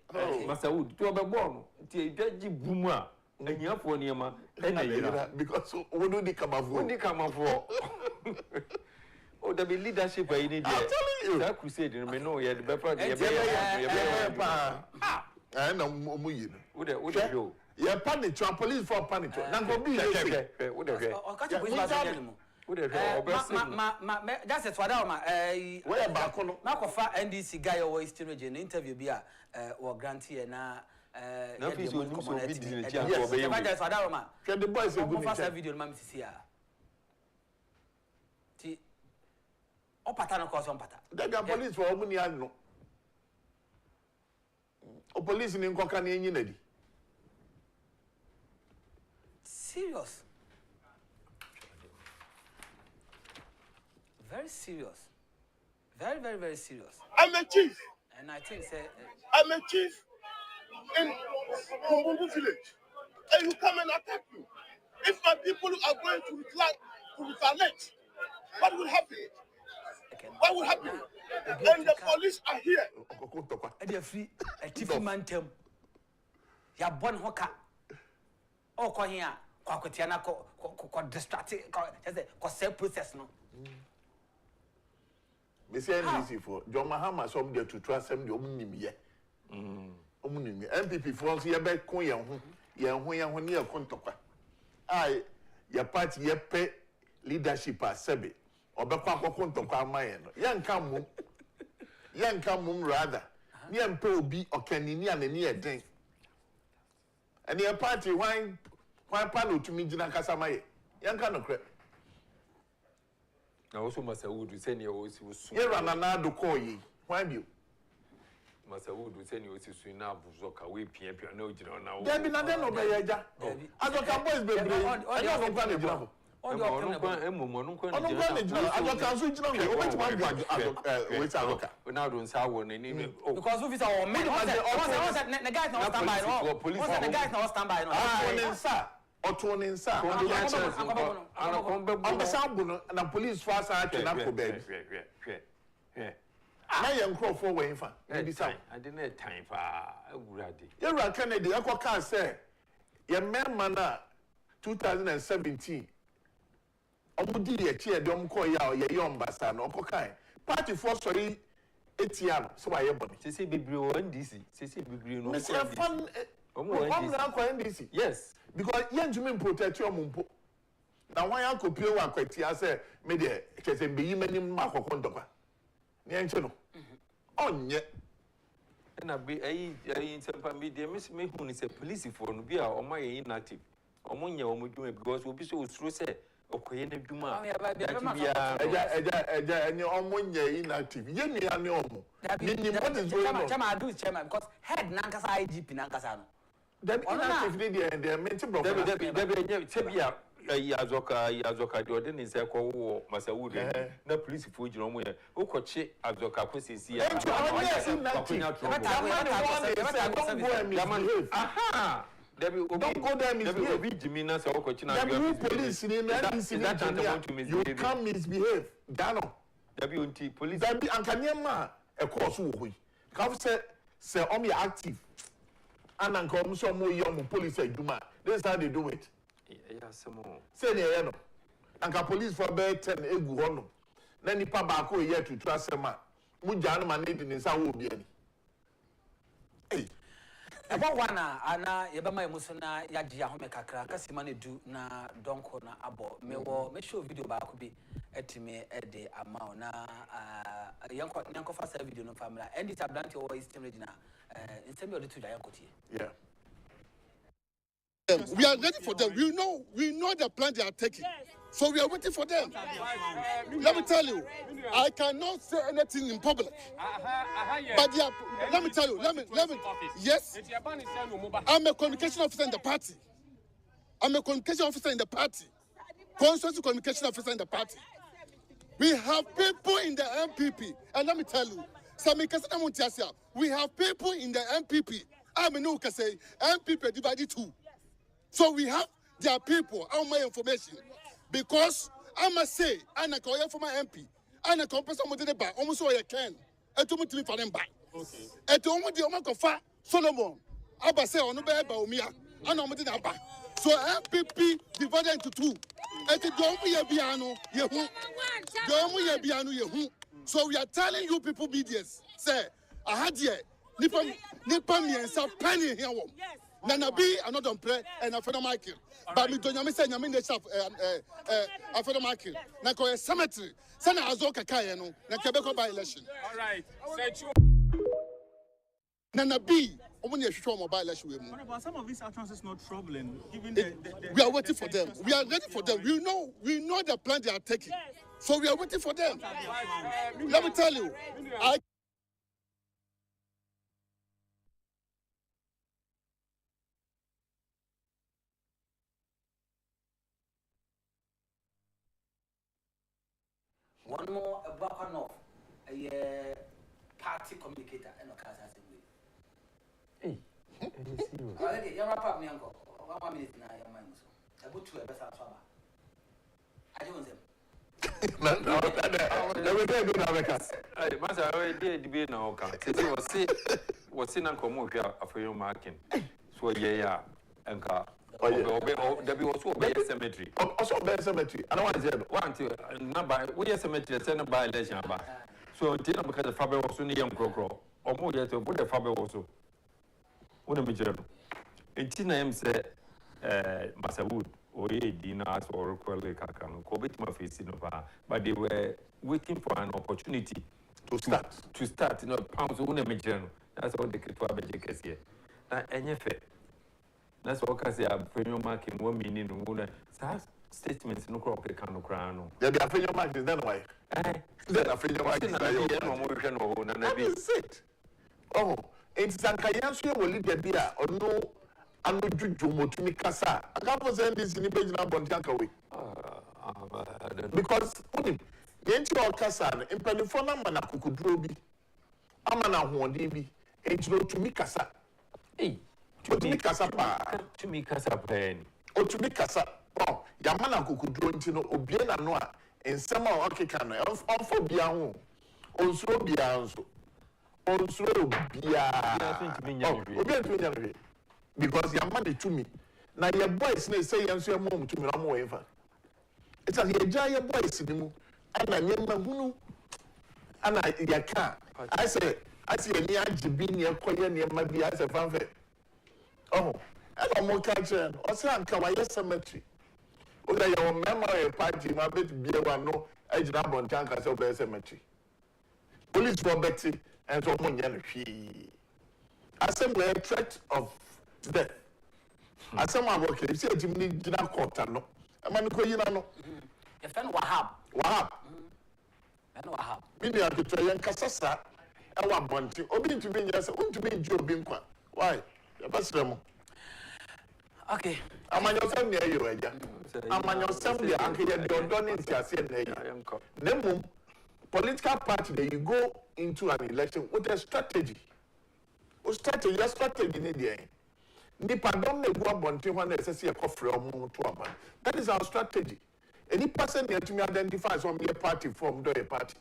Masa Wood to be born ti daji bumu a ahiafo niema na yira because we do the come for oh the leadership I need there that crusade me no ye the better ye and omo yi no wo de show ye panic police for panic na go be ye wo de o ka che police ba se mo That's it. Where back on? Now, NDC guy or Eastern region interview be or grantee na. No, please, you need to be the boys are good video, Mammy Cia. T. O patano cause on pata. They got police for Omuniano. O police in Kokani Unity. Serious. Very serious. Very, very, very serious. I'm a chief. And I think say I'm a chief in Kumbundu village. And you come and attack me. If my people are going to retaliate, what will happen? What will happen? And the police are here. And they're free a tiffy mantem. Ya bon hoka. Oh, ko here. Akwatia na ko distracted ko say process no. Me say NDC for John Mahama some there to trust them the omunimye. Omunimye. MPP for so ye be kon ye ho ne ye kontokwa. Ai your party ye pay leadership as sebe. Obekwa akoko ntokwa amaye no. Ye nka mum rather. Ni empe obi okanini anani eden. And your party why palo to me jina kasamaye. Ye nka no kre. Na also Masawood say ne o si so. Ye rana do call ye. Why be you? Masawood say ne o si so na buzoka we pia na o jina na o. Debi na den no be yeja. Azoka boys bebre. Anya no kwa ne jina ho. Ono kwa ne jina. Azoka so jina ho. O beti ma bu wait azoka. Na do nsa wo ne ni. Because we visa on me. Once the guys now stand by no. Once the guys now stand by no. Otoninsa. Na police force atwe na ko baby. Na ye nkrofo we nfa. Ebisa. I didn't time for agurade. Ye ra Kennedy ekoka say ye memma na 2017 omudi ye chi e dom ko ya ye yombasa na okokan. Party for sorry etiam so wa ye boni. Sisi bibiri o NDC. Sisi bibiri no. Mr. Fan NDC. Yes. Because yen to me protect your mumpo. Now why I copy wa Akwatia say me de kese be yimani ma kokondokwa. Ni enche no. Onye. Na be ayi nsempa me de me hu ni say police for no bi a o ma ye inactive. Omo nya omo dwuma because obi so osuro say okoye na dwuma. Eja enye omo nya inactive. Ye nua ne omo. Ni what is going on? Chairman do chairman because head nankasa IGP nankasa no. Debi inactive dey mention bro. Debi sebia azoka de ode ni se ko wo Masawood na police fo jira omo ye ukoche azoka kwesisi ya aha Debi don't go there misbehave. Obi jimi na se ukoche na police ni NDC you can't misbehave dano Debi unti police Debi ankanyema e course wo hoyi ka say omo active and anko so mo young police aduma. This is how they do it. Say near no. Anka police for be 10 egu hono. Na nipa ba ko ye to asema. Mu janu ma need ni sa wo bi ani. Hey. About one ana ye ba mai muso na yaji ya home kakra kasima ne du na donko na abo me show video ba ko bi etime ede amao na yanko fa sa video no family and this abdante o system regional in of the two yanko tie. Yeah. We are ready for them. We know the plan they are taking. Yes. So we are waiting for them. Let me tell you, I cannot say anything in public. But let me tell you, let me. Yes, I'm a communication officer in the party. Constituency communication officer in the party. We have people in the MPP, and let me tell you, we have people in the MPP. I mean, you can say MPP divided two. So we have their people, all my information. Because I must say, I'm a call for my MP. I'm a company someone did buy, almost all I can. And to me for them buy. And to almost the Omakofa, Solomon. I say, on the bed by Omia, and I'm did buy. So MPP divided into two. And to Domu Yabiano, so we are telling you people, medias, say, I had here, Nippon and South Penny here. Nana B, another play, and a fellow Michael. But me don't you say, I mean, a fellow Michael. Nako a cemetery. Sana Azoka Kayano, Nakabeko by election. All right. Nana B, only a strong mobile election. But some of these actions is not troubling. We are waiting for them. We are ready for them. We know the plan they are taking. So we are waiting for them. Let me tell you, one more about a party communicator and a class assembly. Hey, already, you're up me, uncle. 1 minute now, your mind. I go to a better swabber. I don't them. Master, I already debate now. Was in Uncle Mokia for your marking. So, yeah, and car. There be also a cemetery. Also, a cemetery. I don't want to say, one to number, we are cemetery, send by election. So tell them because the fabric was only young crow. Or more yet, what the fabric also. What a major. In Tina say, Massa Wood, or ye dinner or Quelle Cacano, Corbett my face in over, but they were waiting for an opportunity to start. To start, you know, pounds on a major. That's all the kid to have a jacket here. Any effect. That's what I say. I'm premium marking 1 million. Statements no crook can crown. There be a failure mark is then why? Then a failure mark is that is it. Oh, it's Zankayansu will lead the beer or no. I'm not juju to me casa. I can't send this in the page now on Yankaway. Because the entire casa in Penifona Manakukudrobi. Amana Hondibi. It's no to me casa. Hey, to me casa pa. To me casa pen. Or to me casa. Oh, Yamana Kukudro into no Obiana Noa and some of Okikana of for Biaho. Also Bianzo. Also Bia. Because your money to me. Now your boys say answer mom to me. I'm over. It's a giant boys in the moon. And I remember who and I can't. I say a near Jibinia Koya near my be as a fanfare. Oh, and I'm more culture. Also, I'm Kawaya Cemetery. Oda your memory party, my bit be one no Agyapong Tanka cemetery. Police for Betty and so on. I say we threat of death. I say my work. You see a Jimmy Dina Quarter no. A man call you no. Your friend Wahab. And Wahab. Meaning I could try and Casasa. I want Bunty. Obi to be just want to be Joe Bimqua. Why? The best demo. Okay. I'm on your family, I'm on your family. I'm here. You're done in Then, political party that you go into an election with a strategy. What strategy? Your strategy in the end. Nipa don't go up on when they say a coffee or more to a man. That is our strategy. Any person that me identifies from your party from the party.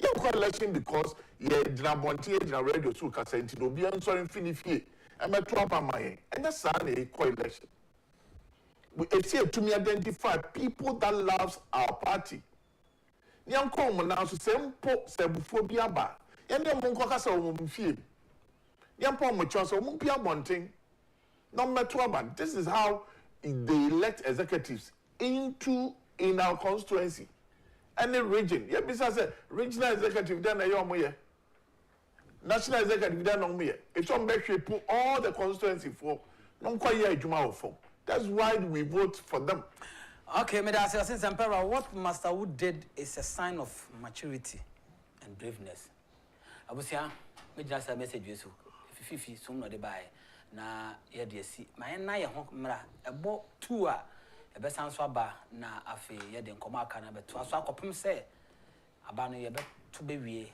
You call election because you're Bonti radio so Casenti will be answering Finifi. I'm a trap on my and that's a coalition. It's here to me identify people that loves our party. Young common now to same po sebuphobia ba. And then Monkasa will feel. Young Paul Machas or Mumpia Bonting. No matter what, this is how they elect executives in our constituency. Any region. Yeah, besides regional executive, then a national executive done on me. It's on back put all the constituency for non quite Juma form. That's why we vote for them. Okay, Medasi, since Emperor, what Master Wood did is a sign of maturity and braveness. I was here, me just a message you so if soon not buy na ya see my na ya mra ebo 2 a ebe sanso aba na afi ya de nkoma aka na beto aso akopem se aba no ye be to be wie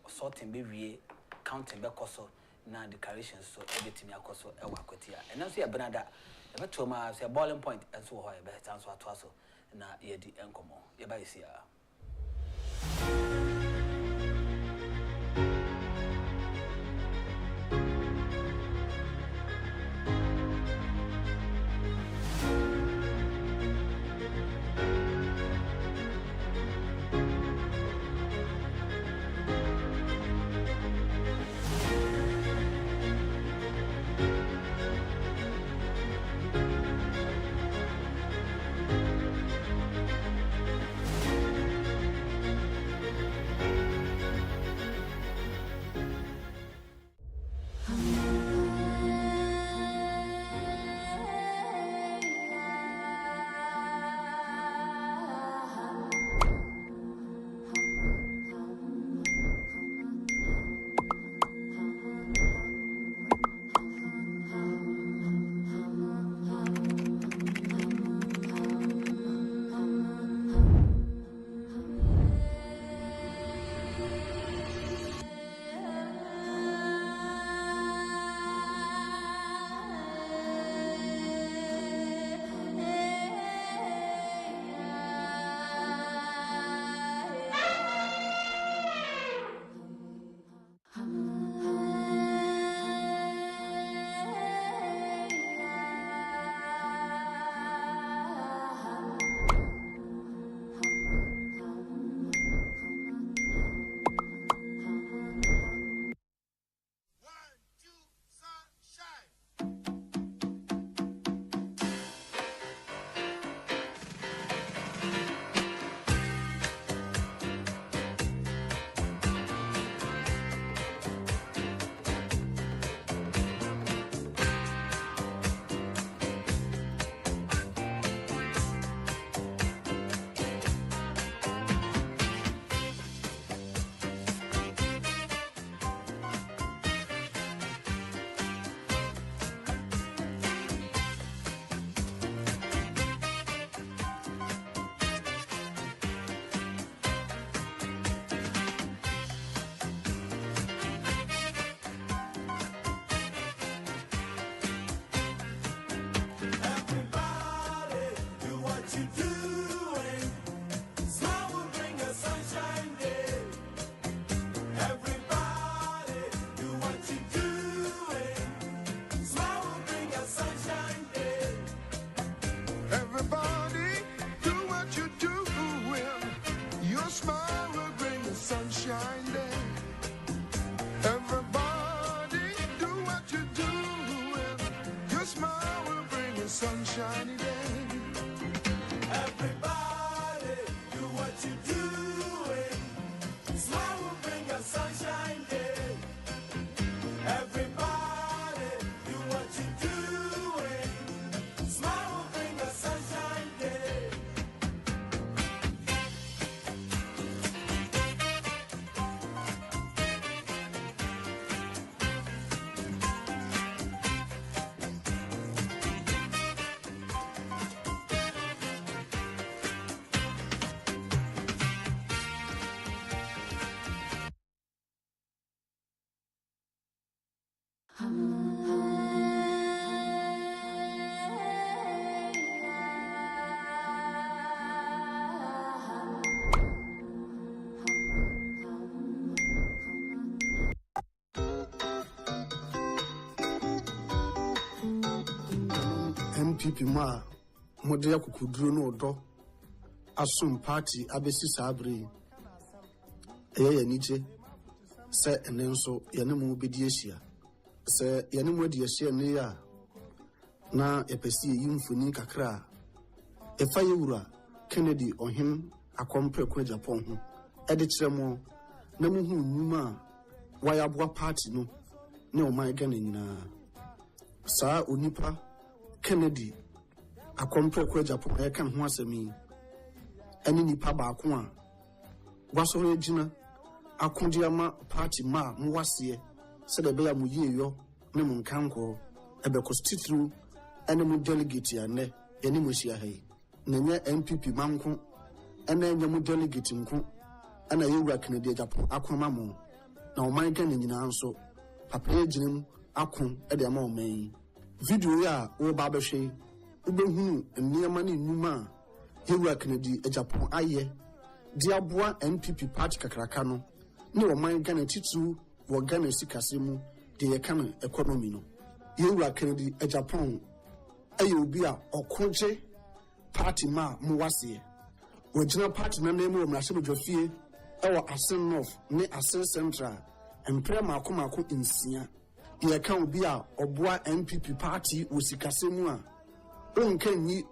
sorting be wie counting be koso na declarations so ebetimi akoso e wa Akwatia and so ya benada e beto ma say boiling point and so ho e be sanso ato aso na ye di enkomo ye ba isi a sunshine day. Everybody do what you do, and your smile will bring a sunshiny day. Everybody do what you do, and smile will bring a sunshine day. Everybody do what you do, and smile will bring a sunshine day. MPP ma mode yakukuduro no odo asum party abesi sabre eye yanije se ene nso yene mu bedi ahia se yene mu adi ahia ne ya na epesi yimfuni kakra efa yewura Kennedy ohim akompre ko Agyapong ho ede kiremo na mu hu nyuma wayaboa party no ne o man gane nyina sa onipa Kennedy akompre ko Agyapong e kan ho asemi ani nipa ba ko a waso regina akondiama party ma mu wase se de be ya mu yeyo ne mu nkanko ebe constitute ene mu delegate ya ne ene mu hia hai na nya MPP manko ene nya mu delegate nko ana yewura Kennedy Agyapong akoma mo na o man kan nyina nso papa eginim akon e de ma o man video ya wo ba be hwe ubehunu nneema ne nnuma yewura Kennedy Agyapong aye dia boa MPP party kakraka no ne o man Ghana titu wo Ghana sikase mu de ye kan economy no yewura Kennedy Agyapong aye obi a okoje party ma mu wase wogina party na nemu o mrahye bodwafie ewo Asen North ne Asen Central empre makomako insia ye kan obi a oboa MPP party wo sikase mu a onkanyi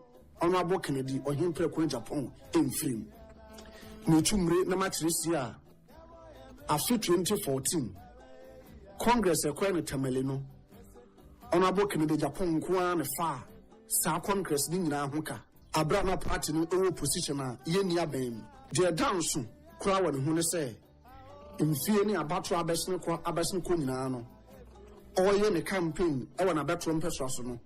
Honorable Kennedy ohimpre ko Agyapong emfrim no tumre na matresi a afi 2014 Congress ekwa ne tamale no Honorable Kennedy Agyapong ko an fa sa Congress ni nyina ho ka abra na party no ewo position a ye ni abem de danso kura wɔ ne ho ne sɛ mfie ne abato abɛsene ko nyina no ɔyɛ ne campaign ɛwɔ na bɛto mpɛso aso no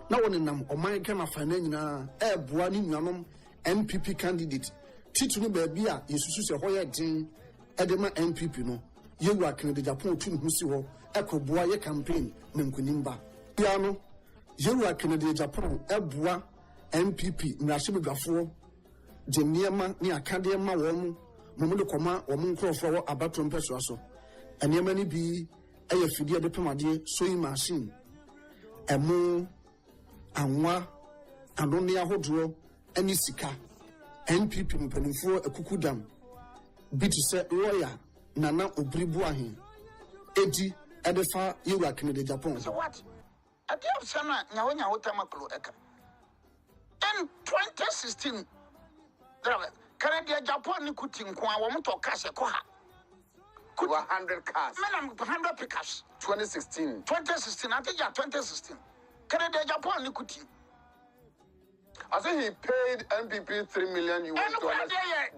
na wɔ ne nam ɔman Ghana fa na nyina ɛboa ne nuanom MPP candidate titu no baabi a yesusu sɛ hɔ yɛ den ɛde ma MPP no yewura Kennedy Agyapong tu ne ho si hɔ ɛkɔboa yɛ campaign na nkunimba bia no yewura Kennedy Agyapong ɛboa MPP mmarahyɛbadwafoɔ de nneɛma ne akadeɛ ma wɔn mo de kɔma wɔn nkurɔfoɔ wɔ abato mpɛsoa so nneɛma no bi ɛyɛ fidie de pamadeɛ sewing machine ɛmo anwa anone ahodoɔ ɛne sika MPP mpanimfoɔ akuku dam bi te sɛ lawyer Nana Obribu ahen edi ɛde fa yewura Kennedy Agyapong. So what? At the end sana nyawo tamaklo eka. In 2016, Kennedy Agyapong ni kuti nkwa wo mto cash ko ha. 100 cars. Menam 100 pickups. 2016. 2016, I think 2016. Kennedy Agyapong ni kuti. I think he paid MPP $3 million US. And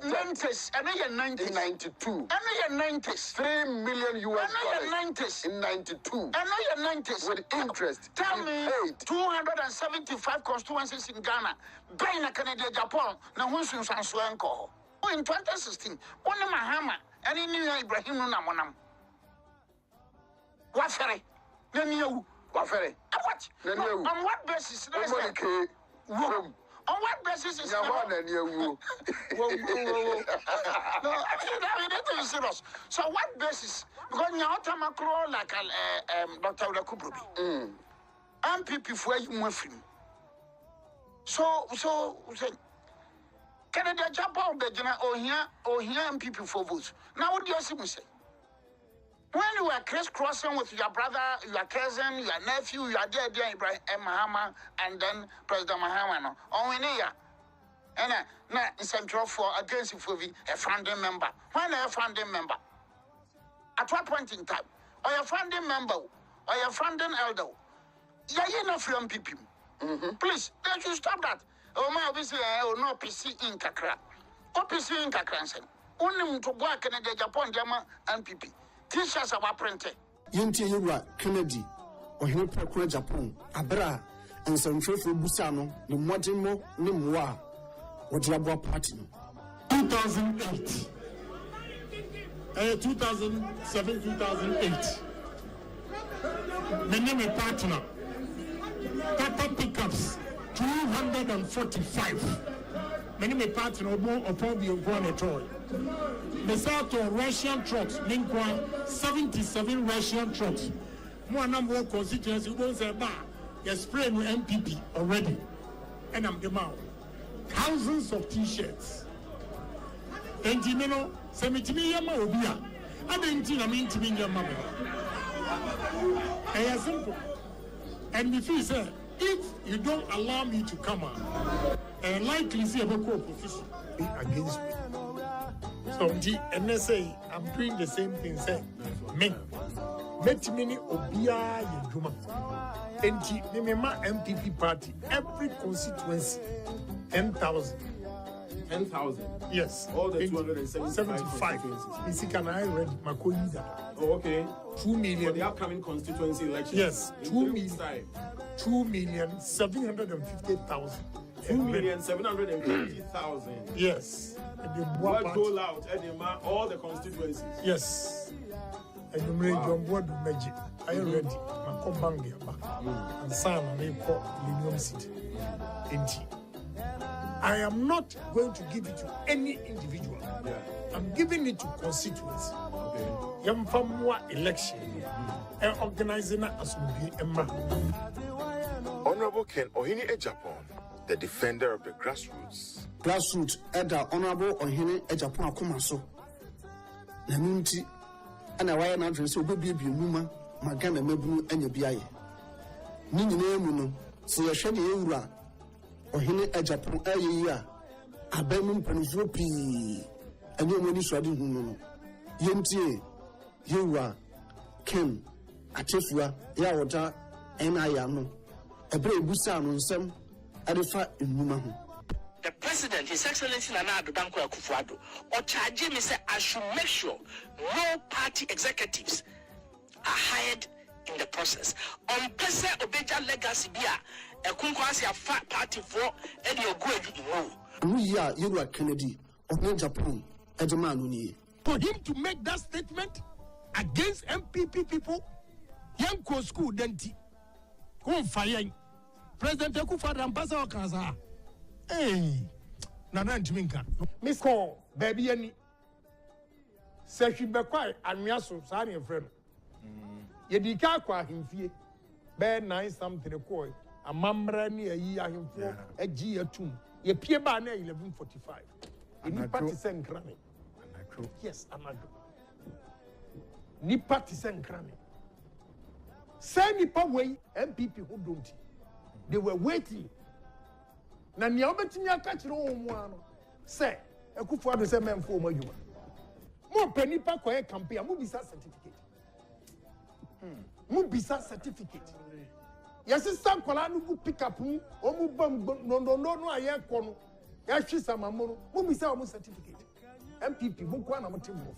the 90s, and the 90s. In 92. And the 90s. $3 million US. And the 90s. In 92. And the 90s. With interest. Tell me, paid 275 constituencies in Ghana. Buying a Kennedy Agyapong. Now, who's in Sansuenko? In 2016, one of my hammer, and in Ibrahim Namonam. What ferry? Then you. What ferry? What? On what basis? On what basis is that? No, I need to be serious. So what basis? Because now Tamakro like Dr. Udakubrubi. MPP for you film. So Kennedy Agyapong begina ohia MPP for votes. Now what do you see me say? When you were crisscrossing with your brother, your cousin, your nephew, your dear Ibrahim Mahama, and then President Mahama, no, on and na central for against a founding member. When a founding member, at what point in time, or your founding member, or your founding elder, you're not from MPP. Please, don't you stop that. Oh, my obviously, no PC in Kakra. What PC in Kakransen? Only to work in the Japan Jama MPP. Teachers are printed. Yenti Yura Kennedy or Hino Pekura Japan, Abra, and some truthful Busano, the Motimo, Nimwa, what Yabwa Party. 2008. 2007, 2008. My name is partner. Tata pickups 245. My name is partner upon the Electoral. The South Russian trucks, Linkwa 77 Russian trucks. More number of constituency who say bar, you spray with MPP already. And I'm the mouth. Thousands of t-shirts. And you know, Semitimi Yama Obia. I didn't mean to be your mother. And simple. And if you say, if you don't allow me to come out, and likely see a co-opposition against me. So the NSA, I'm doing the same thing. Say, me, met many Obia Yeduma, and the MPP party, every constituency, 10,000. 10,000. Yes. All the 275. Is can I read Makoyi that? Oh, okay. 2 million. For the upcoming constituency elections. Yes. 2,750,000. 2,750,000. Yes. What dole out all the constituencies? Yes. And you made your board magic. I already Makobangia and Sam and Incumbency. I am not going to give it to any individual. Yeah. I'm giving it to constituency. Okay. Yam famwa election and organizing as we be. Honorable Ken Ohini Agyapong, the defender of the grassroots. Grassroots, Edda Honorable Ohini Agyapong Akumaso. Namunti, and a wire now dress will be Numa, Magana Mebu, and your BI. Nini Muno, so your shady Ura, Ohini Agyapong Aya, Abemum Penzopi, and your money swaddling Huno. Yenti, Yura, Ken, Atifua, Yawata, and I am. A brave Busan on some Adifa in Mumahu. The president, His Excellency Nana Addo akufo-addo, or charge me say I should make sure no party executives are hired in the process. On Pesa Obeja legacy bia, a kunkwasi a fat party for and your good in We are Yura Kennedy of Japan, Ejamanuni. For him to make that statement against MPP people, young co school denti. Go fire President Akufo-addo ambassador Okaza. Hey, Nana Ntiminka. Miss Call, baby, any. Say she be quiet and me aso sani a friend. Yedika kwa himfie. Be 9 something a koi. A mamra ni a year him for a G a tomb. Ye pie ba na 11:45. Ni Partisan krami. Yes, Amado. Ni Partisan krami. Say nipa way MPP who don't. They were waiting. Na nia obetimi aka kire wo mu ano. Say Akufo-addo say men for mo adwuma. Mo panipa koye campaign, mo bisa certificate. Mo bisa certificate. Yes, some kola no pick up o mu bam no aye ko no. Ya hwi samamoro, mo bisa o certificate. MPP mo kwa na mo timo.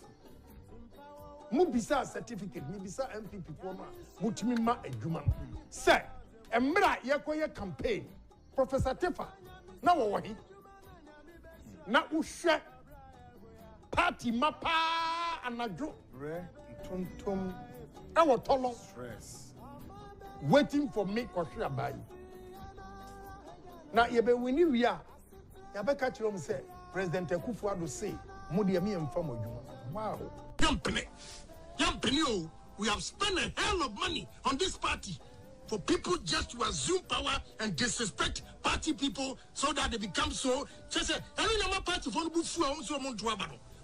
Mo bisa certificate, mo bisa MPP ko no mutimi ma adwuma. Say emra ye koye campaign. Professor Tefa na wo wahi na uhwe party mapa anadwo re tontom e wo tolo stress waiting for me kohwe abai na ye be wini wi a ya be ka kire say President Akufo-addo say mo de me emfa mo adwuma. Wow, yampene oh, we have spent a hell of money on this party. for people just to assume power and disrespect party people so that they become so.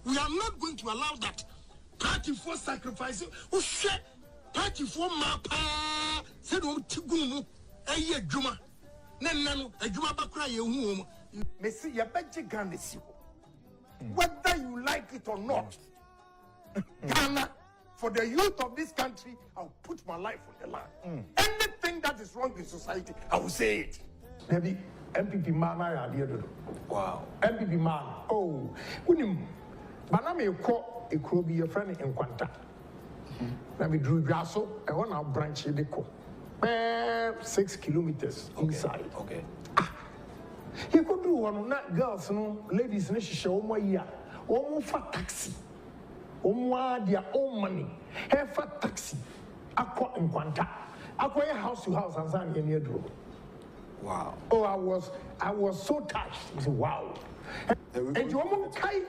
We are not going to allow that. Party for sacrifice. Party for mapa. Said Tigumu. A Juma. Nano, a Juma Bakra, you Messi, your budget can see. Whether you like it or not, Ghana, for the youth of this country, I'll put my life on the line. Anything that is wrong in society, I will say it. Maybe MPP man, I do. Wow. MPP man. Oh, Banami call a crew be a friend in Quanta. Now we drew Grasso, and one our branch they call 6 kilometers inside. Okay. You could do one not girls, no ladies, no show more year. Almost for taxi. Their own money. Have for taxi. Aqua in Quanta. Aqua house to house and San near Drew. Wow. Oh, I was so touched. I said, wow. And you almost Kai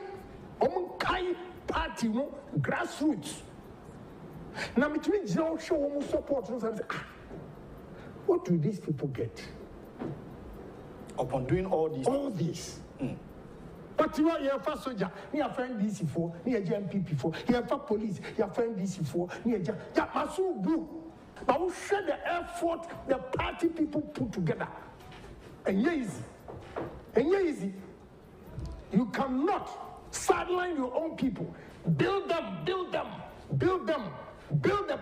party, no grassroots. Now between Joe show almost support. What do these people get upon doing all this? All this. But you are your first soldier, your friend DC for, near GMPP for, your police, your friend DC for, near Masu Blue. But we share the effort the party people put together. And easy. You cannot sideline your own people. Build the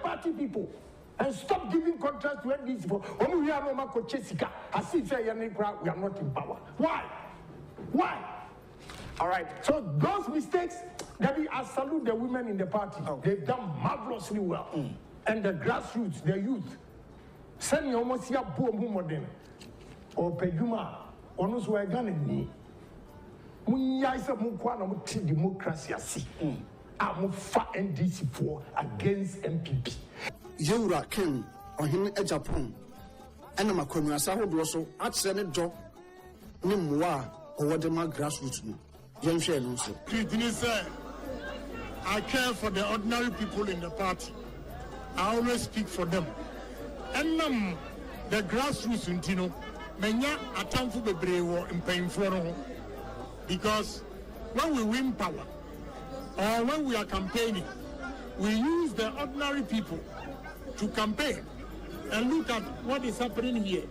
party people. And stop giving contrast to NDC for we are no Chesica. As if we are not in power. Why? All right. So those mistakes, Debbie, I salute the women in the party. They've done marvelously well. And the grassroots, the youth. Send you almost here boom modern. Or Pejuma, or no so I gonna need. Munyaisa Mukwana Muti democracy. I'm for NDC for against MPP. Yura Ken or him Agyapong. And I'm a Conrasa who also at Senate job. Nimwa or what the grassroots. Young Shannon. I care for the ordinary people in the party. I always speak for them. And the grassroots in Tino, Menya Atamfu Bebrewo in Painforo. Because when we win power, or when we are campaigning, we use the ordinary people to campaign. And look at what is happening here.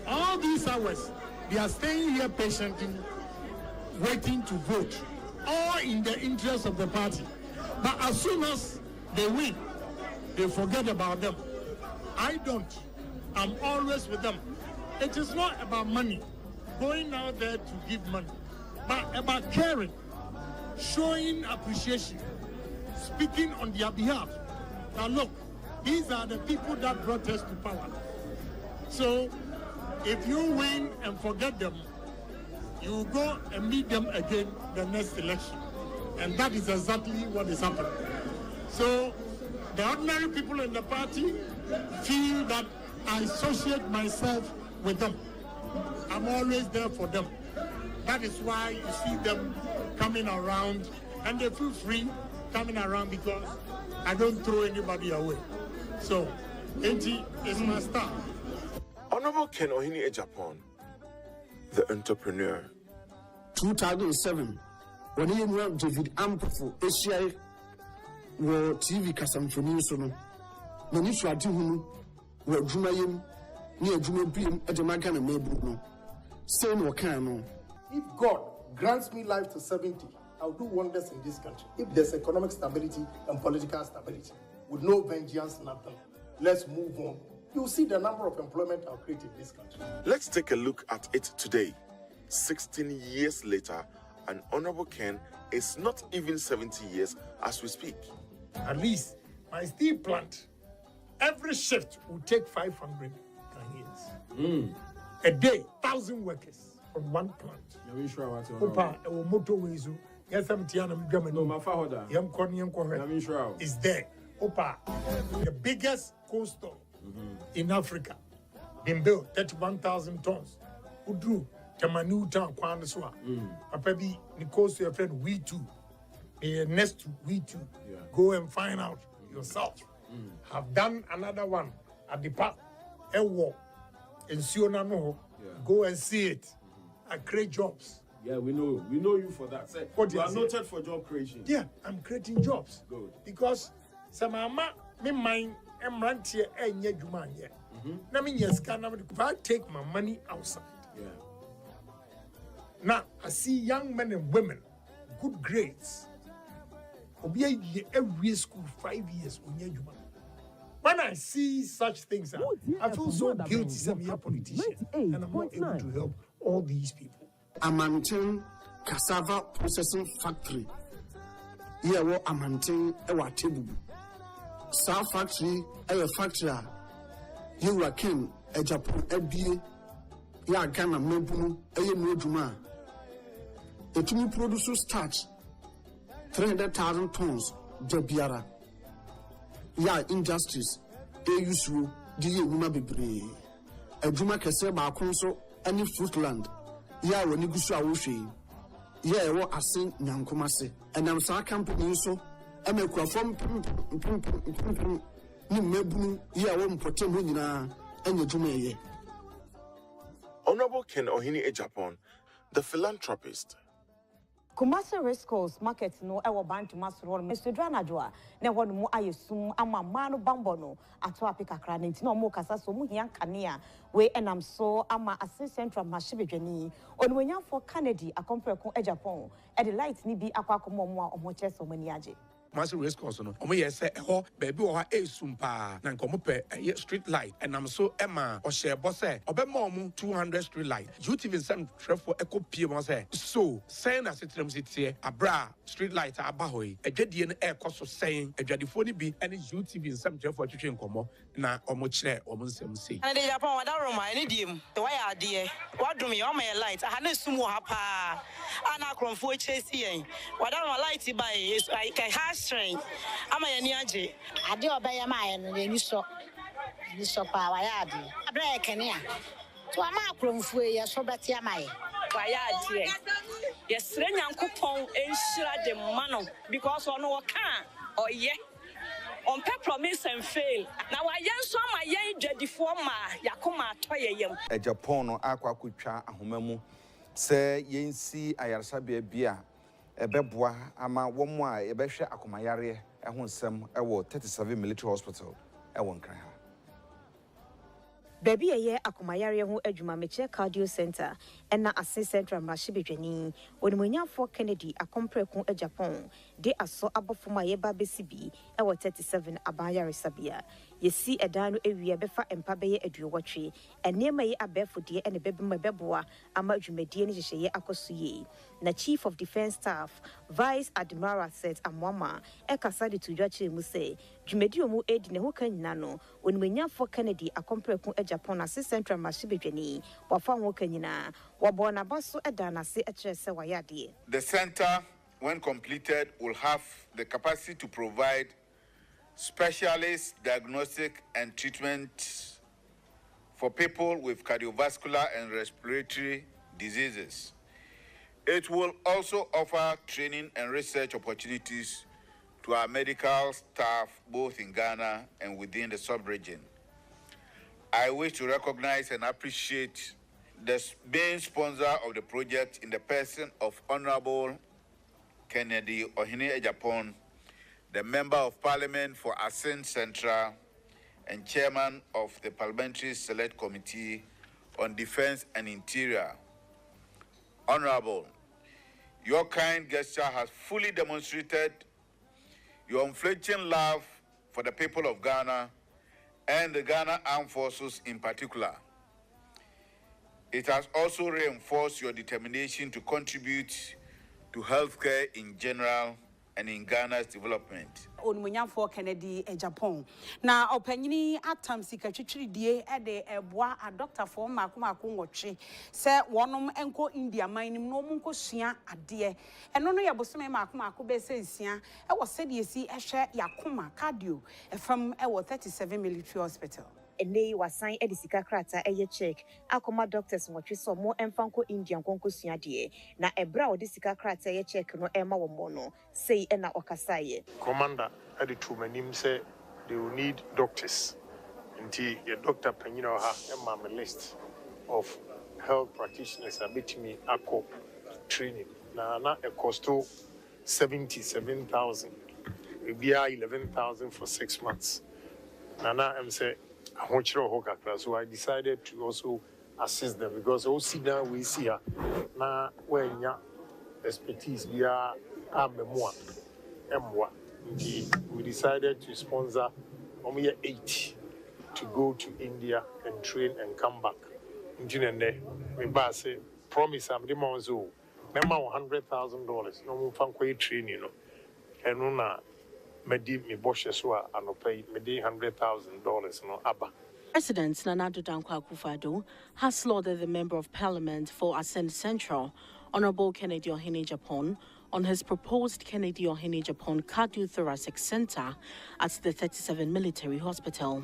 All these hours, they are staying here patiently, waiting to vote, all in the interest of the party. But as soon as they win, they forget about them. I don't. I'm always with them. It is not about money, going out there to give money, but about caring, showing appreciation, speaking on their behalf. Now look, these are the people that brought us to power. So if you win and forget them, you go and meet them again the next election. And that is exactly what is happening. So the ordinary people in the party feel that I associate myself with them. I'm always there for them. That is why you see them coming around, and they feel free coming around because I don't throw anybody away. So, Enti is my star. Honorable Ken Ohini Agyapong, the entrepreneur. 2007, when he went David Ampofo, ACI, were TV Kasamfoni Sono, Nanisha Dihunu, were Jumayim, near Jumabium at the Magana Mabruno. Same Wakano. If God grants me life to 70, I'll do wonders in this country. If there's economic stability and political stability, with no vengeance, nothing, let's move on. You'll see the number of employment I'll create in this country. Let's take a look at it today. 16 years later, and Honorable Ken is not even 70 years as we speak. At least my steel plant, every shift will take 500 Ghanaians. A day, 1,000 workers from one plant. Opa, a motorways. Yes, I'm Tiana Gaman. No, my father. Young Corny is there. Opa, the biggest coal store in Africa, been built 31,000 tons. Who drew Tamanu Town, Kwandaswa. Papa be Nico's your friend, we too. Next to we too. Go and find out yourself. Have done another one at the park Ewo, in Sionano, go and see it. I create jobs. Yeah, we know you for that. Say, you are noted for job creation. Yeah, I'm creating jobs. Good. Because some mama, me mind, I'm ranting and yet you man yet. Now, if I take my money outside. Yeah. Now, I see young men and women, good grades. Every school 5 years. When I see such things, I feel so guilty as a politician, and I'm not able to help all these people. Amantin cassava processing factory. Here, what Amantin ewa tebu. Sa factory, a factory. Hurricane, Agyapong, Ebie, ya Ghana, Mebu, no Juma. The two produce starch 300,000 tons, Debiara. Ya industries, AUSU, DA Wuma Bibre. A Juma Caseba Conso, any fruitland. Ya when you go to Awushi. Ya what I sing Nyankomase. And I'm sa company so, I'm a from Honorable Ken Ohini Agyapong, the philanthropist. Kumasi Rescos market no ewo bantu masoro Mr. Dranadwa na ho no mu ayesum ama manu bambono ato apika kra nti na mo kasa so mu hian kanea we enam so ama Assistant Central Mashibedwani onwanyafo Kennedy akompreko Agyapong e the light ni bi akwakomo mo a omo cheso mani age Master race course no omo ye say ho baby o ha esumpa na nkomo pe street light and am so emma o share boss e obema omo 200 street light UTV nsem trefo ekopie mo say so saying as it tie abra street light abahoi edwadie no e koso saying edwadefo ni bi ene UTV nsem trefo twetwe nkomo na omo kire omo nsem sei and dey Japan wada roma ene diem the why ade wadum ye o my light aha na sum wo ha pa ana kromfo chesi yen wada roma light by kai strength. I'm a niaje. I do obey my and then you saw power. I had a break and yeah. To a macron for your so better my. Why, dear. Yes, Renyan coupon and shira the mano because on no can or ye. On pay promise and fail. Now I young saw my young jedi forma Yakuma toy. Agyapong akwakucha ahomemu se yensi ayarsabe bia ebeboa ama womo a ebehwe akomayare eho nsem ewo 37 military hospital ewo nkran ha Baby ye akomayare ho adwuma meche cardio center ena Assistant Central Mashibedwani onimonyafo Kennedy akompreko Agyapong de aso abofoma ye ba besibi ewo 37 abayare sabia yesi edano ewie befa empa beye aduowotwe enema ye abefodie ene bebema beboa ama adwumadie ne hyehye akosoye na Chief of Defence Staff Vice Admiral said amwama ekasa de tudwache mu se dwumadi omu edi ne ho kanyina no onimonyafo Kennedy akompreko Agyapong Assistant Central Mashibedwani wafa ho kanyina wabona baso edana se ekyerese wayade. The center when completed will have the capacity to provide specialist diagnostic and treatment for people with cardiovascular and respiratory diseases. It will also offer training and research opportunities to our medical staff both in Ghana and within the sub-region. I wish to recognize and appreciate the main sponsor of the project in the person of Honorable Kennedy Ohini Agyapong, the Member of Parliament for Assistant Central and Chairman of the Parliamentary Select Committee on Defense and Interior. Honorable, your kind gesture has fully demonstrated your unflinching love for the people of Ghana and the Ghana Armed Forces in particular. It has also reinforced your determination to contribute to healthcare in general and in Ghana's development. Onmunyafo Kennedy Agyapong. Na opanyini atam sika twitwiridie ede eboa a doctor for makomako nwotwe se wonom enko India manim no munko sua ade eno no yebosome makomako be se nsia e wo sede esi ehwe yakoma cardio efam e wo 37 military hospital. Ene wasan edisika krata eye check akoma doctors nwotwe so mo emfanko India nkonko suade na ebra odisika krata eye check no ema wo mo no sei ena okasaye Commander at the two manim say they will need doctors Nti your doctor Penino ha a list of health practitioners a bit me ako training. Na a cost 77,000. It be 11,000 for 6 months. Nana am say I want you to so I decided to also assist them because all see now we see her na when ya expertise we are memoir. We decided to sponsor only 8 to go to India and train and come back. We say promise I'm the monzo. Remember $100,000. No more fun training, you know. And no medi me boshe so anopai medi $100,000 no aba. President Nana Dankwa Akufo-Addo has lauded the Member of Parliament for Ascent Central, Honorable Kennedy Agyapong, on his proposed Kennedy Agyapong Cardiothoracic Center at the 37 Military Hospital.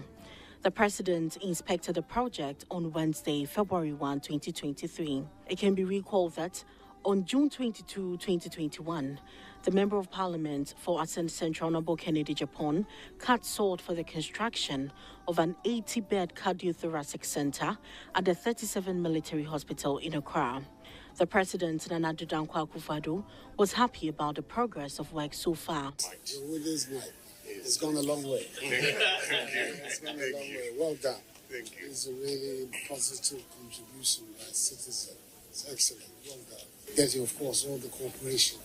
The President inspected the project on Wednesday, February 1, 2023. It can be recalled that on June 22, 2021, the Member of Parliament for Ascent Central, Honorable Kennedy Agyapong, cut salt for the construction of an 80-bed cardiothoracic center at the 37 Military Hospital in Accra. The President, Nana Dankwa Akufo-Addo, was happy about the progress of work so far. It's gone a long way. Thank you. It's gone a long way. Well done. Thank you. It's a really positive contribution by citizens. It's excellent. Well done. Getting, of course, all the cooperation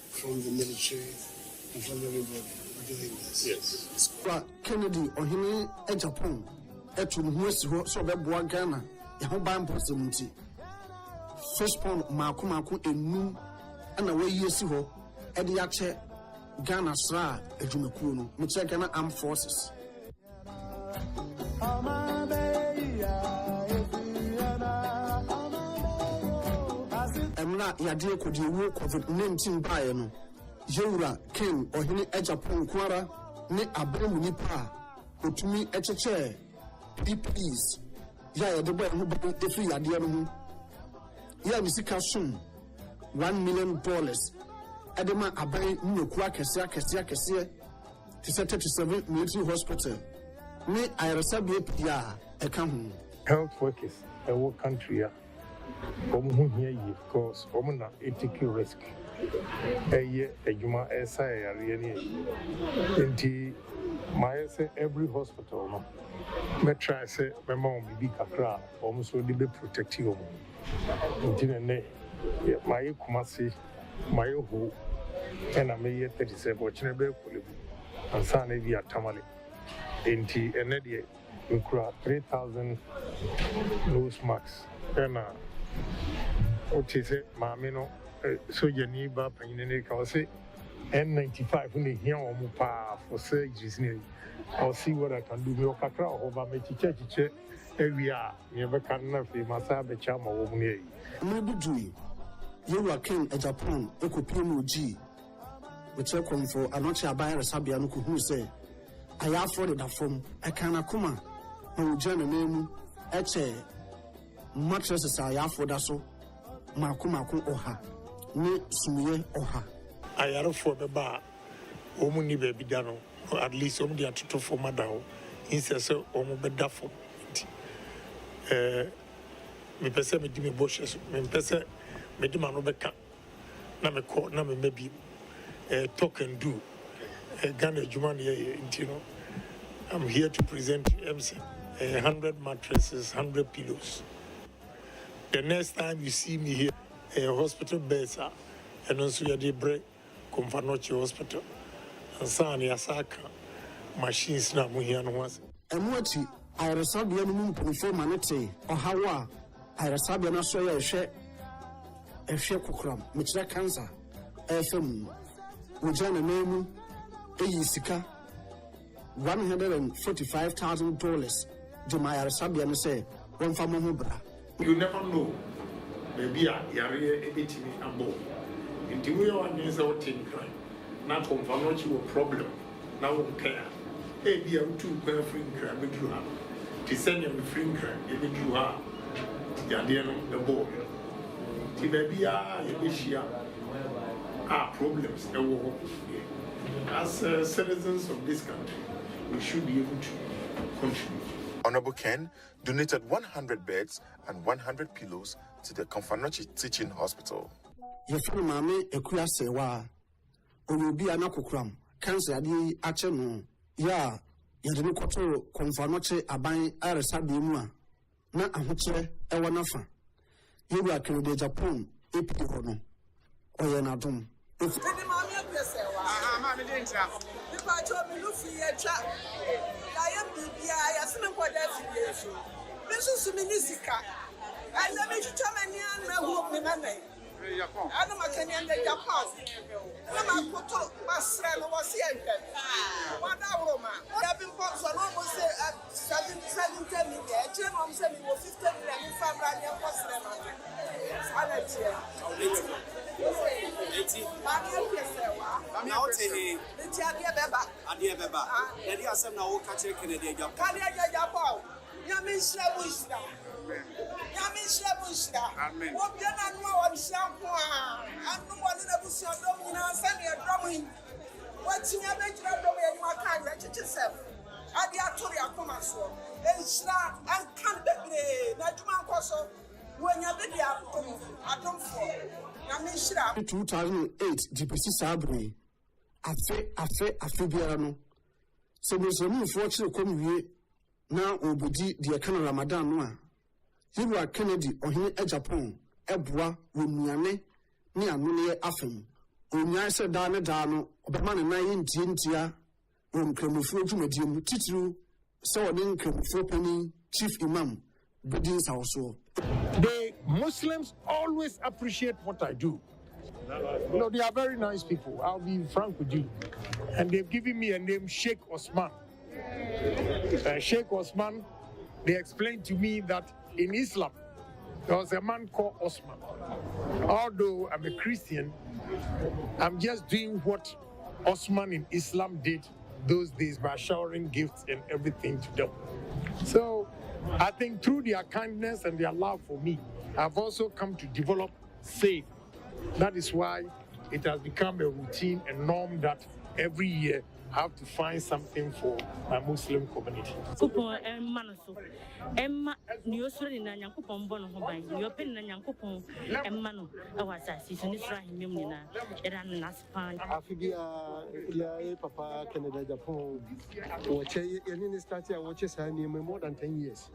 from the military and from everybody doing this. Yes. Kennedy Agyapong so Ghana first pound maku enum ana we yesi ho e de yache Ghana sra adwumakuo no me che Ghana Armed Forces emna yade kodi ewu COVID-19 bae no Yewura Ken Agyapong kwara ne abremu nipa otumi echeche PPs ya yade boy no ba efi yade no ho ya misika sum $1 million edema abai nyoku akese to 37 military hospital ne ayresabe pia eka ho health workers our country here because na ethical risk ejuma esa yare ni my say every hospital no me try say me mom bibi kakra so dey protect you ne my kumasi my ho and I may 37 but you be kulebu and san na bi atamale enti ene we cry 3,000 nose masks and what is it mama no so you need ba panine ka say N95 when they hear on pa for surgeries. I'll see what I can do. Me okakra over me chiche area never can na fi masabe chama wo mu ne. Me budui. Yewura Ken Agyapong ekopiem oji. We check on for anoche abai resabia no ko hu say aya for the dafom e kana kuma na ujana nemu eche mattresses aya for da so maku oha ni sumuye oha ayaro for be ba omu ni be bida no at least omu dia toto for madao instead so omu be dafo me pese me di me boshes me pese me di mano be ka na me ko na me maybe talk and do Ghana Juman you know I'm here to present MC 100 mattresses 100 pillows. The next time you see me here hospital beds and also you dey break Confanochi Hospital and Sani Asaka machines na mu here no was emuati ayresabia no mu mpofo manete ohawa ayresabia na so ya ehwe kokram mekira cancer efem ujana nemu eyisika $145,000 juma ayresabia no say won fa mo ho bra. You never know maybe yare ebetimi abo nti we are against our team crime na Confanochi wo problem na wo care be a two per free crime be do ha to send them free crime e be do ha ya dey no the boy ti baby share problems as citizens of this country we should be able to contribute Honorable Ken donated 100 beds and 100 pillows to the Konfanochi Teaching Hospital. Yefunu mame ekuya sewa oyobi anakokram cancer adi ache no ya yede ne koto Konfanochi aban aresabe mu a na ahokyere ewo nafa yewu akere Japan epi ho no oye na dum and let me tell me, who remember. I don't know the Japan. I'm a photo, my son was here. What hour, man? I've been boxed on almost 17 million. General said it was 15 million. Amen. What you know on shampoo and no one in the bush of domina send me a drumming. What's in your bedroom in my kind of yourself? I did actually a command so. And slap and can't be Najuman Cosso when you're busy. I don't fall. 2008 GPC Sabri afe biara so muslimi fortune come wie na obudi de kana Ramadan no a Yewura Kennedy ohene Agyapong eboa wonuane ne anone afem onyaa se da ne da no obema ne nan ntia wonkramufo dwumadie mu titiri se woni nkramufo pani chief imam bidin sawoso. The Muslims always appreciate what I do. You know, they are very nice people. I'll be frank with you. And they've given me a name, Sheikh Osman. Sheikh Osman, they explained to me that in Islam, there was a man called Osman. Although I'm a Christian, I'm just doing what Osman in Islam did those days by showering gifts and everything to them. So I think through their kindness and their love for me, I've also come to develop faith. That is why it has become a routine and norm that every year I have to find something for my Muslim community. Emma, you sorry, Nankupon Bono Hobby, your pen Nankupon, Emma, season is right, Mumina, and Naspan. Afibia, Papa, Canada, Japan, watch any starter watches her name more than 10 years.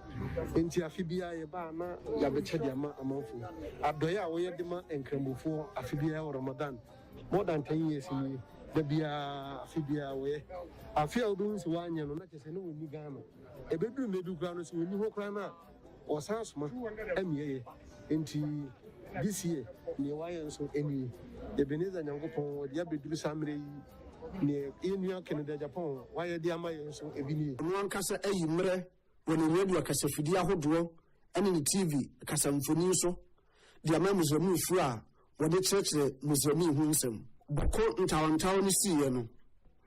In Tiafibia, Yabama, Yabachadiama, Amonfu. Abdoya, Oyadima, and Kremufo, Afibia or Ramadan, more than 10 years in the Bia Afibia way. I feel doing one, you know, not just a new Nigano. A bedroom may do grounds when you walk around or Sansma, MA, into this year, near Wyans or any, the Beneza Yankopon, the Abbey Samre, near India, Canada, Japan, why are the Amayans or Evini? One Casa Ayimre, when you read your Casafidia Hodro, and in the TV, Casamfoniso, the Amamus of Mufra, when the church Muslim Hunsem, Boko in Town is Sieno.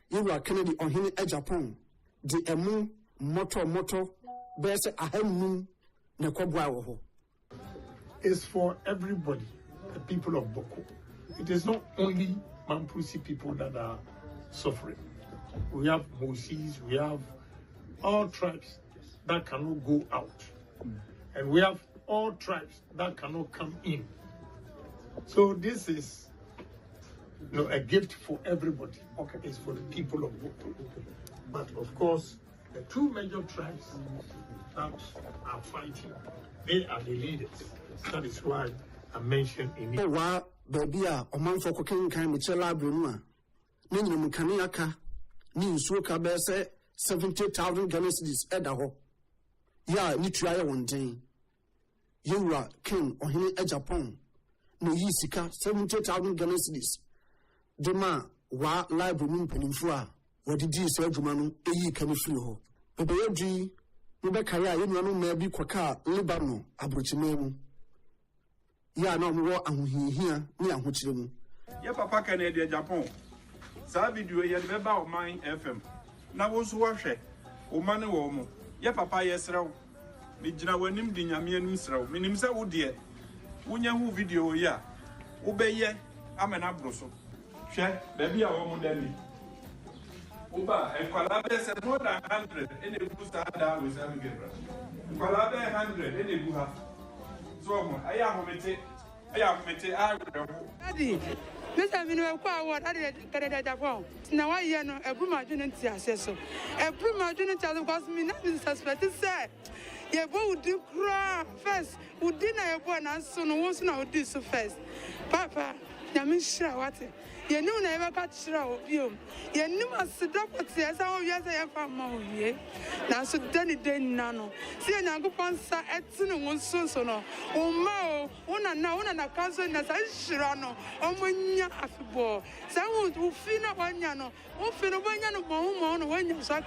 You are Kennedy on him at Japan, the Emu. Moto, there's a hemu nekobwa. It's for everybody, the people of Boko. It is not only Mampusi people that are suffering. We have Mosis, we have all tribes that cannot go out. And we have all tribes that cannot come in. So this is a gift for everybody. Okay, it's for the people of Boko. But of course, the two major tribes that are fighting, they are the leaders. That is why I mentioned in it. Wa baby a oman for cooking kind of library. Nini mukaniaka, ni nsuka bese 70,000 Ghana cedis edaho. Ya ni trial one day. Yewura King ohene Agyapong. No yisika 70,000 Ghana cedis. Dema wa library mpanimfo a wadidi se adwuma no eyi kan firi ho bebe yadwi no be kare a yenu no ma bi kwaka Lebanon abrochime mu ya na omwo ahohihia ni ahokyere mu ye papa Canada Japan sa video ye be ba o man FM na wo so wo hwe o man wo mo ye papa yesrew me gina wanim di nyame anum srew menim se wo de wonya hu video ye a wo be ye amena bro so hwe ba bi a wo mo dali Uba, and Calabe said more than 100 in a boost down with seven givers. Calabe 100 in a booha. So I am with it. I am with it. I will. Mr. Minua, what I did Japan. Now I know a Bruma didn't see so. A Bruma didn't tell because me not suspected, sir. Your boy would do cry first. Would dinner your boy and son once now do so first. Papa, you mean sure what? You know never got sure of you. You knew I sit up with the as I have found more here. Now so Danny Den Nano. See an Agapon at Sun so no. Oh, Mao, one and a council in a Shirano, or when you have a ball. Some who feel one yano, who feel one yano, when you saw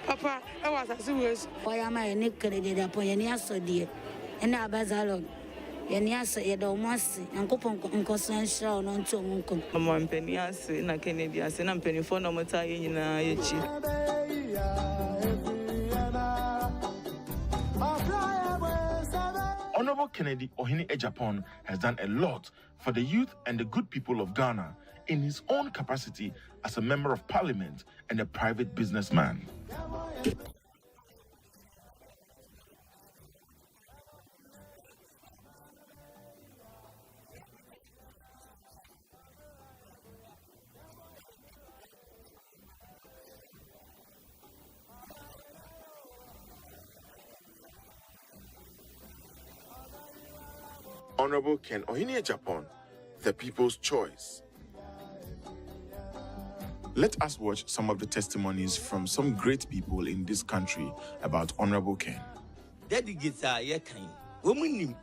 Papa, I was as it was. Why am I naked upon your so dear? And now Bazalon. Yeniasa yedomasi yankopo nkosensha no nto munko amampeni ase na Kennedy ase na mpeni fo na mota nyina yechi Honorable Kennedy Ohene Agyapong has done a lot for the youth and the good people of Ghana in his own capacity as a member of parliament and a private businessman. Honorable Ken Ohene Agyapong, the people's choice. Let us watch some of the testimonies from some great people in this country about Honorable Ken. Delegates are yakin. Woman,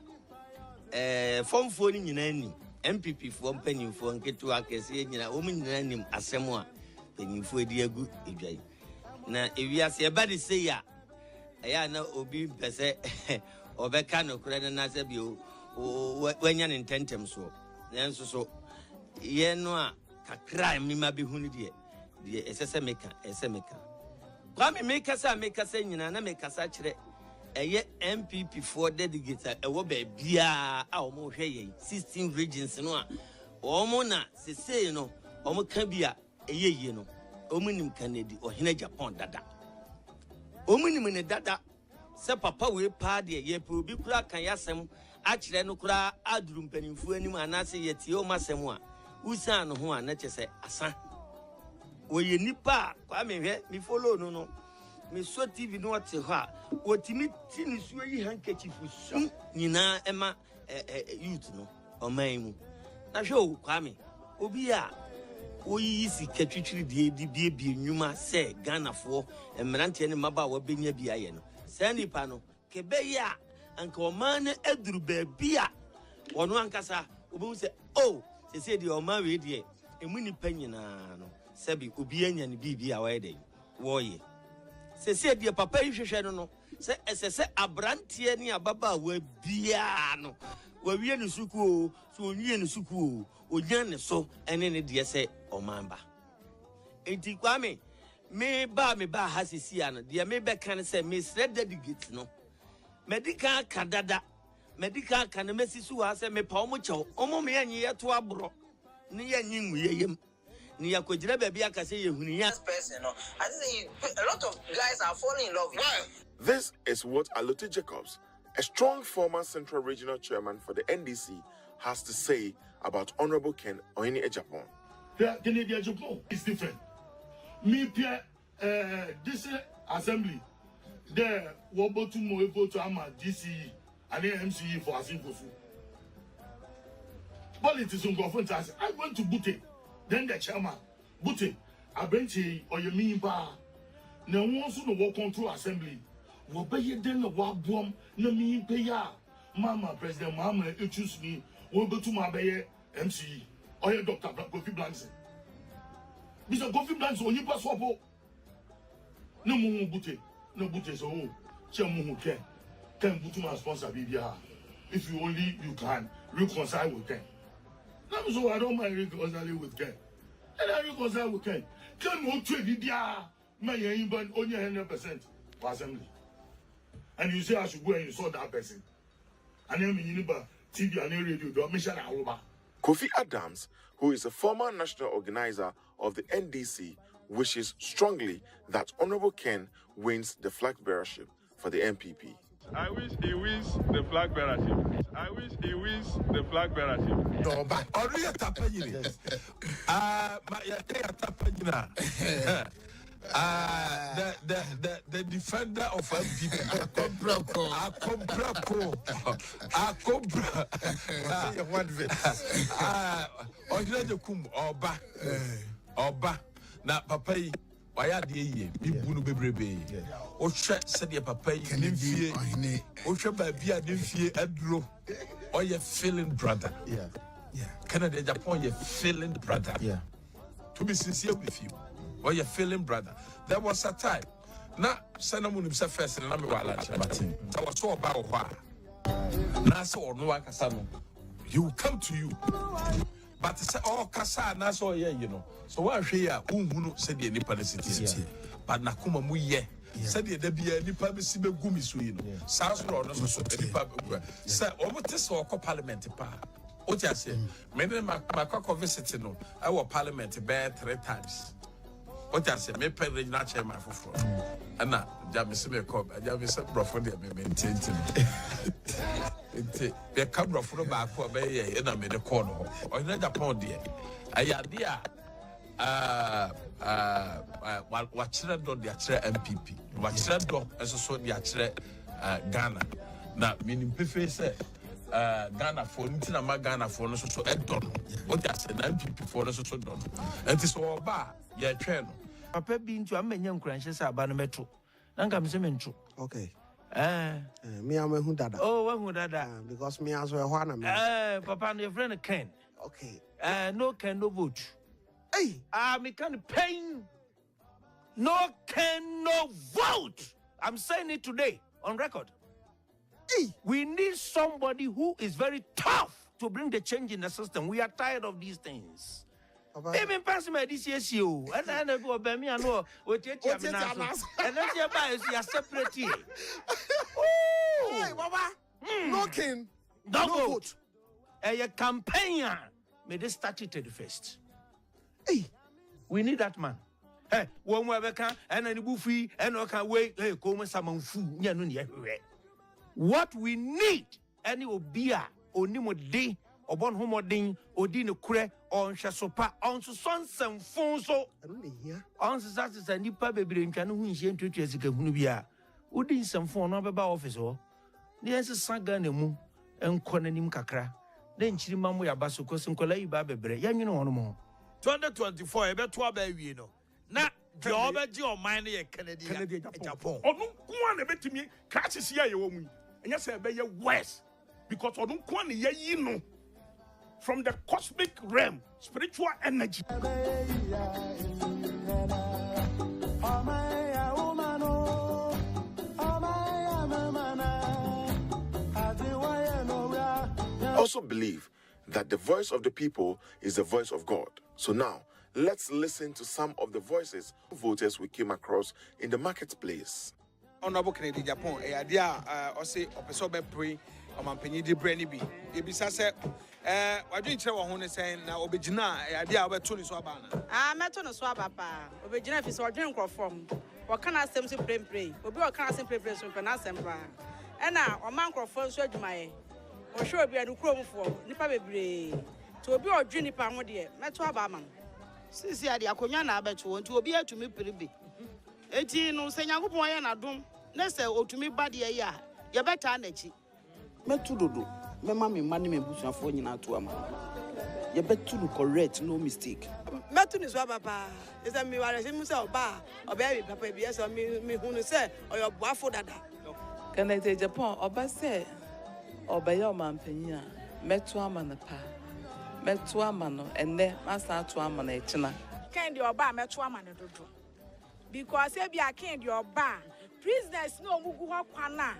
form for in MPP from penny for Ketu Akesi, woman name Asemwa, penny for Diago. Now, if you are a body say ya, I know Obi Pese or Becano Credit Nasabio. When you're in tentem so, then so, ye no kakra mi ma be hunu de esese meka kwame make us say nyina na make us kire eye MPP for delegates e wo ba bia a o mo hwe ye 16 regions no a o mo na sese no o mo ka bia eye ye no o mo nim Kennedy Ohene Agyapong dada o mo nim ne dada se papa we pa de ye pe obi kura kan yasem achire no kura adurum panimfu anim anase yetie o masem a usan no ho a na chese asa oye nipa kwa me hwe mi follow no me so TV no te ho a otimi tini so yi handkerchief su nyina ema youth no o man mu na hwe kwa me obi a oyi sika twitwiri de bie nwuma se Ghana fo emrante ne maba wa benya bia ye no se nipa no kebe ya anka oman eduru baabia wono ankasa obi se oh se di oman we de emu nipa nyina no sebi obi anya ne bibia wa ede wo ye se di papa hwehwe no se esese abrante ne ababa wa bia no wa wie ne suku so onwie ne suku onya ne so ene ne de se oman ba enti kwame me ba ha sisi ano de me be kan se me sre delegate no medical kadada medical kan mesisu wa se me pa omo chew omo me anyi yeto abro ne yanyi nguyeyem ne yakogira ba bia kase yehuni ya person no I think a lot of guys are falling in love with him. This is what Alote Jacobs, a strong former Central Regional Chairman for the NDC, has to say about Honorable Ken Ohene Agyapong. The Canadian Agyapong is different. Me, this assembly, there were about to move to Ama DCE and MCE for Asinkosu. Politics on government. I went to Bute, then the chairman, Bute, Abenti or Yemi Ba. Now, once you walk on through assembly, what pay you then the walk bomb, no me pay ya. Mama, President Mama, you choose me, will go to my bay MCE or your Dr. Kofi Blanson. Mr. Kofi Blanson, when you pass up, no more Bute, no Bute, so Chairman who can put to my sponsor, BBR. If you only you can reconcile with Ken. Now, so I don't mind reconciling with Ken. And I reconcile with Ken. Ken won't trade BBR, my even only 100% for assembly. And you say I should go and insult that person. And then you need TV and radio, don't mention Aruba. Kofi Adams, who is a former national organizer of the NDC, wishes strongly that Honorable Ken wins the flag bearership for the MPP. I wish he wins the flag bearership. I wish he wins the flag bearership. No, but only a tapagini. The defender of MPP. Oba. Na papai. Why de ye bi bunu bebrebe o hwe se de papa yi nimfie o hwe ba bia nimfie aduro o ye feeling brother Canada Japan ye feeling brother to be sincere with you o ye feeling brother. There was a time na sanamu nim se first na me wala chabatin I was so about na so no akasa no he will come to you. But say all kasa na so ye you know so what hwe unhunu said the nipa city but na kuma mu ye said the bia nipa be si be gumi so you know sa so no so nipa be say omote so ko parliament pa o ti ase me ne makwa visit no I was parliament be 3 times o ti ase me pe regional chairman for and na jamisi me ko jamisi brofo de me maintain the camera for back for be na me the corner o na Japan there ayade what children do the MPP what children do so the Ghana na meaning prefer say Ghana for ntina ma Ghana for no so edon what you say na MPP for no so don and so oba ye twa no papa bi ntu amanya nkuranhye say aba no metro nanka me se mentro okay me am who dada who dada because me as well na me papa no your friend Ken okay no Ken no vote hey me can pain no Ken no vote. I'm saying it today on record. Hey, we need somebody who is very tough to bring the change in the system. We are tired of these things. Even pass me this year, and I go by me and no, we take and then you buy you separate here. Hey, Baba, no King, no vote. A campaign may they start it to the first. Hey, we need that man. Hey, one more can and any buffy and no can wait. Hey, come some food. What we need, any obia, onimo de, obon homodin, odin kure, on shasopa, on some fonso. I don't hear. On success and nipa baby in canu who is here to Hunubia. Udin some phone number officer. There's a saganemu and conanim kakra. Then Chirimamu Abasuko and Kolai Babe, young no more. 2024, I bet 12 you know. Now, the over your mind, Canadian Japan. Oh, no, one a bit to me, catches here, you woman. And yes, I be west because I don't want you know from the cosmic realm, spiritual energy. Also believe that the voice of the people is the voice of God. So now, let's listen to some of the voices of voters we came across in the marketplace. Honorable Canadian Japan, idea say opeso pre o mampanyi di brani bi. Ebisa se wadwen kire wo ho ne sen na obegina idea obeto ni so aba na. Meto no so aba pa. Obegina fi so odwen nkrofom. Wo kana asem so prempre. Obi wo kana asem prempre so na asem pa. E na o man nkrofom so adwumaye. O hwe obi anu kromfo nipa bebre. To obi odwen nipa ho de meto aba man. Sisi ade akonya na abeto nti obi atumi pribe. Eti no se Nyankopon ye na dom na se otumi ba de ye a ye beta na chi metu dodo me ma me ma ne me busuafo nyina to ama ye betu no correct no mistake metu ni so papa esa mi ware se mu se oba bi papa bi so mi hunu se oyo boafo dada Canada Japan oba se oba ye o mampanyi a metu ama na pa metu ama no enne masa to ama na echina kan de oba metu ama na dodo because e bi akin de oba prisoners no mugu ho kwana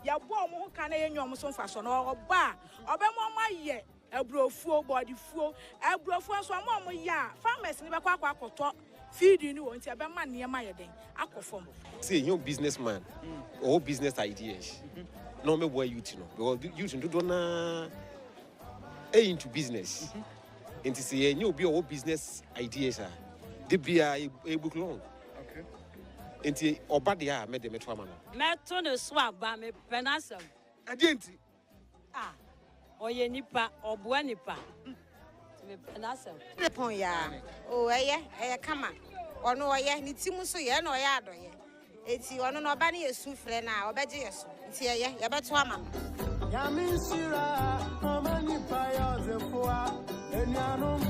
ya bo mo kan na yenyom so mfa so no oba obemo ma ye abrofuo body fuo abrofuo so mo ya farmers ni be kwa akoto feed ni won ti abema ne ma ye den akofom say you businessman or business ideas no me boy youth no because youth do na into business into say you be or business ideas The BI a book long. Okay. Enti obadia made the metro man. Meto swab ba me penasem. Adienti. Ah. Oye nipa obua nipa. Me penasem. Pon ya. O eye kama. Ono oye ni timu so ye na oye adoye. Eti ono no ba ne yesu frɛ na obeje yesu. Nti ye beto ama no. Yamisira omani payo zefoa enianum.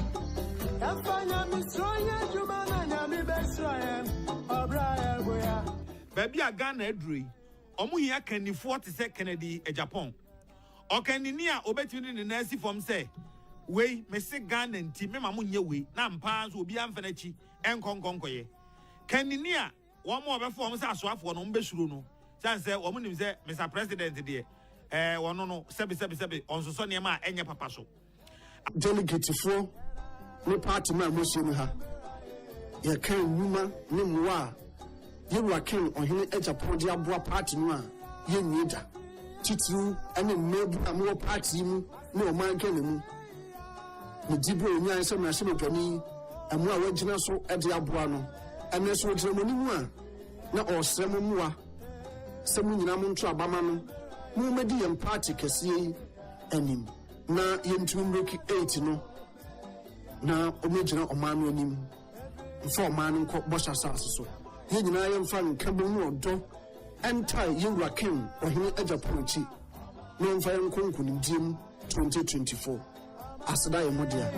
Afanya misroya jumana nyami besroya obraya boya. Baby a Ghana edrui. Omu hia kanifo te se Kennedy Agyapong. Okanini a obetuni ne nasi form say we me se Ghana nti me mamu nye we na mpa so obi amfa na chi enkonkonkoye. Kanini a wo mo obefo om se asoafo no mbesuro no. San se wo nim se Mr President de wono no sebe onsoso ne ma enye papa so. Delegate for ne party ma mo no ha. Ye kan nyuma ne mwa ye wa kan ohene Agyapong de aboa party no a ye nyida. Titru ene mebu amwo party mu ne o man kan mu. Ne dibro nyan se na se metwani amu a wagina so e de aboa no. Ene so tremoni mu a na osrem mu a se mu nyina mu ntro abama no. Mu medi yem party kese anim na yentum roki 8 no na omegyina omanu anim mfa omanu nko bosha sase so ye nyina yemfa nkabo mu odo enta yewura ken ohene Agyapong chi no mfa yenkonku nimdiem 2024 aseda yemodia.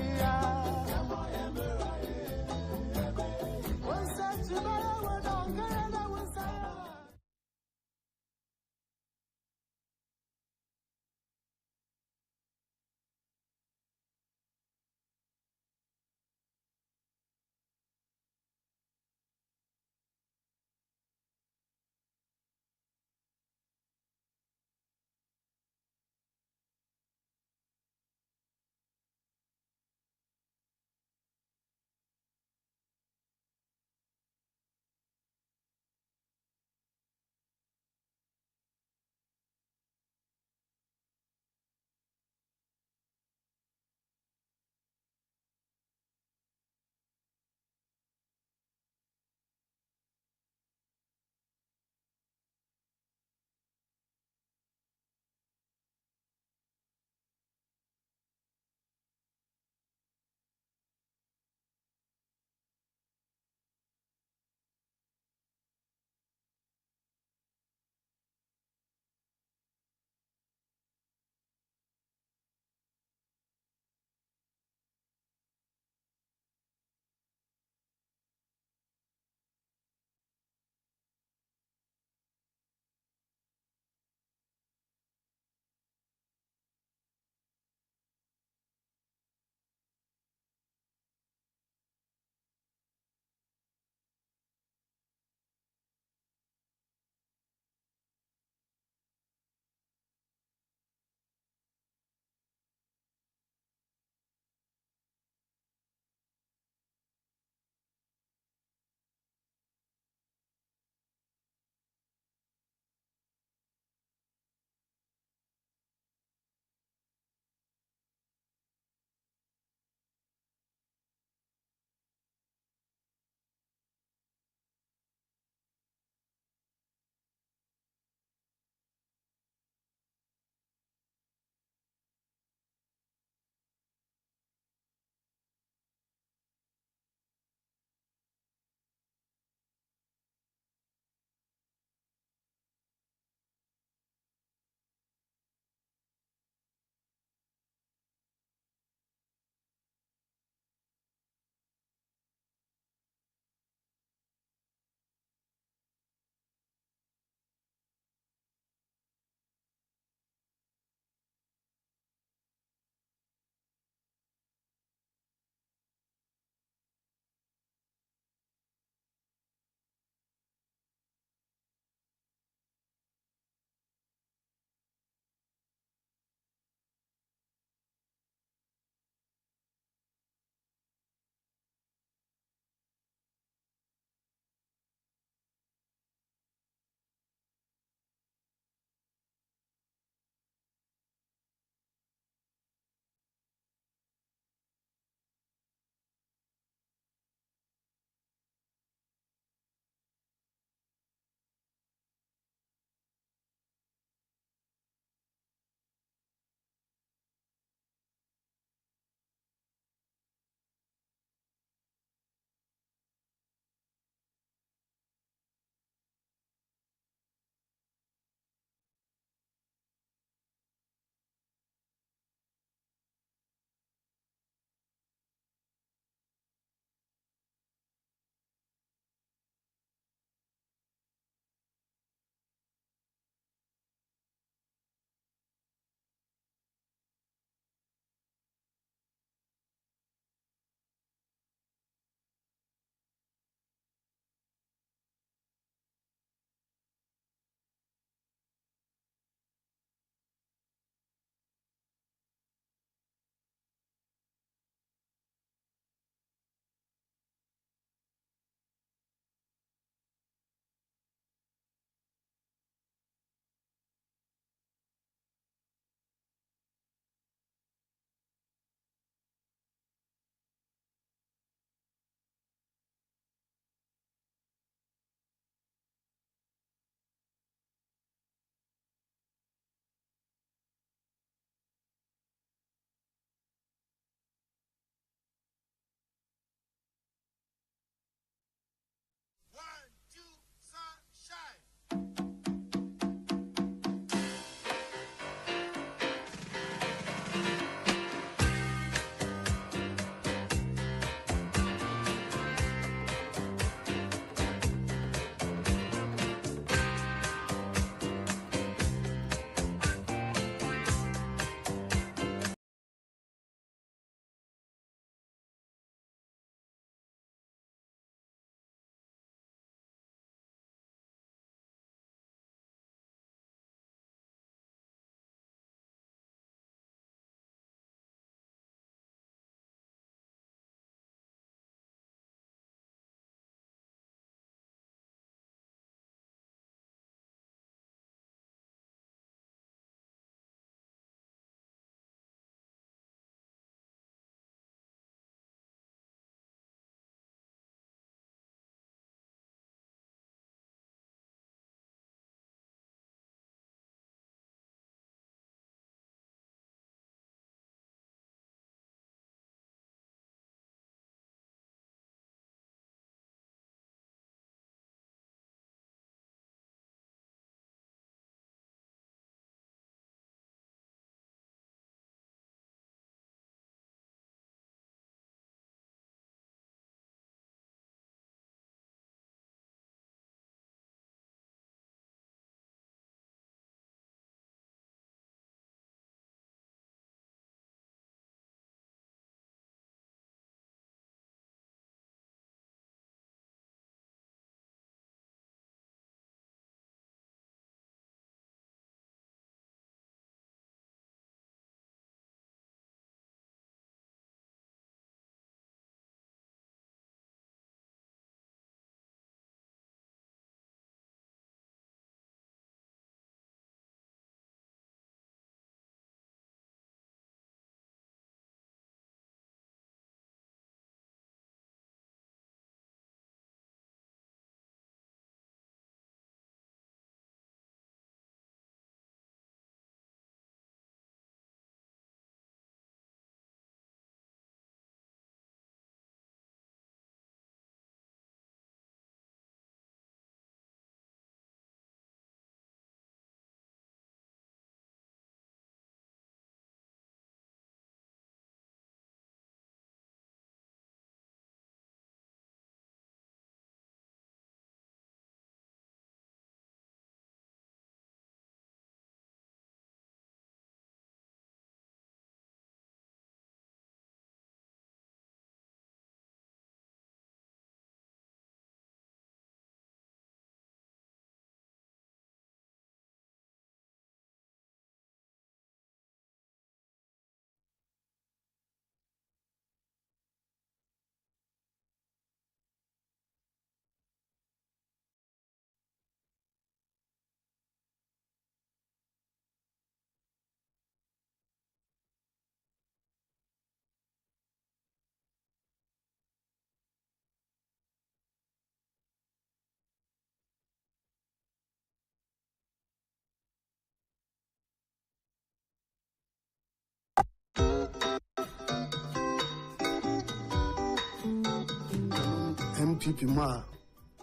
MPP ma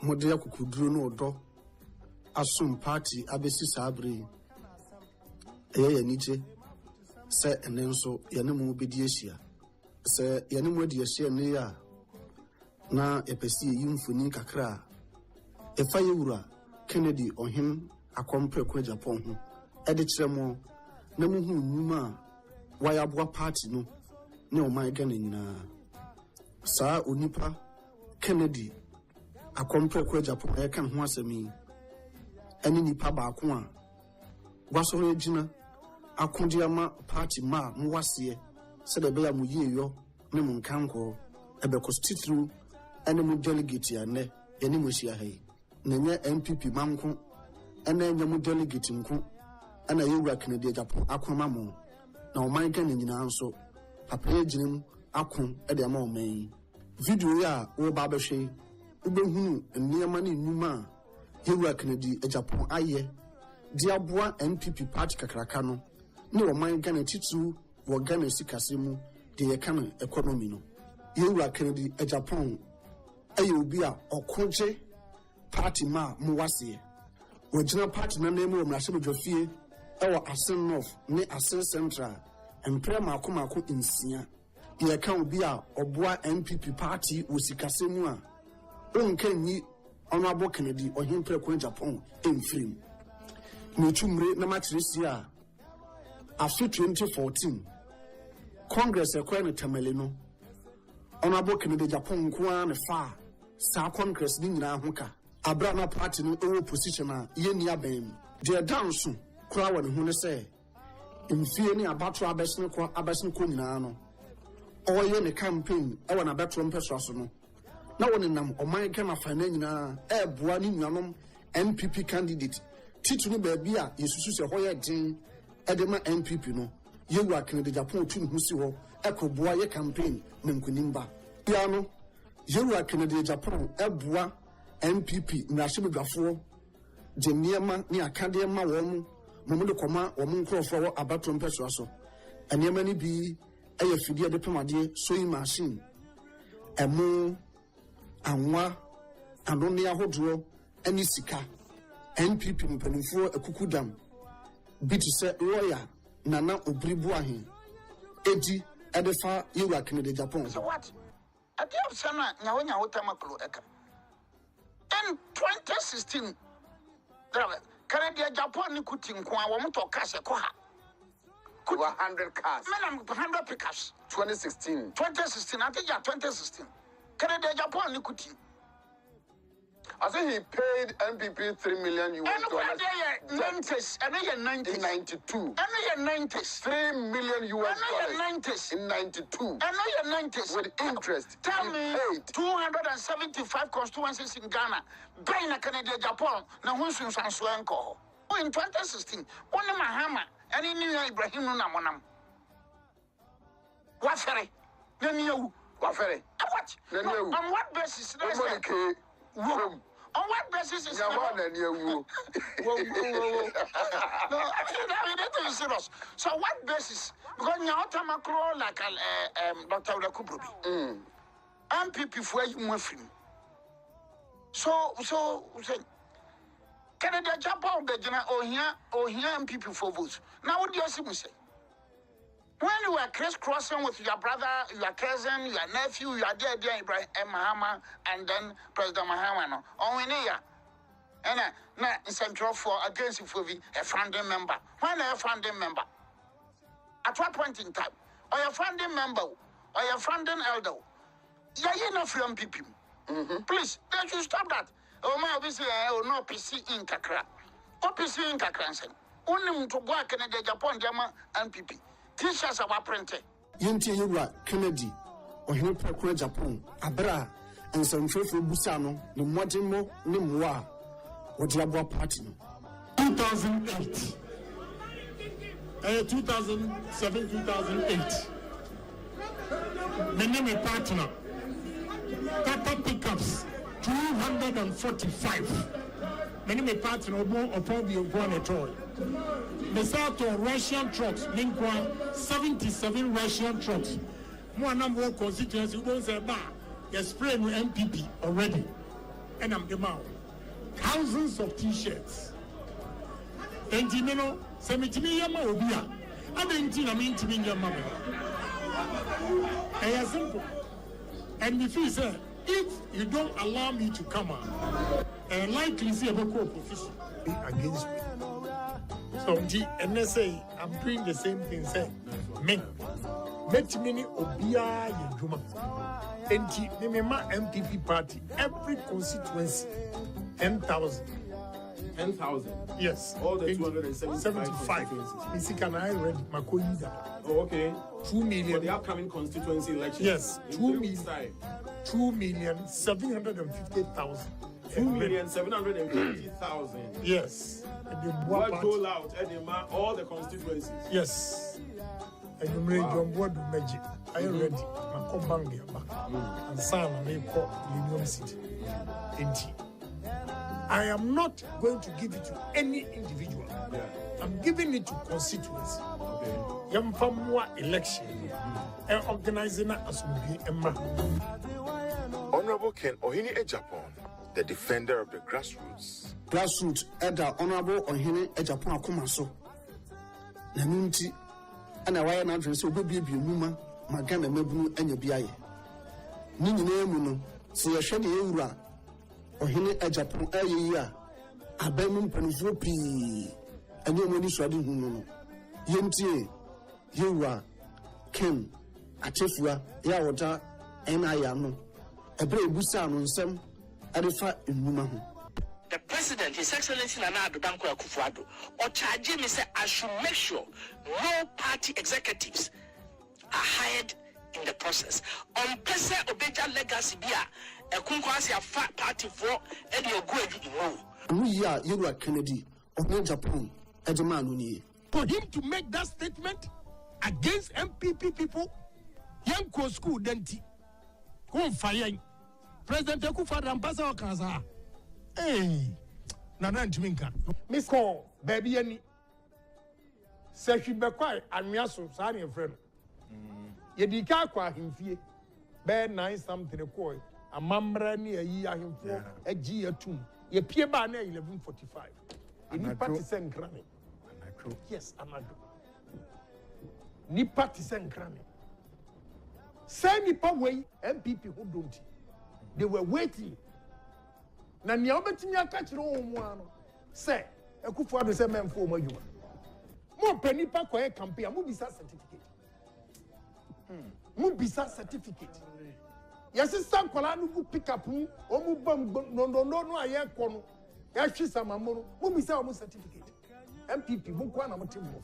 mode akukuduro no odo asum party abesi sabre eye niche se enenso yene mu bedi ahia se yene mu adi ahia ne ya na epesi yimfuni kakra efa yewura Kennedy ohim akompre ko Agyapong ho ede kiremo na mu hu nyuma wayabwa party no ne o man Ghana nyina saa onipa Kennedy akompre ko Agyapong e kan ho asemi eni nipa ba ko a waso regina akondia ma party ma mu wase se de be ya mu yeyo ne mu nkanko ebe constitute ene mu delegate ya ne eni mu hia hai nenye MPP manko ene enye mu delegate nko ana yewura Kennedy Agyapong akoma mo na o man Ghana nyina nso papa ejinem akon e de ma o man video ya wo ba be hwe ubehunu nneema ne nnuma yewura Kennedy Agyapong aye diaboa MPP party kakraka no ne o man Ghana titu wo Ghana sikasemu de ye kan economy no yewura Kennedy Agyapong aye obi a okonje party ma mu wase wogina party na name wo mrahye bodwafie ewo Asen North ne Asen Central empre makomako insia ye kan obi a oboa MPP party wo sikasemu a onkanyi Honorable Kennedy Ohimpre ko Agyapong emfrim metumre na matresi a afi 2014 Congress ekwa ne tamale no Honorable Kennedy Agyapong ko an fa sa Congress ni nyina hoka abra na party no ewo position a ye ni abem de dance kura won hu ne se mfie ni abato abesne ko nyina no oye ne campaign ewo na betro mpeso aso no na wonenam oman Ghana fana nyina eboa ni nuanom MPP candidate titu no ba bia yesusu se hoye den edema MPP no yewura Kennedy Agyapong tun hu si ho ekoboa ye campaign na nkunimba ya no yewura Kennedy Agyapong eboa MPP mrahye bedwafo de niema ni akade ma wo mu de koma wo mu nkrofo wo abatro mpeso aso eniema ni bi eye fidie de pemade sewing machine emu anwa anone ahodro ani sika NPP mpanimfo akukudam biti se lawyer nana obribu ahen edi edefa yewura Kennedy Agyapong. So what ade opsana nyawonya hotamaklo eka in 2016 Kennedy Agyapong ni kuti nko a wo mto cash ko ha 100 cars menam 100 pickups 2016 I think 2016 Kennedy Agyapong ni kuti I think he paid MPP 3 million US dollars. And 90s, and 90s. In 92. And 90s. 3 million US dollars. And 90s. In 92. And 90s. With interest. Tell me, 275 constituencies in Ghana. Bring a Kennedy Agyapong. Now, who's in Sansuenko? In 2016, one of Mahama, and in New Ibrahim Namonam. What ferry? Then you. What ferry? What? On what basis? On what basis is no, I mean, that is serious. So what basis? Because now Tamakro like Dr. Udakubrubi. MPP for you more free. So Kennedy Agyapong begina or here MPP for votes. Now what do you say? When you were crisscrossing with your brother, your cousin, your nephew, your dear Ibrahim Mahama, and then President Mahama, no, on here, and in Central for against you for a founding member. When a founding member, at what point in time, or your founding member, or your founding elder, you're not from people. Please, they should stop that. Oh, my obviously, no PC in Kakra. What PC in Kakransen? Only to work in the Japan Jama and PP. T-shirts are printed. Yenti yewura Kennedy Ohimpre ko Agyapong abra ensanfefo busano ne modemo ne moa wodi abo party no 2008 2007-2008 the name a partner Tata pickups 245 many me partner upon the Electoral. The South Russian trucks, meanwhile 77 Russian trucks. More number of constituency won't say bar you spray no MPP already. And I'm the man. Thousands of t-shirts. And you know, Semitimi Yama Obia. I didn't think I mean to be your mother. And simple. And if you say, if you don't allow me to come out, and likely see a co-opposition against me. So the NSA, I'm doing the same thing. Say, me, many Obia Yajuma. And the MPP party, every constituency, 10,000. 10,000? Yes. All the 275. Can I read Makoida? Oh, okay. 2 million. For the upcoming constituency election. Yes. 2,750,000. 2,750,000. Yes. What dole out all the constituencies? Yes. And you may John Board Magic. I am ready. My combangia and son and they call Union City. I am not going to give it to any individual. Yeah. I'm giving it to constituency. Okay. Yam famwa election. And organizing a assembly. Honorable Ken Ohini Agyapong, the defender of the grassroots. Grassroots, Edda Honorable Ohini Agyapong Akumaso. Nanunti, and a wire not so baby muma, Magana Mebunu and your BI. Nini Muno, so a shady ura. Ohini Agyapong Aya, Abemum Penufropi, and your money shredding Huno. Yemtie, Yura, Ken, Atifua, Yawata, and I am. A brave Busan on some Adifa in Mumahu. The president, His Excellency Nana Addo akufo-addo, or charging me say I should make sure no party executives are hired in the process. On Pese Obeja legacy bia, a kunkwasi a fat party for Eddie Ogweju. You are Kennedy of Agyapong, Edemanu. For him to make that statement against MPP people, young co school denti. Go fire President akufo-addo ambassador Okaza. Hey, Nana Ntiminka. Miss Call, baby, any. Say she be quiet and me aso, sorry, a friend. Yedika kwa himfie. Bear 9 something a coy. A mamra near ye are him for a G a tomb. Ye peer by 1145. In Partisan cramming. Yes, Amado. Ni Partisan cramming. Say nipa way MPP who don't. They were waiting. Na nia obetimi aka kire wo mu ano say akufo-addo say memfo mo adwuma mo panipa koye campaign mo bisa certificate mo bisa certificate yes san kwala no bu pick up mu o mu bam no aye ko no ya hwi samamoro mo bisa o mo certificate MPP mo kwa na mo timo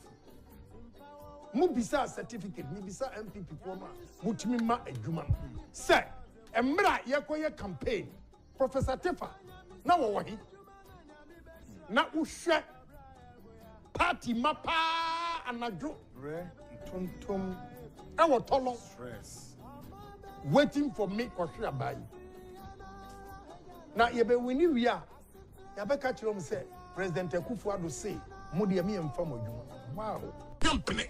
mo bisa certificate mo bisa MPP ko ma mo timi ma adwuma say emra ye koye campaign Professor Tefa na wahi na ushe party mapa anadwo tum I was tolo stress waiting for me kwahwe abai na ye be wini wia ya be ka kire say President akufo-addo say mo de me emfa modwuma wow company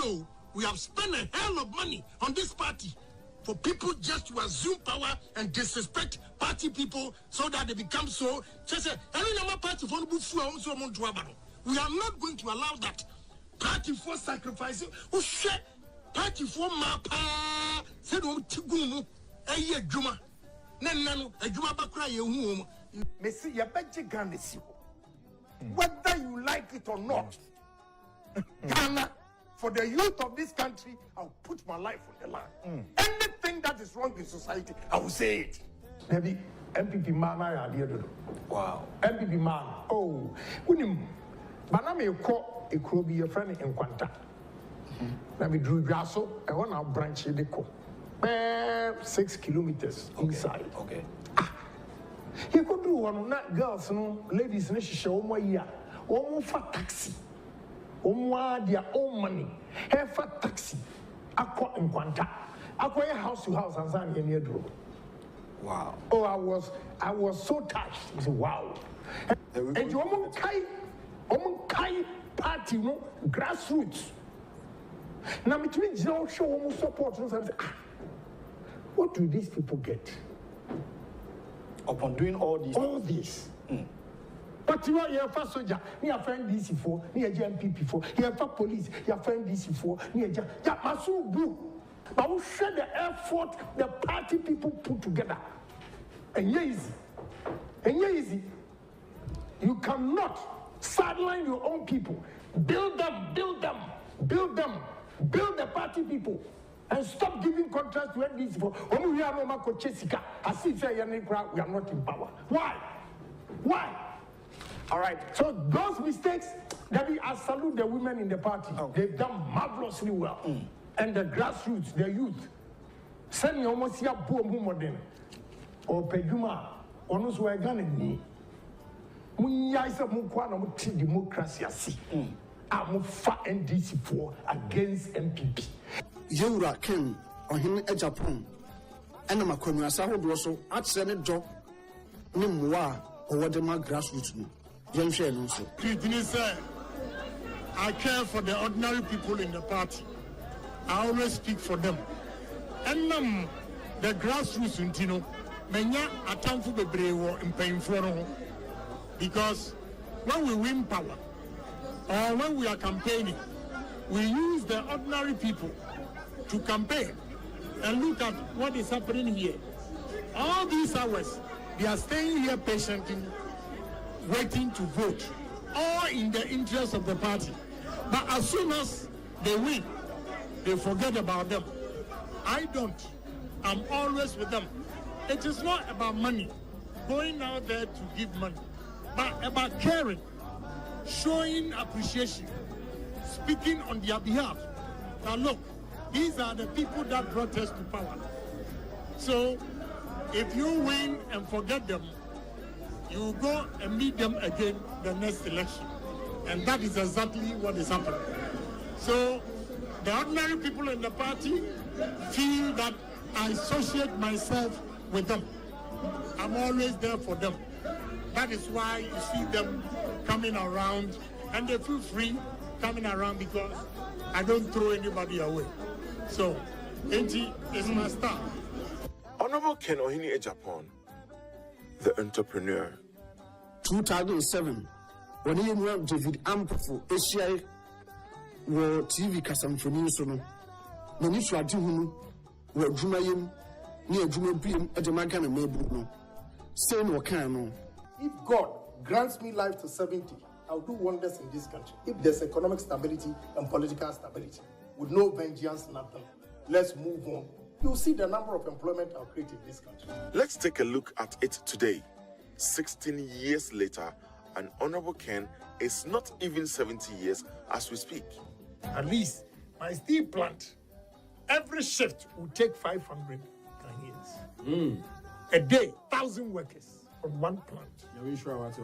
oh, we have spent a hell of money on this party for people just to assume power and disrespect party people so that they become so. We are not going to allow that. Party for sacrificing. Party for mapa. Said Tigumu. A Juma. Nano, a Juma Bakra, you Messi, your budget Gandhi. Whether you like it or not, Ghana. For the youth of this country, I'll put my life on the line. Anything that is wrong in society, I will say it. Maybe MPP man, I did. Wow. MPP man. Oh, Banami call a crew be a friend in Quanta. Now we drew Grasso, and one our branch in the co. 6 kilometers inside. Okay. He could do one not girls, no ladies, and she show my year. One for taxi. Their own money. Have a taxi. Aqua in Quanta. Aqua house to house and Zan in your draw. Wow. Oh, I was so touched. I said, wow. And you Kai party, you know, grassroots. Now between Joe show support and say, What do these people get upon doing all these? All this. But you are a soldier, you are friend DC for, you are MPP for, you are police, you are friend DC for, you are Masu Boo. But we share the effort the party people put together. And easy. You cannot sideline your own people. Build the party people. And stop giving contrast to these people. We are no Marco Chesica. As if we are not in power. Why? All right. So those mistakes, I salute the women in the party. They've done marvelously well. And the grassroots, the youth. Send me almost here, boom, modern. Or Pejuma, or no so I got democracy. I'm for NDC for against MPP. Yura Ken or him Agyapong. And I'm a community also at Senate job. Nimwa or what the grassroots. Young Shannon. I care for the ordinary people in the party. I always speak for them. And the grassroots, you know, menya attempt to be brave in pain for because when we win power or when we are campaigning, we use the ordinary people to campaign and look at what is happening here. All these hours, they are staying here patiently, waiting to vote, all in the interest of the party. But as soon as they win, they forget about them. I don't. I'm always with them. It is not about money, going out there to give money, but about caring, showing appreciation, speaking on their behalf. Now look, these are the people that brought us to power. So if you win and forget them, you go and meet them again the next election. And that is exactly what is happening. So the ordinary people in the party feel that I associate myself with them. I'm always there for them. That is why you see them coming around, and they feel free coming around because I don't throw anybody away. So, Enti is my star. Honorable Ken Ohini Agyapong, the entrepreneur. 2007, when he went David Ampofo, ACI, were TV Kasamfoni Sono, Manisha Dihunu, were Jumayim, near Jumabim, at the Magana Mebuno. Same Wakano. If God grants me life to 70, I'll do wonders in this country. If there's economic stability and political stability, with no vengeance, nothing, let's move on. You'll see the number of employment I'll create in this country. Let's take a look at it today. 16 years later, and Honorable Ken is not even 70 years as we speak. At least my steel plant, every shift will take 500 Ghanaians. A day, 1,000 workers on one plant.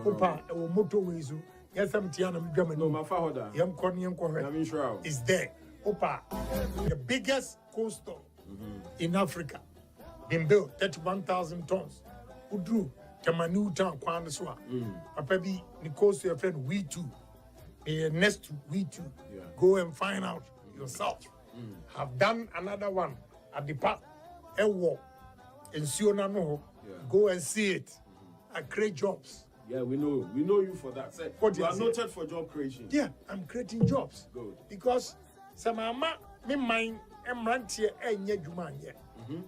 Opa, motorways. Yes, I'm Tiana German. No, my father. Yam Kony is there. Opa, the biggest coal store in Africa, been built 31,000 tons. Udru, Tamanu Town, Kwanaswa. Papa be Nico's your friend, we too. Next to we too. Go and find out yourself. Have done another one at the park. War in Sionano. Go and see it. I create jobs. Yeah, we know you for that. What you are noted for job creation. Yeah, I'm creating jobs. Good. Because some mama me mind am rent here and yet you man yet.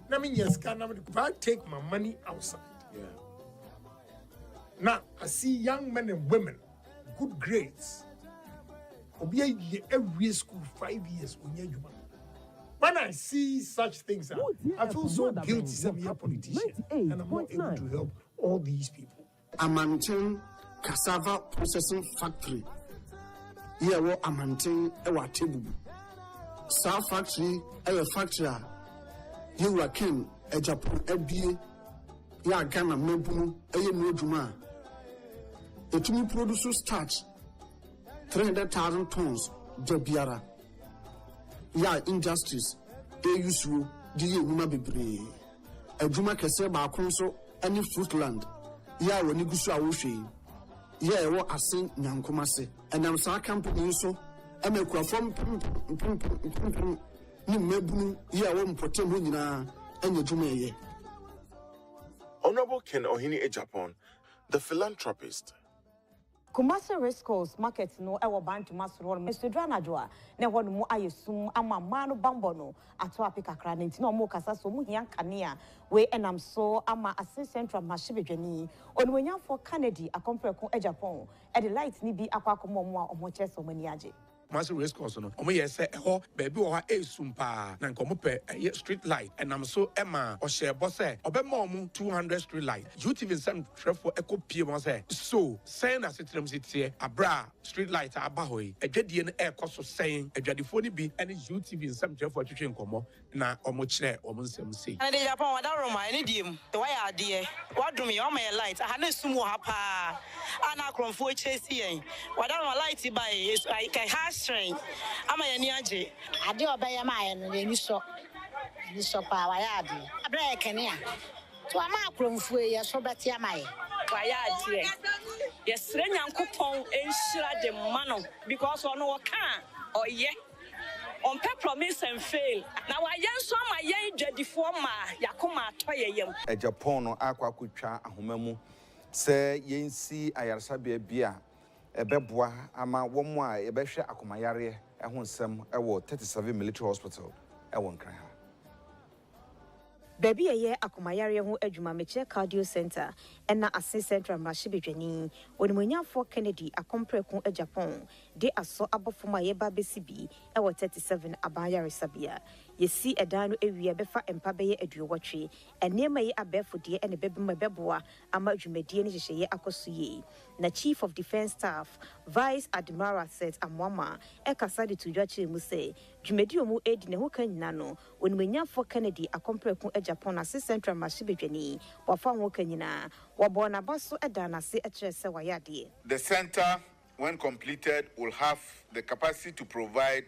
Now me yes can if I take my money outside. Yeah. Now I see young men and women, good grades. Obi every school 5 years when I see such things, I feel so guilty as a politician, and I'm not able to help all these people. Amantin cassava processing factory. Here, what Amantin ewa tebu. Sa factory, a factory. You are Ken Agyapong EBA. Ya Ghana Mebu, no Juma. It will produce starch 300,000 tons. Debiara. Ya injustice. Useful. Diye Wuma Bibre. A Juma Kese Bakonso. Any fruitland. Ya when you go to Awushi. Yeah, what I sing Nankomase. And I'm sa company so. I'm a from Ni Mebu. Ya won't pretend winina. ɛnyɛ adwuma ɛyɛ. Honorable Ken Ohini Agyapong, the philanthropist. Kumasi Race Course Market no ewo bantu masoro Mr. Dranadwa na ewo no mu ayesum ama manu bambo no ato apikakra na ntina omo kasa so mu hia kanea we enam so ama Assistant Central Mashibedwani onwanyafo Kennedy akompreko Agyapong e the light ni bi akwakomo mo a omo cheso mani age. Master race course no omo ye say eho baby wo ha esumpa na nkomo pe street light enam so ema o share bo say obema omo 200 street light youth even some trefo ekopie mo say so saying as it sitie abra street light aba hoyi adwadie no ekoso saying adwadefo ni bi ene youth even some trefo atwetwe nkomo na omo kire omo nsem sei na de Japan wada roma ene diem the why ade wadum ye omo ye light aha na sum wo ha pa ana kromfo chesi yen wada roma light by kai strain. Ama yani aje. Ade obeye ma ye no ni so. Ni so pa wa ya ade. Abra kene a. To ama akromfu ye so beti ama ye. Wa ya ade. Yes re nyankopon enhira de mano because ono wo kan oye. On pe promise and fail. Na wa yen so ama yen dwadifo ma yakoma atoye yem. Agyapong no akwakotwa ahomemu se yensi ayarsabe bia ebeboa ama womo a ebehwe akomayare eho nsem ewo 37 military hospital ewo nkran ha. Baby ye akomayare ho adwuma meche cardio center ena Assistant Central Mashibedwani onimonyafo Kennedy akompreko Agyapong de aso abofoma ye ba besibi ewo 37 abayare sabia yesi edano ewia befa empa beye aduowotwe enema ye abefo de ene bebema beboa ama adwumadie ne hyehye akosoye na Chief of Defense Staff Vice Admiral said amwama ekasa de tudwache mu se dwumadi omu edi ne ho kanyina no onimonyafo Kennedy akompreko Agyapong Assistant Central Mashibedwani wafa ho kanyina wabona baso edana se ekyerese wayade. The center, when completed, will have the capacity to provide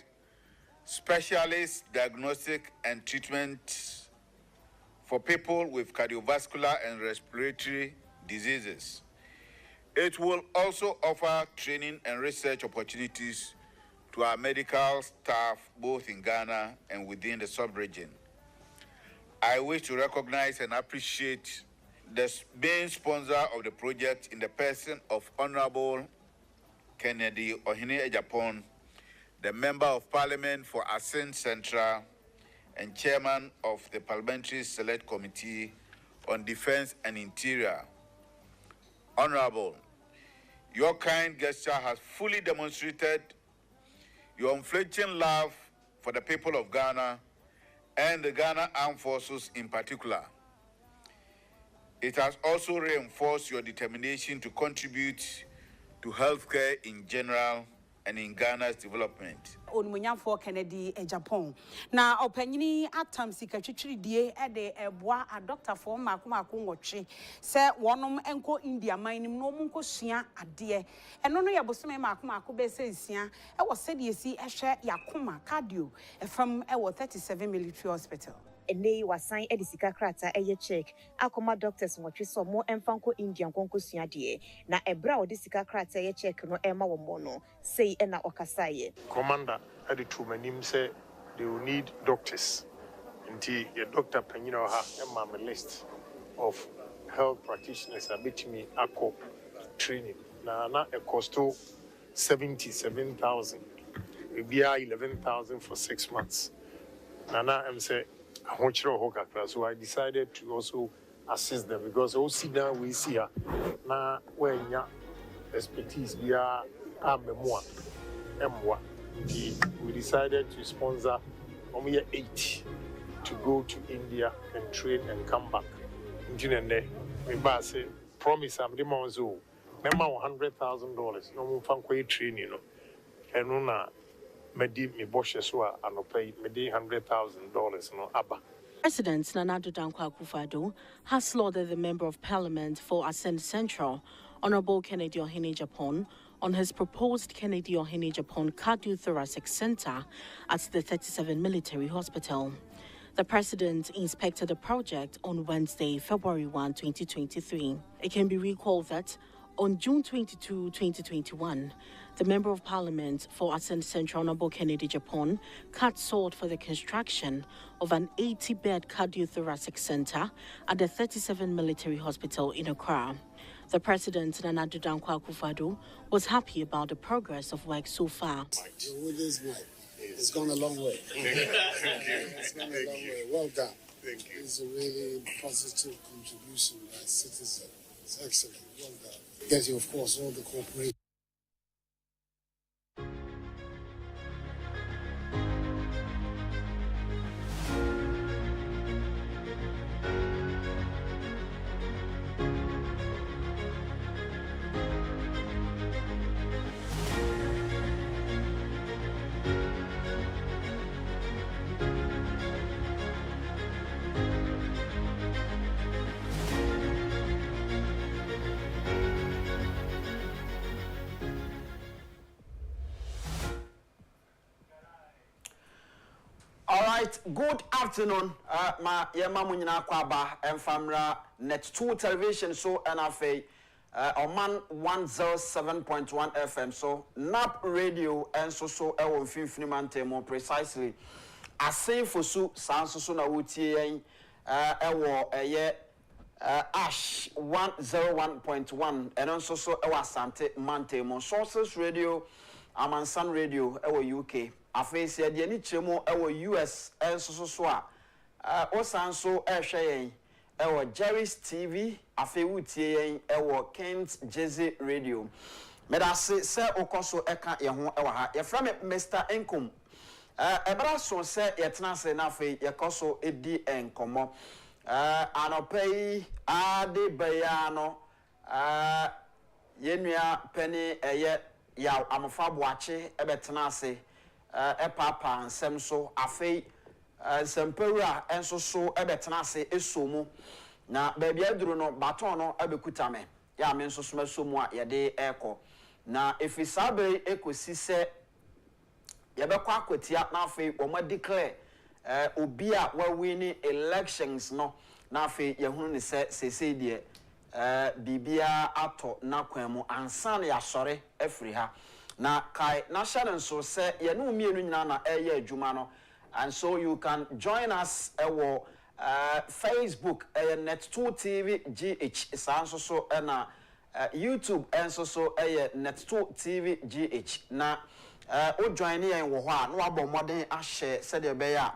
specialist diagnostic and treatment for people with cardiovascular and respiratory diseases. It will also offer training and research opportunities to our medical staff both in Ghana and within the sub-region. I wish to recognize and appreciate the main sponsor of the project in the person of Honorable Kennedy Ohini Agyapong, the Member of Parliament for Assistant Central and Chairman of the Parliamentary Select Committee on Defense and Interior. Honorable, your kind gesture has fully demonstrated your unflinching love for the people of Ghana and the Ghana Armed Forces in particular. It has also reinforced your determination to contribute to healthcare in general and in Ghana's development. Onmunyafo Kennedy Agyapong na opanyini atam sika twitwiridie ede eboa a doctor for makoma nwotwe se wonom enko India manim no mu nkosua ade eno no yebosome makoma be sensia e wo sede esi ehwe yakoma cardio efam e wo 37 military hospital. Ene wasan edisika krata eye check akoma doctors nwotwe so mo emfanko Indian konkosua de na ebra odisika krata eye check no ema wo mo no sei ena okasaye Commander at the two manim say they will need doctors until your doctor panyina ha emma list of health practitioners abit me akọ training na a cost 77,000 ebia 11,000 for 6 months na am say so I decided to also assist them because also now we see here now when ya expertise we are we decided to sponsor 8 to go to India and train and come back. We say promise I'm the monzo. Remember $100,000 no more training and no me bosses were and pay me $100,000 no abba. President Nana Dankwa Akufo-Addo has lauded the Member of Parliament for Assistant Central, Honorable Kennedy Ohini Agyapong, on his proposed Kennedy Ohini Agyapong Cardiothoracic Center at the 37 Military Hospital. The President inspected the project on Wednesday, February 1, 2023. It can be recalled that on June 22, 2021, The Member of Parliament for Ascent Central, Honorable Kennedy Agyapong, cut sought for the construction of an 80-bed cardiothoracic center at the 37 Military Hospital in Accra. The President, Nana Dankwa Akufo-Addo, was happy about the progress of work so far. It's gone a long way. It's gone a long way. Well done. Thank you. It's a really positive contribution by citizens. It's excellent. Well done. Getting, of course, all the cooperation. All right, good afternoon. Ma yema munyina kwaba emfamra net 2 television so NFA Oman 107.1 FM so NAP radio and so ewo mfimfini mantemo precisely ase fosu sanso so na wotie ewo eye ash 101.1 and also so ewo asante mantemo sources radio Amansan radio ewo UK afei de ani chemo ewo US enso so a osanso ehwe ewo Jerry's TV afei wutie yen ewo Kencity radio medase se okoso eka ye ho ewo ha ye from Mr. Incum ebra so se yetena se na afei yekoso edi enkomo anopei ade bayano yenua pani eye ya amofa boache ebetena se papa nsem so afei nsempewura enso so ebetena ase esomu na baby aduru no baton no abekuta me ya me nso so masomu a yede eko na efisabe ekosi se yebekwa Akwatia na afei o ma declare obi a wa win elections no na afei yehunu ne se sese de bibia ato na kwanu ansa na ya sore afiri ha na kai national so say ye no mienu nyina na eye adwuma no and so you can join us Facebook net2 TV GH sanso so na YouTube enso so net2 TV GH na o join yen wo ho a no abọ modern ahye se de be ya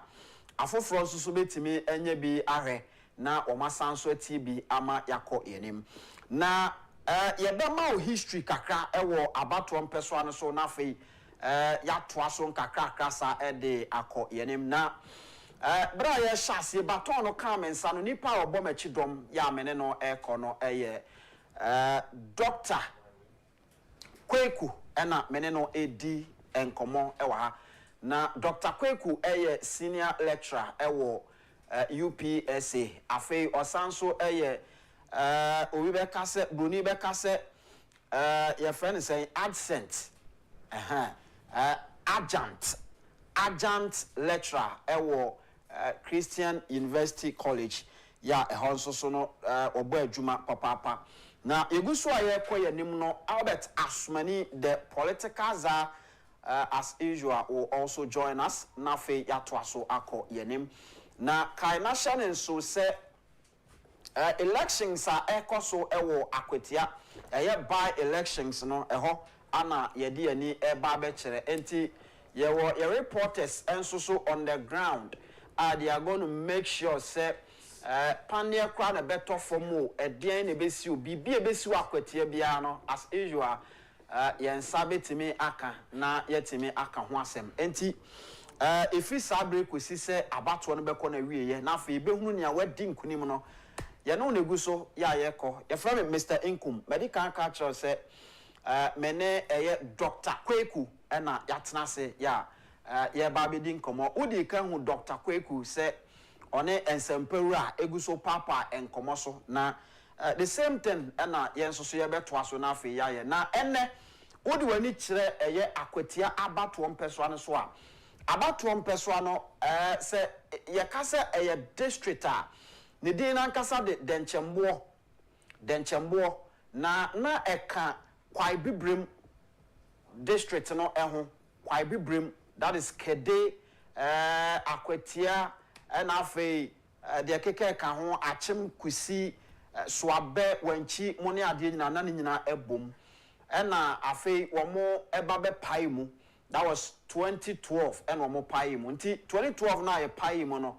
afoforo so betimi enya bi ahwe na o masanso TV ama yakọ yenim na yebema o history kakra ewo abato mpeso ane so na afei ya toa so kakra krasa de akọ yenim na bra ye hyase baton no kamensa no nipa obo machidom ya mene no ekọ no Dr. Kweku ena mene no edi enkomo ewa ha na Dr. Kweku senior lecturer ewo UPSA afei osanso obi be kase bruni be kase your friend is saying adjunct adjunct lecturer ewo Christian University College ya ehonso so no obo adwuma papa na eguso aye koye nim no Albert Asmani the political czar as usual will also join us na fe ya to aso akọ yenim na kai national so say elections are ekoso ewo Akwatia by elections no eho ana yedi ani eba be kire enti your reporters enso so on the ground they are going to make sure say pania kwa na better for mo edien ne besi obi bia besi Akwatia bia no as usual yen sabetimi aka na yetimi aka ho asem enti if we sabre kwesi se abato no beko na wieye na afa ebehunu nia wadi nkunim no ye no neguso ya yeko ye from Mr. Incum medical culture se mene Dr. Kweku na yatena se ya ye ba bedi nkomo odi kan hu Dr. Kweku se one ensempewura eguso papa enkomo so na the same thing na ye nso so ye beto aso na afa ya ye na enne odi wani kire Akwatia abato mpeso ane so a abato mpeso ano se ye kase district a ne din na nkasa de denchembo na eka kwai bibrem district no eho kwai bibrim that is Kede Akwatia and afe de keke ka ho achim kusi swabe wanchi mone ade nyina na nyina ebom ena afe womo eba be pai mu that was 2012 and womo pai mu nti 2012 na ye pai mu no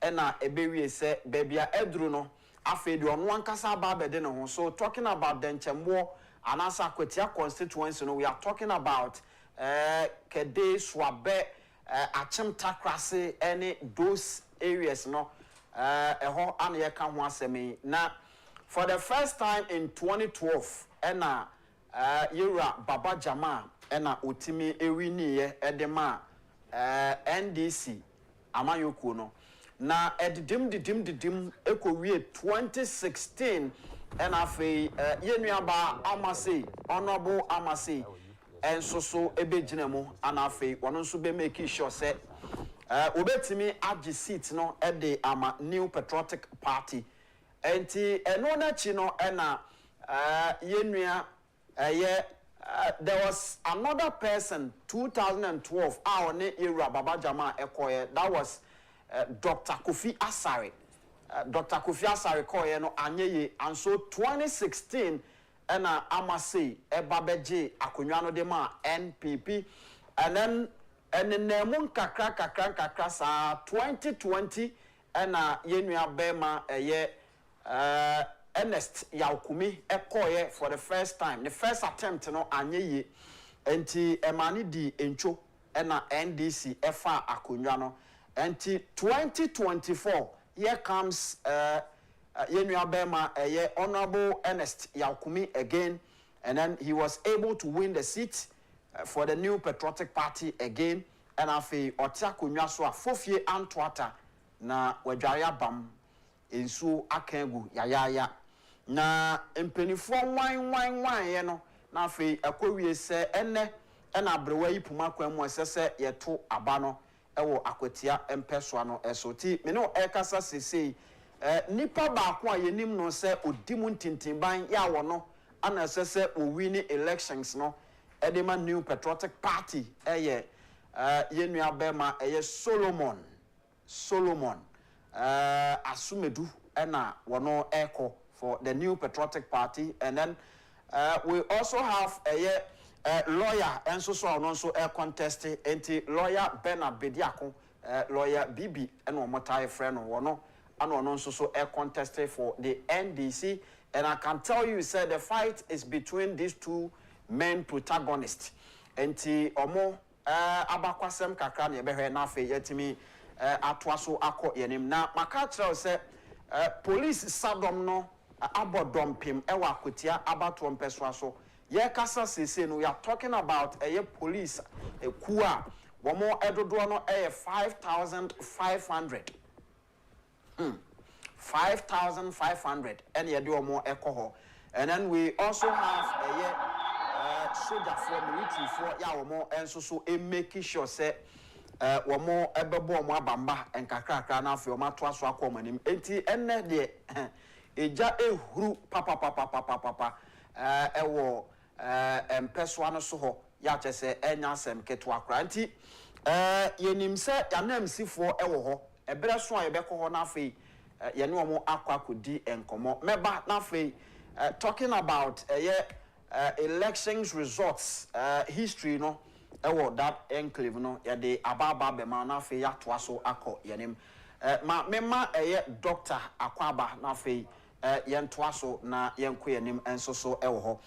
ena ebewie se bebia edru no afe de ono ankasa ba be de ne ho so talking about the nchembo anasa Akwatia constituency no we are talking about Kede swabe achim takrase any those areas no eho an ye ka ho asemi na for the first time in 2012 ena yura Baba Jama ena otimi ewini ye edema NDC amayoko no na edidim ekowie 2016 ena fe yenuaba amase honorable amase enso ebegyina mu anafe wono nso be make sure say obetimi agi seat no ede ama New Patriotic Party enti eno na chi no ena yenua there was another person 2012 one era Baba Jama ekoye that was Dr. Kofi Asare Dr. Kofi Asare koye no anyeye and so 2016 ena amase ebabeje akonwa no de ma NPP and then enenemu kakra sa 2020 ena yenua bema Ernest Yaukumi ekoye for the first time the first attempt no anyeye enti emani di encho ena NDC efa akonwa no enti 2024 here comes Yenua Bema Honorable Ernest Yaukumi again, and then he was able to win the seat for the New Patriotic Party again, and afi Otiaku Nyaswa Fofie Antwata na Wajaya Bam insu akengu yayaya na empenifo wan ye no na afi akowie se enne na abrewa yi puma kwam asese yeto aba no ewo Akwatia empesoa no esoti me no ekasa sesei nipa ba ko ayenim no se odimu ntintimban ya wo no ana sese o win elections no edema New Patriotic Party yenua bema Solomon Asumedu ena wono eko for the New Patriotic Party, and then we also have a lawyer and so contest anti lawyer Bernard Bediako lawyer Bibi and Omotai friend wono and so contested for the NDC, and I can tell you said the fight is between these two main protagonists anti omo abakwasem kakra ne behwe na afi yetimi atwaso akọ yenim na maka kire se police sadom no abodom pim ewa Akwatia abato mpeswa so ye kasa sese no we are talking about police kuwa womo edodo no 5,500 5,500 and ye do more echo, and then we also have soldier for military for ya more and so making sure say more ebebo mo abamba and kakra na fe o matwa so akomanim enti enne de eja ehuru papa ewo empeso ano so ho ya chese enya asem keto akra enti yenim se yanam sifo ewo ho ebere so a yebekọ ho na fe yene omo akwakodi enkomo meba na fe talking about elections results history no ewo that enclave no ya de ababa be ma na fe ya toa so akọ yenim ma mema Dr. Akwaba na fe yen toa so na yenko yenim enso so ewo ho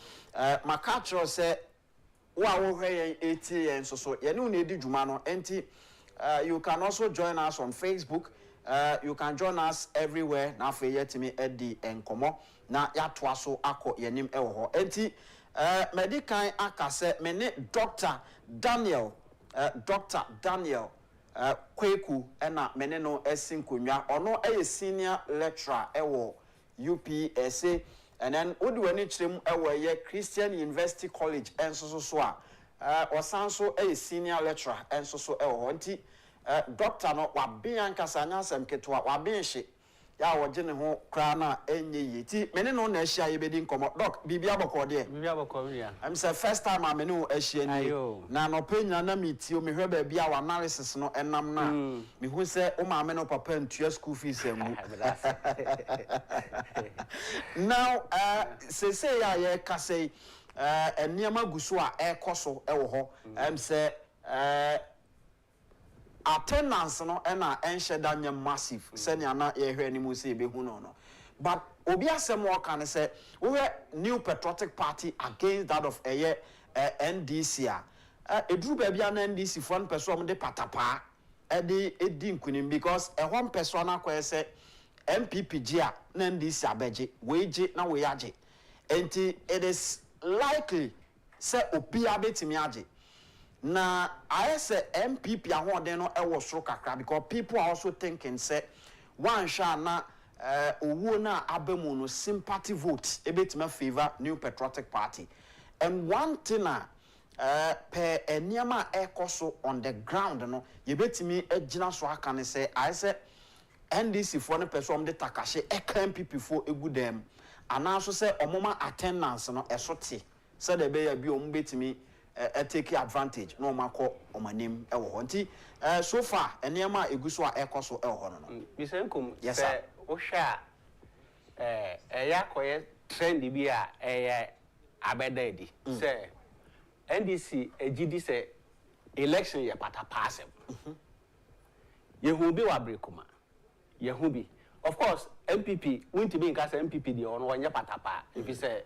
maka kiro se wa wo hwe yen 80 enso so yene una edi dwuma no enti you can also join us on Facebook. You can join us everywhere. Na fe yetimi edi enkomo na yatoa so akọ yenim ewo ho enti medical akase mene Dr. Daniel Kweku ena mene no esinkonwa ono senior lecturer ewo UPSA, and then odi wani chirem ewo Christian University College enso so a osanso senior lecturer enso so ewo ho enti doctor no wabin ankasa nyasem ketwa wabin hye ya wogye ne ho kra na enye yi ti me ne no na ahia ye bedi nkomo doc bibia bokọ de bibia bokọ ya am say first time am me no ahia ni na no penya na metio me hwe ba bia wa analysis no enam na me hu say o ma me no papa ntua school fees amu now say ya ye ka say eniama guso a ekoso ewo ho say attendance no na enhye da nya massive se ne ana ye hwe ni mu se be hu no but obi asem wo kan say we new patriotic party against that of NDC eduru ba bia na NDC fon person de patapa edi nkunim because home person akwa say MPP gia na NDC abeje we je na we age enti it is likely say obi abetimi age na I say MPP ahode no e wo soro kakra because people are also thinking say one sha na owo na abemu no sympathy vote ebetima favor new patriotic party and one thing per eniama ekoso on the ground no yebetimi agina so aka ne say I say NDC for no person de takashe MPP for egu dem ana so say omoma attendance no esote say de be ya bi ombetimi take advantage no makọ omanim ewo ho nti so far eniema eguso a ekoso ewo ho no bisenkum se wo hwa ya koye trend bi a abedadi se NDC agidi se election ye patapase yehu bi wa brekuma yehu bi of course MPP winti bi nka se MPP de ono wonye patapa if say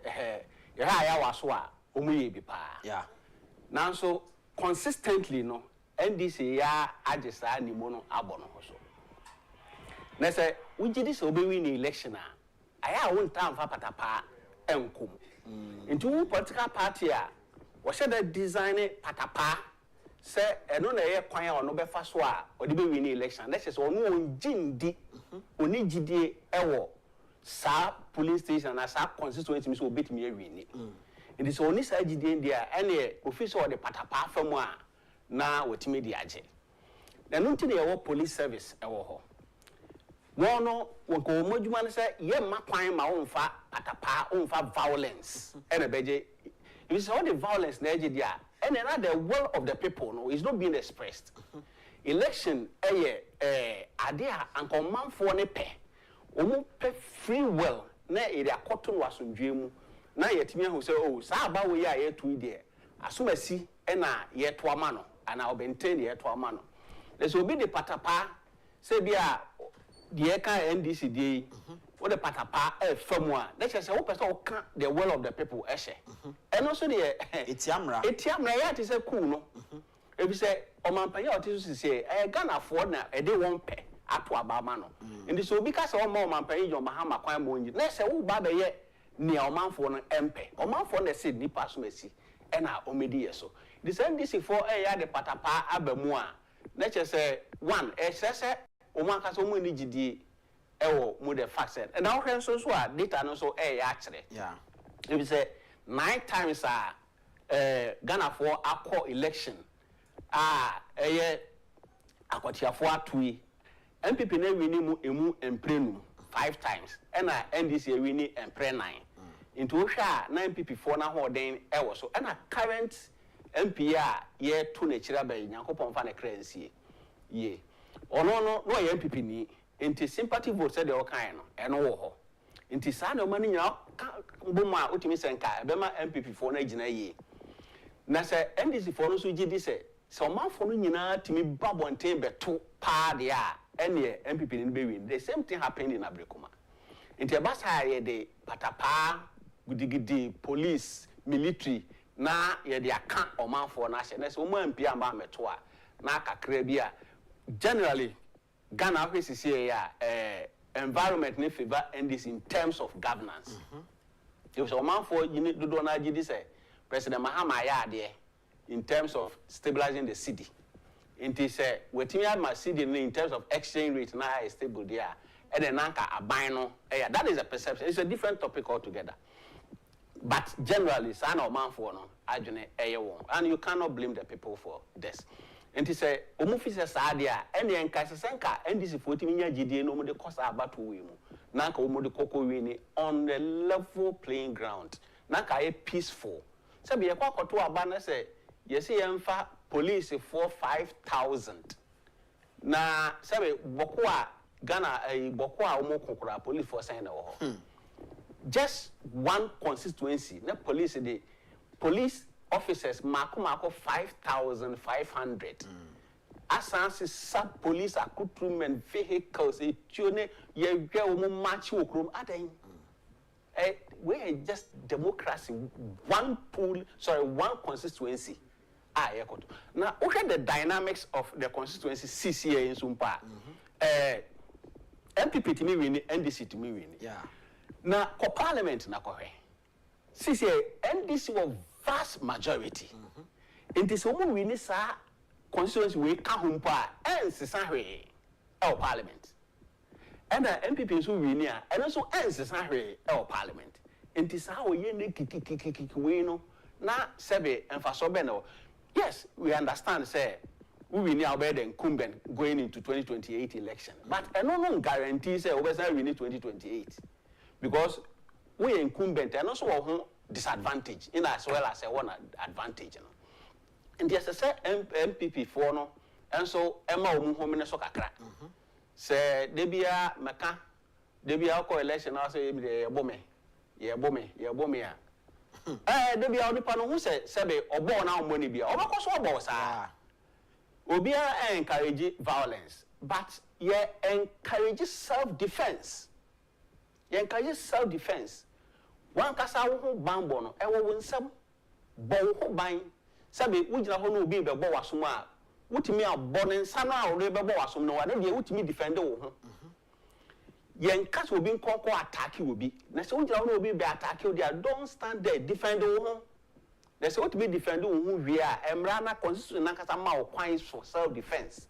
ye ha ya waso a omuye bi pa yeah. Now, so consistently, no NDC ya ajisa ni mono abono so. Na say we did this obe win election aya won time fa patapa enkum. Into political party we should design patapa say eno na ye kwan ono be fa so a odi be win election. Let's say ono onjindi oni gidie ewo sa police station na sa constituency mi so obetimi e win. It is only said India any official or the patapa famwa na wetime di age. Na nunti na yawo police service ewo ho. Wono wonko modwuma ne say ye makwan ma wonfa patapa wonfa violence. Ene beje if you say all the violence na age dia and the will of the people no is not being expressed. Election ade a ankomanfo ne pe. Omo pe free will na ere akoto no asomdwemu. Na yetimi ahu say oh sa aba we ya yetu ide asomasi na yeto ama no ana obenten yeto ama no there's obi de patapa say bia de ka NDC dey wo de patapa famu a na say wo person wo ka the will of the people ehye and also the etiamra ya te say cool no ebi say omanpanya o te so say Ghana for na e dey won pe ato aba ama no and so obi ka say omanpanya jo mahama kwan mo nyi na say wo ba be ye ni omanfo no empe omanfo na se nipa so masi na omedi yeso the NDC for ya de patapa abamu a na che say one se omanka so mo ni gidie ewo mo de fact said and now so a data no so ya kire yeah if say 9 times Ghana for akọ election Akwatia for atui MPP na wini mu emu emprenum 5 times and NDC wini empre 9 into hwa na MPP for na hoden ewo so and current MP ye to na chira ba Nyankopon fa na kransie ye ono no ye MPP ni into sympathy vote said the okan no eno wo ho into sa na mani nya mboma otimi senka be ma MPP for na gina ye na se NDC for no so gidi se omanfo no nyina timi babonten beto pa de a ene MPP ni be win the same thing happened in Abrekuma into abasa ye de patapa gudigidi police military na ye de aka omanfo na hye na se omo MP amba meto a na kakra bi a generally Ghana hwesisi ya environment ne favor NDC in terms of governance if so omanfo yini dodo na gidi say President Mahama ya ade in terms of stabilizing the city. It say wetimi ama city in terms of exchange rate na is stable there. And then nanka abino. That is a perception. It's a different topic altogether. But generally, sana o man for no adwene eye won. And you cannot blame the people for this. Enti say omufise sadia ene enka sesenka NDC 40 minya gidie no mo de kosa abato we mu na nka mo de kokko we ni on the level playing ground na nka e peaceful say be yakwa koto aba na say yesi yemfa police for 5,000 na say be boko a Ghana boko a omo kokora police for sign na wo just one constituency na police officers mako 5,500. Asansi sub police accoutrement vehicles etune ye gwe omo march okrom adan. We just democracy one constituency. Yekoto. Now look at the dynamics of the constituency CCA in Sumpa. MPP to me win, NDC to me win. Yeah. Now ko parliament na ko CCA NDC was vast majority. It is omo win sa constituency we ka humpa ensesa hwe e parliament. And MPP so win ya and also ensesa hwe e parliament. It is how we ne kiki we no na sebe emfaso be no. Yes, we understand say we win our bed incumbent going into 2028 election. But no guarantee say we win in 2028 because we incumbent and also a disadvantage in as well as a one advantage. You know? And yes, I say MPP for no, and so Emma Umuhomene so kakra. Say debia meka debia ko election also ye bome ya. Debia onipa no hu say sebe obo na omoni bia obako so obo sa. Obia encourage violence, but ye encourage self-defense. You encourage self-defense. One kasa wo bambo no e wo nsam bo wo ban sabe wugina ho no obi be bo wasom a wutimi abɔ ne nsa no a wo be bo wasom no wa na de wutimi defend wo ho. Ye nkasa obi nkɔkɔ attack obi na se wugina ho no obi be attack o dia don't stand there defend wo ho. They say what to be defend who we are emra na constitution na kasa ma wo kwan for self defense.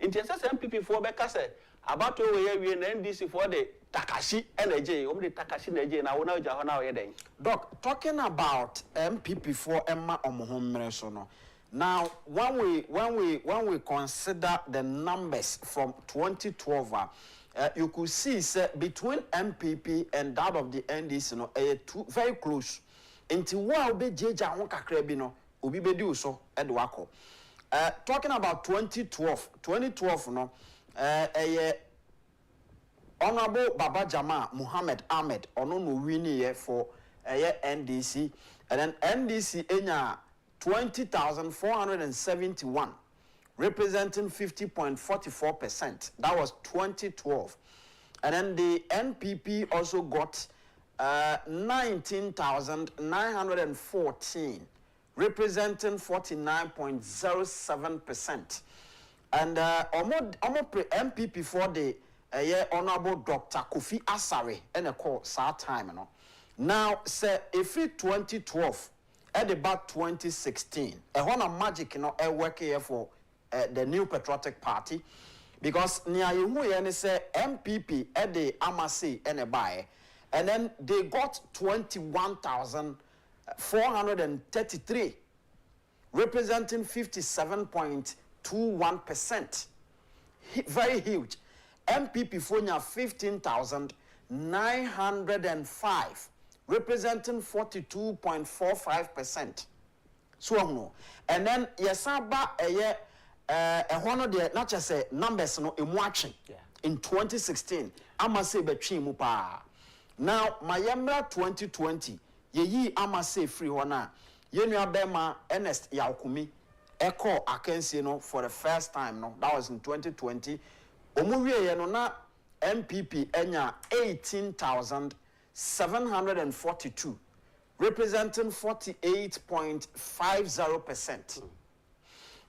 Inti say MPP for be kasa about we we na NDC for the Takashi energy, the Takashi energy na wona uja ho na we den. Doc, talking about MPP for Emma Omohomre so no. Now, when we consider the numbers from 2012, you could see between MPP and that of the NDC no two very close. Inti wa obe jeja ho kakra bi no obi bedi uso edwako. Talking about 2012 no Honorable Baba Jama Muhammad Ahmed ono no win for NDC, and then NDC enya 20,471 representing 50.44%. That was 2012. And then the NPP also got 19,914 representing 49.07%. And MPP for the Honorable Dr. Kofi Asare and a call sad time. Now, say if it 2012 at about 2016, a honor magic work here for the New Patriotic Party, because near you say MPP at the Amasi and a buy, and then they got 21,433 representing 57.21%. Very huge. MPP Fonya 15,905 representing 42.45%. So no. And then yesaba one of the not just say numbers no in watching in 2016. I'ma say between mupa. Now my yemra 2020 ye I'ma say free one. Yenu Bema Ernest Yaukumi echo Akensi no for the first time no. That was in 2020. Omuwie no na MPP enya 18,742 representing 48.50%.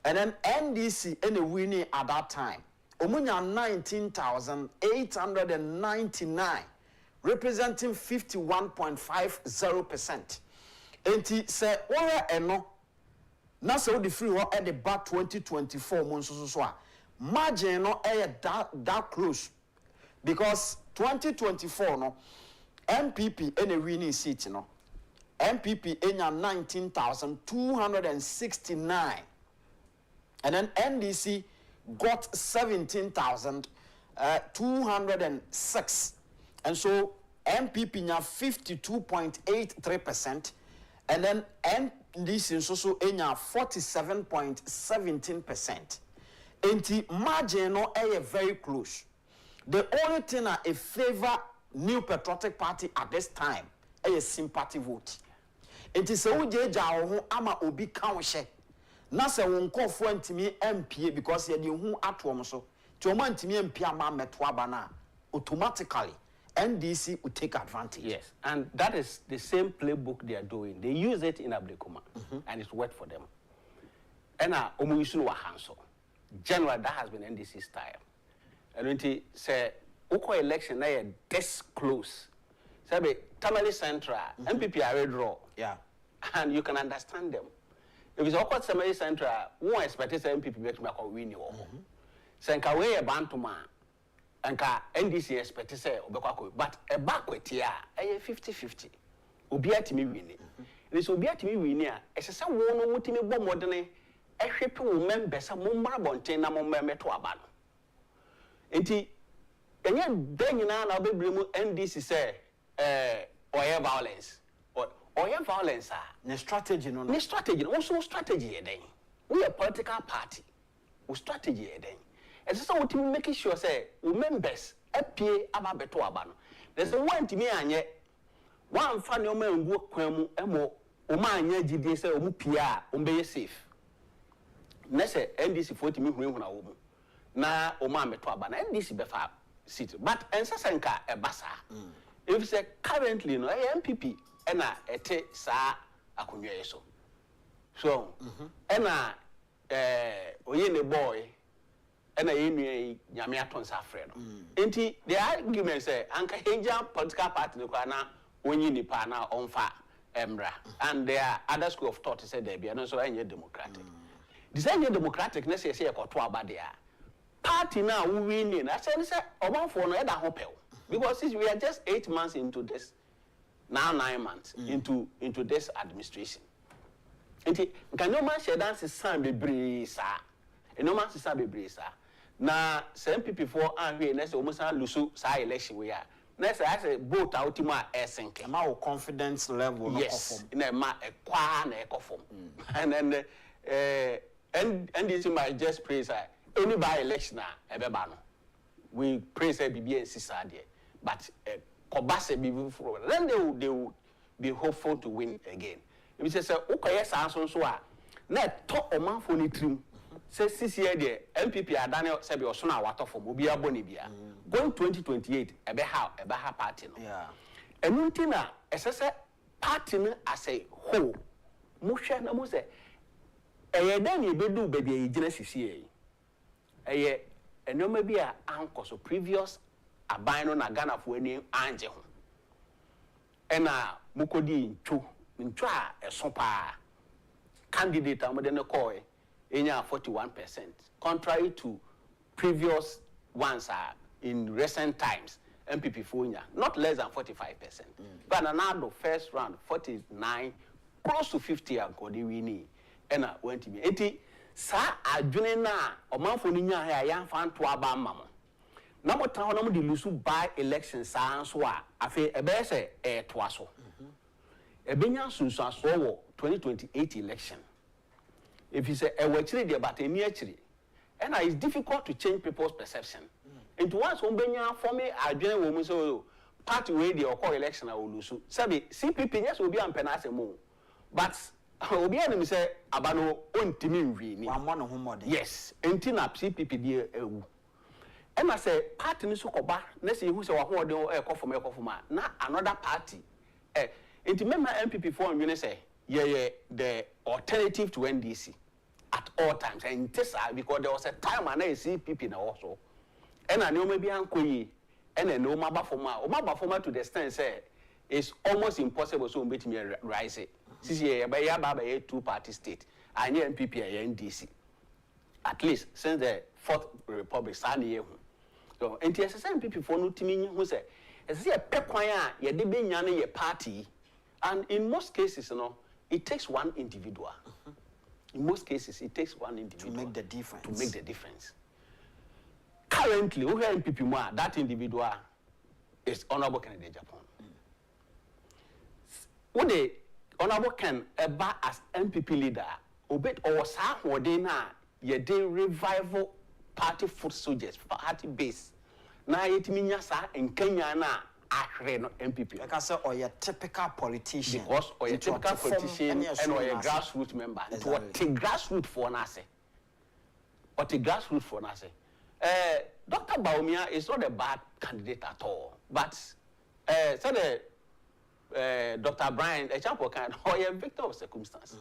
And then NDC any winning at that time. Omunya 19,899 representing 51.50%. Enti say ora eno na so the free war at the back 2024 months so margin no that close because 2024 no MPP any winning seat no MPP enya 19,269 And then NDC got 17,206. And so MPP now 52.83%. And then NDC so 47.17%. And the margin no very close. The only thing a favor New Patriotic Party at this time is sympathy vote. It is a ujeja ama obi kanshe. Na se wonko fo ntimi MP because ye de hu atom so. Ti o ma ntimi MP ama meto abana automatically NDC will take advantage. Yes, and that is the same playbook they are doing. They use it in Ablekuma, and it's worked for them. And omuyisu wa hanso. Generally, that has been NDC style. And when they say, "Uko election na this close," say, "Tamale Central MPP are draw." Yeah, and you can understand them. If it's awkward Tamale Central, who expect MPP make me win you. Senka we bantuma. Anka NDC expect say obekwa, but a Akwatia 50-50. Obi atimi win. It is obi atimi win here. Ese say wo no mutimi bo modene ehwepe wo members a mommara bonten na mommeme to aba no. Enti enye danyina na obebre mu NDC say oye violence. Oye violence ne strategy no. Ne strategy no so strategy ye den. We a political party. We strategy ye den. And so what you making sure say members apie aba beto aba no. There's a one to me anye one fan your man go kwemu emo o ma anye gidi say o mu pia o be safe. Na say NDC 40 me hu na wo mu. Na o ma beto aba na NDC be fa seat. But ensasenka e basa. If say currently no MPP ena ete sa akonwa yeso. So ena oye ne boy and I nyame aton sa frɛ no enti the argument say anka Indian political party no kwana onyi nipa na onfa emra and there are other school of thought say there be no so any democratic this any democratic na say ekoto abade a party na we win na say omanfo no e da ho pew because since we are just 8 months into this now 9 months into this administration enti nka no man share dance san bebre sa no man san bebre sa na some people for angry na say almost lusu sa election we are na say as a vote out ma esink ma o confidence level no yes na ma ekwa na ekofom and then and this might just praise any by election ebeba no we praise bibi and sisa there but kobase bibi for then they will be hopeful to win again if you say ukoye sa so a na to omanfo ni trim say this year the MPP are Daniel said be osuna wato for obi aboni bia going 2028 ebe ha party no yeah enuntina esese party no as a whole mo hwe na mo say eye dan e bedu baby e gina sisi eye enoma bi a ankoso previous aban no na Ghana fo ani anje ho ena mukodi ntwa a eso pa candidate amode ne call enya 41% contrary to previous ones in recent times MPP Fonya not less than 45%. But now the first round 49 close to 50 and kodi wini ena went to me enti sa adwene na omanfo ni nya ha ya fa nto aba mamo na mo tan ho na mo de lusu by election sa so a afi ebe se to aso ebenya sunsu aso wo 2028 election if you say actually the but any actually and it's difficult to change people's perception into once on benya for me adwene wo mu so party wey dey occur election a lose sabi CPP yes will be am penase mo but obi anim say abano ontimi nwi ni ammo no ho yes enti na CPP dey ewu and I say party ni so koba na say hu say wa ho de ekofoma na another party enti member MPP for nwene say yeah the alternative to NDC at all times and this because there was a time when I see people na also and I know maybe ankoyi and I know mabafoma to the extent say it's almost impossible so bet me rise it this year by a two-party state and MPP and NDC at least since the Fourth Republic sani so and the same people for no timi who say is a pekwanya ye de be nyane ye party and in most cases you know it takes one individual In most cases, it takes one individual to make the difference. To make the difference. Currently, we have MPP more. That individual is Honorable Kennedy Agyapong. What the Honorable Ken Eba as MPP leader, obet or sa wadena ye de revival party foot soldiers, party base. Na yetiminya sa in Kenya na ahre no MPP. Like I said, or your typical politician. Because or your typical politician and or your grassroots member. Exactly. What the grassroots for nase. What the grassroots for nase. Dr. Baumia is not a bad candidate at all. But so the Dr. Brian, a champion kind or a victim of circumstance.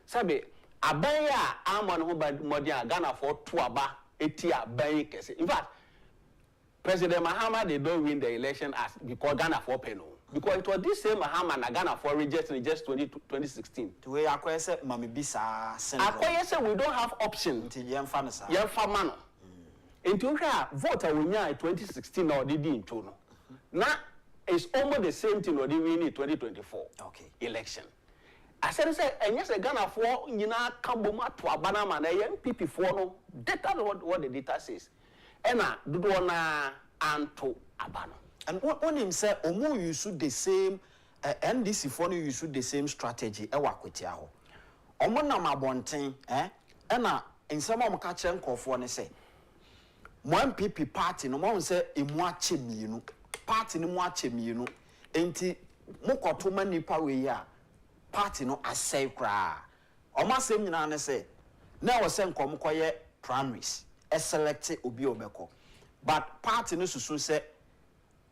Sabe, abaya amon who by Modia Ghana for Tuaba, Etia Bank. In fact, President Mahama, they don't win the election as because Ghana for Peno. Because it was this same Mahama and Ghana for rejecting just 2016. To where Akwatia said, Mami Bisa, Akwatia said we don't have option. Yemfamano. Into her vote we in 2016 or did in Tono. Now it's almost the same thing or they win in 2024 election. I said, and yes, a Ghana for Kamboma to Abanama and a MPP for no data what the data says. Ena Dudwana Anto Abano. And what him say, Omo you should the same NDC for you should the same strategy, Akwatia. Omo na mabonten, ena in some of catching call for ne say. One MPP party no one say imuache mi no party no muache mi no enti mokoto manipa we ya party no asay kra oma sem nyina ne say na wo se nkom koye primaries e select obi obeko but party no susu say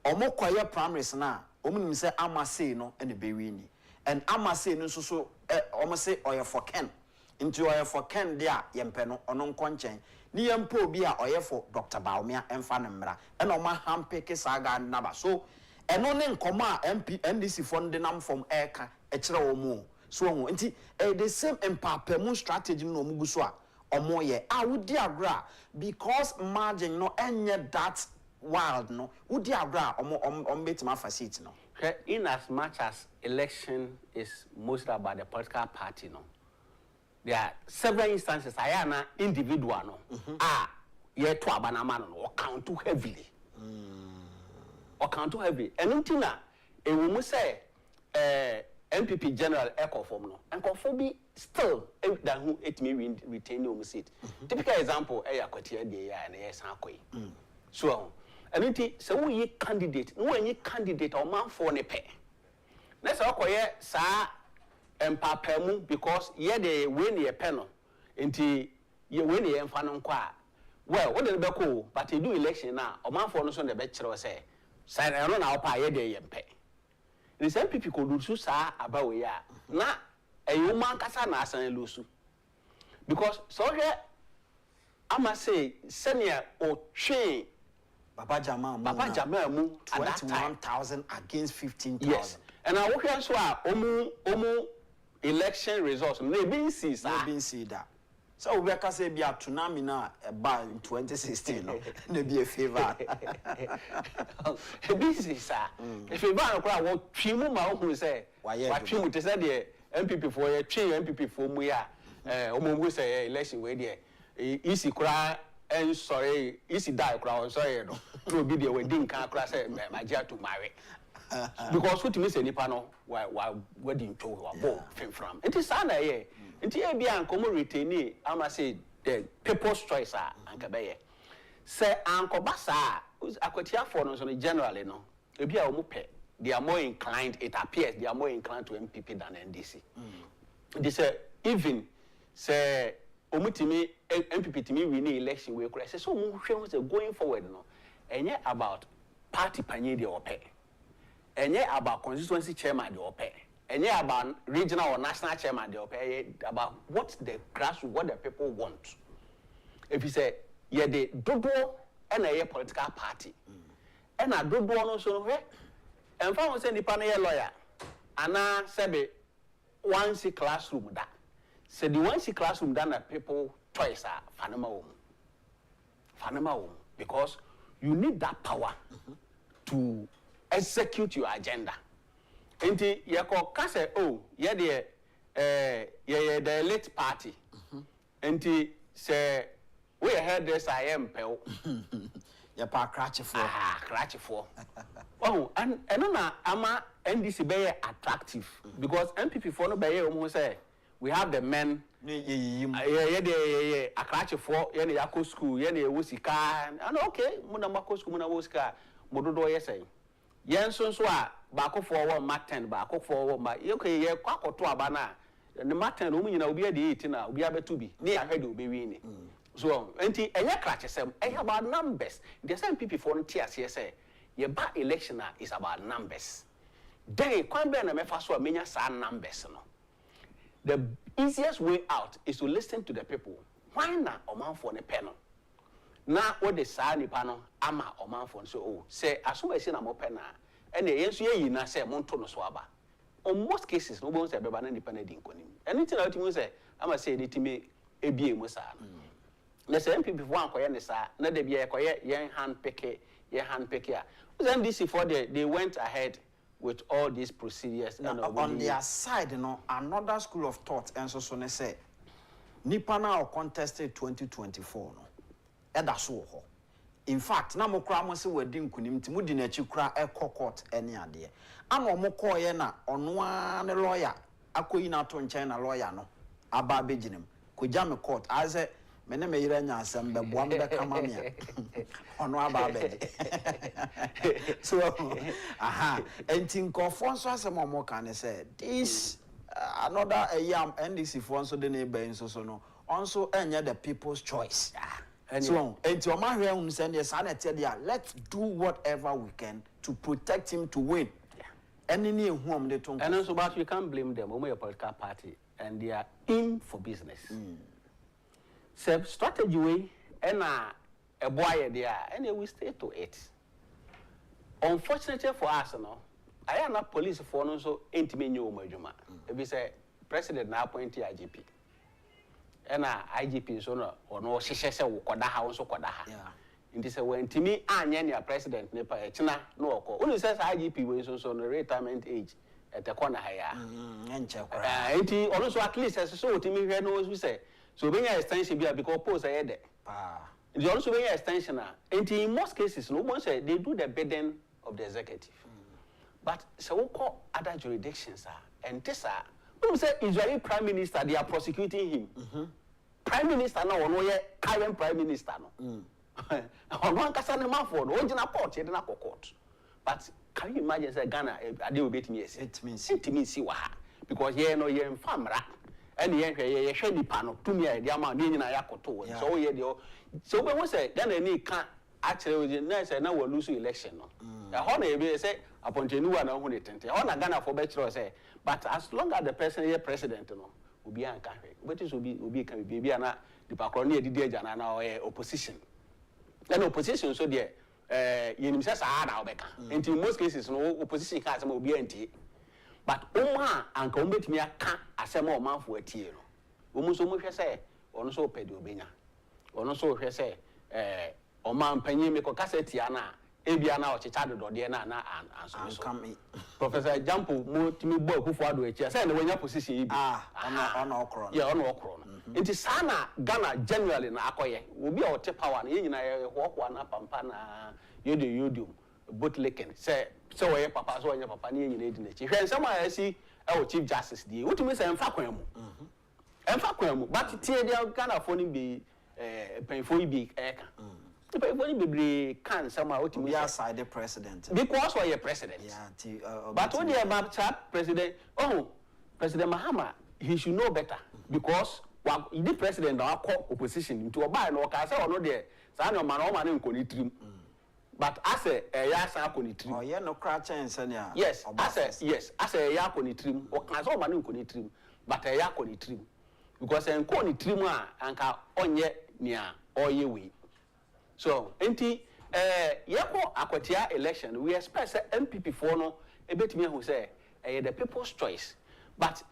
omo koye primaries na omunim say amase no ene be wini and amase no susu omo say oye for ken into oye for ken dia yempe no ono nkonchen ni yempo bi a oye for Dr. Baumia emfa ne mra ena oma hampeke saga naba so eno ne nkomo a MP NDC fund nam from eka e kire omo so ho nti the same empapemu strategy no omugu so a omo ye a wudi agra because margin no enye that wild no wudi agra omo betima facility no in as much as election is mostly about the political party no. There are several instances ayana individual no ye to abanama no or count too heavily or count too heavy and untina e wo mu say MPP general echo form no and conform still that who it may retain your seat typical example Akwatia dey ya na yes akoy so and unti say wo ye candidate no any candidate or man for ne pe na say akoye sa empapemu because ye de win ye peno nti ye win ye mfa no nkwa well what dey be ko but you do election na o man for no so dey be kire say say no na opa ye de ye mpe the same people ko do sa aba we ya na eyo man kasa na asan lusu because so here ama say senior o twe Baba Jama mu 21,000 against 15,000 yes and I work here so omu election results no been see that so we can say be a tsunami na about in 2016 no no be a favor be see sir if you ban kwa wo twimu ma wo say wa twimu te say the MPP for ye twi MPP for mu ya omo say election we there isi kura en sorry isi die kura on sorry no no be there we din kan kura say magia to marry because what you say nipa no wa wedding to wa bo from it is ana ye nti e bia nkomo retain ama say the people's choice anka be ye say ankoba sa Akwatia for no so generally no e bia o mu pe they are more inclined it appears they are more inclined to MPP than NDC they say even say omutimi MPP timi win election we say so mu hwe say going forward no enye about party panye de ope enye about constituency chairman de ope enye about regional or national chairman de ope about what the grassroots what the people want if you say ye de dodo and a political party and a dodo no so no and fa won say nipa na ye lawyer ana sebe one see classroom da say the one see classroom da na people choice fanama wo because you need that power to execute your agenda. Enti ye ko kase oh ye the elite party enti say we heard this I am pel ya pa cratch for oh and na ama NDC be attractive because MPP for no be almost say we have the men a cratch for ye yakko school ye na wosika and okay muna makko school muna wosika mododo ye say yen so a ba ko for one mark 10 ba ko for one ba okay ye kwakoto aba na ne mark 10 o mu nyina obi ade 18 na obi abeto bi ne ya hwede obi wi ni so enti enye crash sem about numbers the same people for ntia say ye ba election is about numbers then kwan be na mefa so amenya sa numbers no the easiest way out is to listen to the people why na omanfo ne pe no na what the sa nipa no ama omanfo so oh say aso esi na mo pe na ene yenso ye yi na say mo nto no so aba on most cases no bo say beba na nipa na di nkonim anything that you say ama say anything ebie mo sa na say MPP for ankoye ne sa na de bia ekoye yen hand pick a NDC for they went ahead with all these procedures on their side another school of thought and so ne say nipa na contested 2024 no eda so ho in fact na mo kra mo se wadi nkunim ti mudi na chi kra court ene ade ana mo koye na ono a ne lawyer akoyi na to nchen na lawyer no aba beginem ko jam court aze mene me yire nya asem be boam be kama me ono aba beje so entin kofo nso asem mo kan say this another yam NDC for nso de na be nso so no also enye the people's choice so enti o ma hwe hu say ne sa na te dia let's do whatever we can to protect him to win any ehu am de ton and so but we can't blame them we a political party and they are in for business self strategy way and a boy there and we stay to it. Unfortunately for us, no, I am not police for no so intimate new majuma. If we say president now appoint IGP. And IGP so no or no she say kodaha also kodaha. Yeah. In this when to me anya president nepa china no ko. Only says IGP we so no retirement age at the corner higher. Also at least as so to me here knows we say so when you extension be because pose ahead there. The also when you extension and in most cases no one say they do the burden of the executive. But so we call other jurisdictions and this when we say Israeli prime minister they are prosecuting him. Prime minister now no current prime minister no. On one kasa ne man for no original court e na court. But can you imagine say Ghana they will bet me it means see wa because here no here famra and yen hwe ye hwe nipa no tumi a de ama ne nyina yakoto so ye de so we say then any can actually na say na we lose election no e ho na e be say apontenu wa na hu ne tente ho na Ghana for be kiro say but as long as the person here president no obi an ka hwe wetin so obi kan be bia na nipa kro na edidi agya na opposition then opposition so there yenim say sa na obeka in most cases no opposition ka say obi antie but Oma and Combetmia can assemble a man for a tear. Almost almost say, or so pay the obina. Or so say, or man penny make a cassetiana, Abiana or Chichado or Diana and so come. Professor Jampo, more to me, boy, who for do it. Say, when your position, on Okron. Yeah, on Okron. It is Sana Ghana generally in Akwatia will be our tip power, and I walk one up and pana, you do. Both licking say so where papa so your papa ni nyina di na chi hwen some I see our chief justice di what me say emfa kwan mu but tie dia Ghana for ni be painful be eka the painful ni be can some what me outside the president because we are president but when the about president President Mahama he should know better because the president na call opposition into oba na o ka say ono there say no man o man nkoni trim. But as a yasa konitrim. Oh, yeah, no crack chance, yes, as a ya konitrim, or can so manu konitrim, but a ya konitrim. Because a konitrim anka onye near or ye we. So, enti, yako Akwatia election, we expect MPP for no, a bit me who say, the people's choice. But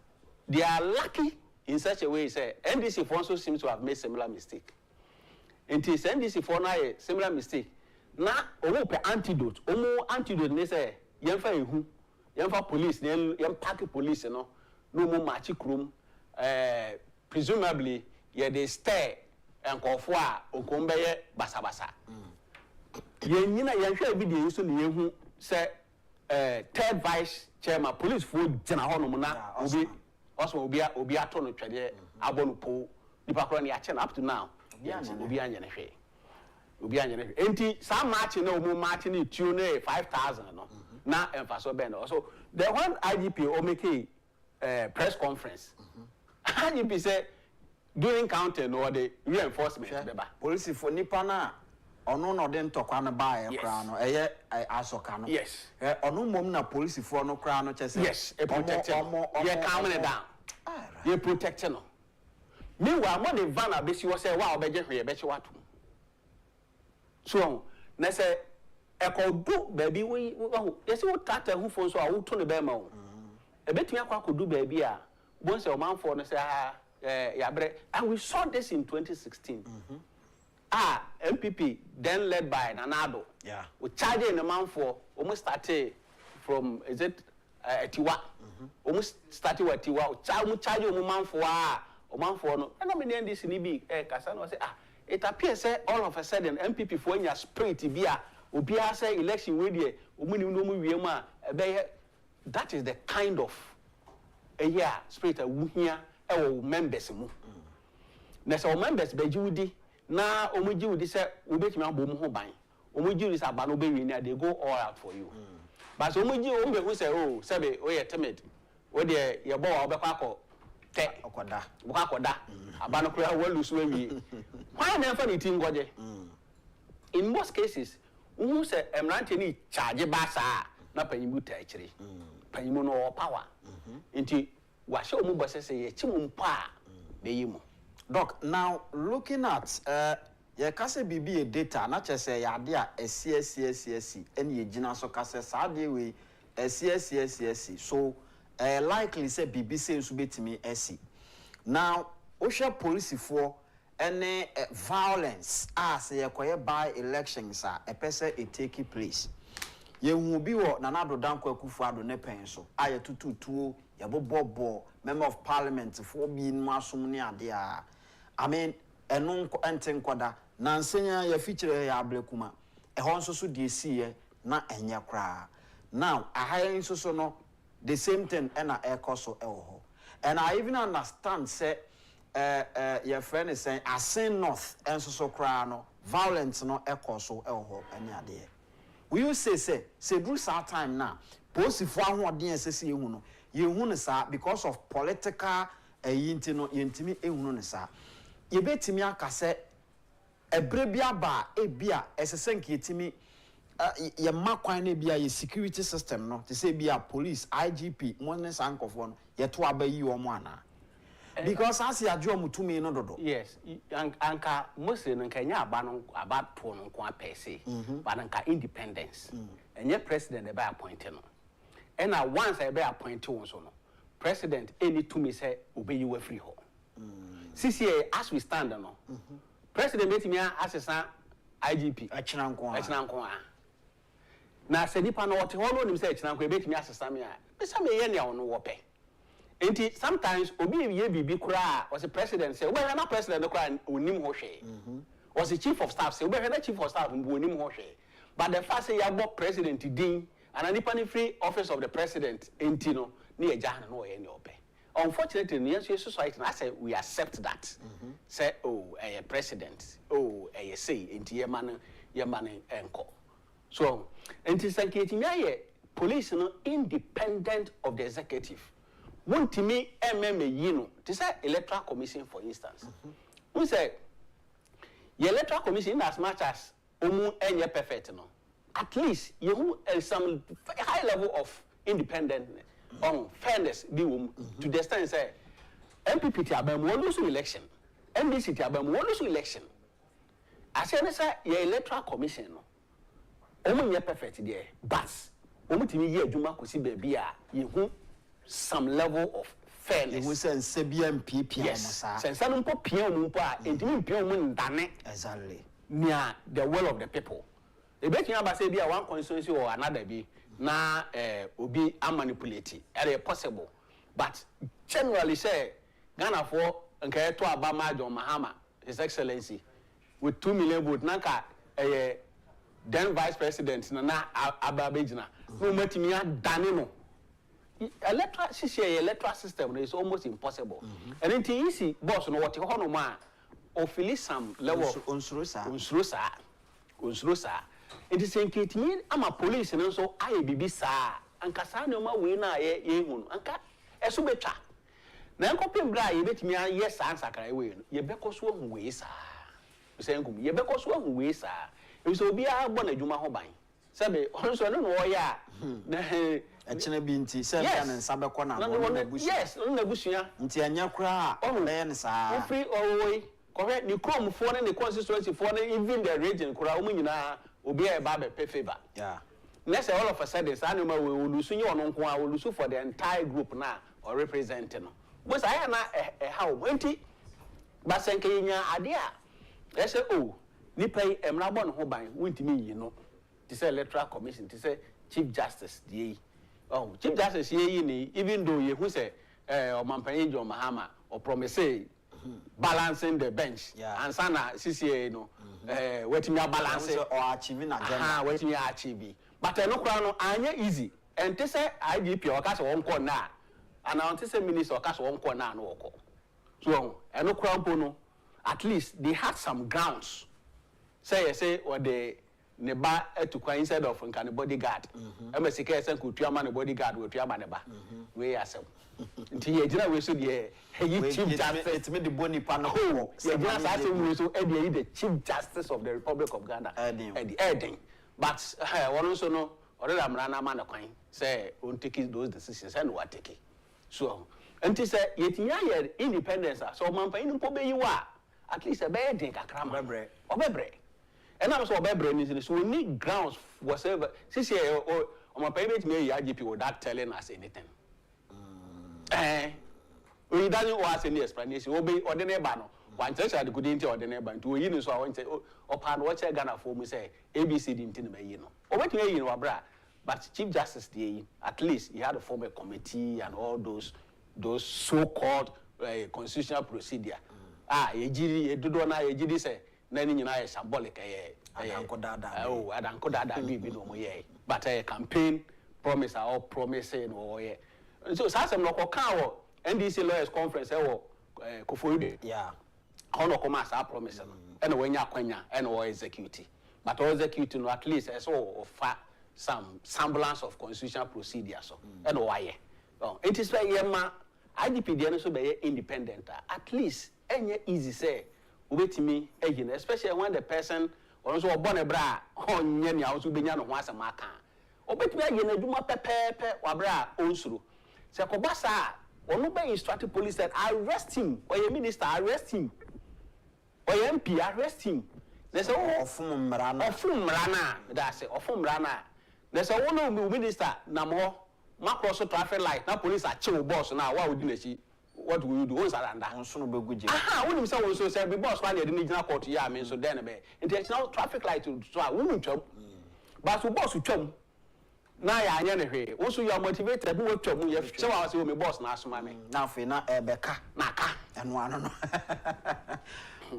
they are lucky in such a way, say, NDC for also seems to have made similar mistake. Enti, NDC for now a similar mistake. Na owo pe antidote ne say yemfa ehu yemfa police ne yem pack police no no mo march krom presumably ye dey stare enkofo a okombe ye basabasa ye nyina ye hwe video yi so ne yehu say third vice chairman police for jena hono na obi ato no twede abonu po nipa kro ne ache na up to now obi anya ne hwe enti some march na omo march ni tuo ne 5000 no na emfaso bend so the one IGP o make press conference IGP say during counting or the reinforcement beba police for nipa na ono no de ntokwa no ba e kra no eye asoka no yes ono mom na police for no kra no chese yes e protect ye calm it down ye protect no meanwhile mo the van abesi wo say wa obeje hwe be che watu so na say e ko do baby we yes wo tata hu fo so a wo to ne be ma wo e betumi akwa ko do baby a bon say o man for no say and we saw this in 2016 MPP then led by Nanado we charging the man for almost started from is it Tiwa almost started with Tiwa charge man for no and I mean this in be Kasano say it appears say all of a sudden MPP for your spirit be obi say election we there that is the kind of spirit we here our members mu na so members be jiwudi na omuji wudi say obetimi abom ho ban omuji wudi say abano be wi na they go all out for you but so omuji o be who say oh sebe o ye timid we de ye bo wa obekwa akọ te akoda abano kura we lose we wi why na fa ni tin goje in most cases who say emrante ni charge basa na panyimu ta akire panyimu no power nti wa show mu boss say ye chimu mpa be yimu doc now looking at ye kase bibi e data na chese ya de a SCSC and ye gina so kase sa de we SCSC so likely say bibi say nso betimi SC now o share police for any violence as ye koye by elections a pese e take place ye hu bi wo na nado danko akufo-addo ne pen so aye tututuo ye bobobo member of parliament for bi no asom ne ade a I mean eno enten koda na nsenya ye feature ya ablekuma e ho nso so de sie na enye kra now a high so no the same thing na ekoso eho and I even understand say your friend is saying asen north enso so kra no violence no ekoso eho ene ade we you say do some time now posifo ahoden esese yehu no yehu ne sa because of political yinti no yentimi ehunu ne sa ye betimi akase ebre bia ba ebia esese nke yetimi ye makwan na bia ye security system no to say bia police IGP monne sankofo no ye to abayi omo ana because as ya jo mutumi no dodo yes anka mose no nka nya aba no aba to no nko apese but nka independence enye president e ba appoint no and once I be appointed one so no president any to me say obey you free ho CCA as we stand no president bet me assistant IGP achina nko na se nipa no wote ho no nim say achina nko bet me assistant me a be say me ye ne wo no wo pe enti sometimes obi ye bibi kura was the president say we na president kura onim ho hwe was the chief of staff say we na chief of staff mbo onim ho hwe but the fact say ya bo president din and nipa ni free office of the president enti no na ye jahana no ye ne ope unfortunately in the society I say we accept that say oh a president oh a say enti ye man enko so enti sanketi me ye police no independent of the executive want me MMA no to say electoral commission for instance we say the electoral commission in as much as omu enye perfect no at least you some high level of independence on fairness be to the extent say MPP ti abam won lose election NDC ti abam won lose election as say your electoral commission no omu nye perfect there but omu ti ye adwuma kosi ba bia yehu some level of fairness we say sebia MPP amosa sense no mpo pia omu mpo a entimi mpia omu ndane exactly near the will of the people e be tia ba say bia one constituency or another bi na obi manipulate are possible but generally say Ghana for nka to Abama John Mahama, His Excellency, with 2 million votes, nanka then Vice President Nana Ababejina, no matimia danino. Electoral system is almost impossible. And it's easy, boss, no what you want to or some level unsurusa. It is saying it mean I'm a police and also I be sa and Casano ma winner ye anka esubecha. Na nkopem bra ye betimi yes answer kan we ye bekoso hu we sa. Say ngum ye bekoso hu we sa. E so obi a bo na dwuma ho ban. Sebe onso no no ya na echene bi nti se bia ne nsa bekọ na bo na busu. Yes, na busua. Nti anya kura a be ne sa. Free owoi correct the chrome for the constituency for even the region kura o nyina obi e ba be pay favor. Yeah. Next all of a sudden say we will lose you on nko a we lose for the entire group na or representing no. But I na how enti ba senke nya ade a say oh nipa emra bo no ho ban wontimi yi no. Ti say electoral commission ti say chief justice die. Oh, chief justice ye ni even though ye who say Omampanyin John Mahama or promise balancing the bench and sana CCA no waiting me balance or achieving agenda waiting me achieve but no crown no anya easy and they say IDP or cast one corner and I say minister or cast one corner no ko so no crown no at least they had some grounds say or the neba to kwa inside of nkan bodyguard MSK say ku tuama ne bodyguard we tuama ne ba we asem nti ye gina we so de he chief justice it me the boni pa no ye gina say we so e dey the chief justice of the Republic of Ghana Eden but one so no already amra na ma na kwan say on take those decisions and what take so nti say ye tinya ye independence so man pa ni po be yi wa at least e be den kakra ma obebre and I'm so bad so we need grounds whatever. Since or my payment me IGP without telling us anything. We doesn't want any explanation. We be ordinary bano. One church had good into ordinary ban. To you so I want to say upon what I Ghana for me say ABC didn't me you know. Or what you know bra. But Chief Justice the at least he had to form a committee and all those so-called constitutional procedure. Ye do na ye gidi say nani nyina symbolic adanko dada bi no mo ye but campaign promise or promising or ye so sasem no kan wo NDC lawyers conference wo akufo-addo ono come as a promise no and when kwanya and or execute but or execute no at least so some semblance of constitutional procedure so and why ye it is why ye ma IGP dey no so be independent at least enye easy say ubetimi egin especially when the person also born a bra onye nia also benya no ho asema aka obetimi egin adwuma pepepe wabra onsuro se kobasa onu be instruct police that arrest him or your minister arrest him or your MP arrest him they say ofum mrana that say ofum mrana they say one minister na mo macross traffic light na police achieve boss na wa odi na chi what will you do? What's that? Onso no beguji. Aha, when you say onso say be boss one dey regional court ya me so then be. Intentional traffic light to so we won twam. But so boss twam. Na ya anya ne hwe. Onso you are motivated be twam ye che wa say me boss na asoma me. Na fe na ebeka na ka. Eno ano no.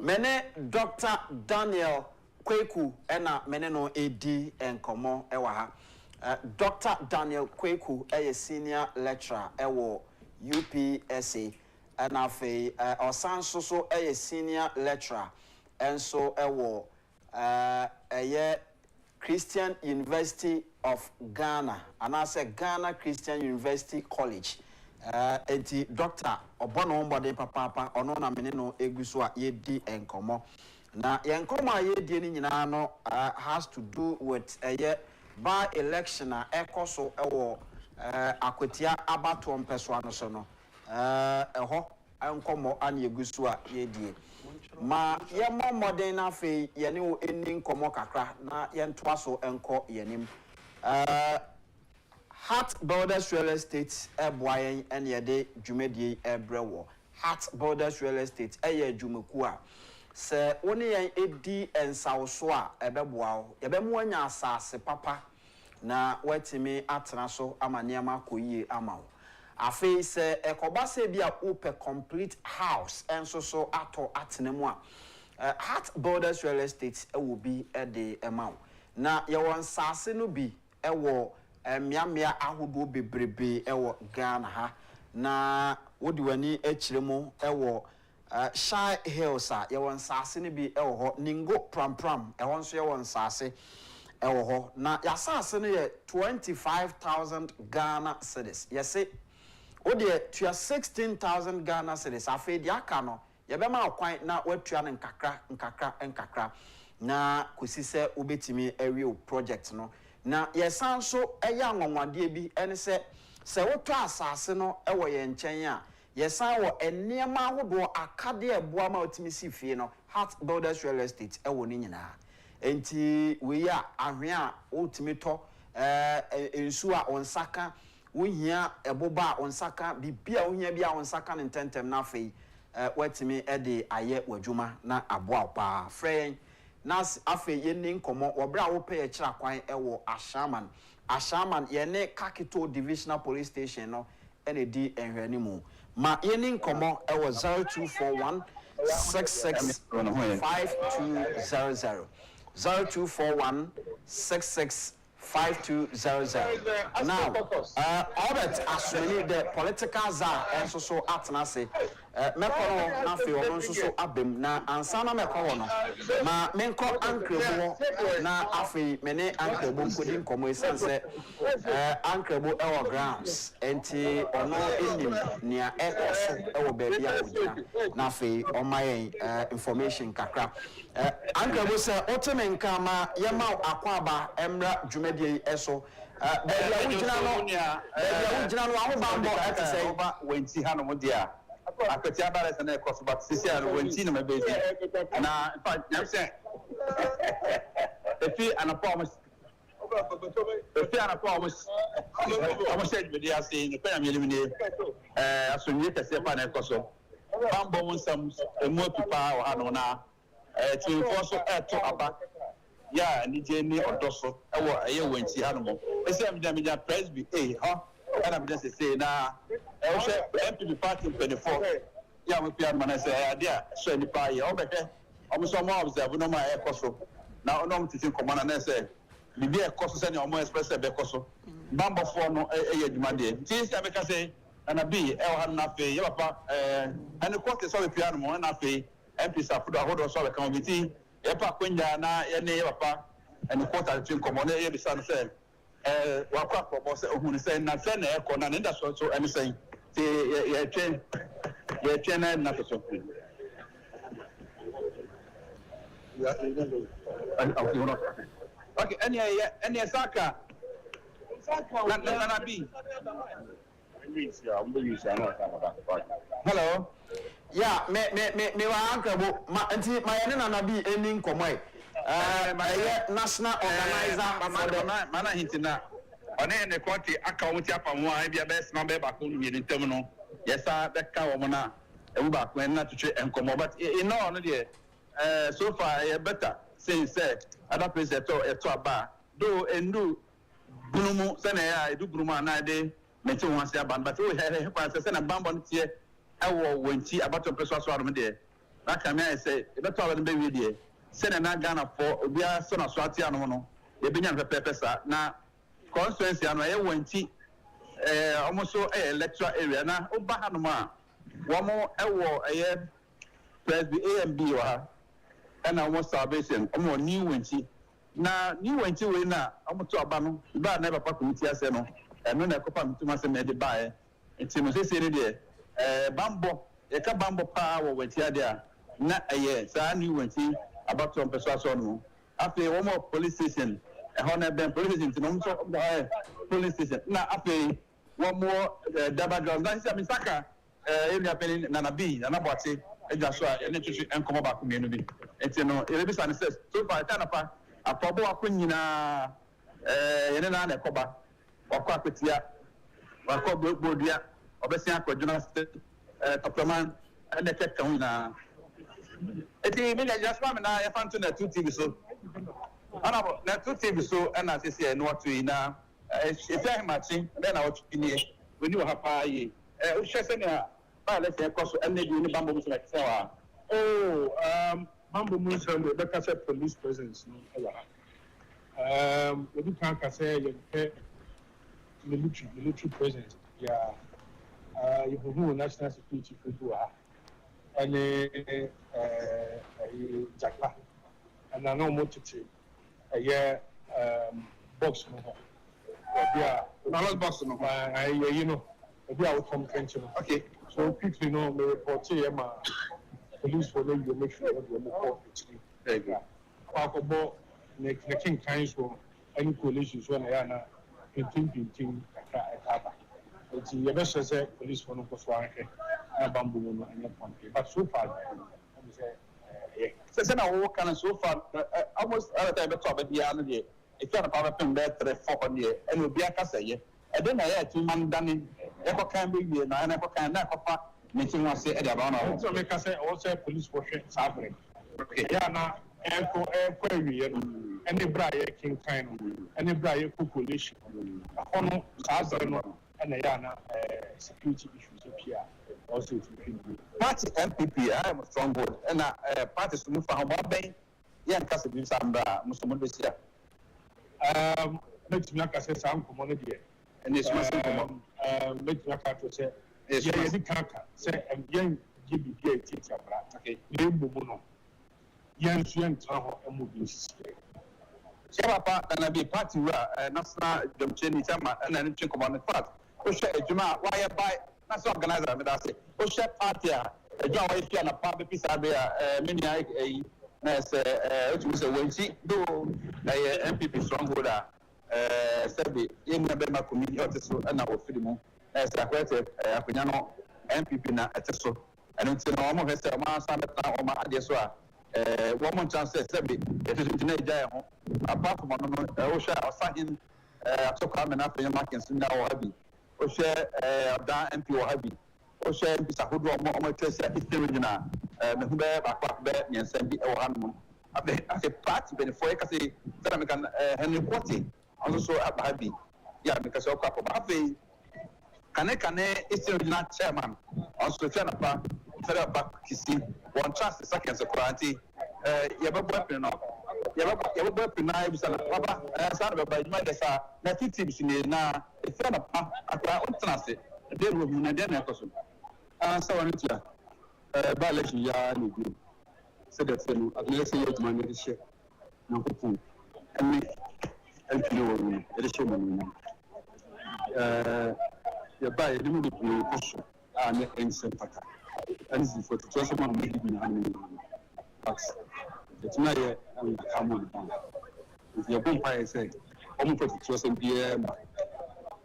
Mene Dr. Daniel Kweku ena mene no edi enkomo ewa ha. Dr. Daniel Kweku senior lecturer ewo UPSA and afi osanso so senior lecturer and so ewo Christian University of Ghana and I say Ghana Christian University College enti doctor obono mbode papa ono na mene no eguso a yedi enkomo na yenkomo a yedi ni nyina no has to do with by election ekoso ewo Akwatia abato mpeso ano so no eho enkomo ani egusu a yedie ma ye modern na fe ye ne o eni nkomo kakra na ye ntoa so enko yenim Heart Builders Real Estate eboyen ene ye de dwumadie ebrewo Heart Builders Real Estate eye dwumaku a se woni yen edi ensawso a ebeboa wo ye be mu anya asase papa na watimi atena so ama niama koyie ama wo afi se ekoba se bia ope complete house enso so ato atenemu a Heart Borders Real Estate will be at the amount. Na ye won sase no bi ewo miamia ahodo bebrebe ewo Ghana ha na wodi wani echiremu ewo Shy Hills a ye won sase no bi ewo ho Ningo Pram e won so ye won sase ewo ho na ya sase no ye 25,000 Ghana cedis ye say wodi to 16,000 Ghana cedis afi dia aka no ye be ma kwan na watua ne nkakra na kosi se obetimi awie project no na yesan so eya anwonwade bi ene se woto asase no ewo ye nchen a yesan wo enema ahodo akade eboa ma otimi si fie no Heart Builders Real Estate ewo ni nyina enti we ya ahwe a otimi to ensu a onsaka wohia eboba a onsaka bibia wohia bia onsaka ne ntentem na afei wetimi ede aye wadwuma na aboa pa frɛ nas afe yeni nkomo obra wo pay kira kwan ewo Ashaman yene Capital Divisional Police Station no ene di enhwani mu ma yeni nkomo ewo 0241 66 5200 0241 66 5200. Now, Albert Aswini, the political czar, and so atnase. Mekono na fe ono so abem na ansana mekono ma menko ankrebo na afi mene ankrebo kodi nkomo esense ankrebo ewo grounds enti ono enim nia ekoso ewo baby akogina na afi omayen information kakra ankrebo se otemenka ma yema akwaba emra dwumedie eso baby awugina no ahobambo etese oba wenti hanom dia Akwatia Barres and Cross, but Cecilia Wentina, my baby. And in fact, I'm saying, if you and a promise, I was said, but they are saying the Penamil, as soon as I say, Panacoso, Bambo, some more people or Hanona, to enforce to Abba, yeah, and Jenny or Dosso, I went to animal. It's a presby, huh? And I'm just saying, now. I was empty party 24. Yeah, we pay man. I say, idea. So the party, over here. I was some more observe. No, my cost. Now, no, to think command and I say, maybe a cost send your more expressive because Bamba for no demand. Since I can say, and a B, L had not pay, your papa, and the cost is all the piano and I pay, empty stuff for the whole of the committee, Epa Quinja, and papa, and the quarter to command every son said. Wakwa boss who say na send e ko na nda so anything ye train na so okay any saka na bi hello yeah me wa ankrebo ma anti ma yene na bi eni nkomoi national organizer mana hintina one ne kwati aka wo ti apa mo a bia bes na be ba ko mi ni tem no yesa be ka wo na e ba ko na twetwe enkomo but in all no de so far better since other place to aba do endu bunumu se na ya edu bunumu na de meti wo ase aba but we he kwa se na bambo ntie e wo wonti abato peso aso aro me de na ka me say e beto aba no be wi de sene na Ghana for obia so na so ate ano no e benya pepepe sa na constituency ano e wanti almost so electoral area na oba hanoma wo mo ewo presby AMB wa ha na almost salvation omo new wanti na new wanti we na omo to aba no ba na papa committee ase no eno na ekopa mtuma se me de ba enti no se se de bambo e ka bambo pa wo wanti ade a na sa new wanti about some person after one more police station police station police station na after one more dabagal na say misaka area pen na bi na boate eja so a ene twetwe enkomo ba ko mienu bi enti no ebi san says so far ta na pa apobo akonyina ene na na ekoba wakọ apetia wakọ bodua obesia akwaduna state toplaman ene keka na eti me just want na ya fanto na 2 TV so ana na 2 TV so na say no what we na if I matching then I what ni when you have a let's say cost and maybe in the bamboo like Mambo Musa, the better police presence. We can't say military presence. Yeah, you have national security people and Japa, and I know motive. Box. Yeah, box. You know, we are from Kencity. Okay, so quickly, we report here. Police for them to make sure that we report quickly. Very good. About making kinds of any coalitions when I am painting. It's the best as a police for no Koswaka, bamboo, and but so far, so now what can so far almost all the time top at the other day. If you're a power pin better for a year, and will be a cassa, and then I had 2 months done in Echo can be here, and Echo can meeting was at the so make us say also police for suffering. Okay, yeah, now Echo query, and the Briar King kind, and the Briar coalition. Honor, and the security issues appear also to Party MPP, I am a strong board, and Partisan move for one bay, young Cassidy Sambra, Muslim Lucia. Let's make us say some community, and this must make us say, yes, the Kaka, say, and young GBP teacher, okay, Limbo, young Travel and movies. Papa, and I be party, national Jumchini Chama, and then check on the part. Osha Juma, why buy that's organizer, I say, Osha Party, a John Wayfield and a Papa Pisabia, many when she do MPP strongholder, Sabi, in the Bema community, and our film, as a question, Aquiano, MPP na at so, and until normal has a mass or my Adiaswa. One more chance, Sabi, it is in a apart from Osha or Sahin, so come enough in Markins now happy. Osha, Dan MP or happy. Osha, Pisahudo, more Tessa, is the original. Mehube, Akwatia, and Sandy or Hanmon. As a party, before I can say, American Henry Quati, also happy. Yeah, because of Papa. Can is the original chairman, also Chanapa, Federal Kissing, one chance the second security. Weapon, weapon knives and Papa, and Sarah by Madessa, Native teams in now, a friend of Aqua Transit, then will be a dinner person. So on it, by election, yeah, so that's let's say it's my leadership. No, and me, and you, edition. You buy a little bit of and sympathy. And this is for the choice of one making but it's not a common. If you're going by say, almost for the choice of beer,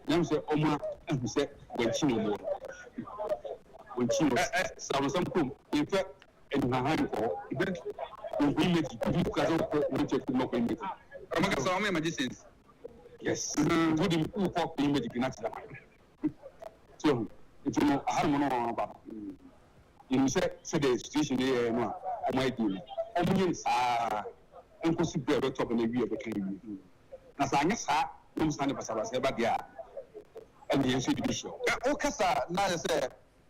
then say, Oma, and who said, when she no when she was some cool, in fact, and my hand for event, we make it because of what you know. I'm going to say, my magicians. Yes, good in who for being medical. So, if you know, I don't know about you say the situation here, no, I might do. Omens are impossible to top in the view of the king. As I guess, I'm standing for about the and the Judicial. Okasa, now say,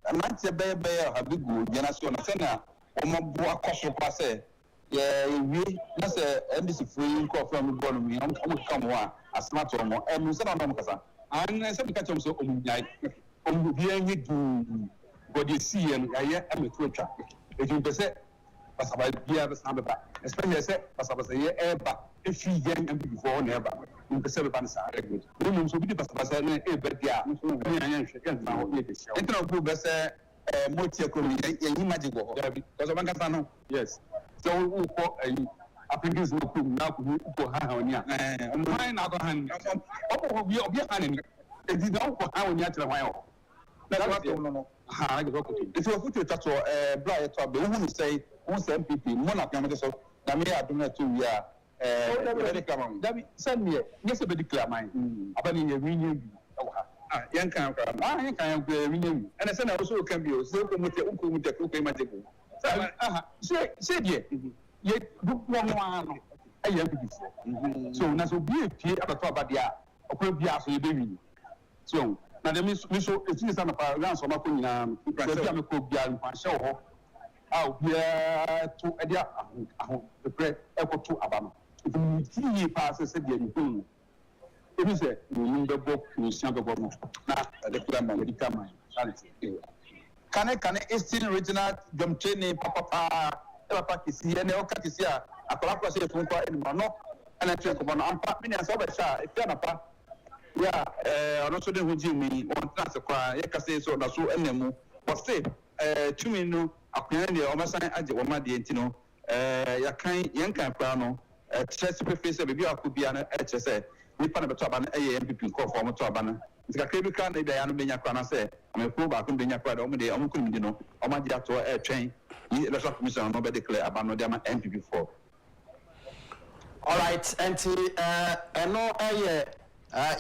a man say, baby, a big good, Yanasona, Sena, or more caution passe. Yeah, we, that's a NBC free call from the bottom. We don't come one, a smart or more, and we said on Mokasa. And some catch them so but you see, and I am a Twitter. If you say, but about the other side, especially say, but about a year ever, if you young and before never, in the 7 months are good. Women should be the best of us, but yeah, it's not good, but Motiaco, because of Magatano, yes. So we call application now to Haonia, and mine out of hand. Oh, we are behind it. It is not for how we are to while. That's what no. If you put it at Briar Top, the woman say, once MPP, one of them, so that may have done 2 years. Send me, yes, a bit clear mine. About in a renewed. Young can renew. And I said, I also can be so with the uncle with the cooking magic. Say, yet, book 1 I am so now so be a peer about the or be asked baby. So, na de mi so etini sa na pa ran so ma ko nyina bi am ko bia mpa hye ho a bia to e dia aho the bread e ko to aba no if you pass se de ni hu ebi se ni be bo ni sia be bo no na de kura ma de kama can Eastern regional dom training papa papa kisi ene o ka kisi a akola ko se fun ko eni ma no ana tren ko no ampa mi na so be sha e na pa ya ono so de hu ji mi on trans kwa ye ka se so da so enemu o se tumi no akwan ne o masan age o ma de enti no ya kan yen kan kwa no chess preface be bi akobia no e che se ni pa na beto aba no e MPP ko form to aba no ntika krebi kan na ya no benya kwa na se o ko ba ko benya kwa da o de o ko mi no o ma di ato twen the Electoral Commission no be declare about no dem MPP for. All right, enti eno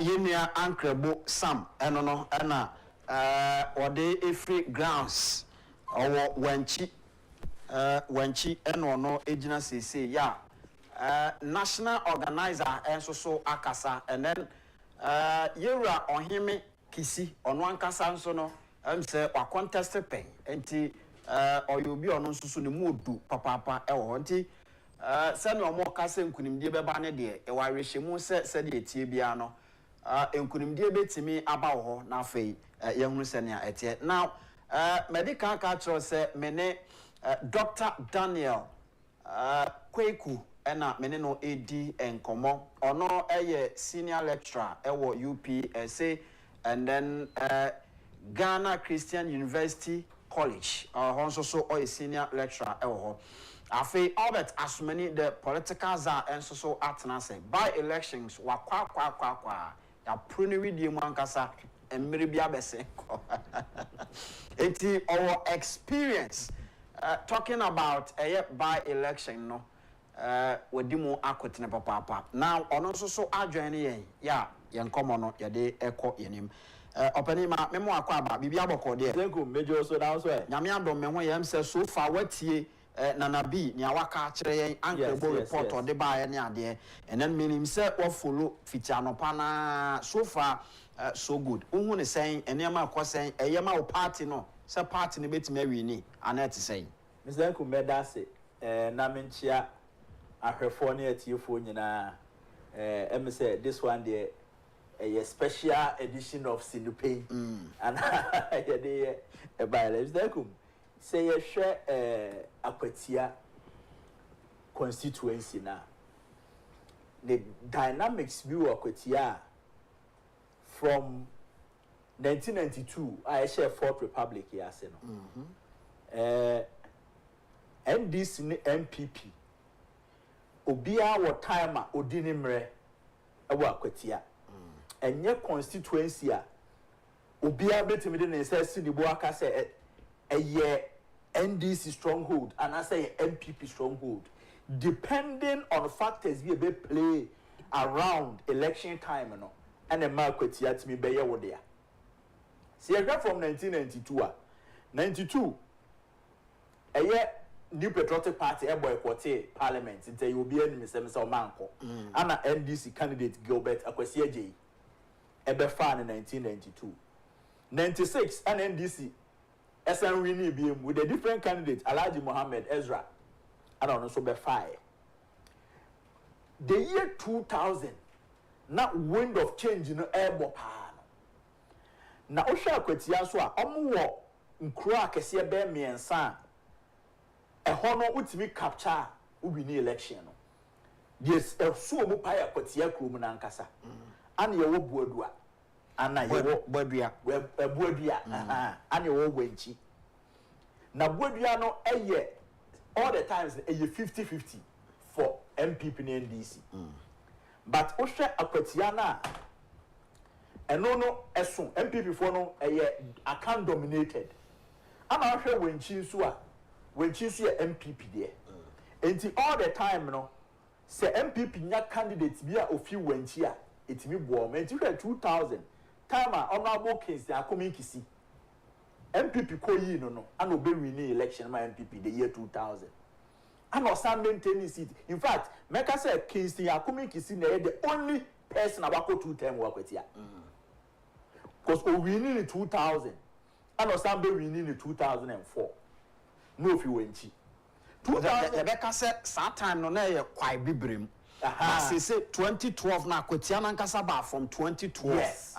yemia ankrebo Sam eno no na ode every grounds owo wanchi eno no ejina sese ya national organizer enso so akasa and then yewura ohime kisi ono ankasa nso no say wa contest pen enti oyobi ono nsusu ne modu papapa ewo nti se no mo kase nkunimdie beba ne de e wa rehemu se de etie bia no nkunimdie betimi aba wo na afei yehunu se ne etie now medical culture se mene Dr. Daniel Kweku ena mene no edi enkomo ono eye senior lecturer ewo UPSA and then Ghana Christian University College also so a senior lecturer afi Albert Asumani the political czar and so atna say by elections wa kwa ya pruni video mu ankasa emiri bia bese enti our experience talking about a by election no wedimu akotene papa now ono so adwene yen ya yenkomo no yede eko yenim openima memo akwa aba bibia boko de thank you major so down so nyame adom me ho yem se so far watie nana bi ni awaka kire yen ankrebo report or de ba ye ne ade and then meaning say we follow feature no pana so far so good unhu ne sen enema akosen eyema o party no say party ne betime wini anet sen Mr. Nkumeda say na menchia ahwefo ne atiefo nyina em say this one there a special edition of Sinupe and a violence. Say a share Akwatia constituency now. The dynamics view of Akwatia from 1992, I share Fourth Republic here. And this MPP Obia wa timer Odinimre Akwatia. And your constituency obia betimi de nsasi ni bo aka say a year NDC stronghold and I say MPP stronghold depending on factors we be play around election time no and a market yet me be ye wo there see from 1992 92 a year New Patriotic Party a boycott parliament until you be enemy sem so manko and NDC candidate Gilbert Akwasia J ebe fan in 1992 96 and NDC SN winning BM with a different candidate Alhaji Mohammed Ezra I don't know so be fire the year 2000 not wind of change in airbo pa na ohwa Akwatia so a omwo nkro akese be miensa hono utimi capture ubini election no yes so mu pa Akwatia krom na nkasa ana yewo buadua ana yewo buadua ana yewo wenchi na buadua no eye all the times eye 50-50 for MPP and NDC but ohwe Akwatia na eno no eson MPP for no eye account dominated ana ohwe wenchi so a wenchi so MPP there enti all the time no say MPP nya candidate bi a ofi wenchi a etimi boom enti 2000 time honorable Kencity Media MPP ko yi no and obe win election my MPP the year 2000 and also maintain seat in fact make I say Kencity Media na the only person about 2 term work with here because we winning in 2000 and Osambe winning in 2004 no if you went 2000 Rebecca said that time no na quite bibrim. She said 2012 na Akwatia nankasa ba from 2012. Yes.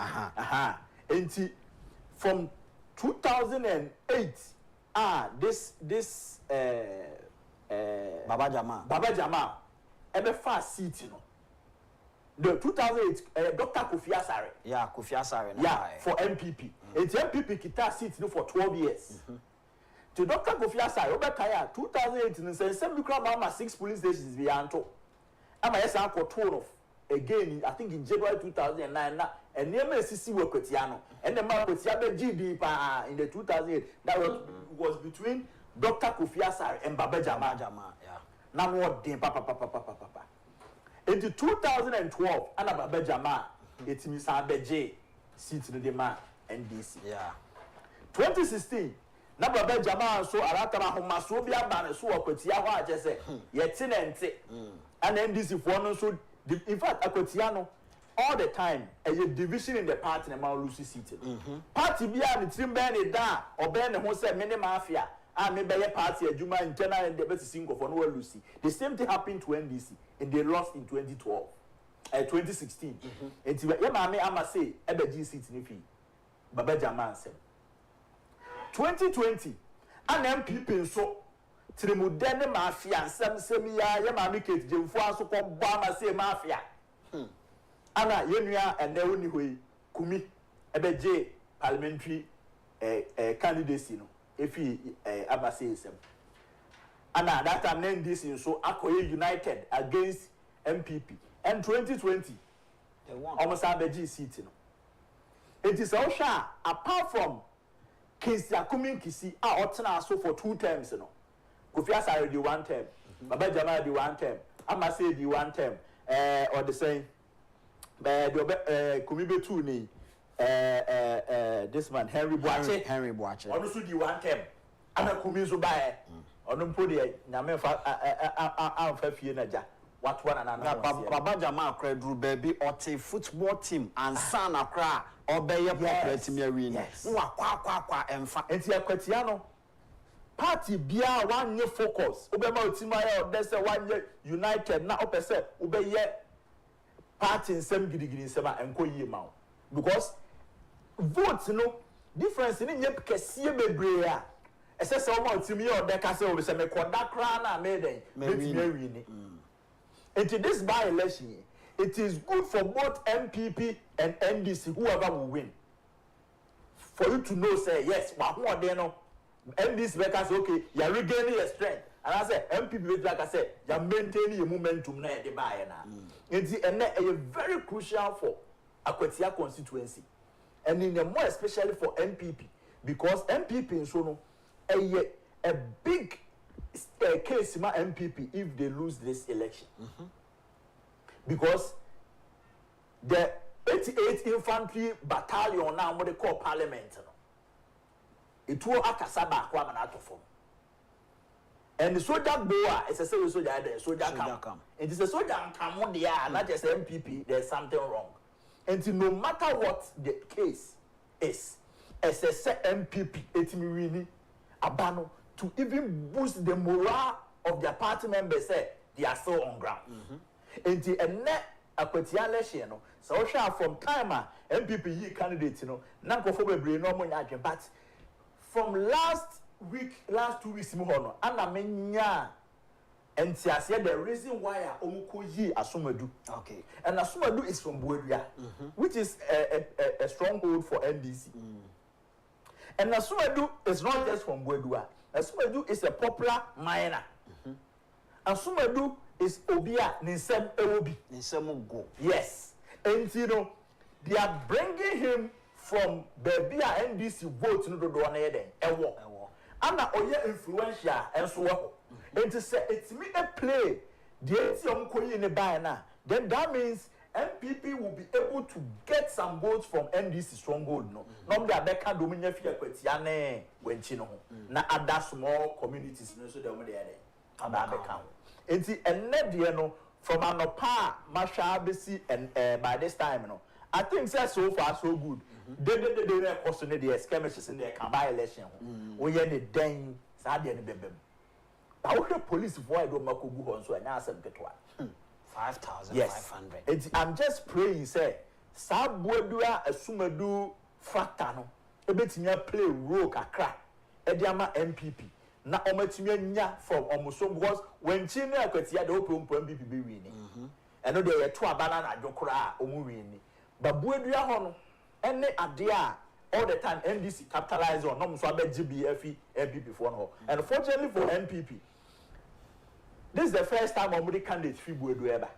And from 2008 this Baba Jama ebe fast seat you know. The 2008 Dr. Kofi Asare. Yeah, Kofi Asare. Yeah, for MPP. It's MPP kita seat you know, for 12 years. To Dr. Kofi Asare, Obekaya 2008 in Sensem Mama 6 police stations bianto. Ama yes I told of again I think in January 2009 and near CC work Kwetiano and the man Kwetiabe GD in the 2008 that was between Dr. Kofi Asare and Baba Jama. Yeah. Now what day papa. In 2012 and Baba Jama it means Abeje seat in the man NDC. Yeah. 2016 na Baba Jama so aratara homa so bia ba so Akwatia ho aje se yeti na nte and NDC for no so in fact Akwatia no all the time a division in the party na ma lose seat. Party bia ni team ben ni da obe ne ho se me ne mafia me be party adwuma internal and the best single for no lose. The same thing happened to NDC and they lost in 2012 2016 and ya ma me ama say e be G seat ni fi Baba Jama ansem 2020 and MPP so Trimudene mafia and some ya mami Kate Jimfo so come Bama say mafia. Ana yenua and neuni way kumi ebe parliamentary candidacy no if he abase sem. Ana that time name this in so Akoye united against MPP and 2020 they won almost abeji seat no. It is also apart from Kencity Kisi otena so for 2 terms no. Kofi Asare di 1 term, Baba Jama di 1 term, Amase di 1 term, or the same. Kumibe 2 ni this man Henry Boache. Also di 1 term. Ana Kumi so bae. Ono mpo de na me fa amfa fie na ja. What one and another. Baba Jama akra duru baby ote football team and san akra obeye popular team ya win. Wa kwa emfa. Enti Akwatia no party bia one year focus obema otimaya odese one year united na opese obeye party nsem gidigidi nsem enko yie ma because vote no difference ni nye kese bebre a ese se omo otimaya odeka se obese me koda kra na meden betime wini into this by election it is good for both MPP and NDC whoever will win for you to know say yes wa ho ode no NDC because okay, you are regaining your strength. And I say MPP like I said, you are maintaining your momentum na the buy na. It's a very crucial for Akwatia constituency. And in a more especially for MPP because MPP in so no a big case ma MPP if they lose this election. Because the 88th Infantry Battalion now what they call Parliament. It will akasaba kwa manato form. And the soldier boa is a soldier there, soldier come. It is a soldier come there, not just MPP, there's something wrong. And no matter what the case is, as a MPP, it really abano to even boost the morale of their party members, say they are still on ground. And the net Akwatia election, so from time MPP candidate, nanko for be no money, but from last 2 weeks, Anna Menya and Tiasia, the reason why Omuko Yi Asumadu. Okay. And Asumadu is from Buedia, which is a stronghold for NDC. And Asumadu is not just from Buedua. Asumadu is a popular miner. Asumadu is Obia Ninsem Ewobi. Ninsem Go. Yes. And they are bringing him from baby NDC vote no do one eden ewo ana oye influential enso wo enti say it's me a play the enti omkoyi ne buy na then that means MPP will be able to get some votes from NDC stronghold no normally abeka do munya fi Akwatia ne wenchi no na other small communities no so dem dey abeka enti enne de no from anopa masha besi and by this time no I think so far so good. They question the skirmishes in the by election. We had a dang Sadia and Bebem. But the police void of Makugu on so and ask them get one. 5,500. Yes. I'm just praying, say, Sabwedua Asumadu Fatano, a bit near play rogue a crack, Ediama MPP. Na omatimia from almost because when China Akwatia the open MPP be winning. And no they are two banana jokra omwini. But Buedua hono, any idea all the time NDC capitalize on no so GBFE MPP for no. And fortunately for MPP, this is the first time Omudi candidate free Buedua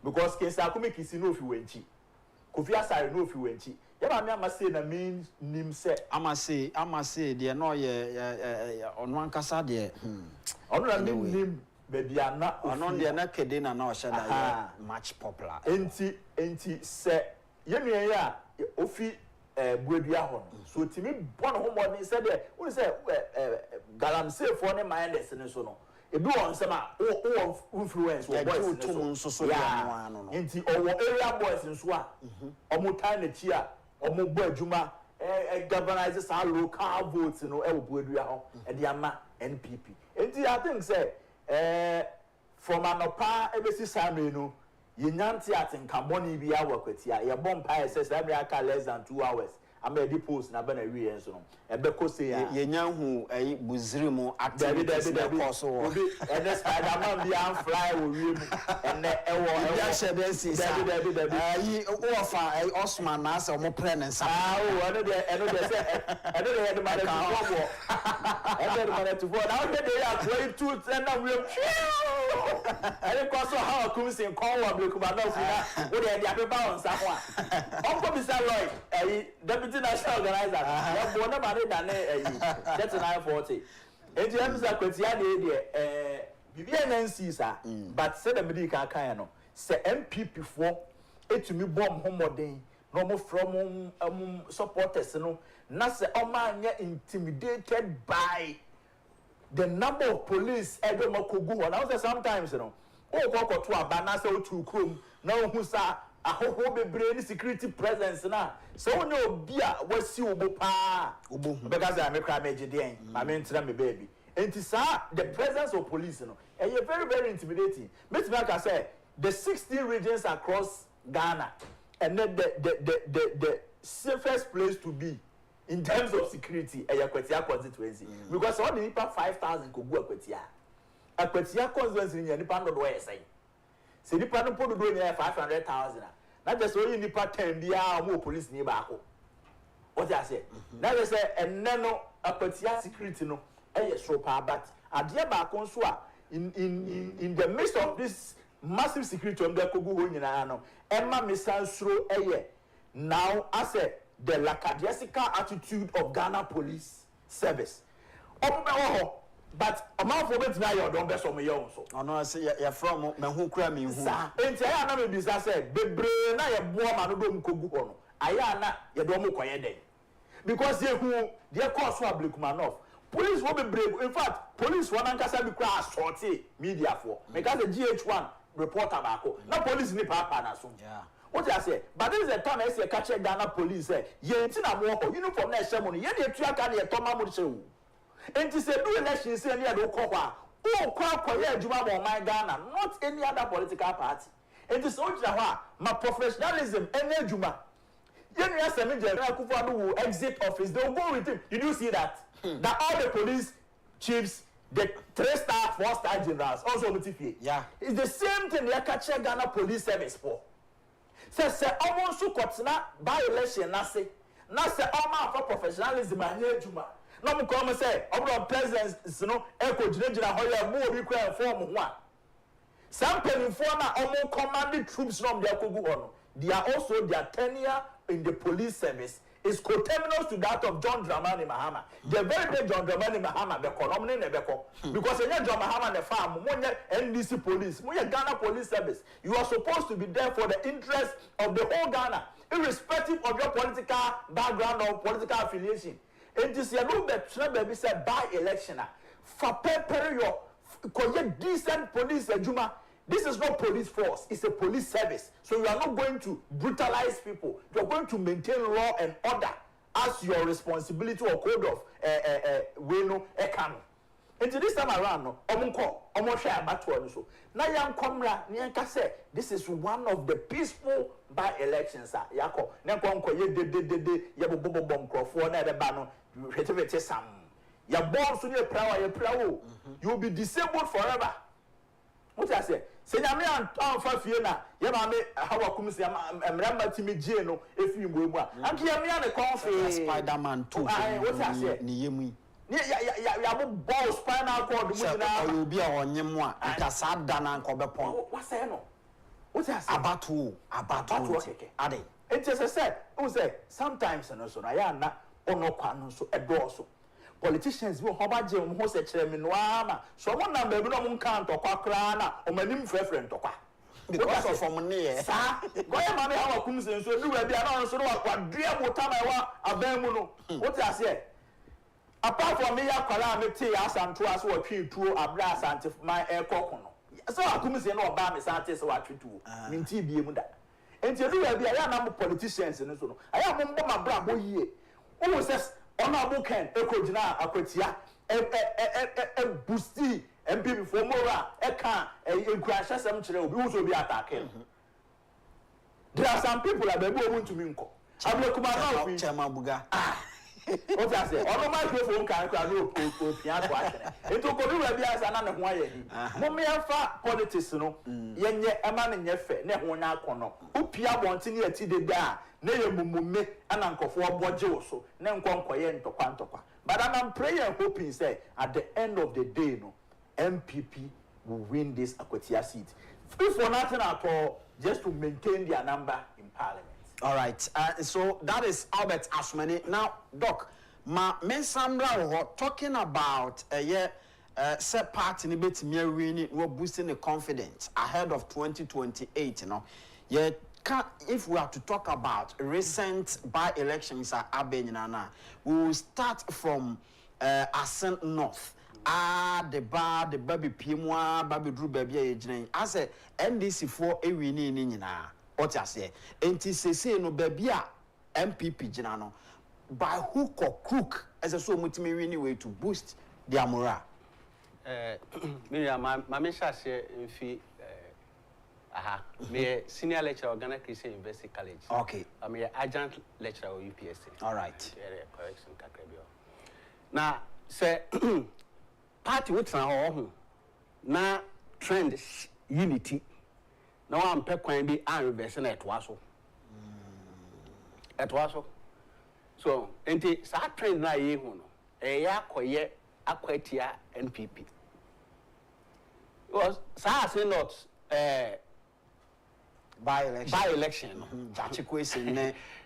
because Kensa Kumi Kisi no if you wenchi. Kofi Asare no if you wenchi. Yeah, I must say the main name set. I must say, the no on one casa there. On name, baby, I'm not on the Nakadina no shall much popular. Enti say, yeah, Ofi Buedia. So to me, one home said, what is that? Galam say for the mind and so on. It do on some influence or boys so yeah. Enti or area boys in Swa, or time the chia. Omo Juma governs our local votes, you know, and the Ama NPP. And I think say from an opa ebesi samino, you nanti at in Camboni be our quetia, your bomb pie says every hour less than 2 hours. I made the post na bana we and so e be ko say ye nyan hu ayi buzirimu activities na koso and the Spider-Man be am fly wo wi mu and e wo ya shebe si sa ayi o fa Osman na say o mo plan nsa o eno de say eno de the man to go eno de man to go now they are going to and na we and koso how kumsin kon wa blekuba na funa wo de abeba on sa ho a onko bi sa Lloyd ayi national organizer. Yeah, born about it than 3940. And you have to Akwatia BBNC, sir. But said the medical kind say MPP for it to me bomb homoding, no more from supporters, no. Nasa Oman intimidated by the number of police ever Mokugu. And I was sometimes, you know, oh, to a banana so to Krum, no who sa. A whole brain security presence now. So no beer was you pa because I'm a crime agent. I mean to me baby. And to the presence of police, you know, and you're very, very intimidating. Mr. Like I said, the 16 regions across Ghana, and then the safest place to be in terms of security at Akwatia constituency. Because all the Nipa 5,000 could go Akwatia constituency in Nipa no way say. Se nipa no podo do near 500,000 na just only nipa 10 bia mo police ni ba ko what I say na they say enne no Akwatia security no e so pa but ade ba ko so a in the midst of this massive security on the kogu ho nyina no emma misansuro eye now as the lackadaisical attitude of Ghana police service but amount for it now you don't be so me so no say you from me hu kura me hu enti aya na me bisa say bebre na ye boa ma no do mkogu ho no aya na ye do mo koye den because ye hu dey cause so ablekumanov police wo bebre in fact police one ankasa bi kura assault media for because the GH1 reporter ba ko na police ni papa na so yeah what I say but this is the time I say catch Ghana police say ye nti na mo ho uniform na e hye mo no ye dey tuaka na ye toma mo hye wo. And to say do elections any other Kokwa, oh, Kwakoya Juma or my Ghana, not any other political party. And to say, my professionalism, any Juma. Then yes, I mean, Akufo-Addo will exit office, they'll go with him. You do see that? That all the police chiefs, the 3-star, 4-star generals, also with yeah. It's the same thing they catch Ghana police service for. Say, almost so by election, Nase, all for professionalism and Juma. No mo come say obo presidents no eko ginagina hoya mo obi kwa form ho a some penifo na omo command troops from their kogu ho no they are also their tenure in the police service is coterminous to that of John Dramani Mahama. The very day John Dramani Mahama be column ne beko because when John Mahama ne farm mo NDC police mo Ghana police service you are supposed to be there for the interest of the whole Ghana irrespective of your political background or political affiliation. And this year, no baby said by election, for prepare your decent police, Juma, This is not police force, it's a police service. So you are not going to brutalize people. You are going to maintain law and order as your responsibility or code of ekano. And this time around, no, so now young comrade, this is one of the peaceful by-elections. Yako, your bombs to your power, you will be disabled forever. What I say? Say, I'm not for Fiona. Yamame, how I come say, I'm Ramba Timmy Geno, if you go. I'm here, me on the coffee. Spider-Man 2. What I say? Niyemi. Yeah, ball spinal cord. You be on Yemwa. It has sad done and Cobepon. What's that? What I say? Abatu. Ade. It just a said, who say, sometimes, and also, I am not on no quan, so a dorsal. Politicians will have a gym who said, so one number no can't or quackrana or my name friend to quack. Because of from near, sir. Go ahead, mammy, how comes and so do a be announced what dear what time I want a bemuno. What I say? Apart from me, I calamity as and to us what you two a brass and my air cocono. So I come say no about me, Santis, what you do. Mean TB Munda. And to do a be a number of politicians and so. I am my bravo ye. Who says, Honorable Ken, Ekojina, Akwatia, Busti, MP for Mora, Eka, and crash some children will also be attacking. There are some people that they won't to Minko. I'm not coming out, Chamabuga. What I say, all my phone can't go to Piano. It took a little bit as another one. Mommy, politics, no, yen yet a man in your face, never one outcome. Upia wanting yet to the da. Neyo mumme and uncle for bojoso, nem conquayent to quantopa. But I'm praying and hoping, say, at the end of the day, no, MPP will win this Akwatia seat. If for nothing at all, just to maintain their number in Parliament. All right. So that is Albert Ashmani. Now, Doc, ma mensamra talking about set party in bit me winning, we're boosting the confidence ahead of 2028. You know, if we are to talk about recent by-elections at Abenyana, we will start from Ascent North. The baby Pimwa, baby Drew baby age. As a NDC for a winning in what I say. NTCC no baby MPP Janano by hook or crook as a so much way to boost their morale. Miriam, my message in fee. Me senior lecturer at Ghana Christian University College. Okay. I'm an adjunct lecturer at UPSC. All right. Correction, now, say party with now trend unity. Now I'm going to be reversing at Waso. At Waso. So, and it's a trend now. A yakoye Akwatia NPP. Was say not by-election. That's a question.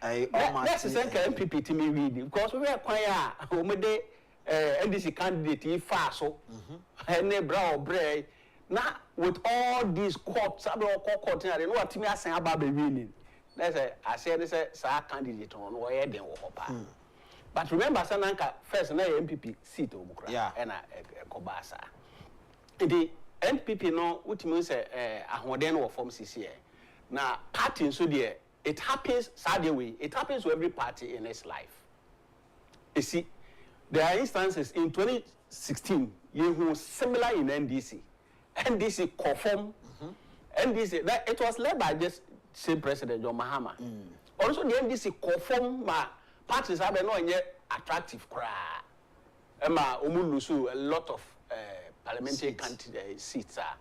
That's the same MPP to me reading because we are quite NDC candidate Faso and Brown Bray. Now with all these courts, I know what to me I say about the winning. That's I said this is a candidate on where they were. But remember, Sananka first na MPP seat Obukra. Yeah. And a Kobasa. The NPP no ultimately say ahoden or form CCA. Now party so there it happens sad way. It happens to every party in its life. You see, there are instances in 2016 you similar in NDC. NDC conform. NDC that it was led by this same president John Mahama. Also the NDC conform parties have not yet attractive cry. Emma Omulusu a lot of parliamentary candidate seats are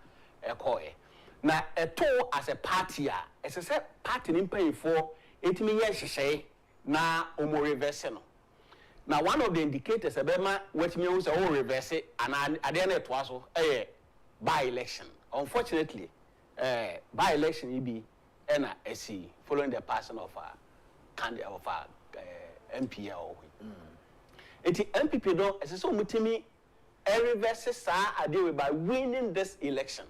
now a toll as a party as a party in pay for 8 million say na omo reverse no. Now one of the indicators about what means all reverse it and at the end it was by election. Unfortunately, by election be NSC following the passing of a candidate of a MPL. It MPP don't as so mutimi reverse sa deal by winning this election.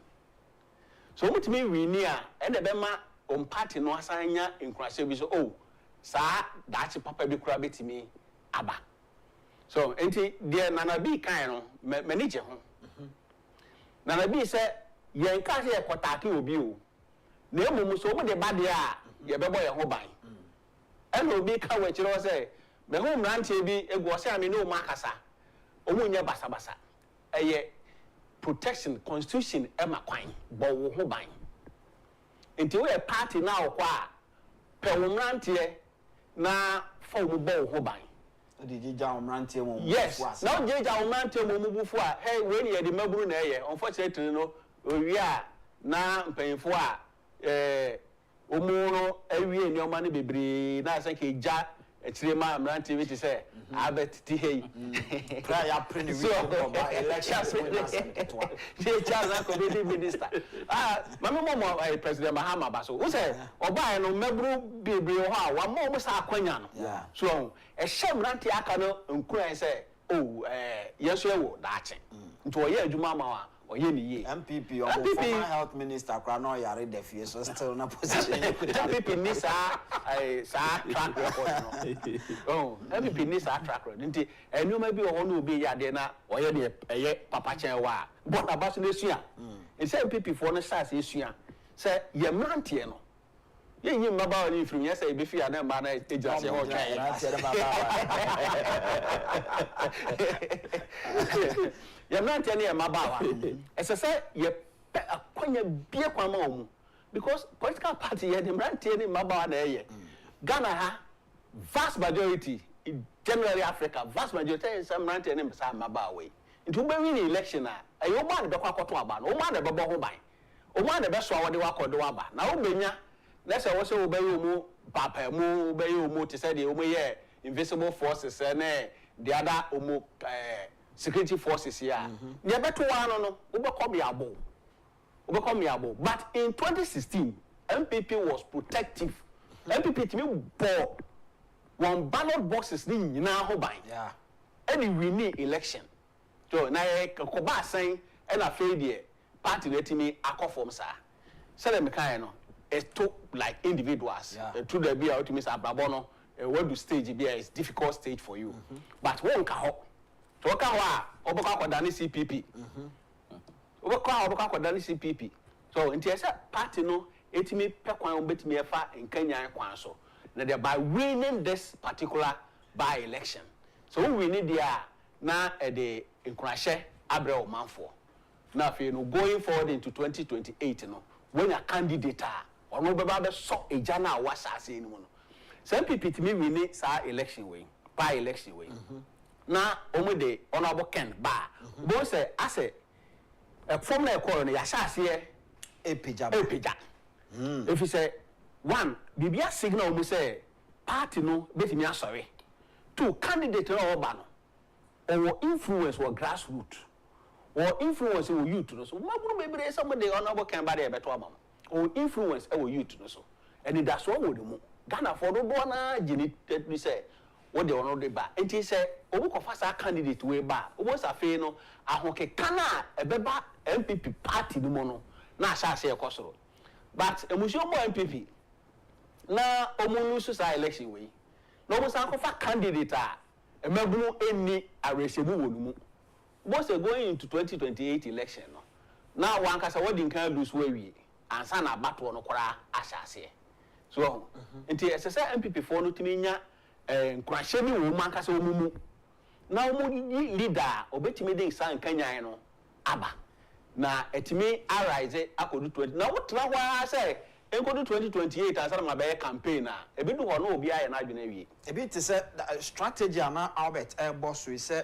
So mutimi win and the bema party no asanya in Grassroots so sa that's papa be kura betimi aba. So enti there nana bi kan no manager ho. Nana bi say yen ka se ekotake obi o na emum so mo de ba de a ye bebo ye ho ban e no obi ka we kire o se me ho mrantie bi egu o se ame no ma kasa omunye basa basa eye protection constitution e ma kwan bo wo ho ban enti we party na okwa pe wo mrantie na fa wo bo wo ho ban yes now jeja umante mubufu a hey we ne de maburu na eye unfortunately no owi a na mpanyimfo a omu no awie ni oma ne bebre na asa ke ja akire ma amrante bi ti se abet ti hey try ya print the week of elections je chaza ko be minister mama mo president Mahama Baso wo se oba no maburu bebre ho a wa mo sa akwanya no so e shemrante aka no nkuran se yeso ewo daache nti oye adwuma ma wa oye ni ye MPP or former health minister kra no yare defie so still na position MPP ni sa track record no MPP ni sa track record nti enuma bi o no obi ya de na oye de eye papa chen wa but abaso na esua nse MPP for no sa se esua se ye mrante no ye nyi maba ni firim ye say be fi na ma na ejira se ho twa ye mrante ne maba wa ese say ye akwanya bie kwa ma omu because political party ye de mrante ne maba na ye Ghana ha vast majority in generally Africa vast majority is mrante ne sa maba we nti wo be win election a ayo ma de be kwa koto aba no wo ma de be bo ho ban wo ma de be so awode wa kodo aba na wo benya let's say wo be yomu papa mu be yomu to say the omo ye invisible forces and the other omo security forces here the beto one no wo be come yabo but in 2016 MPP was protective MPP timi bo one ballot boxes ni nyina ho ban any winning election so na ko ba san and afei de party retimi akofom sa say dem kan no it took like individuals to the be out to miss abrabono what do stage be is difficult stage for you but won ka ho to ka ho a obaka akoda ni CPP obaka akoda ni CPP so nti ese party no etimi pekwan obetimi efa nkanyan kwan so na they by winning this particular by election so we need there na the encourage abre o manfo na fe no going forward into 2028 no when a candidate ono beba be so eja na wasase ni mu no some people timi win sa election way by election way na omo de honorable Ken ba bo say ase from na ekoro no ya sase epeja if you say one bibia signal omo say party no betimi asore two candidate no oba no or influence or grassroots or influence or youth no so maburu bebre somebody honorable Ken ba de beto amam or influence our youth no so and that's what we do Ghana for do na gini tetni say what they ono de ba enti say obu ko fasa candidate we ba obu safe no ahoke kana ebeba MPP party no mo no na asase ekosoro but emusio mo MPP na omunu so sa election we no obu san ko fa candidate a emabunu eni aresemu wonumu obu say going into 2028 election no na wan kasa what din kan lose we ansa na battle no kora asase so nti esese MPP for no timi nya nkrahye bi wo man kasa omumu na omu leader obetimi dey san kanyan no aba na etimi arise akodu 20 na wotra hwa say enkodu 2028 ansa na be campaign a ebidu ho no obi aye na adwena wie ebi te say strategy ana Albert boss we say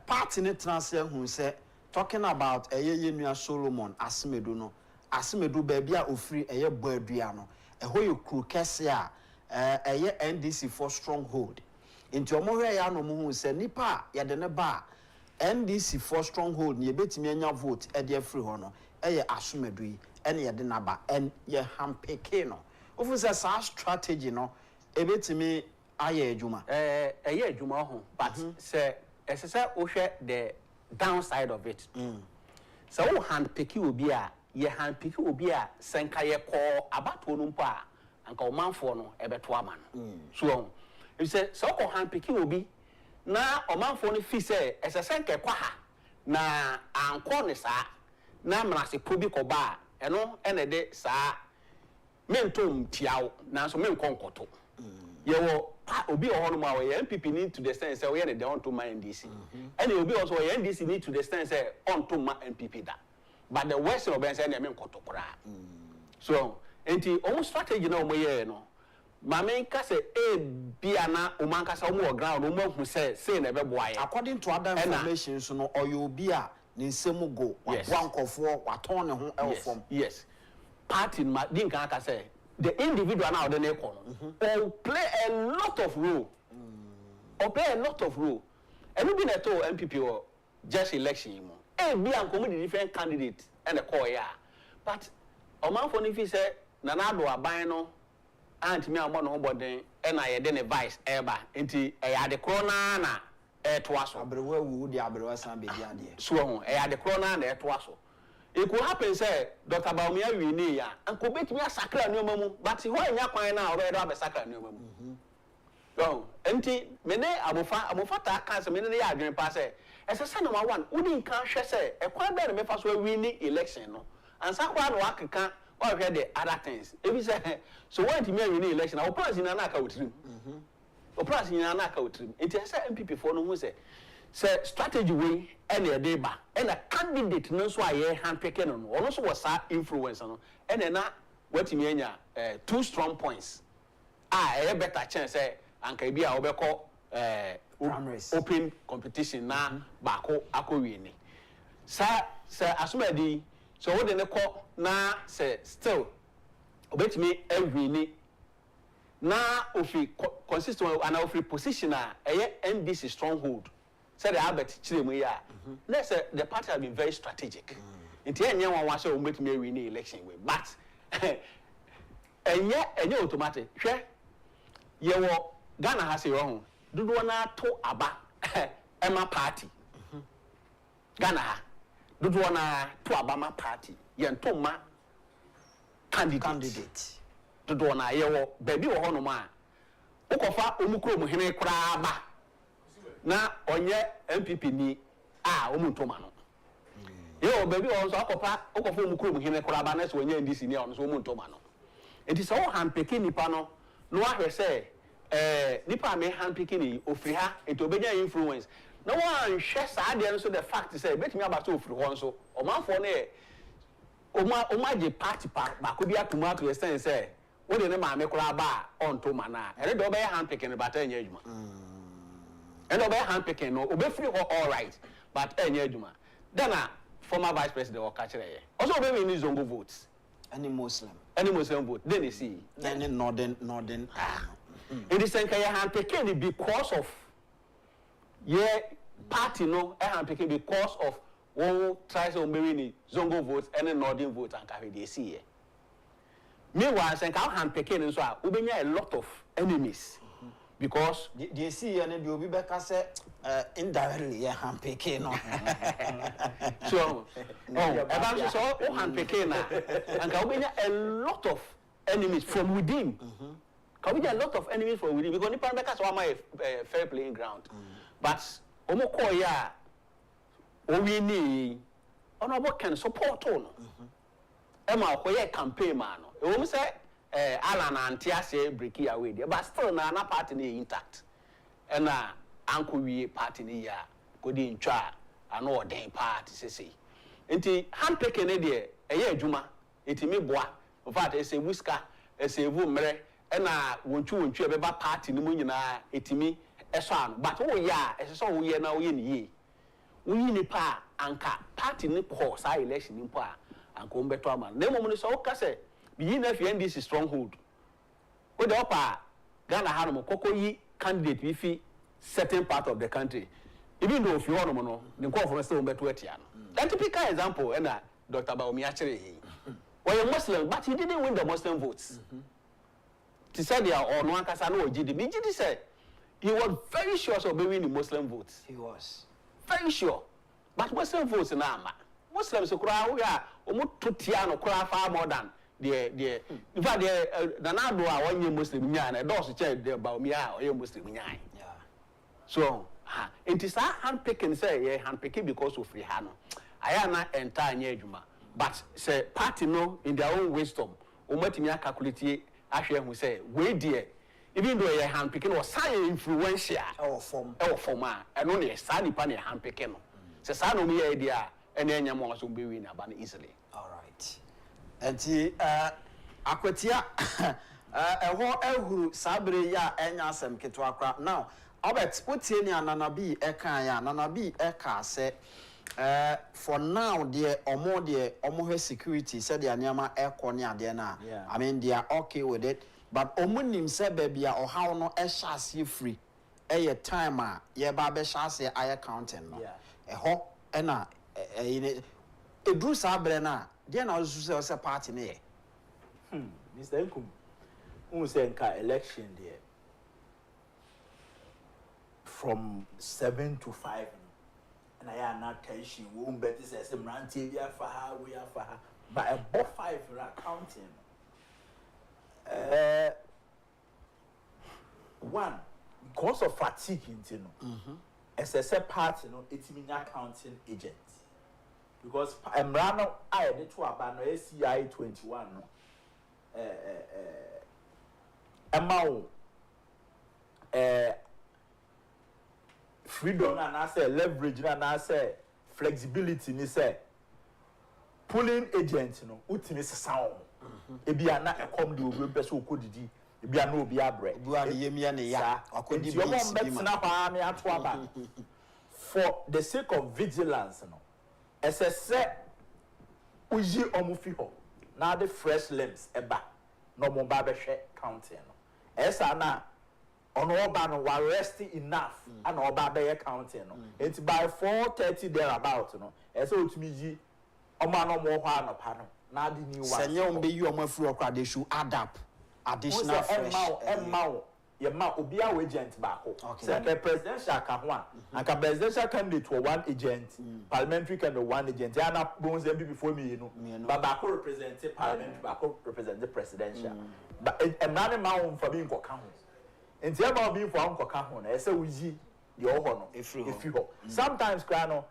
party ne transfer hu say talking about Yenua Solomon Asimedu no Asimedu baby a ofiri eye boadua no eho ye kru kese a eye NDC for stronghold nti omohwe ya no mu hu se nipa ye de ne ba NDC for stronghold ne betimi anya vote e de afiri ho no eye Asimedu yi ene ye de na ba en ye hampeke no ofu se sa strategy no e betimi aye adwuma eye adwuma ho but se esese ohwe the downside of it so we handpick obi a ye handpick obi a senka ye call abato no mpo a anka omanfo no ebeto ama no so if say so ko handpick obi na omanfo no fi say esese nke kwa ha na anko ne sa na mrase probi koba eno ene de saa mentom tiawo na so menkonkoto yewo obi ohono ma we MPP need to the extent say we ne de on to my NDC and obi also we NDC need to the extent say on to my MPP da but the worst of ben say na menkoto kora so enti omo strategy na omo ye no Mame kase bia na umankasa omo ground omo hu say na beboa ye according to other information so no oyo bia ni nsemu go wankofo waton ne ho elfom yes party ma din kan aka say the individual now the neko will play a lot of role and we be na to MPP or just election mo bia nkomo the different candidate and the call ya but omanfo ni fi say na na do aban no anti me amọ no boden e na ye de ne vice eba enti e ya de krona na e to aso abrewa wu di abrewa san be di ade so ho e ya de krona na e to aso it could happen say Dr. Baumia wi ni ya anko betimi asakra nuoma mu but ho anya kwan na obedo abesakra nuoma mu so enti me ne amofa ta kan se me ne ya adwen pa say esese number 1 udi nkan hwe say e kwan be ne mefa so wi ni election no ansa kwa no akeka or hear the other things. If you say so, when you win election, our president na naka utrim. Our president na naka utrim. It is MPP for no who say strategy way any a day ba and a candidate no so aye hand picking on. Also was influence no. And then what you mean 2 strong points. A better chance say anka bia obeko open competition na bako akowini. Sa asumedi so what they call na say still obet me every ni na ofi consistent and ofi position NDC stronghold said the Albert Chiremu ya let's say the party has been very strategic nti enye wan wa say obet me win the election way but enye automatic hwe ye wo Ghana ha say ho dudu na to aba ema party Ghana ha dudu na to abama party yento ma candidate dudu na ye wo baby wo hono ma ukofa omukro mu hene kura ba na onye MPP ni omuntu ma no ye baby wo so akofa ukofa omukro mu hene kura ba na so onye NDC ni ono so omuntu ma no enti so handpicking nipa no no ahwe say nipa me handpicking ni ofiri ha enti obenya influence no one share sad and so the fact say bet me about to free one so o man for na o je party ba ko bia tomato extend say wo de ne ma me kura ba on to mana e de obey hand picking but enya adwuma and obey hand picking no obe free all right but enya adwuma then former vice president o ka kire ye also obey win zongo votes any muslim vote then they see any northern it is saying hand picking because of party no hand picking because of one tries to marry zongo votes and northern votes and carry they see. Meanwhile, saying hand picking so we a lot of enemies because they see and you be back say indirectly hand picking no. So about so hand picking and we a lot of enemies from within. Can we get a lot of enemies from within because nipa make us one my fair playing ground. But omo ko ya o wi ni ono bo can support on e ma ko ye campaign man no e wo say ala na antiase break away there but still na party na intact e na anko wi party ni ya ko di ntwa ano odin party sese enti handpicking ne de e ye adwuma etimi boa in fact e say whisker e say vu mre e na wontwu e be ba party ni mu nyina etimi esan but wo ya eso wo ye na wo ye ni ye wo yi ni pa anka party ni ko sa election ni pa anka o beto ama na mom ni so ka se bi yi na fi NDC stronghold wo de opa Ghana ha no kokko yi candidate bi fi certain part of the country even though if you want no the call for say o beto atia no that typical example na Dr. Baumia kire he was a Muslim but he didn't win the Muslim votes he said there or no ankasa no ogidi bi gidi say he was very sure of winning the Muslim votes. He was very sure. But Muslim votes na ama. Muslims kura we are omo tutia no kura far more than the in fact the nanado a wanye Muslim nya na do so che the Baumia or Muslim nya. Yeah. So it is a hand picking say hand picking because of free ha no. Aya na enter nya adwuma. but say party no in their own wisdom omatimi calculate ahwe hu say we there even though your hand picking was sign influential our form and only a sunny panny hand picking no say sa no me idea and then you mo so be win about easily. All right. And Akwatia eho ehuru sabre ya enya asem keto akra now Albert wotie ni ananabi eka ya ananabi eka se for now the omo he security said the anyama ekọ ni ade na I mean they are okay with it but omunim se baby a ohaw no ehase free eye time a ye ba be hase aye counting no eho na edru sabre na de na osu se party na ye Mr. Incum who say election there from 7 to 5 and I am not tension won't bet this as a ranty we are for her but above 5 we are counting one because of fatigue you know as a party you know it's mean counting agent because I'm running I need to abandon ACI 21 no amount freedom and I say leverage and I say flexibility ni say pulling agent you know ultimate sound e bia na ekom de obi be so okodidi e bia na obi abre bua ne yemia ne ya akodi bi na kwa me ato aba for the sake of vigilance you know ss uji omufi ho na the fresh limbs eba no mo ba be hwe counting no esa na ono oba no wa rest enough and oba be counting no it by 4:30 there about no esa otumi ji omo no mo ho anopa no na the new one senye ombe yi omo afro okra they should adapt additional fresh emma ye ma obi a agent baako say the presidential ka ho a aka presidential candidate for one agent parliamentary candidate one agent ya na bronze MPP before me you know but baako represent parliament baako represent the presidential but emrane ma won for being ko ka ho enti e ba obi for an ko ka ho na e say wuji the oho no if you go sometimes kra no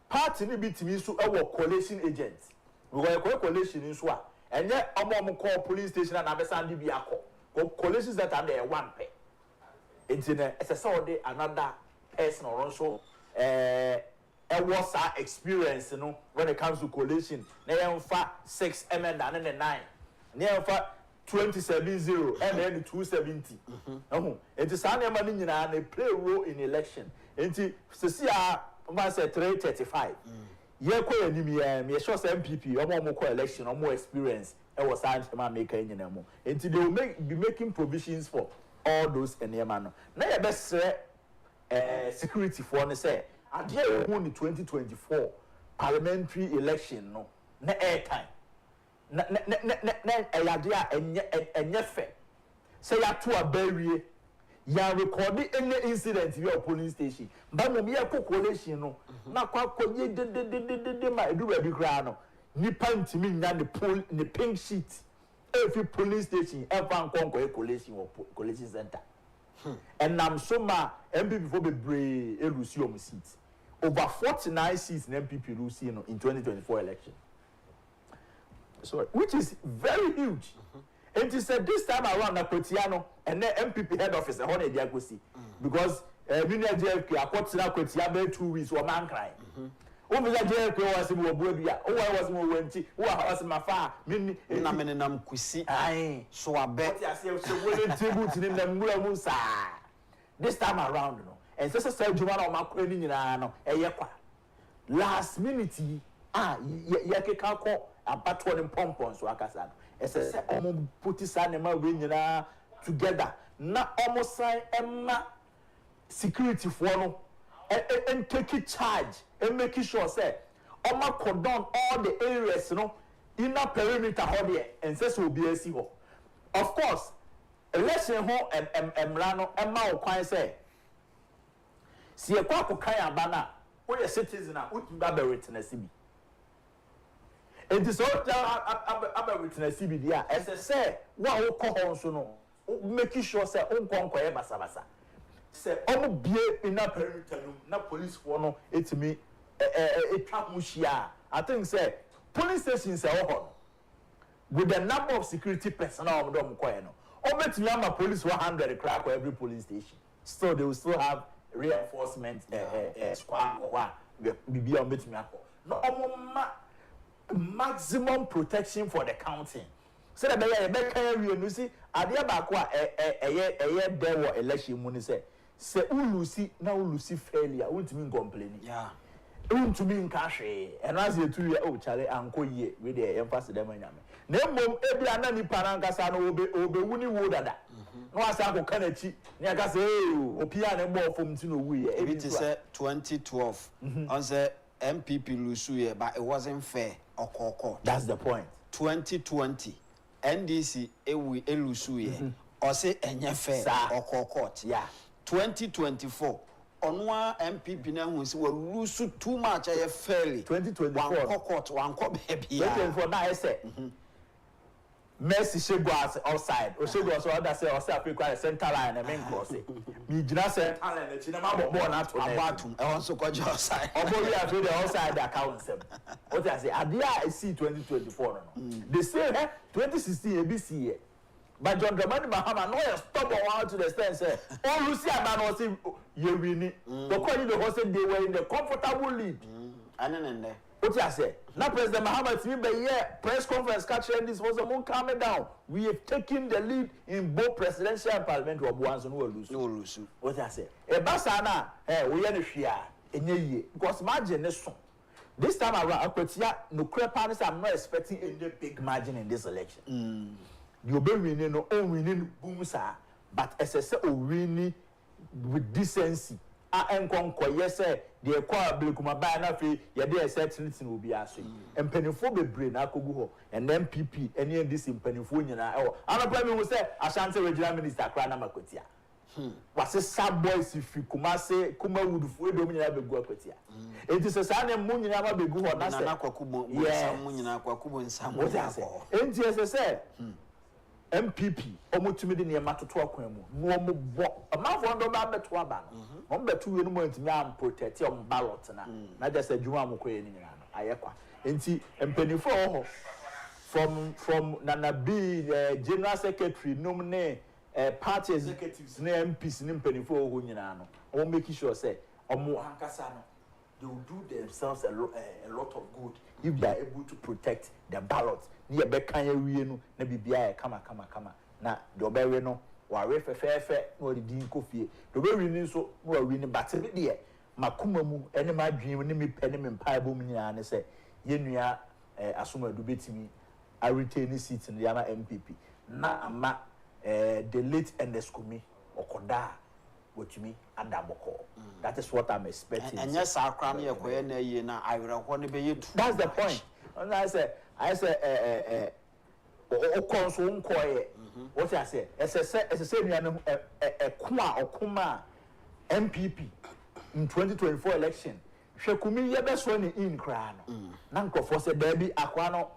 party ni bitimi so e wo coalition agents we go coalition so a enye omo call police station na abesande bi akọ coalitions that are there one pay. It's in another person or also a what's our experience, you know, when it comes to coalition. Now 6 and then 9. Now 2070 and then 270. It is an money and they play a role in election. And to see our 335. Yeah, me sure MPP or more election or more experience. Was making until they will be making provisions for all those and the man. Now, your best security for one say, I dare only 2024 parliamentary election, no, na airtime. Na idea and yefe. Say, ya to a barrier, ya recording any incident in your police station. But when we are coalition, no, na kwa de my do a big grano. Nipa ntimi nya the pink sheet every police station ever conquer coalition or coalition center and I'm so ma MPP for be brave elusi seats over 49 seats in MPP lose in 2024 election so which is very huge and he said this time around Akwatia and then MPP head office and honey go see because Minia JFK Akwatia be 2 weeks or man cry Omuza JFK was mo buabia. O was mo wenti. O was ma fa. Mini na menenam kusi. Ai. So abe. What you say we table tin na mura mu sa. This time around no. And so say juma na o makọ ni nyina no. Eye kwa. Last minute ye keka ko abato ni pompon so akasa no. Ese say omo putisa ne ma we nyina together. Na omo sign emma security for no. And take charge and make sure say Oma cordon all the areas, you know, inner perimeter here and says will be a see. Of course, election home and Rano and Mao Quine say, see a quack kaya bana, where a citizen are with written a CB. It is all about written a CB, as I say, what will call on so no, making sure say, conquer Basabasa. Say almost be in a perimeter na police for no it me a trap mushia I think say police stations with the number of security personnel of them over police 100 crack for every police station. So they will still have reinforcement squad or maximum protection for the counting. So that you see, idea back there were election money say ulusi na ulusi failure won't mean complaining. Yeah. Won't mean cash and as you 2 year old Charlie uncle ye with the emphasis them in na mom ebi anani parankasa no obe wuni wo dada no asa ko kanachi na ka say opia na bo fom ti no wu ye it is 2012 on say MPP lusu ye but it wasn't fair okoko. That's the point. 2020 NDC ewu elusu ye or say enye fair okoko. Yeah. 2024 onwa MPP na hu say we lose too much fairly. 2024 one court baby. 2024 na say Messi Shegwas outside. Oshegwas other say outside Africa center line and main cross. Me jina center line the Chinama born at Abatum. I also got you outside. Obo we have the outside account them. What I say, I see 2024 no. They say 2016 ABC. But John Dramani Mahama no stop on to the extent say oh Lucy Aban was you winning. Because the horse they were in the comfortable lead. And then what I say? Now President Mahama to me by press conference capturing this was a moon calming down. We have taken the lead in both presidential and parliamentary ones and no lose. What I say? E basana we are share enye because margin is so. This time around Akwatia no partners I'm not expecting any big margin in this election. You be winning no own winning boom sir, but as I say winning with decency. Yes, sir. The acquire Bilkuma by na free, ya dear certainty will be asking. And pennyful be brain, I could go and MPP, and in this in pennyful. I'm a prime will say, I shan't say regional minister Krana Makotia. Was a sub boys if you say Kuma would fully dominate the Guakotia. It is a son and moon, you never be good on Nanaquacubo, yes, Muninaquacubo and some what I say. And yes, I said. MPP almost to me near Matutua Quemo. No more a mouth on the number 2 ban. On the 2 moments, now protect your ballot. Not just a Juamu Queen. Ayaqua. And see, and penny for from Nana B, General Secretary, nominee party executives, name peace, and penny for Hunyanano. Or making sure, say, or more Hankasano. They will do themselves a lot of good if they are able to protect the ballots. Near Bekanya Rieno, Nebibia, kama. Na the Oberino, or fair, no the Dean Coffee. The way we so no winning, but dear, Makumamu, any my dream, and me penny and pie booming, and say, Yenia, assume do bit me, I retain the seats in the Yana MPP. Na, the late and the scummy, or Koda. What you mean, Adaboko. That is what I'm expecting. And yes, I'll cram your queen, I will want to be you. That's the point. And I say, console quiet. What I say, as I say, a Kuma MPP in 2024 election. Shekumi, your best one in crown. Nanko for said there be Aquano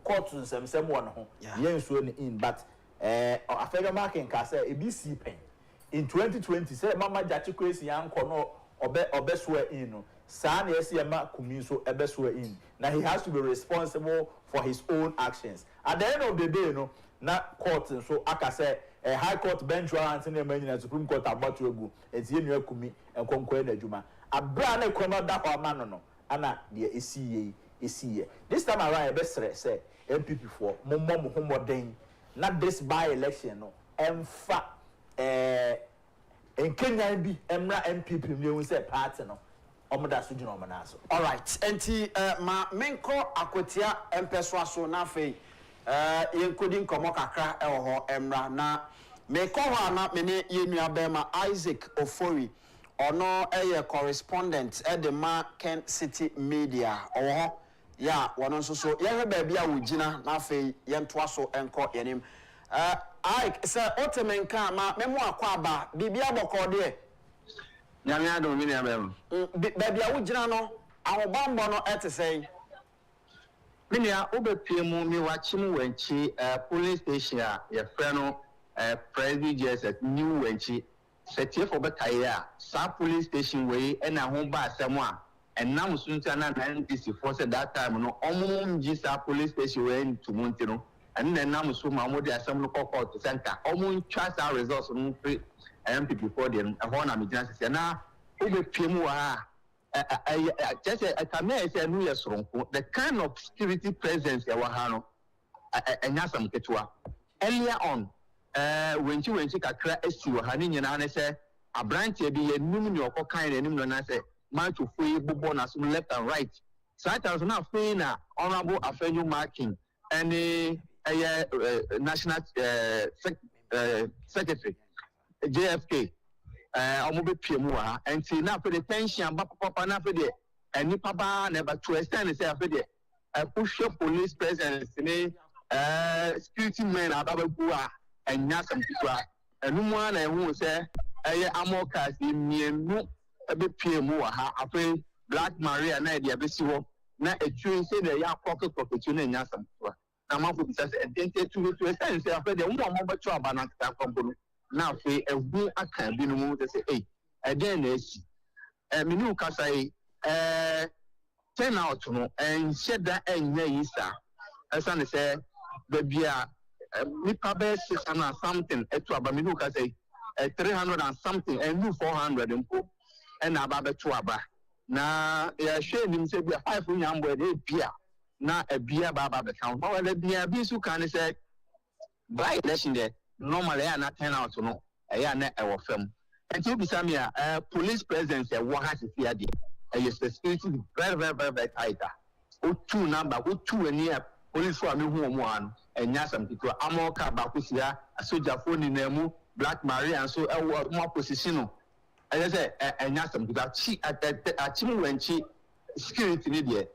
courts and some one home. Yes, in, but a federal marking cassa, a BC pen. In 2020, say Mama Jachiko young kono obe swear in. San yes yama kumiso ebe swear in. Now he has to be responsible for his own actions. At the end of the day, no, not court and so aka say a high court bench warrant in the Supreme Court about to go. It's in your kumi and conquer the Juma. A brand new kono da or man no. Anna dear ECA. This time around I best say MPP for more ding. Not this by-election, no. In fact, in Kenya be Emra MPP we say party no omoda so jino manaso. All right, enti ma menko Akwatia empeswa so na fe yenkodi nkomo kakra ho Emra na meko ho na mene yenua bema Isaac Ofori ono correspondent at the Kencity Media ho ya wono so so ye ba bia wugina na fe yentoa so enko yenim Ike, sir, Otemenka, ma memo akwaba, bibia bokode. Nyame adom mi na bem. Baby a wugina no, ahobambo no say. Minia obepie mu mi wachim wanchi police station a ye frɛ no President Jesus new wanchi. Setie for bekaye a sa police station we na ho ba asɛm a and now soon to an NPC force at that time, no, almost police station went to Montino, and then now so Mamodi as some local court to center, almost trust our results on MPP for them, a horn of justice, and now over Pimua. Just a camera is a new year strong. The kind of security presence you have, and Yasam Ketua. Earlier on, when you crack a sewer, Hanin and say, a branch be a new or kind and I say, man to free bonus left and right. So I was not free honorable affair marking and a national secretary, JFK. Omobe PMUA and see now for the tension, papa na for the and papa never to extend say for the push your police presence in security men ababua and nyasam people and no one who say amoka si mienu ebe PMUA ha afi Black Maria na dia besi ho na etwe say na ya pocket opportunity nyasam people na mafo bisa say identity to extend say for the one mo beto abana ta komponu. Now, if we can be no more to say, hey, again, it's a minu kasai, turnout, and said that and yesa. As I say, the beer, Nipabe 600 something, at Abaminu kasai, 300 and something, and new 400 and Ababe Tuaba. Now, yeah, shame him say, we are 5 young boy, they beer, now a beer baba account. However, the beer bisu can say, by election there. Normally, I not turn out to know. I am not our firm. And to be some police presence, a war has to see a day. A security very tight. O 2 number, O 2 and near police for me one, and Yasam people, Amoka Bakusia, a soldier phone in Nemu, Black Maria, and so more position. As I say, and Yasam people, she at Chimu when she security media.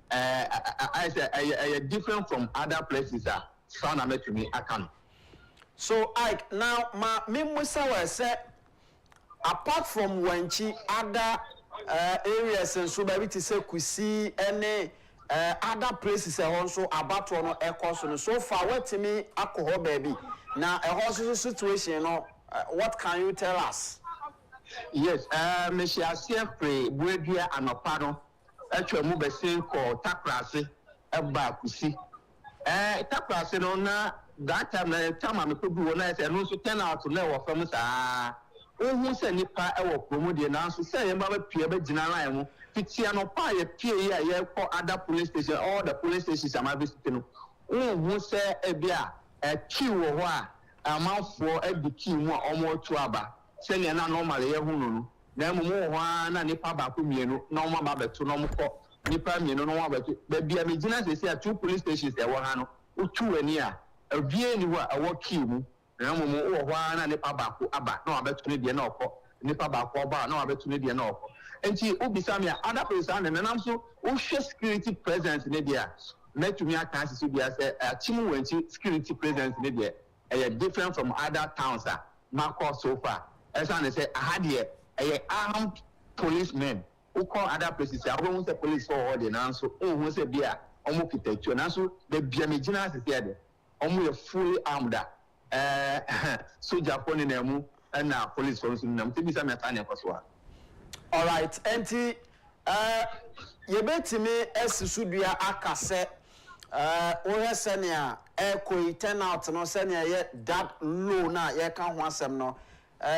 I say, different from other places. Sound I to me, I can. So now me musa say apart from Wenchi other areas and so baby to say Kusi any other places also about one so far what me alcohol baby now a hospital situation what can you tell us? Yes, me share free Bwedia and Opano actually move a saying called Takrasi Eba Kusi Takrasi no na that time I could do one and also turn out to know from us. Who said Nipa or promote now to say about Pierre General, Tiziano Pie, Pierre, for other police stations, all the police stations I'm visiting. Who say a beer, a queue or what, a mouth for every key more or more to Abba, saying an normally a woman. Then more one and Nipa Bakumiano, normal Babba to normal court, Nipa, no one, but be a Medina, they say 2 police stations there were 2 and near. A bien a work you, and one and Nipa Baku Abba, no, I bet to need the no, Nipa Baku Abba, no, I bet to need the no. And she will be some other person, and also, who share security presence in India. Met to me, I can't see as a team when security presence in India, different from other towns, Marco so far. As I say, I had here a armed policemen who call other places. I won't say police for all the answer, who say beer, almost architecture, and also the Biamigina is here. Almost fully armed. Soldier phone in them and police phones in them. Tell me some. All right, Auntie. You bet me as should be a akase. Oya senia eko turn out no senia yet that low na ye can want some no.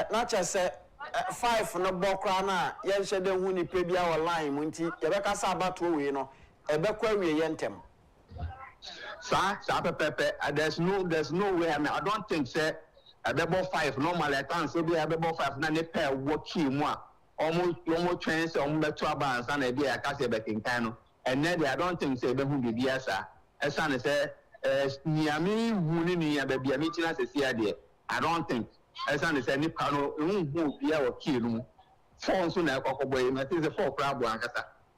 Not just say 5 no bokra na ye hye den hu ni pe bia online munti ye be kasa abato we no e be kwa we ye ntem. Sir, there's no way. I mean, I don't think say about 5 normally. I can't say be about 5 na ne pair working more. Almost trains on the 2 bands and a be a case back in Kano. And then I don't think say be who be sir. As I say, near me, wooing be a meeting as a CID. I don't think. As I say, Nipano, who be our key. 4 soon, I think the 4 crab one.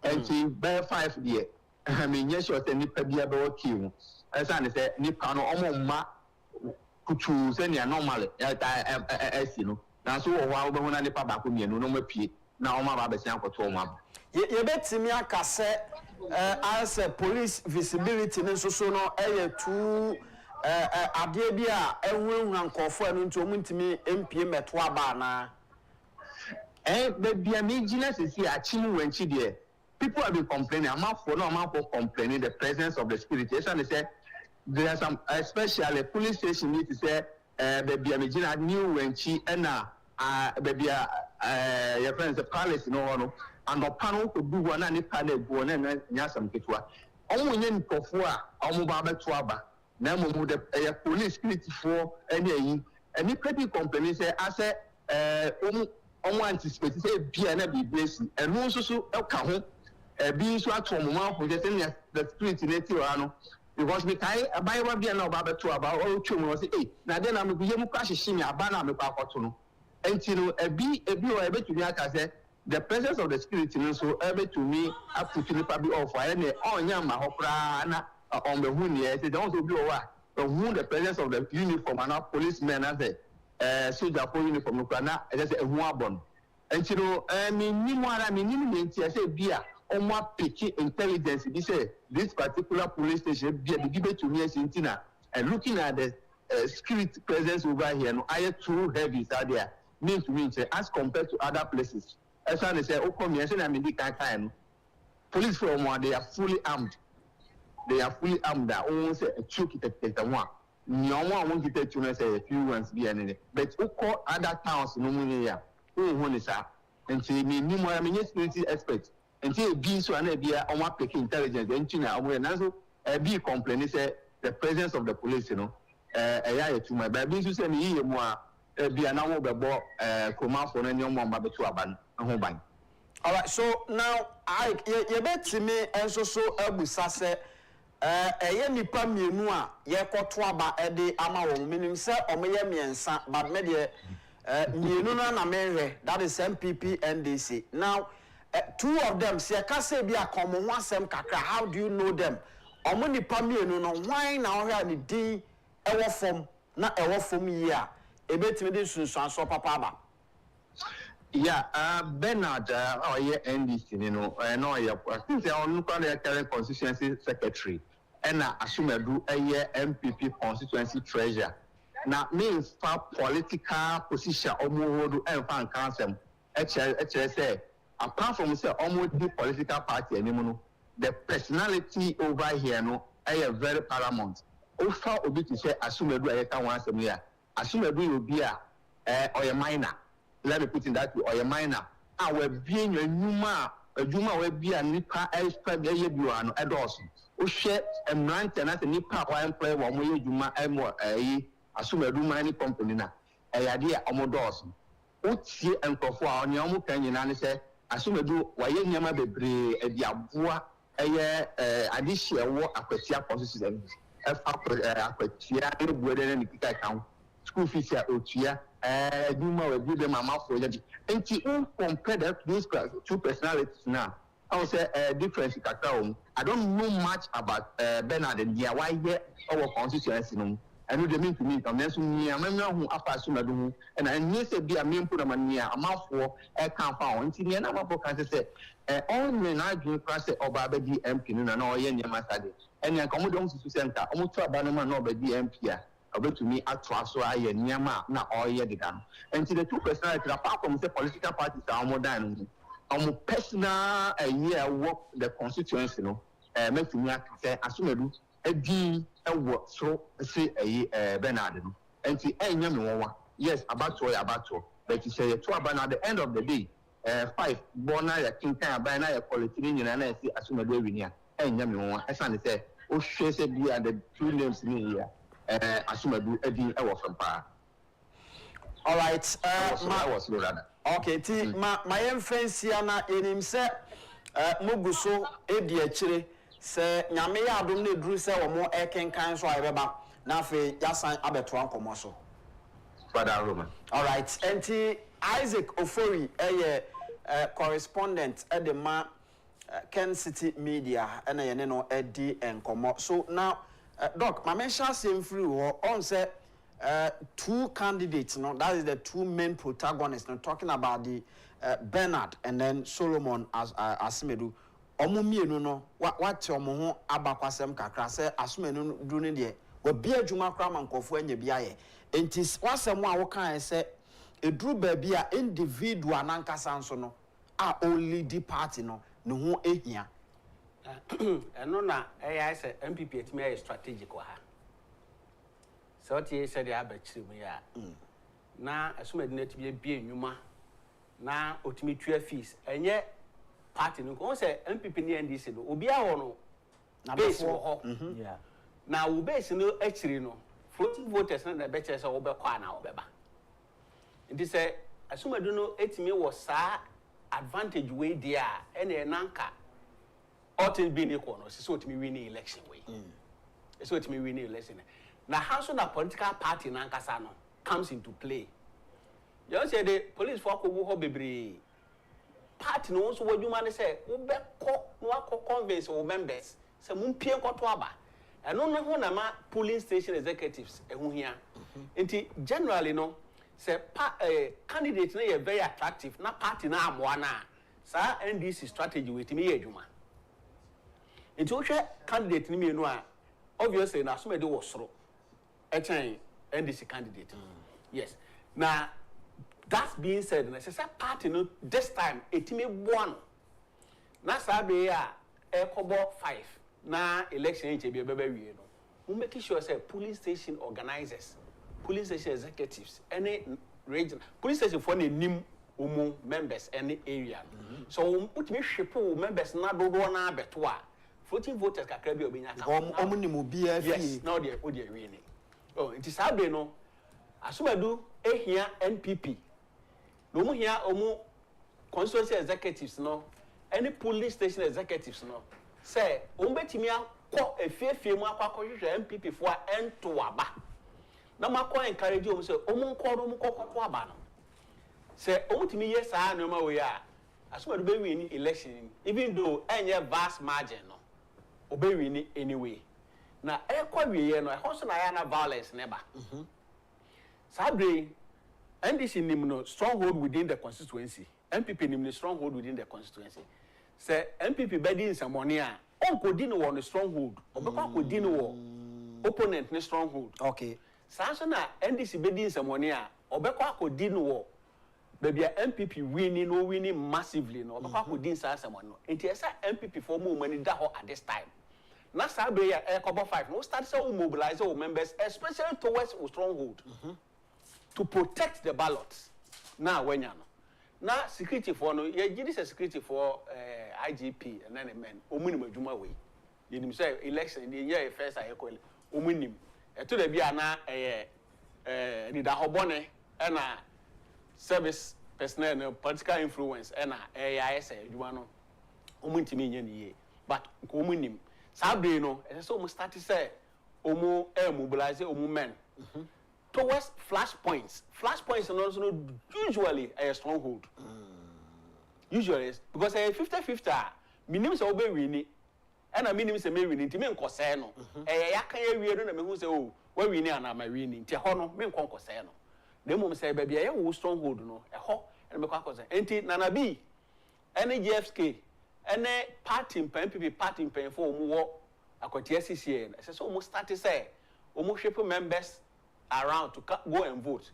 And she bear 5 years. I mean, yes, you're saying Nipa be about kill. As I say, Nipano almost ma could choose any normally. As you know, now so while the one Nipa back with me, no more pee. Now, my baby saying for 2 months. You bet me a cassette as a police visibility, and so no, a 2 Adebia, a woman and conform into me, MPM at Wabana. But be a meaningless is here, Chimu when she dear. people have been complaining. I'm not for complaining the presence of the spirit. Yes, and they say there are some, especially police station need to say, baby, I'm new when she and baby, your friends the palace, no, and the panel could do one and the panel go on and yasam kitwa. Only in Kofua, Omubaba Twaba, Namu the police spirit for any petty complaint say, I say, on anticipate say be an abuse and also Elkaho being so at home for just the street in Etirano because we can't buy what be an about to about all children say, hey, now then I'm going to crash a banner me pakotono. And you know, a be or a bit to me, I say the presence of the spirit in so able to me up to Philippa be off any on Yama Hopra on the wound, yes, it also be over the wound the presence of the uniform and our policemen as a soldier for uniform Ukraina, as a one. And you know, I mean, I say, beer, on what picky intelligence, he said, this particular police station, be a debate to me, Sintina, and looking at the spirit presence over here, no, I have too heavy, there, mean to me, as compared to other places. As I say, oh, come here, I mean, the kind police from one, they are fully armed. They are fully armed, that almost a choke it at one. No one won't get to say a few ones be any, but other towns, no money. Who is that? And say, me, I mean, security experts. And say, be so an idea on what taking intelligence, and China, and also be complaining, say, the presence of the police, you know, to my baby, to say me, more, be an hour about Koma for any young woman, but to a ban, a home ban. All right, so now, you bet me, and so Abusase. Nipa mienu a yekoto aba ede ama wo minim se omeye miensa but me de mienu na menhwe that is MPP NDC. Now two of them se ka se bi akomo ho asem kakra, how do you know them? Omo nipa mienu no why na ohwe ani din ewo fom na ewo fom yi a ebetimi de sunsuan so papa aba. Yeah, Bernard, NDC, you know, no, I think they are the current constituency secretary, and I assume I do a year MPP constituency treasurer. Now, means for political position, almost and fan council. Actually, say, apart from say almost the political party anymore, the personality over here, no, I very paramount. Also, obi to say, assume I do a can once a year. Assume I do will be a or a minor. Let me put in that way, or a minor. Our being a Juma will be a Nipa expert, a Yabuano, a Dawson. Who share a man and at a Nipa or employ one way Juma and more assume a Duma any company now. A idea of Dawson. Uchi and Kofa on Yamu Canyon and say, assume a do Wayama Bebre, a Diabua, a additional war Akwatia processes. Akwatia, whether any account, school fees at Ochia. Duma will give them a mouth for it. And she won't compare those two personalities now. I would say a difference in Kakao. I don't know much about Bernard and why here our constituency. I know they mean to me, and then soon, I remember who after soon and I need to be a mean put a mouth for a compound. And I'm a book as I said, all men I do class or Babadi MP and all Yen Yamasadi. And I come down to center, almost to a banana no by DMP. About to me at Trasso, I and Yama, not all year began. And to the two personalities, apart from the political parties, are more than personal a year work the constituency, you know, make me say, assume a dean and work so say a Bernard. And to a young yes, about to, but you say, to at the end of the day, 5 born a king can buy a quality and I say, assume a day near, and young as I say, oh, she said, be at the 2 names in here. Assume I do Eddie from Pa. All right, okay, my friends here in him say, Muguso, Eddie Chile, say, Yamea Dumne Drew say, or more air can so I remember, Nafe, Yasan Abetuan Comoso. Father Roman. All right, and Isaac Ofori, a correspondent at the Kencity Media, and I know Eddie and Como. So now, Doc, my mention same free on say 2 candidates, no, that is the 2 main protagonists. Now talking about the Bernard and then Solomon as Asimedu. Omumienu no, what omo abakwasem kakra say Asumenu dunu de. We bia djuma kra man kofo anya bia ye. Enti wasem a wo kan say edru ba bia individual nankasa nso no a only the party no no ho ehia eno na ai say MPP etimi ay strategic wa ha so tie say dey abachiri mu ya na asumadi na tibie bie enwuma na otimi twa fees enye party no ko say MPP ni NDC no obi a ho no na base wo ho yeah na wo base no achiri no floating voters na be chere say wo be kwa na wo be ba nti say asumadi no etimi wo saa advantage we there ene nanka all things being equal no so otimi win election we so otimi win election na how so that political party nankasa no comes into play. You say the police for ko wo bebre party no so wadwuma ne say wo be ko no akọ convince wo members say mun pie nkoto aba eno no ho na ma polling station executives ehu hia enti generally no say candidate na ye very attractive na party na amoa na sa NDC strategy wetimi ye adwuma enti wo hwe candidate ni mienu a obviously na so me de wo soro NDC candidate. Yes. Now, that being said, I say party no this time etime one. Na sabe ya ekobo 5 na election eche be wie no. We make sure say police station organizers, police station executives, any region, police station for the nim umu members any area. So put me shepo members na dodo na beto a floating voters kakra bi obenya ka. Omu ni mo bia fi. Yes, now they o dey win. Oh, it is sabe no. Asumadu ehia NPP. No mu hia omu constituency executives no, any police station executives no. Say, ombetimi akọ efiefie mu akọhwehwe MPP fo a ento aba. Na makọ encourage omu say omu nkọ no mu kokọto aba no. Say omutimi yes a no ma we a asumadu be win election even though enye vast margin no. Obe win anyway. Na ekwa wiye no ehonso na ya na violence neba sabre NDC nim no stronghold within the constituency MPP nim no stronghold within the constituency say MPP bedi nsamone a onkodi no wo stronghold obekwa kodi no wo opponent ne stronghold okay sanso na NDC bedi nsamone a obekwa kodi no wo bebia MPP winning massively no obekwa kodi nsamone no enti esa MPP for mo mani da ho at this time. Na sabe ya ekobo 5 no start say mobilize our members especially towards a stronghold to protect the ballots na wenya no na security for no ye gidi security for IGP and then men omunim adwuma we yenim say election the year first ayekole omunim eto da bia na ni da hobone na service personnel no political influence na say adwuma no omuntimi nya ni ye but ko omunim sabre no so we start to say omo mobilize omo men towards flashpoints no usually a stronghold usually because 50-50 minim say obe wini and minim say me wini ntimi nkose no ya kan ya wie no na me hu say oh we wini ana ma wini nti ho no me nkose no na mum say ba bia ye wo stronghold no ho and me kwa kose enti nana bi any GFK ene party MPP party for omo Akwatia CCA so omo start to say omo shape members around to go and vote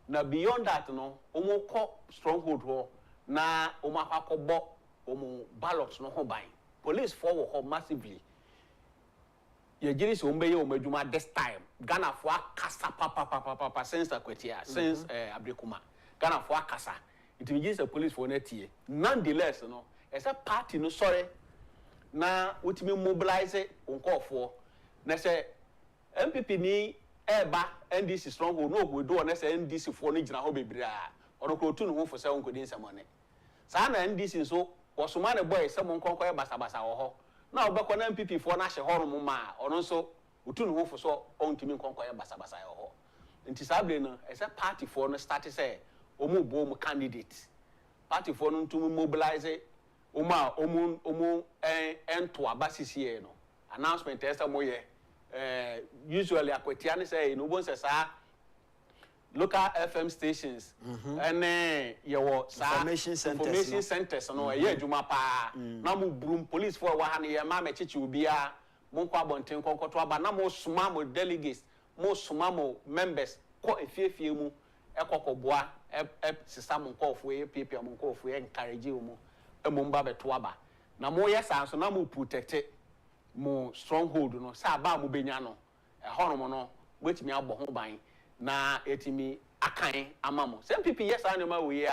na beyond that no omo call stronghold ho na omo akwakobo omo ballots no ho ban police forward ho massively ye giri so ombe ye omo adwuma this time Ghana for akasa papa since Akwatia since Abrekuma Ghana for akasa it means the police for netie nonetheless no as a party no sorry na utimi mobilize unkofo na say MPP ni eba NDC stronghold no go do na say NDC for no gina ho bebre a onoko tu no ho for say onkodi nsamone sa na NDC so osoma ne boy say mon konko e basa wo ho na obekọ na MPP for na hye horom ma ono so utu no ho for so ontimi konko e basa wo ho nti sabre no as a party for no start say omu bo mu candidate party for no to mobilize omu ento abasisi no announcement esa moye usually Akwatia ne say no bon say sa local FM stations and your information centers no ye adwuma pa na mo brum police for wa ha ne ye ma mechichi obia mo kwa bonten konkoto aba na mo suma mo delegates mo suma mo members ko efiefie mu ekokoboa sisa mo nkofo ye pipia mo nkofo ye encourage mu emumba beto aba na mo yes so na mo protect mo stronghold no sa ba mo benya no hono no wetimi abɔ ho ban na etimi akan ama mo some people yes I know my way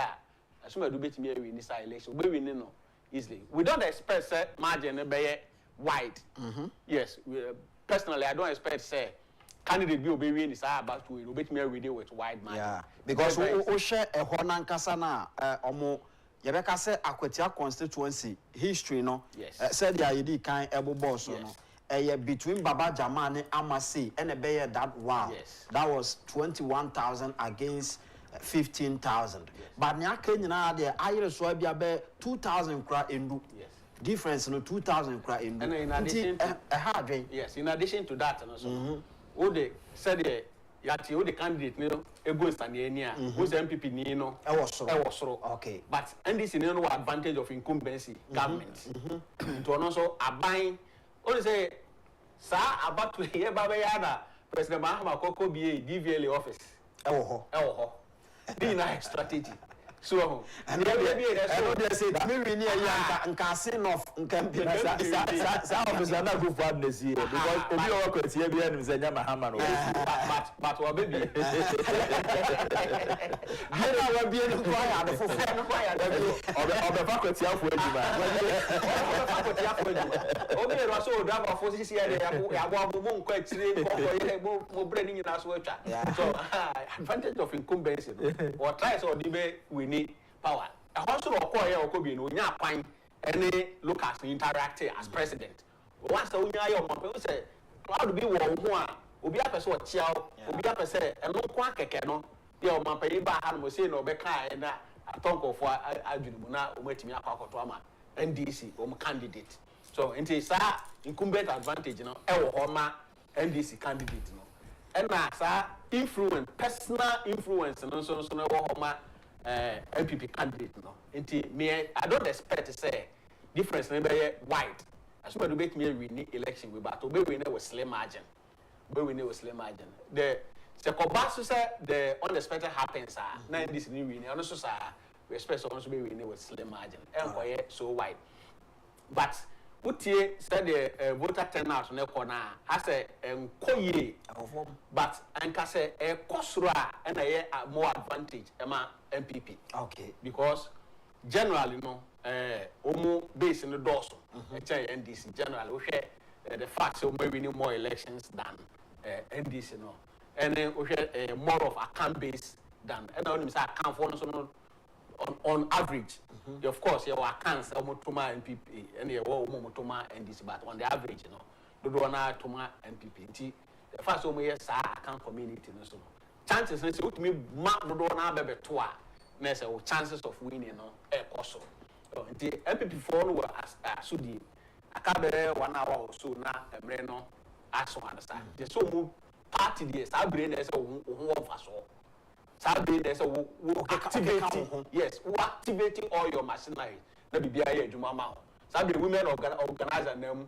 asuma do betimi awi ni sa election be win no easily we don't expect say margin be wide yes personally I don't expect say candidate be obey win is about to obetimi awi with wide margin yeah because o share e ho na nkasa na omo yebeka say Akwatia constituency history no said the ID kan ebobo so no between Baba Jama and Amasi and that wow that was 21,000 against 15,000 but nya Kenya there ayre so bia be 2,000 kra endu difference no 2,000 kra endu and in addition to yes in addition to that no so o de said the yati o the candidate no ego stanani a who's MPP ni no e was okay but NDC no advantage of incumbency government to no so aban only say sa about to hear baba yana President Mahama Koko BA DVLA office e wo ho be na strategy so and they say that me we near nka sin of Incumbency sa officer na go for this year because obi o work here be anim say Mahama no but wa baby here wa be no kwaya the fofo no kwaya obe faculty afọ ejima faculty afọ ejima obi ero so driver for this year ya bo mo nko atire ko mo brain ni na so atwa so advantage of incumbency or try so di be we need power. A hospital or call here or could be no pine any locals to interact as president. Once the Unya people say, how to be one, will be a person child, will be a person, and no quack cano, your Mampaiba and was saying, or Becca and a talk of what I do not wait me a cockatoma, NDC, candidate. So, it is incumbent advantage, you know, Homa, NDC candidate, you know. And that's influence, personal influence, and also Homa. MPP candidate no nti me I don't expect to say difference na be wide as we do make me win election we but we win with slim margin the sekoba say the unexpected happens na this new win and also we expect also be win with slim margin enkoye so wide but utie said the voter turnout na corner has a enkoye but anka say e kosoro a na ye more advantage ema MPP okay because generally no omo base in the doors NDC generally we share the fact so maybe need more elections than NDC no and then we share more of account base than and when say account for no on average of course your accounts omotoma MPP and your omotoma NDC but on the average you know do na toma MPP nti the fact so we say account community no so chances say what me map do na be to a na say chances of winning no e koso nti MPP for no so di akabere 1 hour or so na emre no aso understand the so mu party dey sabre na say wo fa so sabre na say wo activating yes wo activating all your machinery na bibia ya adwuma ma sabre women organizer nam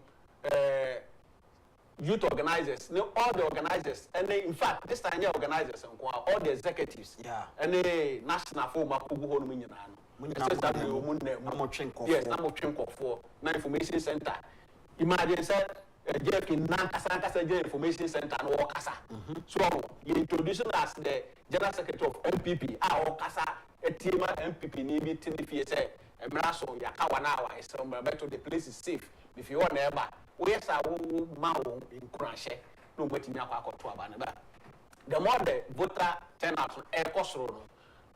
youth organizers, all the organizers, and they, in fact, this time, organizers, all the executives, and the national form of yes, I'm for now information center. Imagine, sir, Jeff in Nankasa information center and Wakasa. So, you introduce us the general secretary of MPP, our Kasa, a team MPP, maybe say, a Maraso, Yakawana, so better the place is safe if you want never. Yes, I will mount in Crash, no waiting to Abanaba. The more the voter turn out on air cost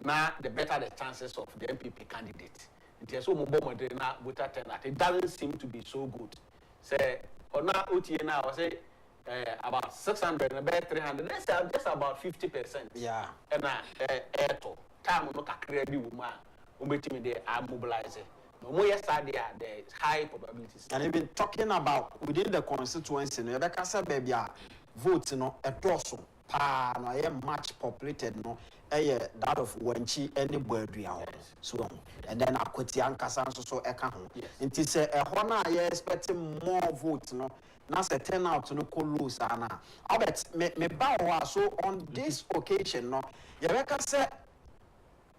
now the better the chances of the MPP candidate. It is so mobile voter turnout. It doesn't seem to be so good. Say, or now OTA now, say about 600 and about 300. That's just about 50%. Yeah. And airto time look at credit woman, waiting they are mobilizing. No yes, the high probabilities. And even talking about within the constituency, no, the Casa baby votes no a torso, no much populated no, that of Wenchi anybody so and then Akwatia Kasan so and it say a honor expecting more votes no. Now say turnout no lose ana. I bet me bow so on this occasion no, you say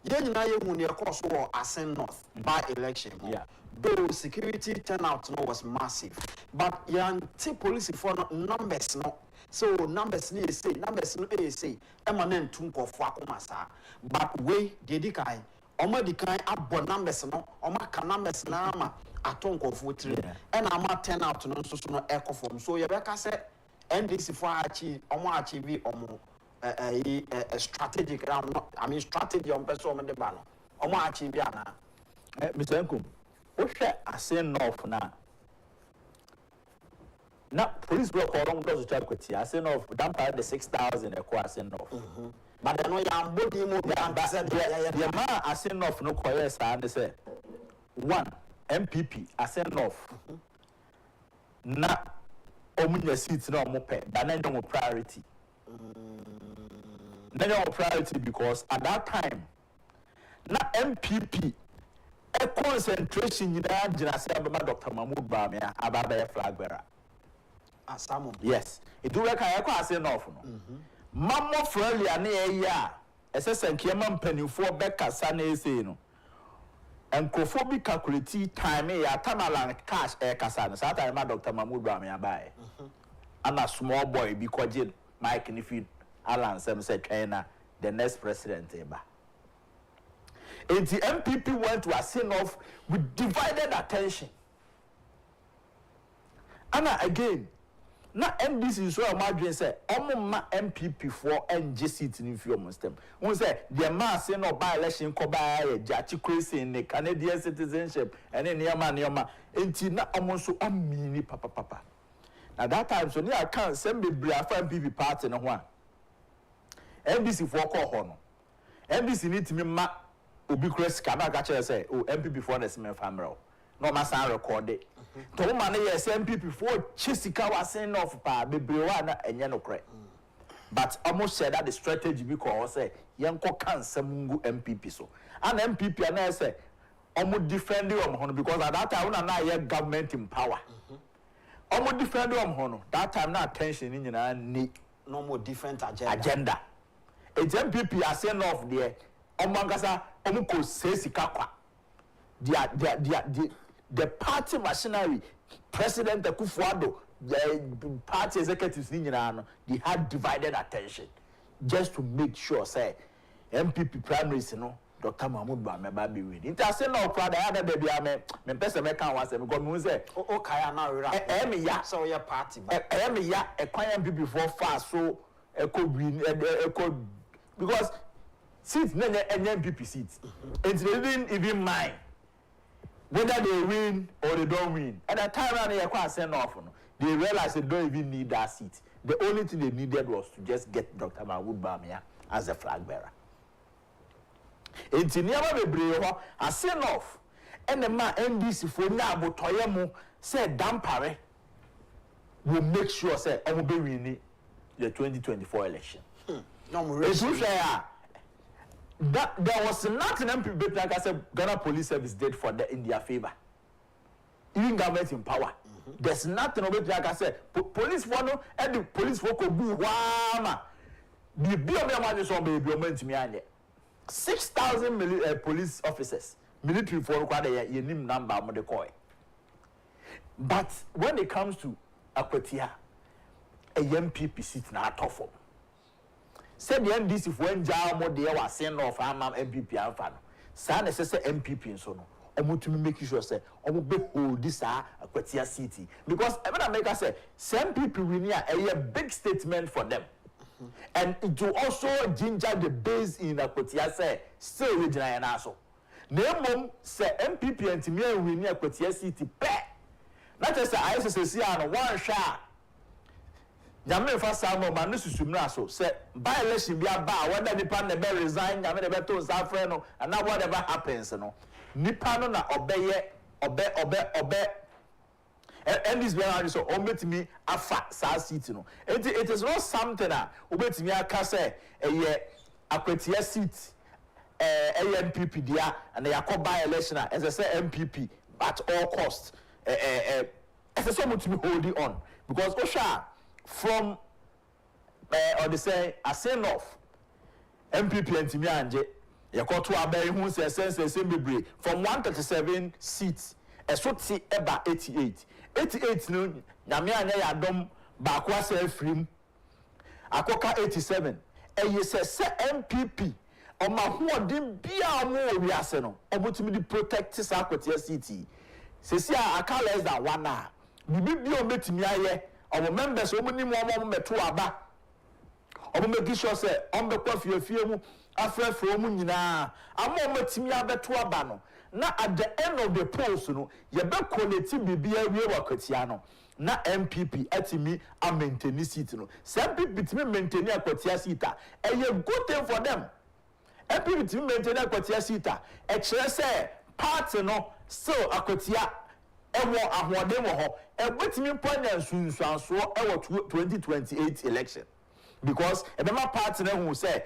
Yen na ye hu ne course war Asen North by election. Yeah. Though security turnout no was massive, but yan police for numbers no. So numbers ni say numbers no say emanent tunko for akomasa. But we dedi kai omo di kai abo numbers no omo ka numbers na ama atonko for three and ama turnout no so no echo form. So you beka say NDC for achieve omo a strategic round. I mean strategy on person on the banner. Omo achieve ana. Mr. Nkum, Osha Asen North na police block around those Akwatia Asen North damper the 6,000 Asen North. But they know ya body mo the man Asen North no koye sa and say one MPP Asen North na omunya seats na omope but na no priority. No priority because at that time na MPP a concentration in that Genasa Dr. Mahmoud Bamia about a flag bearer. Yes, it do like I say no. Mamma Frelly and a SS and Kiaman Penny for Becca Sunday say no. And Kofobi calculate time a Tamalan cash air Cassan, Sata Dr. Mahmoud Bamia by. I'm a small boy because Mike and if you Alan Sam said China, the next president. And the MPP went to Asen North with divided attention. And again, now MDC is so imagine say, ma MPP for NGC in few months. One say the man say no by election ko by jachi crazy in the Canadian citizenship and then Yama. And na almost so mini papa. Now that time so near can't send me MPP party no one. MDC for call hono. MDC need to me ma obi kresi kana ka chere say oh MPP for the same family no ma san record it to ma na yes MPP for chisika wa sen of pa bebrewa na enye no kre but almost said that the strategy because say yenko kan samungu MPP so and MPP na say omo defend hono because at that time na ye government in power omo defend hono that time na attention ni nyina ni no more different agenda a MPP Asen North there omangasa omuko sesika kwa the party machinery president akufo-addo the party executives ni nyina no they had divided attention just to make sure say MPP primaries no Dr. Mahmoud Bameba be win it Asen North prada ya da bia me pese me kan wase because me say o kaya na rira me ya so your party me ya e kwan MPP for fast so e ko win e ko because seats NPP seats. And they didn't even mind whether they win or they don't win. At that time, they quite send off. They realized they don't even need that seat. The only thing they needed was to just get Dr. Mahmoud Bamia as a flag bearer. And in never be brave, I send off. And the man NDC for now, but Toyamo said, Dampare will make sure, say, I will be winning the 2024 election. That there was nothing MPP like I said Ghana Police Service did for the in their favor. Even government in power. There's nothing of it like I said. Police for no and the police for could do wama. The BMM is on baby moment me anye. 6,000 police officers, military for quite a name number of the coin. But when it comes to Akwatia, a MPP seat na tough. Said the NDC for Njamo de was sent off MPP and fan. Sa necessary MPP and so no. Omo to make sure say omo be hold this Akwatia city because even make us say some people we near a big statement for them. And it will also ginger the base in Akwatia say still regional and also. Name say MPP and Timia we near Akwatia city pe. Not just say ISSC and one shot. Nyame fa samo ma no susumna so say by election bia ba whether nipa na be resign nyame na be to sa friend no and whatever happens no nipa no na obeye and this behind so ometimi afa sa seat no it is not something that obetimi aka say Akwatia seat MPP dia and they are by election as I say MPP at all costs as I say mutimi holding on because Osha from or they say Asen North MPP and Timi Anje Yakoto Abbey who says assembly from 137 seats, a sort see eba 88. 88 no, Namia Yadom, Bakwa free. Akoka 87. And you say MPP. On my who didn't be a more reasonable, or to protect this Akwatia city. Says, I can't less than 1 hour. Bibi o betimi aye o members o muni mo meto aba o make sure say on be kwa fie mu afrefro mu nyina ama o matimi abeto aba no na at the end of the polls no ye be collect bibi awie Akwatia no na MPP atimi a maintain seat no se MPP timi maintain Akwatia seat a good thing for them. MPP timi maintain Akwatia seat a kire say party no still Akwatia ewo ahode mo ho ebetimi point sunsuanso ewo 2028 election because ebema party na hu say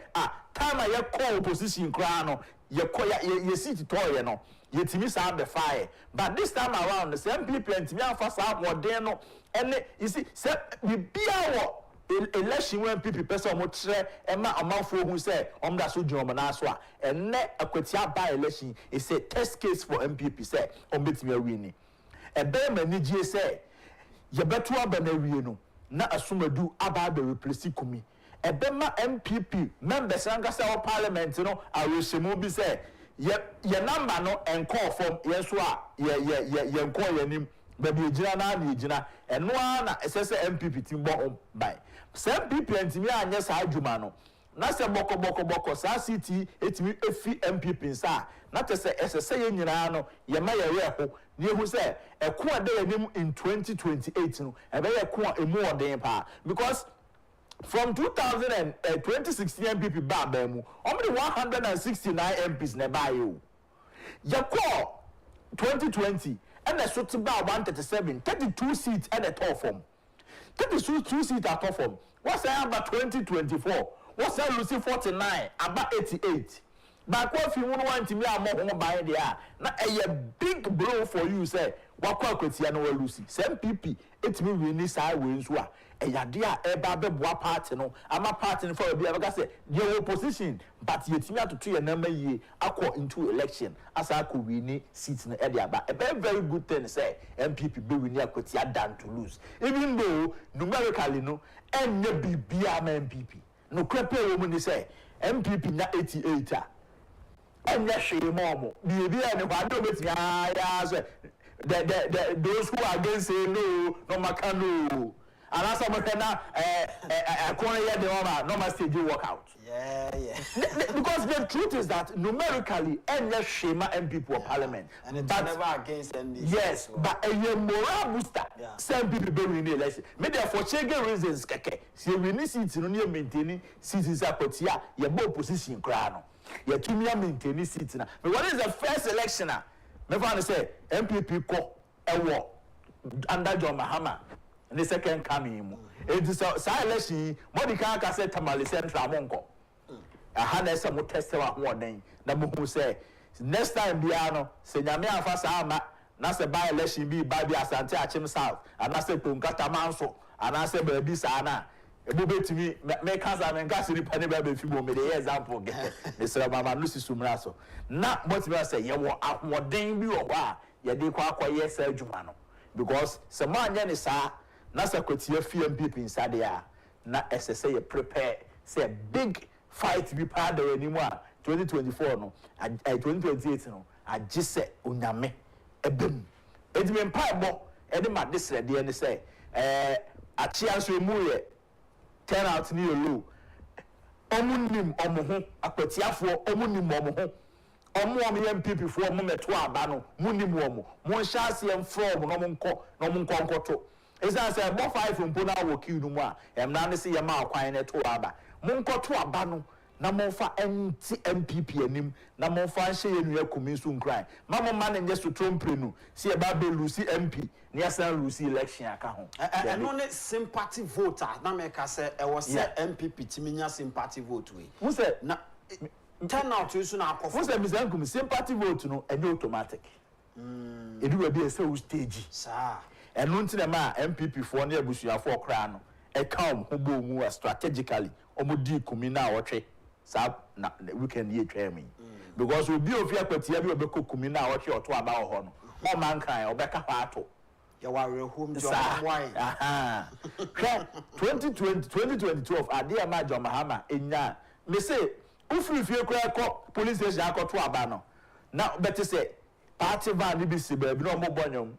time ye call opposition kra no ye seat toye no ye timi sa be fire but this time around the same people ntimi afa sa ahode no ene you see say bibia wo election when people person mo kire ema amanfo hu say omda so dwom na so a ene Akwatia by election is a test case for MPP say ombetimi awini. Ebe maniji say ye beto aba na wie no na asumadu aba be replace kumi ebe ma MPP members angasa of parliament no arosemu bi say ye number no enko form ye so a ye enko yanim ba bi ejina na na ejina eno na esese MPP timbo on by MPP antimi anya sa adwuma no na se boko sa city etimi efi MPP nsa na te se esese ye nyina no ye ma ye reho ni ehu se eko ade yanim in 2028 no ebe ye ko emu oden pa because from 2016 MPP ba mu only 169 MPs na ba yo ye ko 2020 and the so ba 137 32 seats at the top form 32 seats at top form what's about 2024 what's that losing 49 about 88 but if you want to me am buy there na a big blow for you say wakwa Akwatia no lose some people it me win side win so a yade a eba beboa party no ama party no for be aba say the opposition but yetimi atoto ye na maye akọ into election as akọ win seat no e dey aba a very good thing say MPP be win Akwatia than to lose even though numerically no enye bibia ma MPP no krepe wo mu ni say MPP na 88 and yes, she momo. The and the those who are against say no makano. And as I'm a corner the normal stage work out. Yeah. Because the truth is that numerically, and yes, Shema and people of parliament. And it's never against NDC. Yes, but a moral booster. Some people be in the election. Maybe for changing reasons, see, we need seats in your maintaining seats Akwatia, your both position crown. Your 2 million maintaining seats now. But what is the first election? Me want to say MPP ko ewo under John Mahama and the second coming. It is a election. Modica can say Tamale Central Monko. I had some test one day. Number who say next time Biano say Yamia Fasama. Nasa by election be Baby Asante Achim South and I said Punkata Manso and I said baby Sana. Ebube to me make us and gas in penny baby if you want me the example get Mr. Mama Lucy Sumraso. Not what you say you want more ding be or why you did quite yes Jumano because some man yen is Nasa Akwatia MPP inside there na SSA prepare say a big fight to be part of anymore 2024 no 2028 no I just say unyame ebem edime mpaebo edema disre de ne say achia so emu ye turnout ni low omunim omoho Akwatiafo omunim omoho omo MPP fo omo meto aba no munim omo mo nhyase em from no mo nko esa say bo 5 mpo na wo kiu no mu a emna ne se ye ma akwan ne to aba mo nkoto aba no na monfa anti MPP anim na monfa nhye yenua kumi so nkran mama man nye so tromprenu si e ba be lucy MP ne asan lucy election aka ho no ne sympathy voter na me ka say e was MPP timinya sympathy vote we who say na turnout you so na akofo who say misankum sympathy vote no enye automatic edu we be say stage sa eno ntine ma MPP fo ne abusuafo okra no e kam ho bo mu strategically omodi kumi na wotwe sa na weekend ye twa me because obi ofi Akwatia bi obekọ kumi na wo hwe oto aba ho no o man kan obeka fa ato ya ware home job wine 2012 ade ma John Mahama enya me say ufiri fie kura ko police station akoto aba no na better say party van ni bi si ba bi no mo bonyom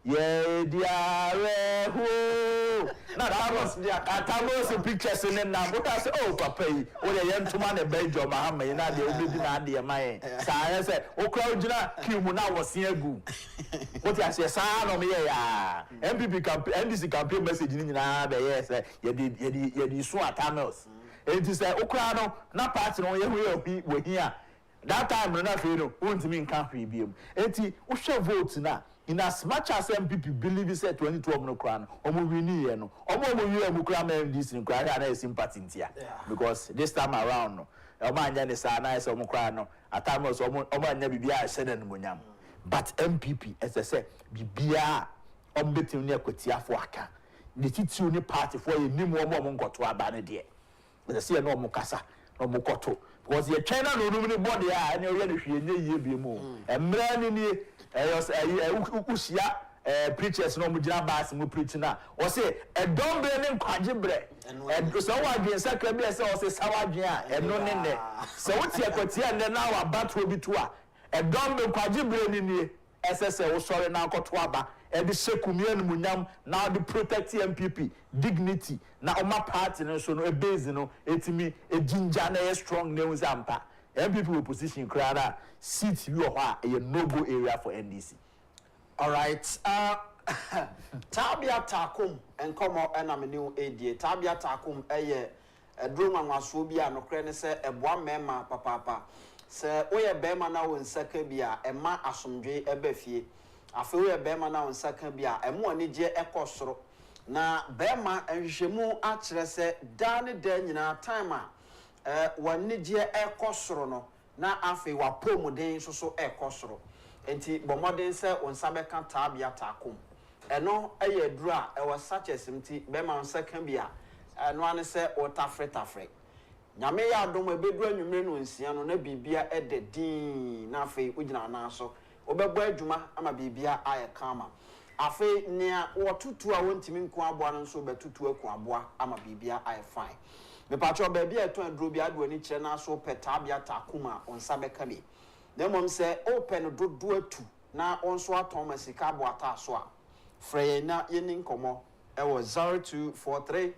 ye diare ho na that was the pictures in na but I say oh papa yi o de yentuma na be John Mahama yi na de obedi na ade ma ye sa say o kra ojina kimu na wosen agu what I say sa no me ya MPP campaign NDC campaign message ni nyina be ye say ye di so atamels it is say o kra no na party no ye ho we here that time no na fe no wontimi nka hwe biem enti wo hwe vote na in as much as MPP believe say 2012 no kra no omo wini ye no omo wi am kra ma MDC no kra na sympathy ntia because this time around no omo anya ne sa na say omo kra no atame so omo anya bibia a hye na monyam but MPP as I say bibia omo betim ne Akwatia fo aka ne titiu ne party fo ye nim omo nkoto aba ne de as I say no omo kasa no omo koto because ye China no no body a na ye ne hwe nye yie bi mu emra ni ukushia preachers no mujina bass mu preach na o say e don be ne nkwaje bre e so wa dwen sakra bi say o say sawadwen a eno ne ne so wuti Akwatia ne na wa battle bi to a e don be nkwaje bre ni ni SSA wo sori na akoto aba e bi sekumie no munyam na the protect MPP dignity na oma party no so no e base no etimi e ginger na e strong na unzampa MPP opposition crowd seat you are a no-go area for NDC. All right. Tabia takum and come out and I'm a new ADA. Tabia takum a drum and wasubia no credit say a one member papa. Say we a bema now in second bia a ma asumdre a befi. I feel a bema now in second bia a more nije a costro. Na bema and jemu actually say Danny Daniel timer. Wanije ekosoro no na afi wa pomuden so ekosoro enti bomoden se onsabe kan tabia takom eno eye dura e was such as mti be ma second bia eno ane se otafretafre nyame ya adom ebedu anwumre no nsia no na bibia ededin na afi ugina na so obegbo adwuma ama bibia aye kama afi nia wotutu a wontimi nko aboa no so betutu aku aboa ama bibia aye fine me patcho baby eto andro bi ado ani kire na so petabia takuma onsa beka mi na mom se open dodo atu na onso aton masika bo ata so a frey na yeni nkomo e wo 0243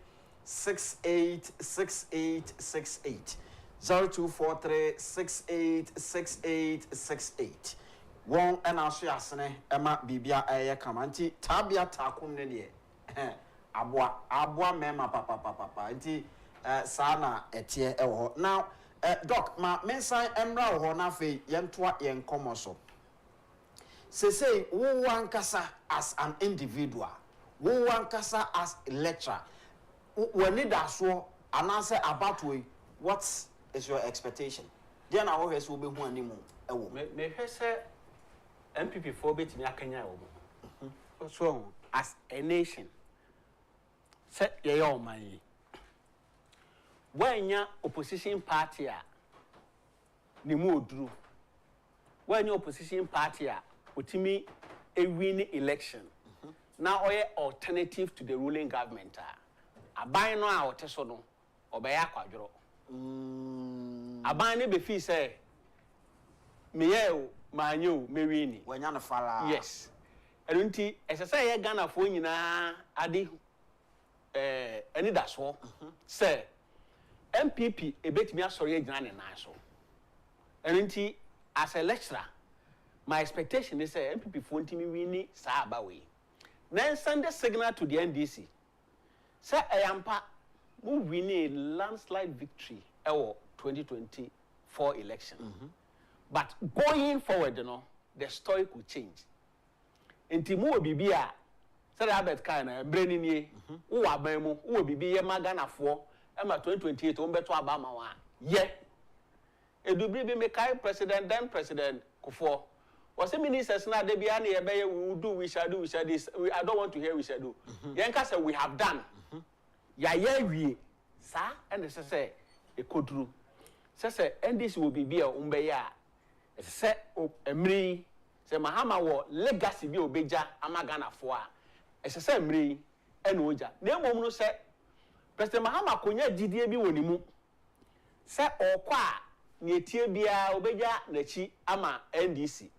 686868 0243 686868 won ana so yasene ema bibia eye kamanti tabia takum ne de aboa mema papa nti sana etie ewo now doc ma mensan emra ho na fe yentoa yenkomo so say wo wankasa as an individual wo wankasa as a lecturer when need aso anase about we what is your expectation there na wo hwe so be hu animu ewo me hwe se MPP for betimi akanya wo so as a nation say ye yo man when ya opposition party a ni mu oduru when ya opposition party a otimi a win election now oye alternative to the ruling government aban no a oteso no obeya kwadworo aban ne be fi say meye o manyo mewini wanya no fara yes enunti esese ye Ghana fo nyina ade eni daso say MPP ebetimi asori agina ne nan so enunti as a lecturer my expectation is say MPP fo ntimi wini sa aba we then send a signal to the NDC say ayampa we win a landslide victory 2024 election but going forward you know the story could change enti mo bibia say Albert Kaina breni nie wo aban mu wo bibi ye magana fo ema 2028 o mbeto aba ma wa ye edubri bi mekai president then president Kufo was the ministers na de bia na ye be we shall do this I don't want to hear we shall do yenka say we have done ya ye wie sa and say e koduru Say NDC will be a umbeya. Say emri. Say Mahama wo legacy bi obeja amagana foa. Say emri enoja. Nemo no say President Mahama konya gidie bi woni mu. Say okwa ne tie bia obeja nachi ama NDC.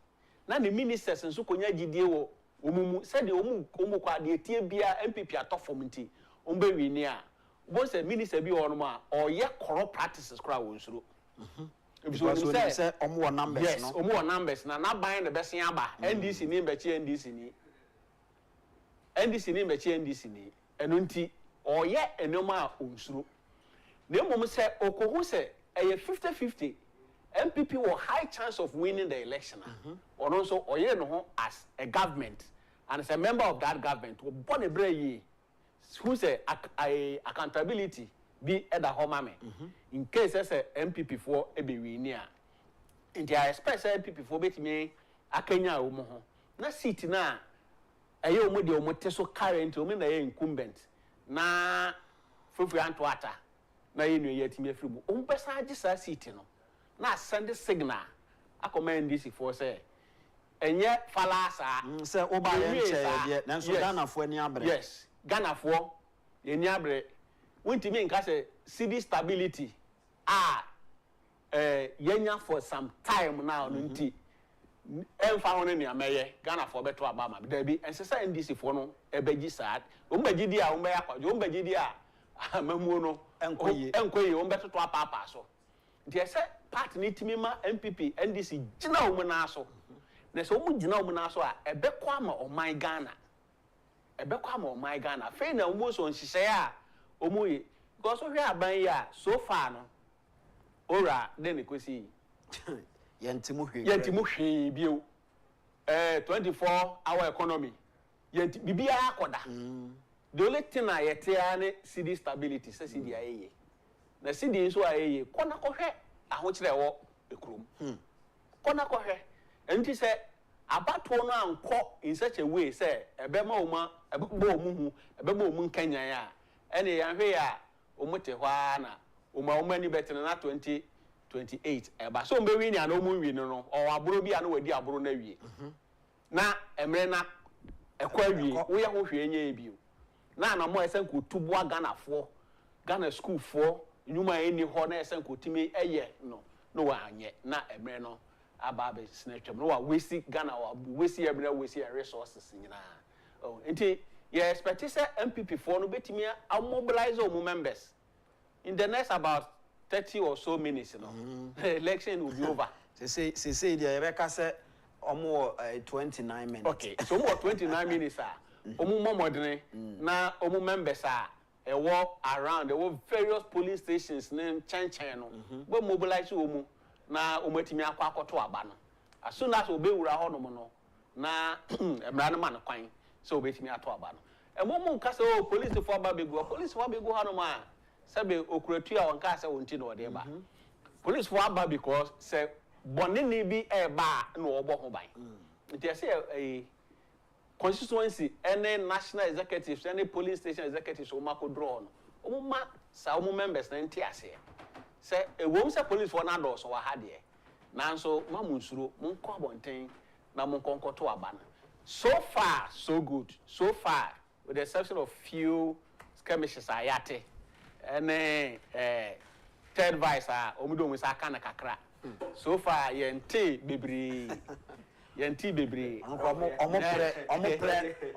Na the ministers nso konya gidie wo omumu say de omu kwa de tie bia MPP atofom nti ombe wini a. Bo say minister bi wono ma oye corrupt practices kra wo nsuro. Because when you say omo numbers, yes, no? Omo numbers na buying the best yaba. NDC ni mbechi NDC ni. NDC ni mbechi NDC ni. Eno nti oye enoma onsuro. Na emom say okohu say eye 50-50. MPP will high chance of winning the election. Or also oye no ho as a government and as a member of that government will born a brave who say accountability be at the home in case as a MPP for a be winner. In the express MPP for bet me a Kenya umo na seat na a yo mudi omoteso current o me na incumbent na fufu antwata na yenu yet me fribu umpesa agisa seat no na send signal akommend this for say enye falasa say oba ye nche na so Ghana fo ani abre. Yes, Ghana fo ye ni abre. Wintimi nka say city stability yenya for some time now nti emfa hono ne ameye Ghana fo beto abama da bi ensesa NDC fo no ebeji sad o mbaji di a o mbeya kwaje o mbaji di a mamuo no enkoye o mbeto to apapa so nti ese part ni timi ma MPP NDC gina o mu na so na so mu gina o mu na so a ebekọ ama o man Ghana fe na mo so nhihye a omuye because we aban ya so far no ora den ekosi yentimu hwe bio 24-hour economy bibia akoda the only thing na yetia ne city stability say city ayeye na city so ayeye kona ko hwe ahokyere wo ekrom kona ko hwe enti say abato no anko in such a way say ebema oma ebebo omuhu ebebo omun Kenya ya ene ya hwe ya omote hwa na oma ni betere na 2028 eba so mbe wi ni ana omu wi no o aburo bi ana wadi aburo na wie na emre na ekwa wie wo ya ho hwe enya ebio na na mo esen ko tubo Ghana school fo nyuma eni ho na esen ko timi eye no wa anye na emre no ababe snatchem no wa wesi Ghana wa wesi ebra wesi resources nyina oh enti you expect say MPP for no betimi a mobilize all members in the next about 30 or so minutes the election will be over. Say the Rebecca said almost 29 minutes. Okay, so more 29 minutes omu momodene na omu members a walk around the various police stations name chen no we mobilize omu na omatimi akwakoto aba no as soon as obewura ho no na emra no man kwan so obetimi ato aba no emomu nka se police for ababegu ha no ma sebe okuratu a wonka se wonti no de ba police for aba because say bonini bi eba na obo ho ban nti say constituency any national executives any police station executives o mako draw no omuma sa omu members na nti ase say ewom say police for na do so wa ha de nanso mamunsuro munko abonten na munkonkoto aba na so far so good so far with the exception of few skirmishes ayate and third vice omudo mu sa kana kakra so far yenti bebri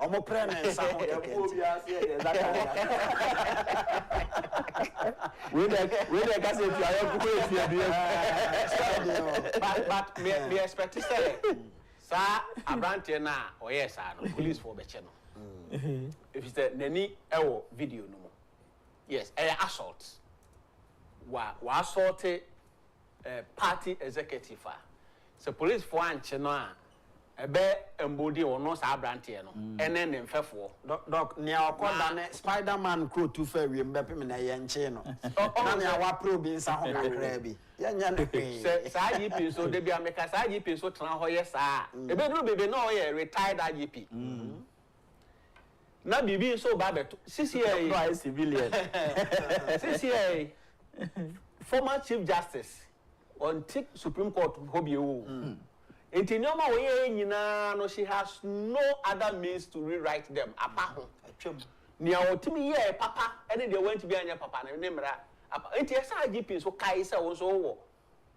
omo pre na nsa ho we dey gas if you are go but me expect to say sa abrante na oye sa no police for beche no if you say nani ewo video no mo yes assault wa assault party executive so police for anche no a ebe embodi ono sa abrante no ene ne mfefo doc ne akoda ne Spider-Man crow tu fa wie mbepe me na ye nche no na ne awa pro bi nsa ho kakra bi ye nya ne se sa IGP so de bia meka sa IGP so tran ho ye sa ebe duru bebe no ye retired IGP na bibi so ba beto CCA no civilian CCA former chief justice on take Supreme Court hobby. In Tinoma way, no, she has no other means to rewrite them. Apart near Timmy, papa, and they went to be on your papa, and name that. It is a GP, so Kaisa was over.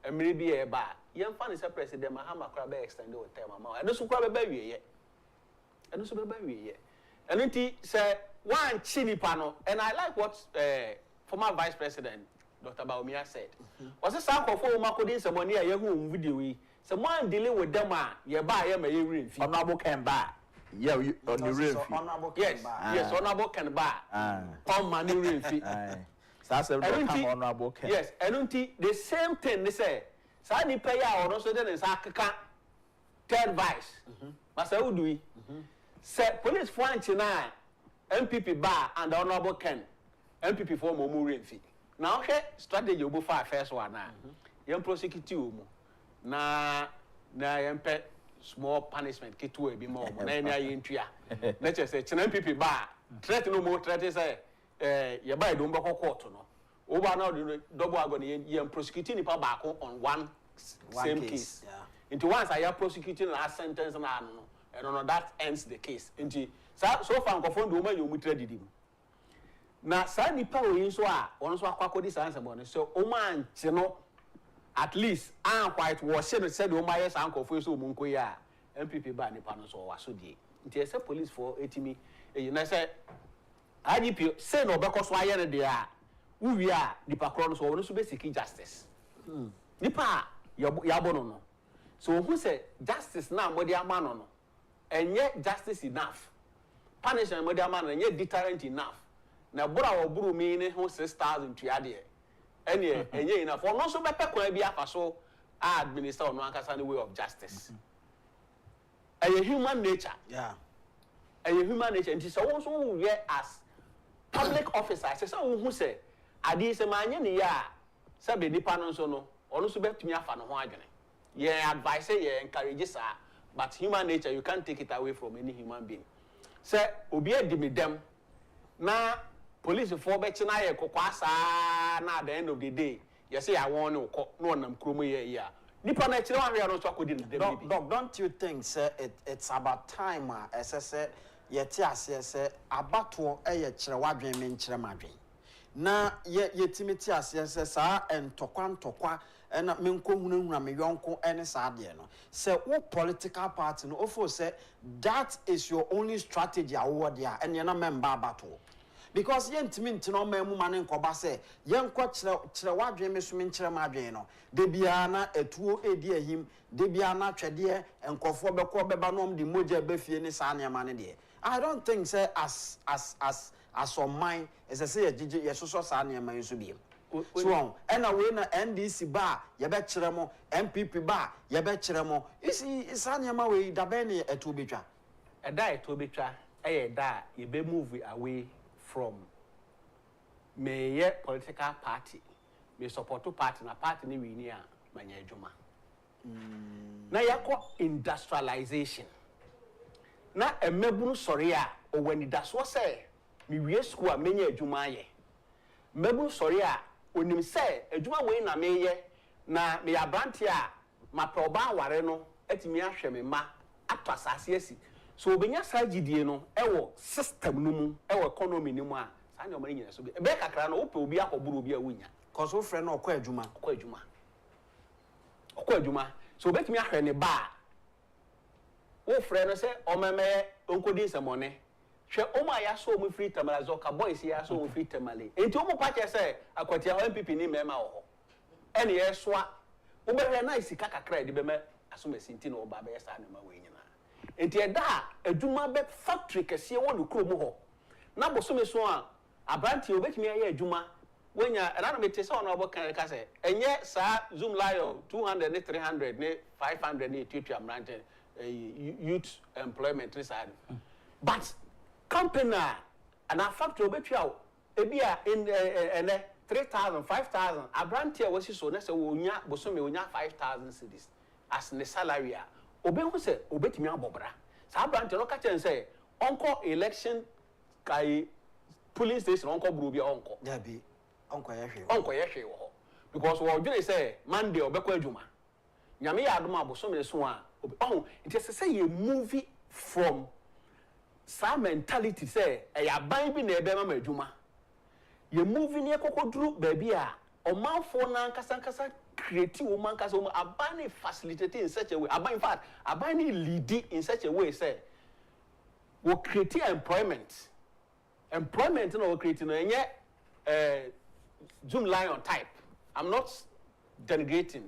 And maybe a bar. Young fan is a president, Mahama Crabbe extended with them. And also Crabbe baby yet. And also baby yet. And it said one chili panel, and I like what former Vice President Dr. Baumia said. Was a sample for Macodin, some money a young video. Someone dealing with them, you buy him a ring. Honorable can buy. Yeah, on the ring. Yes, yes, honorable can buy. On money ring fee. That's a honorable can. Yes, and the same thing they say. Sani pay out also then is Akaka third vice. But how do we? Say police French na MPP bar and honorable Ken. MPP for Momu fee. Now strategy you go for first one now. You prosecute you. Na yempe small punishment kitu be more na enya yentua let's just say chena MPP ba threat no more threat say ye ba do mbako court no over now the double agon ye prosecuting ni pa back on one same case into once I am prosecuting last sentence na no and no that ends the case into so far nkofo do ma yomu trade didim na sa nipa we so a won so akwakodi sa answer bon so o man no at least white was said o my uncle for so munko ya MPP ba nipa no so waso die nti say police for etimi na say IGP say no because so aye ne dia uwi a nipa kro no so won so be seeking justice nipa ya bono no so who say justice na modi amano no enye justice enough punishment modi amano enye deterrent enough na bura wo buru mi ne ho 6,000 tuade enye enough for no so be pekwan bi afa so administer on ankasa the way of justice a human nature a human nature and so who we as public officers say who say ade se manye ne ya say be nipa no so no ono so betumi afa no ho adwene ye advice ye encourage sa but human nature you can't take it away from any human being say obi adimi dem na police for bet na ye kokwasa na at the end of the day you say I want no nam kromo ye ya nipa na chire wan no so akodi ne dem Doc, don't you think say it's about time say ye ti ase say abato ye chire wadwen me chire madwen na ye timiti ase say sa entokwa na me nko hunahuna me yonko ene sa de no say wo political party no ofo say that is your only strategy award there and ye na member abato because yentimi ntino mamu mane nkoba se yenko kire wadwen me so me nkire madwen no de bia na etuo edi ahim de bia na twede enkofo beko beba nom de moja befie ni sa ne mane de I don't think say as on mine is say ye so sa ne man so biem so and we na NDC ba ye be kire mo MPP ba ye be kire mo isi sa ne ma we da be ne etuo betwa eda etuo betwa da ye be move away from me political party me support party na party ni wini a manya adwuma na yakọ industrialization na emebunu sori a owani daso say me wie school a menya adwuma ye mebunu sori a onim say adwuma we na meye na me abranti a maproba ware no atimi ahwe me ma ato asase asi so obenya sagidie no ewo system no mu ewo economy no mu a sa nya omani nyina so be kakra no ope obi akoburu obi a wunya cause wo frɛ no okɔ adwuma so obetimi ahwɛ ne ba wo frɛ no sɛ omeme onkodi nsɛmɔne hwɛ omo aya so omo free tamale zoka boys ya so omo free tamale enti omo pa che sɛ Akwatia MPP ni mema wo ho ene ye soa wo be hwɛ na isika kakra de be me asomasi nti no oba be sa ne ma we nyina enti eda adwuma be factory kese wo no kuro mu ho na bosome so a abranti obetimi aye adwuma wenya ana me tese ono obokan ka se enye sa zoom lion 200 ne 300 ne 500 ne tutu amrante youth employment reside but company and a factory obetua ebia in 3,000 5,000 abranti wasi so na se wonya bosome wonya 5,000 cedis as ne salary a obehu se obetimi abobra sa abranti no ka chen se onko election kai police station onko buru bia onko dabi onko ye hwe wo because we just say Monday obekwa adwuma nyame ya adoma abosome so a oh it is say a movie from some mentality say e ya ban bi na ebe ma adwuma ye movie ne kokoduru baby a omanfo na nkasa create woman nkasa wo abani facilitate in such a way in fact abani lead in such a way say we create employment no we create no enye zoom lion type. I'm not denigrating.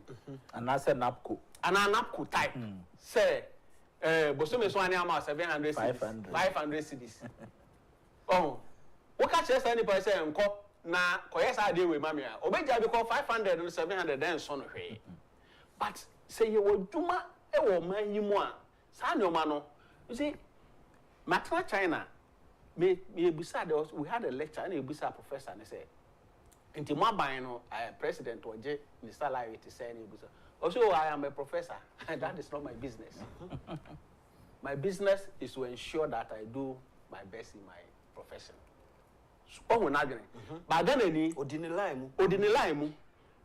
And I said napco. And a napco type. Say bosome so ani ama 700 500 cedis. Oh, what catch us any person enko na koyesa dey we mami a obeja because 500 and 700 then so no hwe. But say you wo duma e wo man yimu a sa ne oma no. You see Matna China me ebusa we had a lecture and ebusa professor and say Inti no president oje Mr. Larry to say ebusa. Also I am a professor and that is not my business. My business is to ensure that I do my best in my profession. So we not but then any odinilai mu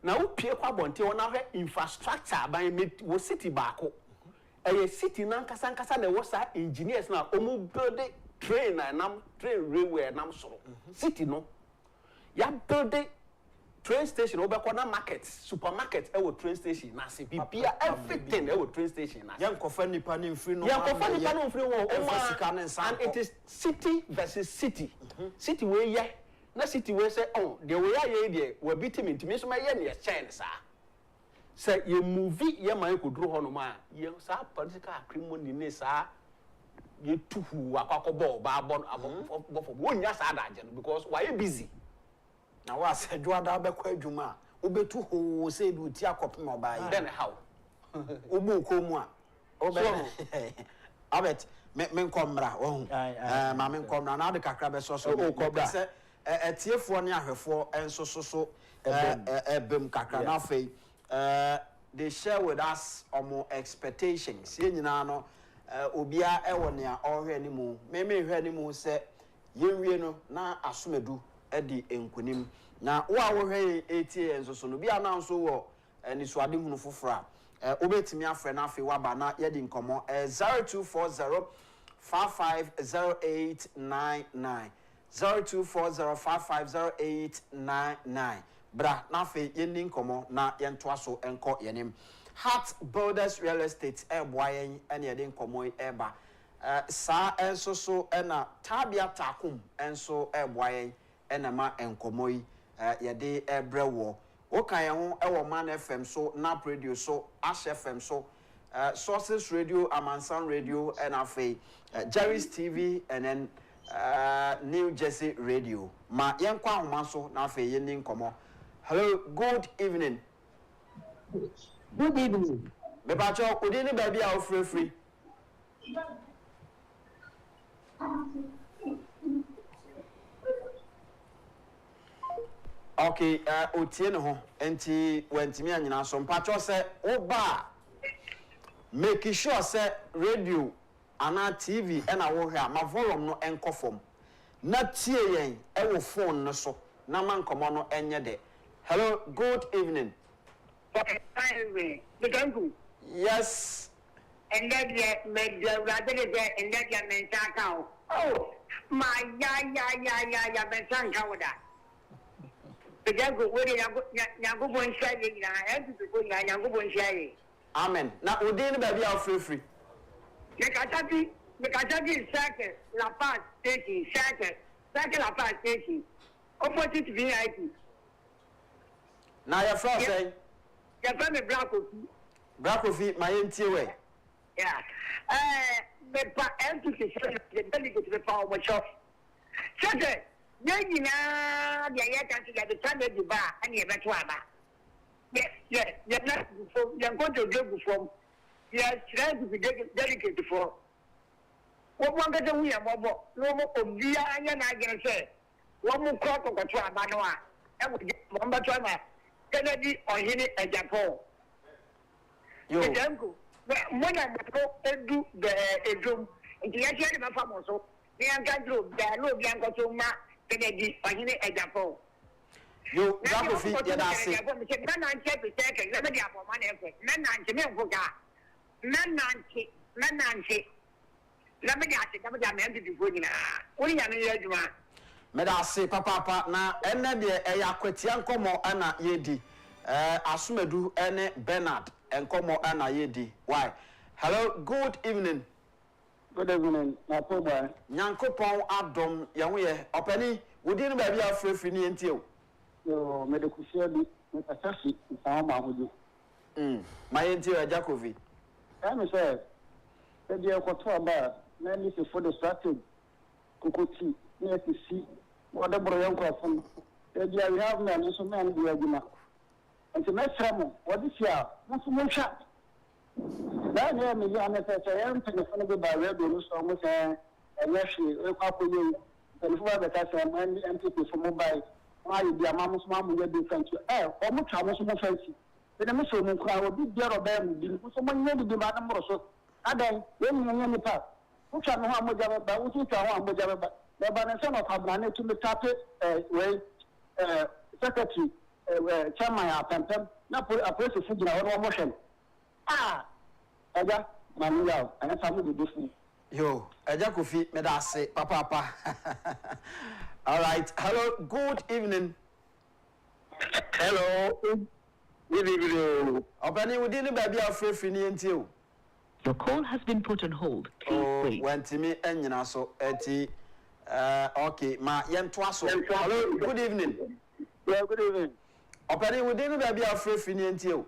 na wo pie kwa bonte wona hwe infrastructure ban wo city baako city na nkasa na wo sa engineers na omu build train railway nam soro city no ya build train station obekọ na market supermarket train station na se bibia everything train station na yankofa nipa ne mfiri no and it is city versus city city we ye na city we say the way ye dey we beat him intimi so ma ye ne chain sa say ye movie ye man ko duro ho no ma ye sa political acrimony ne sa ye tuhu akwakobo ba bon abofo wonya sa adaje no because why you busy na wa se dwada bekwa adwuma obetu ho se du ti akopem oba then how obu komu a obe abet men komra ohun ma men komra na de kakra be so se etiefo ne ahwefo enso so ebem kakra na fei they share with us omo expectations ye nyina no obia ewo ne a ohwe ni mu me hwe ni mu se yenwie no na asomedu edi enkunim na wo a wo hwe etie enso so no bia na nso wo ni so ade hunu fofora obetimi afre na afi waba na yedi nkomo 0240 550899 0240550899 bra na afi yeni nkomo na yento aso enko yenim Heart Builders Real Estate boyen ene yedi nkomo eba sa enso so ena tabia takum enso boyen ena ma enkomo yede ebrewo wokan ye ho ewo Man FM so Nap Radio so Ash FM so Sources Radio Amansan Radio and afi Jerry's TV and then New Jersey Radio ma yenkwa homa so na afi yeni nkomo. Hello, good evening. Good evening. Me bacho odini baby a free. Okay, otie ne ho enti wantimi anyina so mpacho se oba make sure say radio ana TV and a wo hwe ma volume no enkofom na tie yen e wo phone no so na man komo no enye de. Hello, good evening. Okay, yes. And that rather than and that ya mental. Oh, my ya mental that. Amen. Now, we didn't be free. The Katabi second, La Paz station, second La Paz station, opposite VIP. Now, your first say, your family black coffee, my empty way. Yeah. The empty the delegate to the power of shop. Second. Maybe now the country at the time of the bar and the Electoral. Yes, you're not before you're going to go before. Yes, trying to be dedicated for. What one gets away a mobile, no more of Via and I can say. One more crop of a trial, Manoa, and we get one more time. Kennedy or Hini and Agyapong. You uncle. When I go and do the room, and the actual farmer so, the uncle, the no Bianco to Kennedy or Hini and Agyapong. Yo, Jacofi, that's it. Medase papa na ene de Akwatia nkomo ana yedi Asumedu ene Bernard nkomo ana yedi. Why? Hello, good evening. Good evening. Na poba. Nyankopon adom ye opani wodi no ba bia afrefi ni entio. Yo medekusia bi metasafi nsama ahoju. Ma entio Jacofi. I'm say the ekoto aba na ni se for the strategy kokoti ni FCC what the bro yanko afon. We have men so men do aguma. And to make some what this year mo shot. That year me ya na say am telephone go ba radio no so mo say election e kwa ko yi telephone ba ka say man MPP for mobile why you be amamu so mamu dey different o mo twa mo so mo fancy the me so mo kra o bi dey roba mu bi so mo nye di ba na mo so adan we mu nye ni pa mo twa no ho amoja ba wo twa ho amoja ba ba na say no kwabla na to me tape we secretary chairman apempem na police fu gina wo mo hwem Aja, Manuel, and that's how we do this. Yo, Jacofi, medase, papa. All right. Hello, good evening. Hello. Good evening. Opani, we didn't baby afraid fini until. Your call has been put on hold. Please wait. Went to me and you know so eti okay, ma yen twaso. Hello, good evening. Yeah, good evening. Opani, we didn't baby afraid fini until.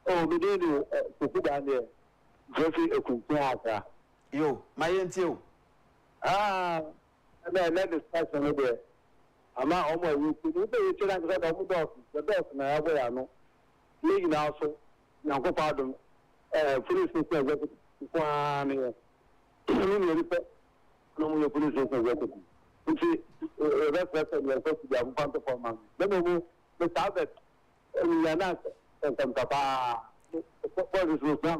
Oh, we didn't put down there. Jeffrey Ekuntaka. Yo, my until. And then let the person there. I'm not on my route. You say the best na I know. You now so Yanko pardon. Police station executive. No police station executive. You see, that's what I'm going to be a part of man. Then we the target. We are not some papa. What is this now?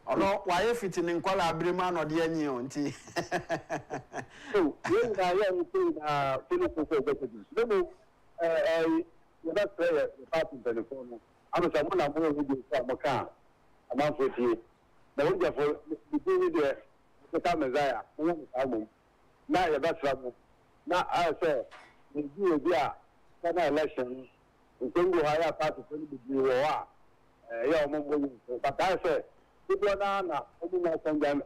Ono why fitting in kwala abrima no de anyi o nti we na ya police executive no you not say the party telephone I'm say mo na mo video so mo kan am for tie na we for the day the time Messiah mo mo na ya ba tra na I say the do bi a na election Congo higher party for the war. Yeah, but I say, people na omu some them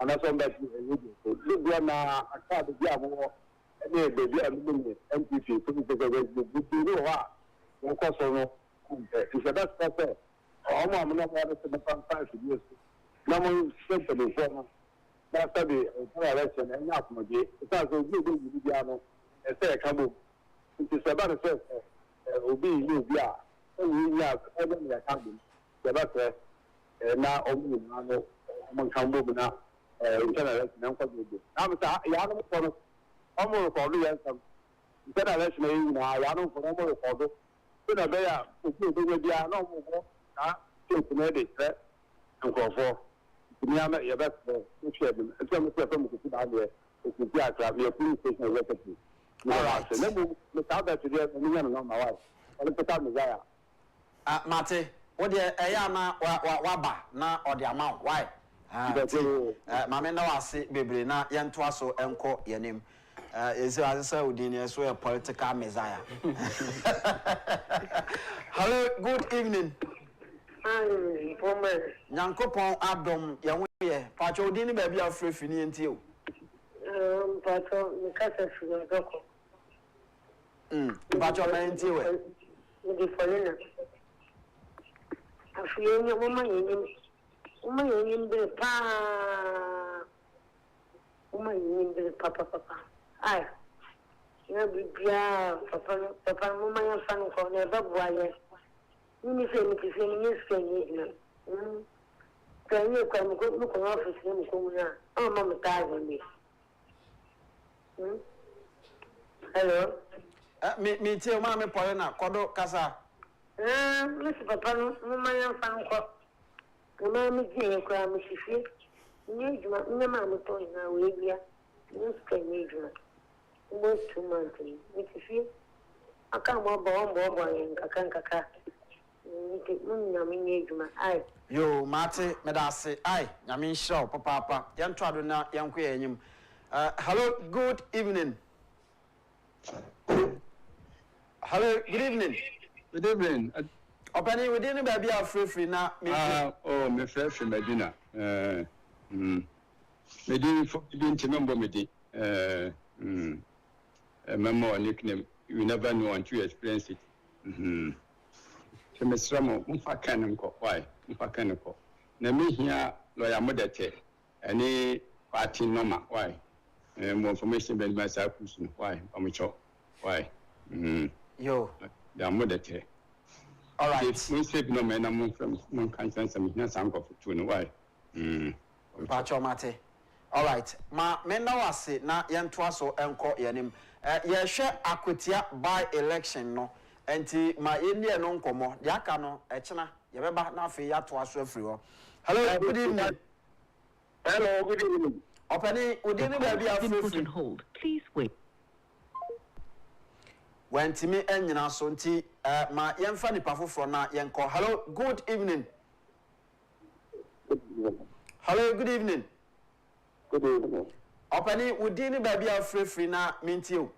and that's on that you so look na aka the jam any baby and MPP so the you wa won ko so no it's the best person omo am na mo the 5 years na mo simply for na sabi election and ya kuma je it's so you be no e say kamo it's about the obi you be a we ya even ya can the better na omu na no mo kan bo na internal na ko do na me sa ya no ko no omo ko do yan sam internal na ya no ko omo ko do so na be ya obi do we dia na omo ko na ke me de tre nko fo ni ama ya be so share them and so me ko ko da de ko bi atra be police station executive let me start today and we know my wife. I'll put out Messiah. Mate, what the ayana waba na or the amount? Why? Mamma no I say baby na yan twaso enko yanim. Is as I say udini so a political messiah. Hello, good evening. Nyankopon adom yawe pacho udini baby afre fini enti o. Pacho mikasa fuga doko. Pacho na enti we. Ndi folena. Afiyenye mama yenye mbe pa. Mama yenye mbe papa. Ay. Ya bibia papa mama ya fanu ko ne babwaye. Ni se ni skenye na. Kanye kwa mko office ni ko na. Mama mtaje ni. Hello. Me tell mama polena kodo kasa. Miss papa no mama ya fan ko. Mama mi je ko am shifi. Ni juma ni mama to na we bia. Almost 2 months. If you I can't kaka. Yo, Mate, Medase, I mean, show, Papa, young Traduna, young Queen. Hello, good evening. Hello, good evening. Good evening. Opening within baby are free now. Oh, my fresh Medina. Medina for the number Medi. A memoir nickname, you never know until you experience it. So, Miss Ramo, Mufakanko, why? Mufakanko. Name here, lawyer Modete, any party norma, why? More information about myself, why? Omicho, why? Yo, the Modete. All right. We say no man, I'm from one conscience and not uncle for 2 why? Pacho Mate. All right. Ma mena wase na yentwa so enko yanim. Ye hwe Akwatia by election no. Enti ma yenie no nkomo. De aka no echena ye beba na afi ya to aso afri ho. Hello, good evening. Hello, good evening. Openi udini ba bia afri. Hold. Please wait. Wentimi enyina so nti ma yemfa nipa foforo na yenko. Hello, good evening. Hello, good evening. Good evening. Openi udini ba bia afri na mintio.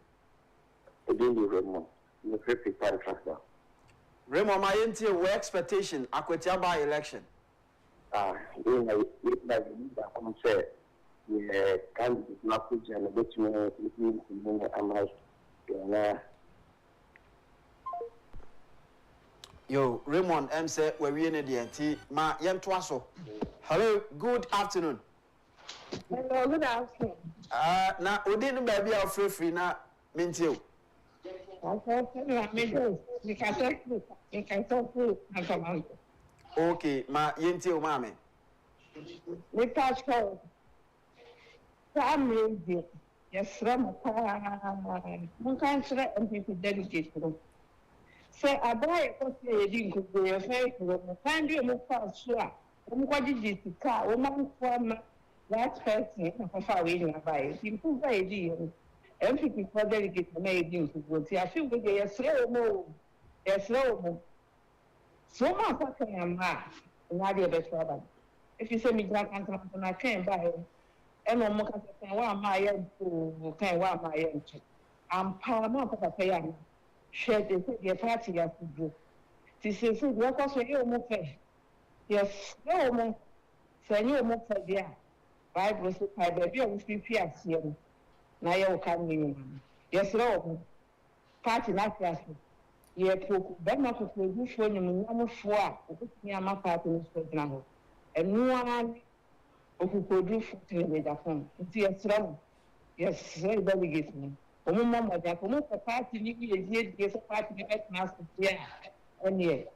Udini Remo. The free contractor. Remo, my entire work expectation, Akwatia by election. You know, I'm saying, yeah, candidate not put you on the bit me, Yo, Raymond, M say, where we in the DNT, ma yentwaso. Hello, good afternoon. Hello, good afternoon. Na, udini baby are free na, mintio. Okay, ma yenti o mame. Me touch call. Family, yes, Ram. One country and people delegate. Say, I buy a coffee, a drink, a face, find you a fast sure. What did you car? Woman, that person, for far away, buy it. Improve idea. Every for delegate made into good. I feel with a slow move, a slow move. So much I am mad, and I did better. If you send me black and I can't buy it, and no more can want my end to can want my end. I'm paramount of a payan. Share the party as to do. This is what was your move. Yes, no more. Say you move for the Bible, I baby, and 3 years here. Na ye ukani yes lo party na class ye poku be ma ko du fo ni mu nyam fo a obutumi ama party no so gina ho enu ani okuko du fo ni me da fon nti yes lo yes very delegate ni omo mo ja ko mo party ni ye die so party ni bet na so ya eni ye